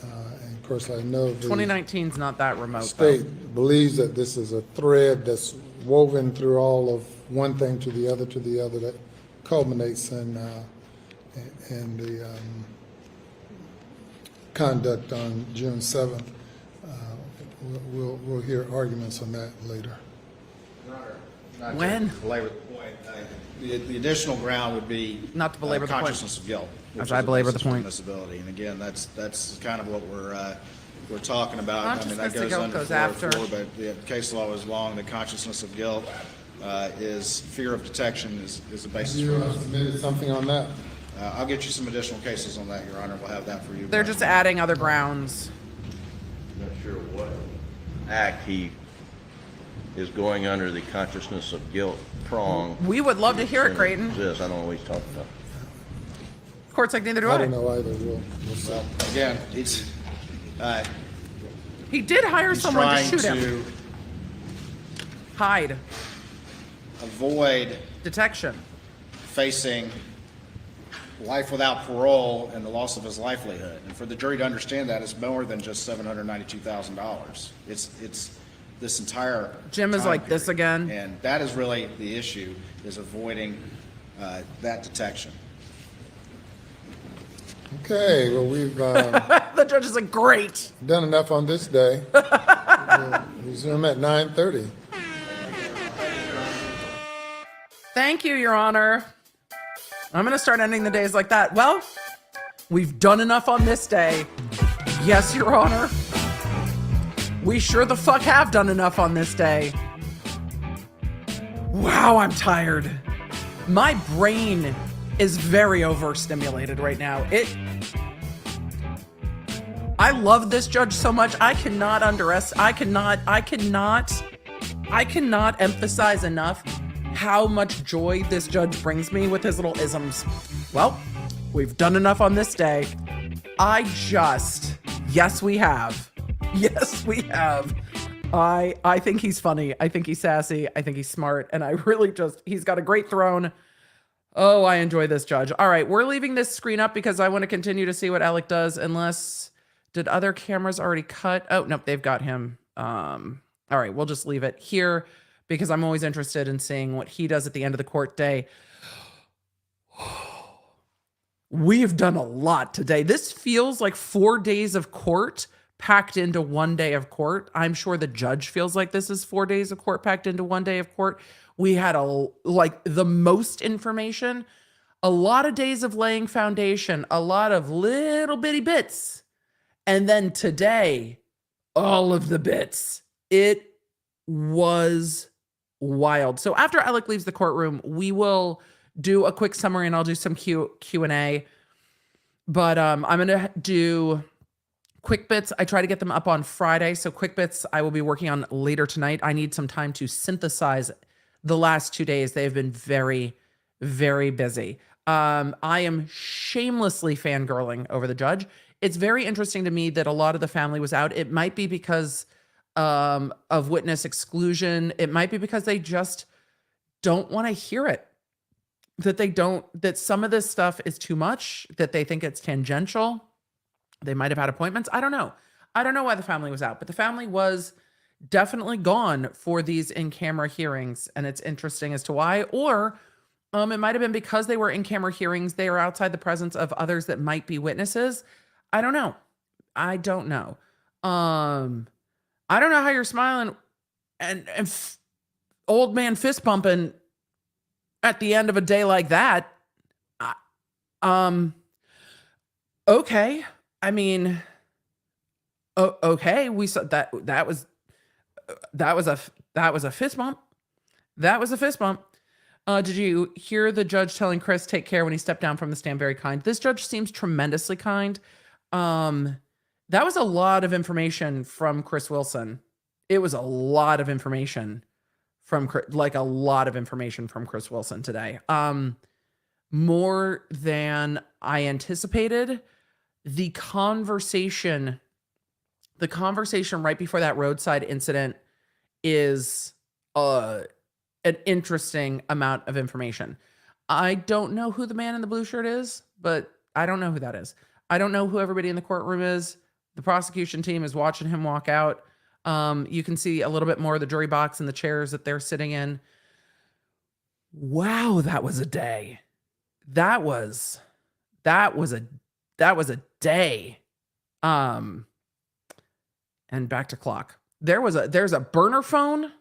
S3: And of course, I know the
S1: 2019 is not that remote, though.
S3: state believes that this is a thread that's woven through all of one thing to the other that culminates in the conduct on June 7th. We'll hear arguments on that later.
S10: Not to
S1: When?
S10: belabor the point, the additional ground would be
S1: Not to belabor the point.
S10: consciousness of guilt. which
S1: As
S10: is
S1: I
S10: a
S1: belabor the
S10: basis for
S1: point.
S10: admissibility. And again, that's kind of what we're talking about. I mean, that
S1: Consciousness of
S10: goes
S1: guilt
S10: under
S1: goes
S10: 404,
S1: after.
S10: but the case law is long. The consciousness of guilt is fear of detection is a basis
S3: You
S10: for
S3: submitted something on that?
S10: I'll get you some additional cases on that, Your Honor. We'll have that for you.
S1: They're just adding other grounds.
S12: Not sure what act he is going under the consciousness of guilt prong.
S1: We would love to hear it, Creighton.
S12: Yes, I don't know what he's talking about.
S1: Court's like, neither do
S3: I don't
S1: I.
S3: know either. We'll see.
S10: Well, again, it's
S1: He did hire
S10: he's
S1: someone to
S10: trying
S1: shoot him.
S10: to
S1: Hide.
S10: avoid
S1: Detection.
S10: facing life without parole and the loss of his livelihood. And for the jury to understand that, it's more than just $792,000. It's this entire
S1: Jim is
S10: time
S1: like this
S10: period.
S1: again.
S10: And that is really the issue, is avoiding that detection.
S3: Okay, well, we've
S1: The judge is like, great.
S3: done enough on this day. We'll resume at 9:30.
S1: Thank you, Your Honor. I'm going to start ending the days like that. Well, we've done enough on this day. Yes, Your Honor. We sure the fuck have done enough on this day. Wow, I'm tired. My brain is very overstimulated right now. I love this judge so much. I cannot emphasize enough how much joy this judge brings me with his little isms. Well, we've done enough on this day. Yes, we have. Yes, we have. I think he's funny. I think he's sassy. I think he's smart. And he's got a great throne. Oh, I enjoy this judge. All right, we're leaving this screen up because I want to continue to see what Alec does, unless, did other cameras already cut? Oh, nope, they've got him. All right, we'll just leave it here because I'm always interested in seeing what he does at the end of the court day. We've done a lot today. This feels like 4 days of court packed into 1 day of court. I'm sure the judge feels like this is 4 days of court packed into 1 day of court. We had the most information, a lot of days of laying foundation, a lot of little bitty bits. And then today, all of the bits. It was wild. So after Alec leaves the courtroom, we will do a quick summary and I'll do some Q&A. But I'm going to do quick bits. I try to get them up on Friday. So quick bits I will be working on later tonight. I need some time to synthesize the last 2 days. They've been very, very busy. I am shamelessly fangirling over the judge. It's very interesting to me that a lot of the family was out. It might be because of witness exclusion. It might be because they just don't want to hear it. That some of this stuff is too much, that they think it's tangential. They might have had appointments. I don't know. I don't know why the family was out, but the family was definitely gone for these in-camera hearings, and it's interesting as to why. Or it might have been because they were in-camera hearings, they were outside the presence of others that might be witnesses. I don't know. I don't know how you're smiling and old man fist pumping at the end of a day like that. Okay. I mean, okay. We saw that was a fist bump. That was a fist bump. Did you hear the judge telling Chris, take care when he stepped down from the stand? Very kind. This judge seems tremendously kind. That was a lot of information from Chris Wilson. It was a lot of information from Chris Wilson today. More than I anticipated. The conversation right before that roadside incident is an interesting amount of information. I don't know who the man in the blue shirt is, but I don't know who that is. I don't know who everybody in the courtroom is. The prosecution team is watching him walk out. You can see a little bit more of the jury box and the chairs that they're sitting in. Wow, that was a day. That was a day. And back to clock. There's a burner phone.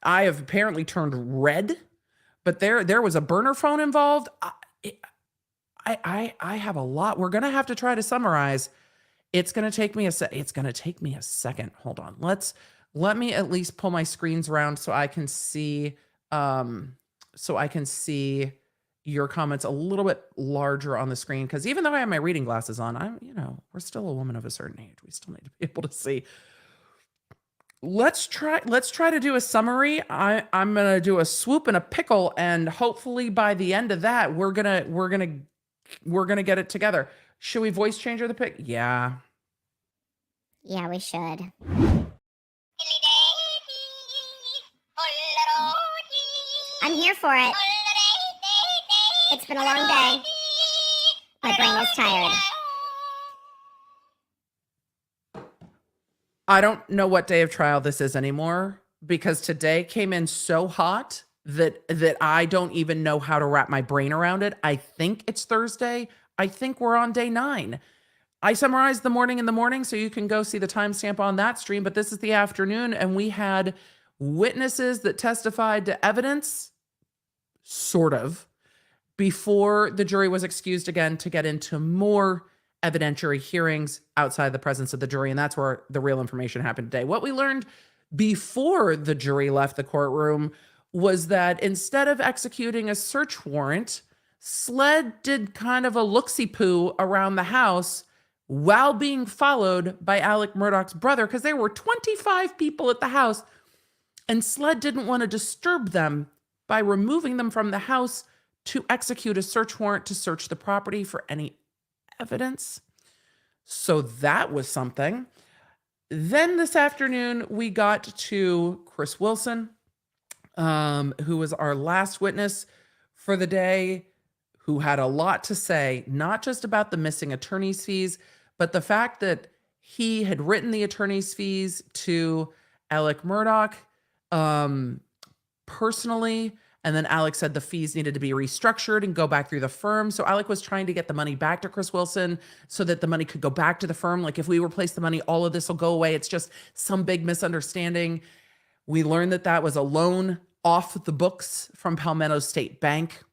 S1: I have apparently turned red, but there was a burner phone involved. I have a lot. We're gonna have to try to summarize. It's gonna take me a second. Hold on. Let me at least pull my screens around so I can see your comments a little bit larger on the screen. Because even though I have my reading glasses on, we're still a woman of a certain age. We still need to be able to see. Let's try to do a summary. I'm gonna do a swoop and a pickle, and hopefully by the end of that, we're gonna get it together. Should we voice changer the pick? Yeah.
S14: Yeah, we should. I'm here for it. It's been a long day. My brain is tired.
S1: I don't know what day of trial this is anymore, because today came in so hot that I don't even know how to wrap my brain around it. I think it's Thursday. I think we're on day 9. I summarized the morning in the morning, so you can go see the timestamp on that stream, but this is the afternoon, and we had witnesses that testified to evidence, sort of, before the jury was excused again to get into more evidentiary hearings outside the presence of the jury, and that's where the real information happened today. What we learned before the jury left the courtroom was that instead of executing a search warrant, SLED did kind of a look-see-poo around the house while being followed by Alec Murdaugh's brother, because there were 25 people at the house, and SLED didn't want to disturb them by removing them from the house to execute a search warrant to search the property for any evidence. So that was something. Then this afternoon, we got to Chris Wilson, who was our last witness for the day, who had a lot to say, not just about the missing attorney's fees, but the fact that he had written the attorney's fees to Alec Murdaugh personally, and then Alec said the fees needed to be restructured and go back through the firm. So Alec was trying to get the money back to Chris Wilson so that the money could go back to the firm. Like, if we replace the money, all of this will go away. It's just some big misunderstanding. We learned that that was a loan off the books from Palmetto State Bank.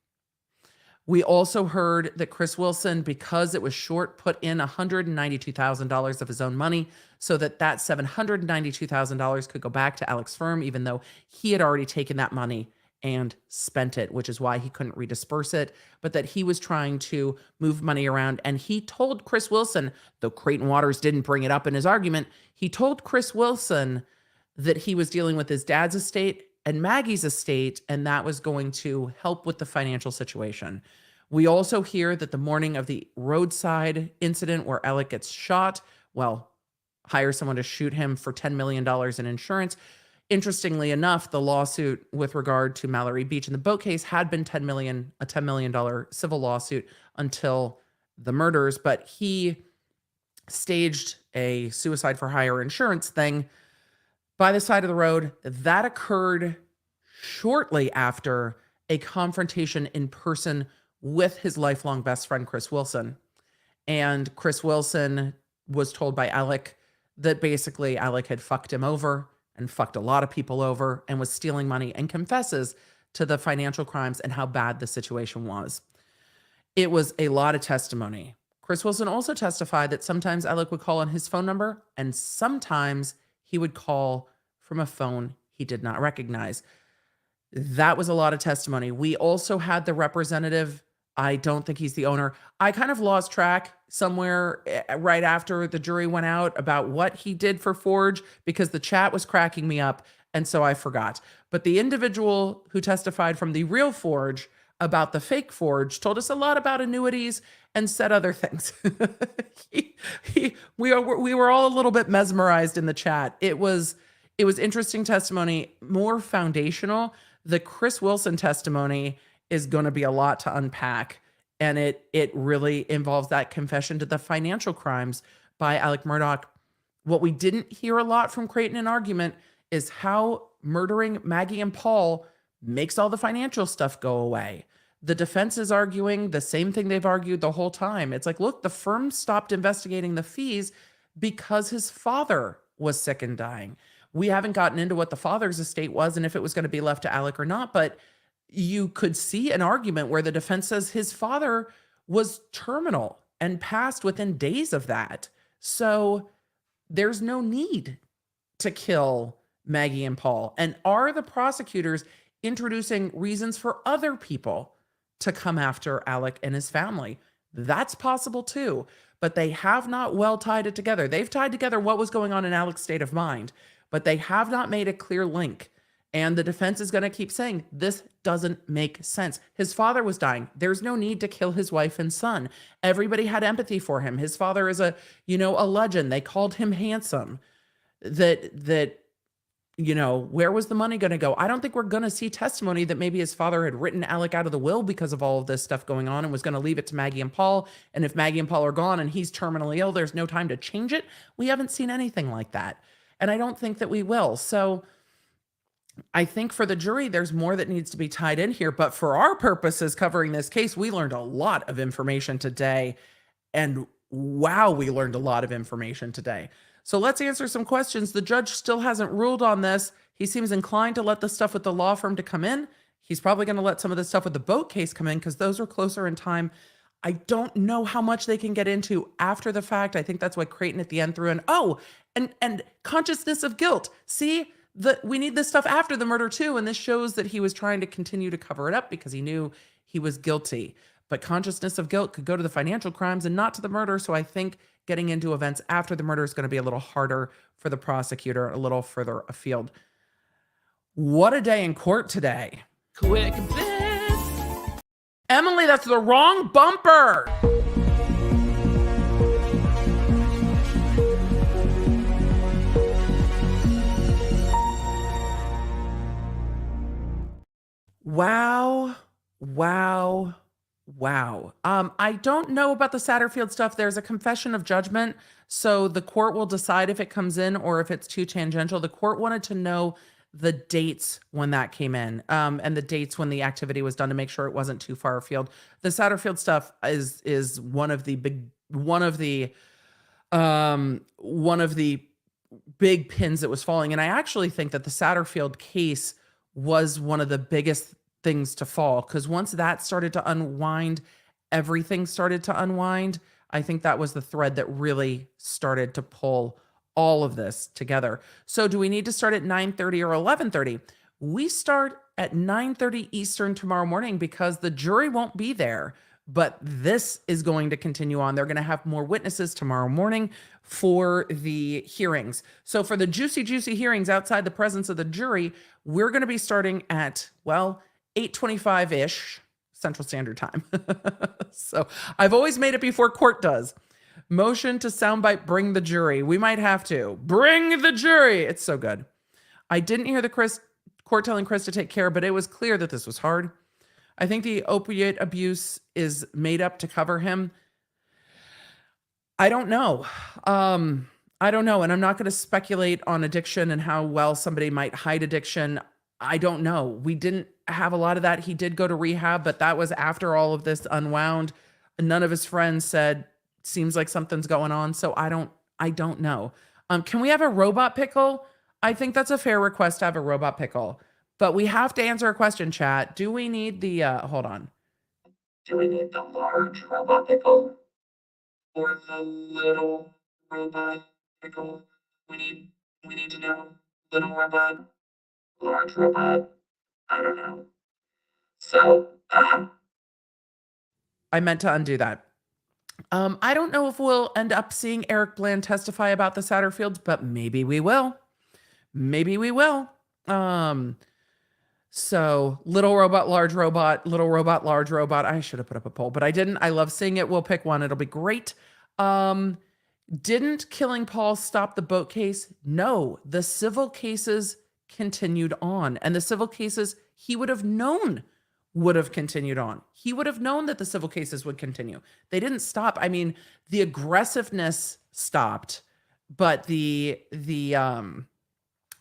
S1: We also heard that Chris Wilson, because it was short, put in $192,000 of his own money so that that $792,000 could go back to Alec's firm, even though he had already taken that money and spent it, which is why he couldn't redisperse it, but that he was trying to move money around. And he told Chris Wilson, though Creighton Waters didn't bring it up in his argument, he told Chris Wilson that he was dealing with his dad's estate and Maggie's estate, and that was going to help with the financial situation. We also hear that the morning of the roadside incident where Alec gets shot, hire someone to shoot him for $10 million in insurance. Interestingly enough, the lawsuit with regard to Mallory Beach and the boat case had been a $10 million civil lawsuit until the murders, but he staged a suicide for hire insurance thing by the side of the road. That occurred shortly after a confrontation in person with his lifelong best friend, Chris Wilson. And Chris Wilson was told by Alec that basically Alec had fucked him over and fucked a lot of people over and was stealing money, and confesses to the financial crimes and how bad the situation was. It was a lot of testimony. Chris Wilson also testified that sometimes Alec would call on his phone number and sometimes he would call from a phone he did not recognize. That was a lot of testimony. We also had the representative. I don't think he's the owner. I kind of lost track somewhere right after the jury went out about what he did for Forge because the chat was cracking me up, and so I forgot. But the individual who testified from the real Forge about the fake Forge told us a lot about annuities and said other things. We were all a little bit mesmerized in the chat. It was interesting testimony, more foundational. The Chris Wilson testimony is going to be a lot to unpack, and it really involves that confession to the financial crimes by Alec Murdaugh. What we didn't hear a lot from Creighton in argument is how murdering Maggie and Paul makes all the financial stuff go away. The defense is arguing the same thing they've argued the whole time. It's like, look, the firm stopped investigating the fees because his father was sick and dying. We haven't gotten into what the father's estate was and if it was going to be left to Alec or not, but you could see an argument where the defense says his father was terminal and passed within days of that. So there's no need to kill Maggie and Paul. And are the prosecutors introducing reasons for other people to come after Alec and his family? That's possible too, but they have not well tied it together. They've tied together what was going on in Alec's state of mind, but they have not made a clear link. And the defense is going to keep saying, this doesn't make sense. His father was dying. There's no need to kill his wife and son. Everybody had empathy for him. His father is a legend. They called him handsome. Where was the money going to go? I don't think we're going to see testimony that maybe his father had written Alec out of the will because of all of this stuff going on and was going to leave it to Maggie and Paul. And if Maggie and Paul are gone and he's terminally ill, there's no time to change it. We haven't seen anything like that. And I don't think that we will. So I think for the jury, there's more that needs to be tied in here. But for our purposes covering this case, we learned a lot of information today. And wow, we learned a lot of information today. So let's answer some questions. The judge still hasn't ruled on this. He seems inclined to let the stuff with the law firm to come in. He's probably going to let some of the stuff with the boat case come in because those are closer in time. I don't know how much they can get into after the fact. I think that's why Creighton at the end threw in, and consciousness of guilt. See, we need this stuff after the murder too, and this shows that he was trying to continue to cover it up because he knew he was guilty. But consciousness of guilt could go to the financial crimes and not to the murder. So I think getting into events after the murder is going to be a little harder for the prosecutor, a little further afield. What a day in court today. Quick bits. Emily, that's the wrong bumper. Wow. I don't know about the Satterfield stuff. There's a confession of judgment, so the court will decide if it comes in or if it's too tangential. The court wanted to know the dates when that came in, and the dates when the activity was done to make sure it wasn't too far afield. The Satterfield stuff is one of the big pins that was falling, and I actually think that the Satterfield case was one of the biggest things to fall, because once that started to unwind, everything started to unwind. I think that was the thread that really started to pull all of this together. So do we need to start at 9:30 or 11:30? We start at 9:30 Eastern tomorrow morning because the jury won't be there, but this is going to continue on. They're going to have more witnesses tomorrow morning for the hearings. So for the juicy hearings outside the presence of the jury, we're going to be starting at, 8:25-ish Central Standard Time. So I've always made it before court does. Motion to soundbite, bring the jury. We might have to. Bring the jury. It's so good. I didn't hear the court telling Chris to take care, but it was clear that this was hard. I think the opiate abuse is made up to cover him. I don't know. And I'm not going to speculate on addiction and how well somebody might hide addiction. I don't know. We didn't have a lot of that. He did go to rehab, but that was after all of this unwound. None of his friends said, seems like something's going on. So I don't know. Can we have a robot pickle? I think that's a fair request to have a robot pickle, but we have to answer a question, chat. Do we need the, hold on.
S15: Do we need the large robot pickle or the little robot pickle? We need to know. Little robot, large robot, I don't know. So,
S1: I meant to undo that. I don't know if we'll end up seeing Eric Bland testify about the Satterfields, but maybe we will. Maybe we will. So little robot, large robot, little robot, large robot. I should have put up a poll, but I didn't. I love seeing it. We'll pick one. It'll be great. Didn't killing Paul stop the boat case? No, the civil cases continued on, and the civil cases he would have known would have continued on. He would have known that the civil cases would continue. They didn't stop. I mean, the aggressiveness stopped, but the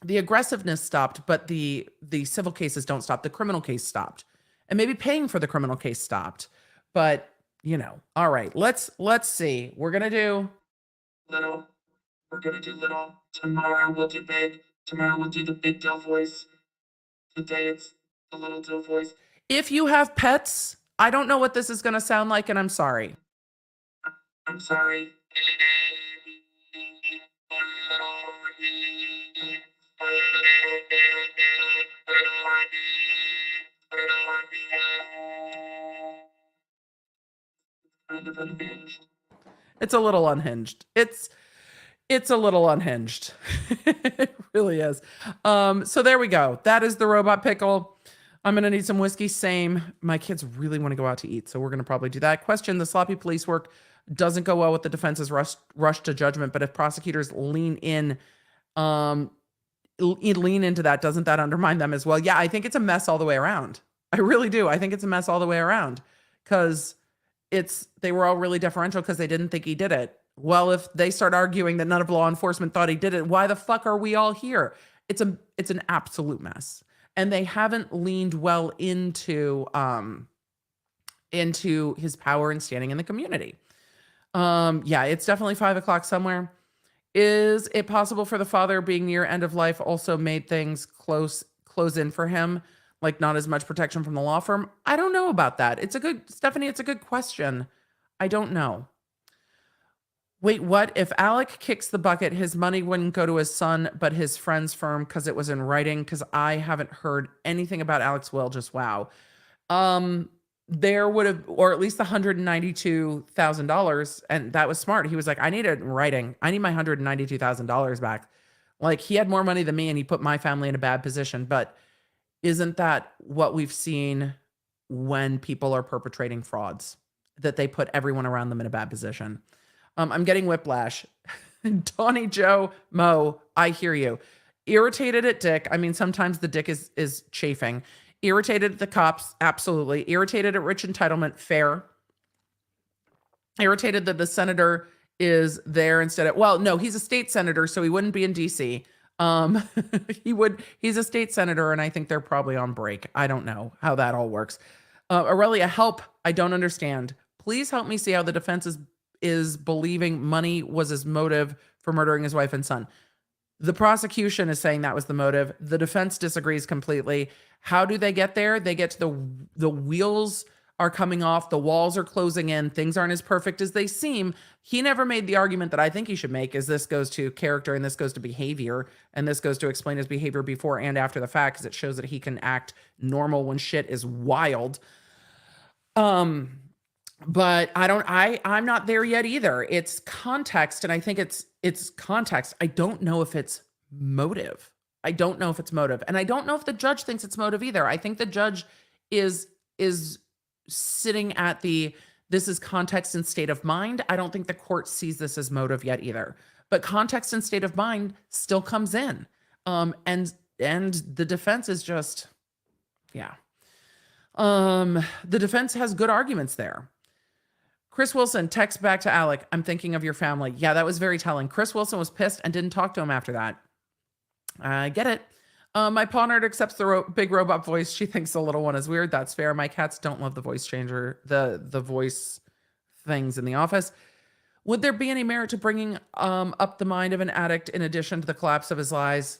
S1: aggressiveness stopped, but the civil cases don't stop. The criminal case stopped, and maybe paying for the criminal case stopped. But all right. Let's see. We're gonna do
S15: little. We're gonna do little. Tomorrow we'll do big. Tomorrow we'll do the big Dill voice. Today it's the little Dill voice.
S1: If you have pets, I don't know what this is going to sound like, and I'm sorry.
S15: I'm sorry.
S1: It's a little unhinged. It's a little unhinged. It really is. So there we go. That is the robot pickle. I'm going to need some whiskey. Same. My kids really want to go out to eat, so we're going to probably do that. Question: the sloppy police work doesn't go well with the defense's rush to judgment, but if prosecutors lean into that, doesn't that undermine them as well? Yeah, I think it's a mess all the way around. I really do. I think it's a mess all the way around, because they were all really deferential because they didn't think he did it. Well, if they start arguing that none of law enforcement thought he did it, why the fuck are we all here? It's an absolute mess. And they haven't leaned well into his power and standing in the community. Yeah, it's definitely 5 o'clock somewhere. Is it possible for the father being near end of life also made things close in for him? Like not as much protection from the law firm? I don't know about that. Stephanie, it's a good question. I don't know. Wait, what? If Alec kicks the bucket, his money wouldn't go to his son, but his friend's firm because it was in writing? Because I haven't heard anything about Alec's will. Just wow. there would have, or at least the $192,000. And that was smart. He was like, I need it in writing. I need my $192,000 back. Like, he had more money than me and he put my family in a bad position. But isn't that what we've seen when people are perpetrating frauds? That they put everyone around them in a bad position. I'm getting whiplash. Donnie Joe Mo, I hear you. Irritated at Dick. I mean, sometimes the Dick is chafing. Irritated at the cops, absolutely. Irritated at rich entitlement, fair. Irritated that the senator is there instead of, well, no, he's a state senator, so he wouldn't be in DC. He's a state senator, and I think they're probably on break. I don't know how that all works. Aurelia, help. I don't understand. Please help me see how the defense is believing money was his motive for murdering his wife and son. The prosecution is saying that was the motive. The defense disagrees completely. How do they get there? They get to the wheels are coming off, the walls are closing in, things aren't as perfect as they seem. He never made the argument that I think he should make, is this goes to character and this goes to behavior, and this goes to explain his behavior before and after the fact, because it shows that he can act normal when shit is wild. But I'm not there yet either. It's context, and I think it's context. I don't know if it's motive. And I don't know if the judge thinks it's motive either. I think the judge is sitting at this is context and state of mind. I don't think the court sees this as motive yet either. But context and state of mind still comes in. And the defense is just, yeah. The defense has good arguments there. Chris Wilson texts back to Alec, I'm thinking of your family. Yeah, that was very telling. Chris Wilson was pissed and didn't talk to him after that. I get it. My paw nerd accepts the big robot voice. She thinks the little one is weird. That's fair. My cats don't love the voice changer, the voice things in the office. Would there be any merit to bringing up the mind of an addict in addition to the collapse of his lies?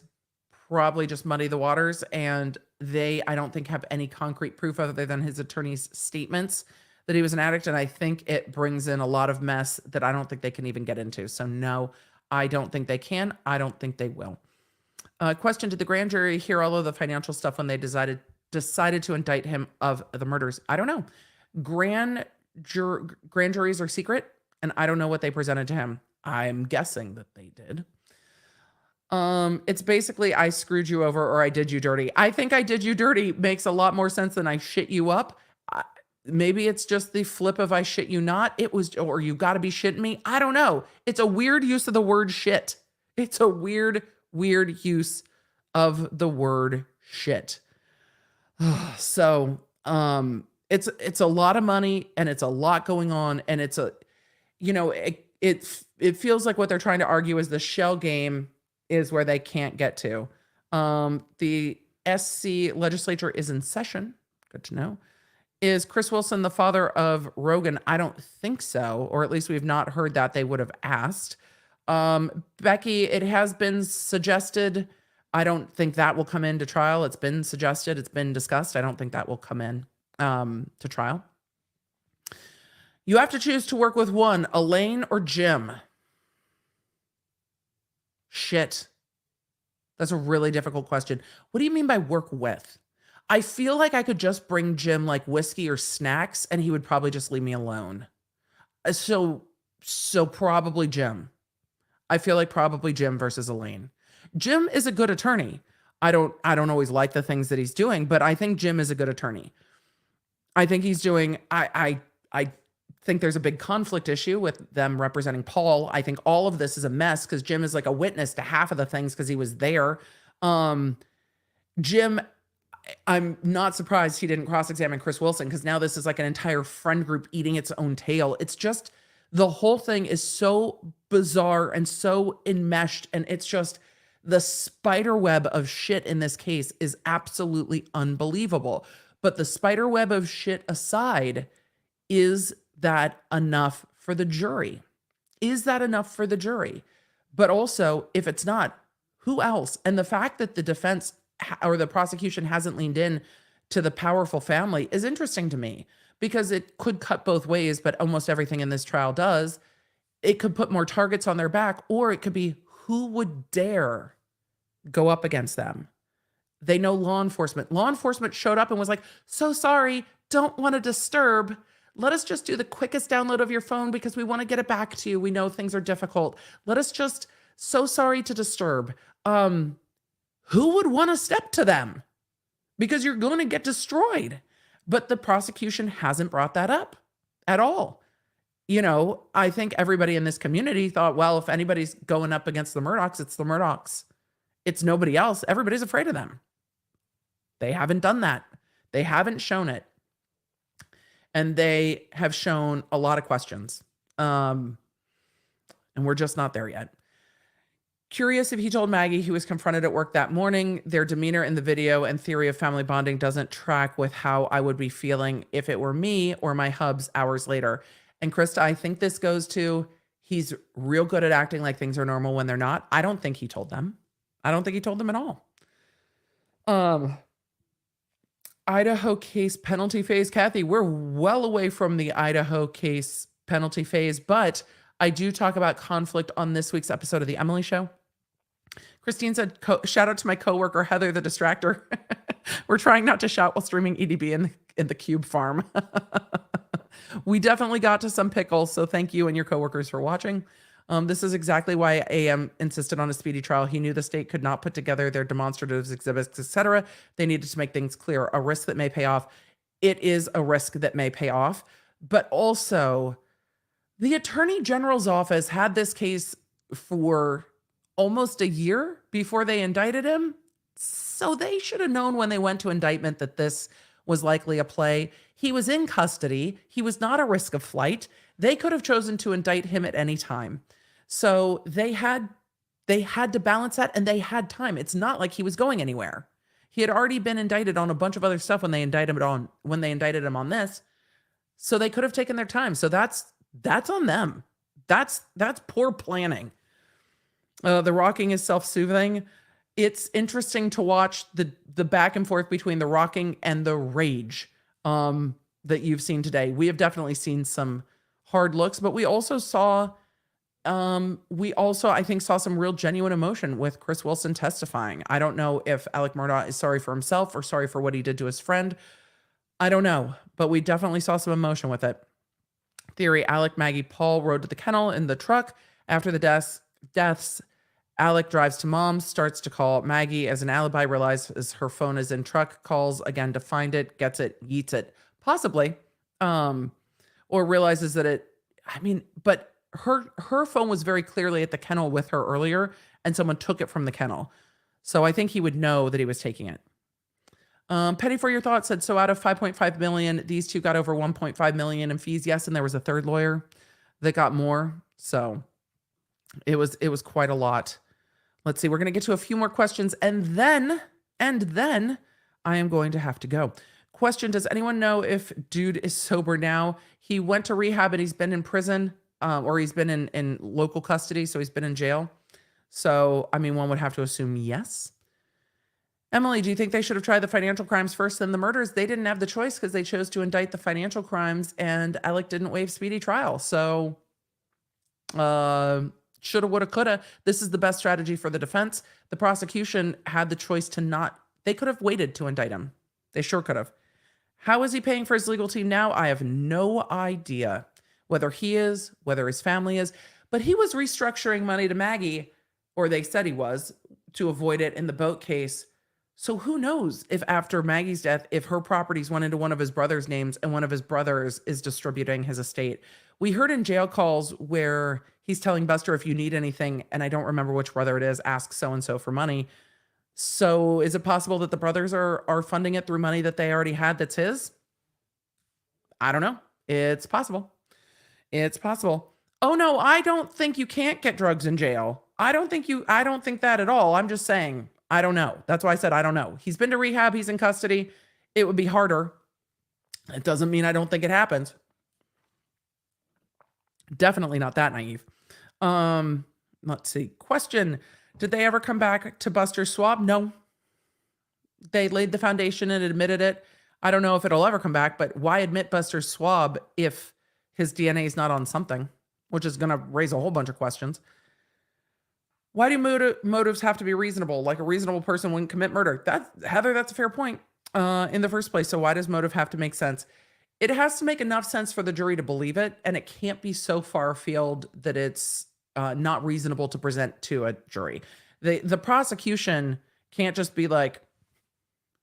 S1: Probably just muddy the waters. And I don't think, have any concrete proof other than his attorney's statements that he was an addict. And I think it brings in a lot of mess that I don't think they can even get into. So no, I don't think they can. I don't think they will. Question, did the grand jury hear all of the financial stuff when they decided to indict him of the murders? I don't know. Grand juries are secret, and I don't know what they presented to him. I'm guessing that they did. It's basically, I screwed you over or I did you dirty. I think I did you dirty makes a lot more sense than I shit you up. Maybe it's just the flip of I shit you not. It was, or you got to be shitting me. I don't know. It's a weird use of the word shit. It's a weird use of the word shit. So, it's a lot of money and it's a lot going on, and it's it feels like what they're trying to argue is the shell game is where they can't get to. The SC legislature is in session. Good to know. Is Chris Wilson the father of Rogan? I don't think so, or at least we've not heard that. They would have asked. Becky, it has been suggested. I don't think that will come into trial. It's been suggested. It's been discussed. I don't think that will come in to trial. You have to choose to work with one, Elaine or Jim. Shit. That's a really difficult question. What do you mean by work with? I feel like I could just bring Jim like whiskey or snacks and he would probably just leave me alone. So probably Jim. I feel like probably Jim versus Elaine. Jim is a good attorney. I don't always like the things that he's doing, but I think Jim is a good attorney. I think he's doing, I think there's a big conflict issue with them representing Paul. I think all of this is a mess because Jim is like a witness to half of the things because he was there. Jim, I'm not surprised he didn't cross-examine Chris Wilson because now this is like an entire friend group eating its own tail. It's just, the whole thing is so bizarre and so enmeshed, and it's just, the spider web of shit in this case is absolutely unbelievable. But the spider web of shit aside, is that enough for the jury? Is that enough for the jury? But also, if it's not, who else? And the fact that the defense or the prosecution hasn't leaned in to the powerful family is interesting to me, because it could cut both ways, but almost everything in this trial does. It could put more targets on their back, or it could be, who would dare go up against them? They know law enforcement. Law enforcement showed up and was like, so sorry, don't want to disturb. Let us just do the quickest download of your phone because we want to get it back to you. We know things are difficult. Let us just, so sorry to disturb. Who would want to step to them? Because you're going to get destroyed. But the prosecution hasn't brought that up at all. You know, I think everybody in this community thought, well, if anybody's going up against the Murdaughs, it's the Murdaughs. It's nobody else. Everybody's afraid of them. They haven't done that. They haven't shown it. And they have shown a lot of questions. And we're just not there yet. Curious if he told Maggie he was confronted at work that morning. Their demeanor in the video and theory of family bonding doesn't track with how I would be feeling if it were me or my hubs hours later. And Krista, I think this goes to, he's real good at acting like things are normal when they're not. I don't think he told them. I don't think he told them at all. Idaho case penalty phase. Kathy, we're well away from the Idaho case penalty phase, but I do talk about conflict on this week's episode of The Emily Show. Christine said, shout out to my coworker, Heather the Distractor. We're trying not to shout while streaming EDB in the Cube farm. We definitely got to some pickles, so thank you and your coworkers for watching. This is exactly why AM insisted on a speedy trial. He knew the state could not put together their demonstratives, exhibits, etc. They needed to make things clear. A risk that may pay off. It is a risk that may pay off. But also, the Attorney General's office had this case for almost a year before they indicted him. So they should have known when they went to indictment that this was likely a play. He was in custody. He was not a risk of flight. They could have chosen to indict him at any time. So they had to balance that, and they had time. It's not like he was going anywhere. He had already been indicted on a bunch of other stuff when they indicted him on this. So they could have taken their time. So that's on them. That's poor planning. The rocking is self-soothing. It's interesting to watch the back and forth between the rocking and the rage that you've seen today. We have definitely seen some hard looks, but we also I think saw some real genuine emotion with Chris Wilson testifying. I don't know if Alec Murdaugh is sorry for himself or sorry for what he did to his friend. I don't know, but we definitely saw some emotion with it. Theory, Alec, Maggie, Paul rode to the kennel in the truck. After the deaths, Alec drives to mom's, starts to call Maggie as an alibi, realizes her phone is in truck, calls again to find it, gets it, yeets it, possibly, or realizes that but her phone was very clearly at the kennel with her earlier, and someone took it from the kennel. So I think he would know that he was taking it. Penny for your thoughts said, so out of 5.5 million, these two got over 1.5 million in fees. Yes, and there was a third lawyer that got more. So it was quite a lot. Let's see. We're going to get to a few more questions, and then I am going to have to go. Question: does anyone know if dude is sober now? He went to rehab and he's been in prison, or he's been in local custody, so he's been in jail. So, I mean, one would have to assume yes. Emily, do you think they should have tried the financial crimes first, then the murders? They didn't have the choice because they chose to indict the financial crimes, and Alec didn't waive speedy trial. So, shoulda, woulda, coulda. This is the best strategy for the defense. The prosecution had the choice to not. They could have waited to indict him. They sure could have. How is he paying for his legal team now? I have no idea whether he is, whether his family is, but he was restructuring money to Maggie, or they said he was, to avoid it in the boat case. So who knows if after Maggie's death, if her properties went into one of his brother's names and one of his brothers is distributing his estate. We heard in jail calls where he's telling Buster, if you need anything, and I don't remember which brother it is, ask so-and-so for money. So is it possible that the brothers are funding it through money that they already had that's his? I don't know. It's possible. It's possible. Oh no, I don't think you can't get drugs in jail. I don't think that at all. I'm just saying, I don't know. That's why I said I don't know. He's been to rehab. He's in custody. It would be harder. It doesn't mean I don't think it happens. Definitely not that naive. Let's see. Question. Did they ever come back to Buster's swab? No. They laid the foundation and admitted it. I don't know if it'll ever come back, but why admit Buster's swab if his DNA is not on something, which is going to raise a whole bunch of questions. Why do motives have to be reasonable? Like a reasonable person wouldn't commit murder. Heather, that's a fair point in the first place. So why does motive have to make sense? it has to make enough sense for the jury to believe it, and it can't be so far afield that it's not reasonable to present to a jury. The prosecution can't just be like,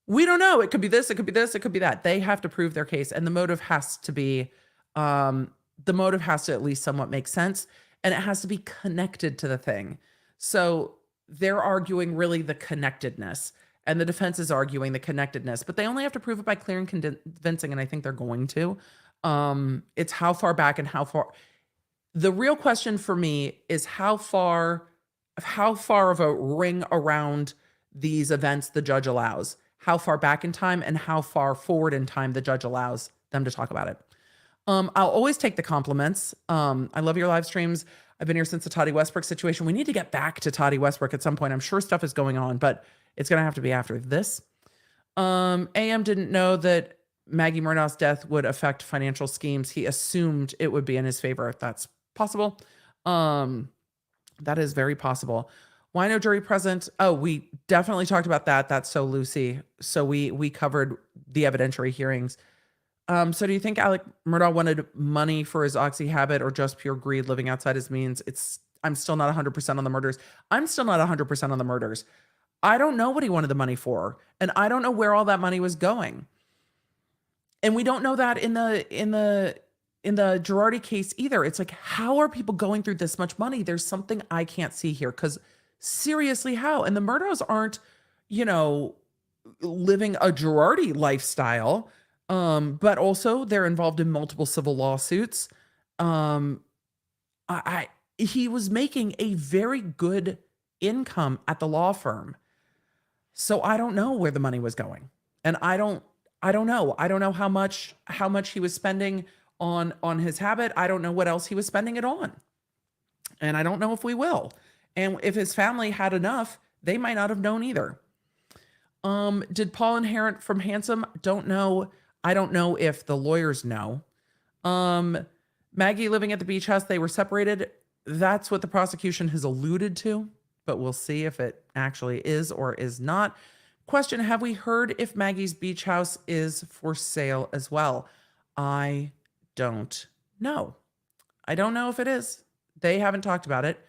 S1: we don't know. It could be this, it could be this, it could be that. They have to prove their case, and the motive has to be, at least somewhat make sense, and it has to be connected to the thing. So they're arguing really the connectedness, and the defense is arguing the connectedness, but they only have to prove it by clear and convincing, and I think they're going to. It's how far back and how far. The real question for me is how far of a ring around these events the judge allows. How far back in time and how far forward in time the judge allows them to talk about it. I'll always take the compliments. I love your live streams. I've been here since the Toddy Westbrook situation. We need to get back to Toddy Westbrook at some point. I'm sure stuff is going on, but it's going to have to be after this. AM didn't know that Maggie Murdaugh's death would affect financial schemes. He assumed it would be in his favor. That's possible. That is very possible. Why no jury present? Oh, we definitely talked about that. That's so Lucy. So we covered the evidentiary hearings. So do you think Alec Murdaugh wanted money for his oxy habit or just pure greed living outside his means? I'm still not 100% on the murders. I'm still not 100% on the murders. I don't know what he wanted the money for, and I don't know where all that money was going. And we don't know that in the Girardi case either. It's like, how are people going through this much money? There's something I can't see here, because seriously, how? And the Murdaughs aren't, living a Girardi lifestyle, but also they're involved in multiple civil lawsuits. He was making a very good income at the law firm. So I don't know where the money was going. And I don't know. I don't know how much he was spending on his habit. I don't know what else he was spending it on. And I don't know if we will. And if his family had enough, they might not have known either. Did Paul inherit from Handsome? Don't know. I don't know if the lawyers know. Maggie living at the beach house, they were separated. That's what the prosecution has alluded to, but we'll see if it actually is or is not. Question, have we heard if Maggie's beach house is for sale as well? I don't know. I don't know if it is. They haven't talked about it.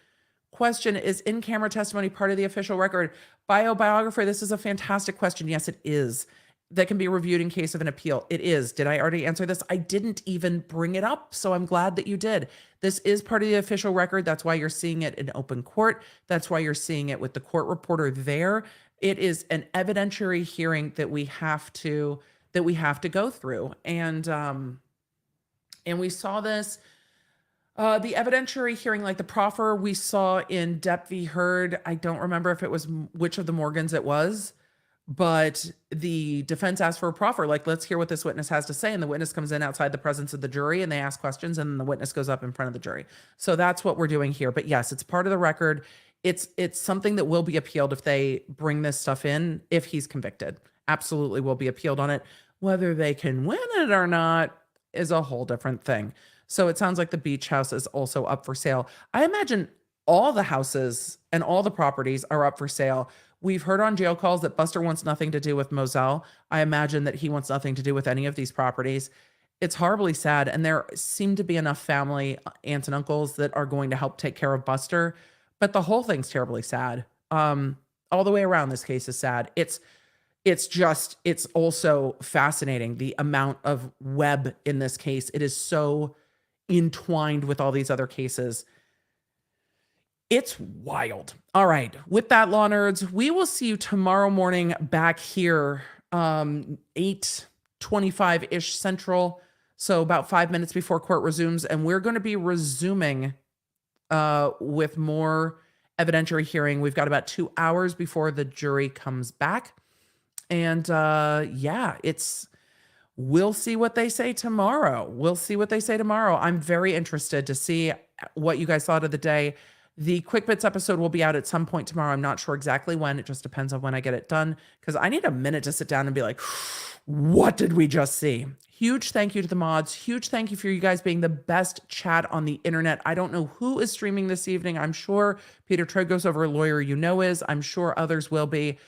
S1: Question, is in-camera testimony part of the official record? Biographer, this is a fantastic question. Yes, it is. That can be reviewed in case of an appeal. It is. Did I already answer this? I didn't even bring it up, so I'm glad that you did. This is part of the official record. That's why you're seeing it in open court. That's why you're seeing it with the court reporter there. It is an evidentiary hearing that we have to go through. And we saw this, the evidentiary hearing, like the proffer we saw in Depp v. Heard. I don't remember if it was which of the Morgans it was, but the defense asked for a proffer. Like, let's hear what this witness has to say. And the witness comes in outside the presence of the jury and they ask questions, and then the witness goes up in front of the jury. So that's what we're doing here. But yes, it's part of the record. It's something that will be appealed if they bring this stuff in, if he's convicted. Absolutely will be appealed on it. Whether they can win it or not is a whole different thing. So it sounds like the beach house is also up for sale. I imagine all the houses and all the properties are up for sale. We've heard on jail calls that Buster wants nothing to do with Moselle. I imagine that he wants nothing to do with any of these properties. It's horribly sad. And there seem to be enough family, aunts and uncles, that are going to help take care of Buster. But the whole thing's terribly sad. All the way around, this case is sad. It's also fascinating, the amount of web in this case. It is so entwined with all these other cases. It's wild. All right. With that, law nerds, we will see you tomorrow morning back here, 8:25-ish Central. So about 5 minutes before court resumes. And we're going to be resuming with more evidentiary hearing. We've got about 2 hours before the jury comes back. And we'll see what they say tomorrow. I'm very interested to see what you guys thought of the day. The Quick Bits episode will be out at some point tomorrow. I'm not sure exactly when. It just depends on when I get it done, because I need a minute to sit down and be like, what did we just see? Huge thank you to the mods. Huge thank you for you guys being the best chat on the internet. I don't know who is streaming this evening. I'm sure Peter Trogos over a lawyer is. I'm sure others will be.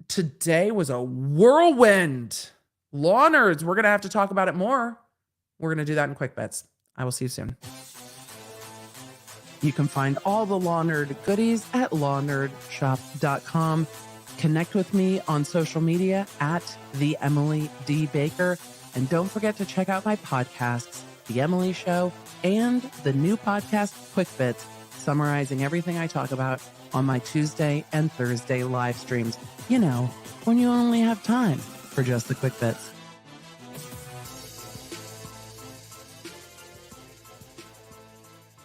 S1: Today was a whirlwind. Law nerds, we're going to have to talk about it more. We're going to do that in Quick Bits. I will see you soon. You can find all the Law Nerd goodies at lawnerdshop.com. Connect with me on social media at The Emily D. Baker. And don't forget to check out my podcasts, The Emily Show, and the new podcast, Quick Bits, summarizing everything I talk about on my Tuesday and Thursday live streams. You know, when you only have time for just the quick bits.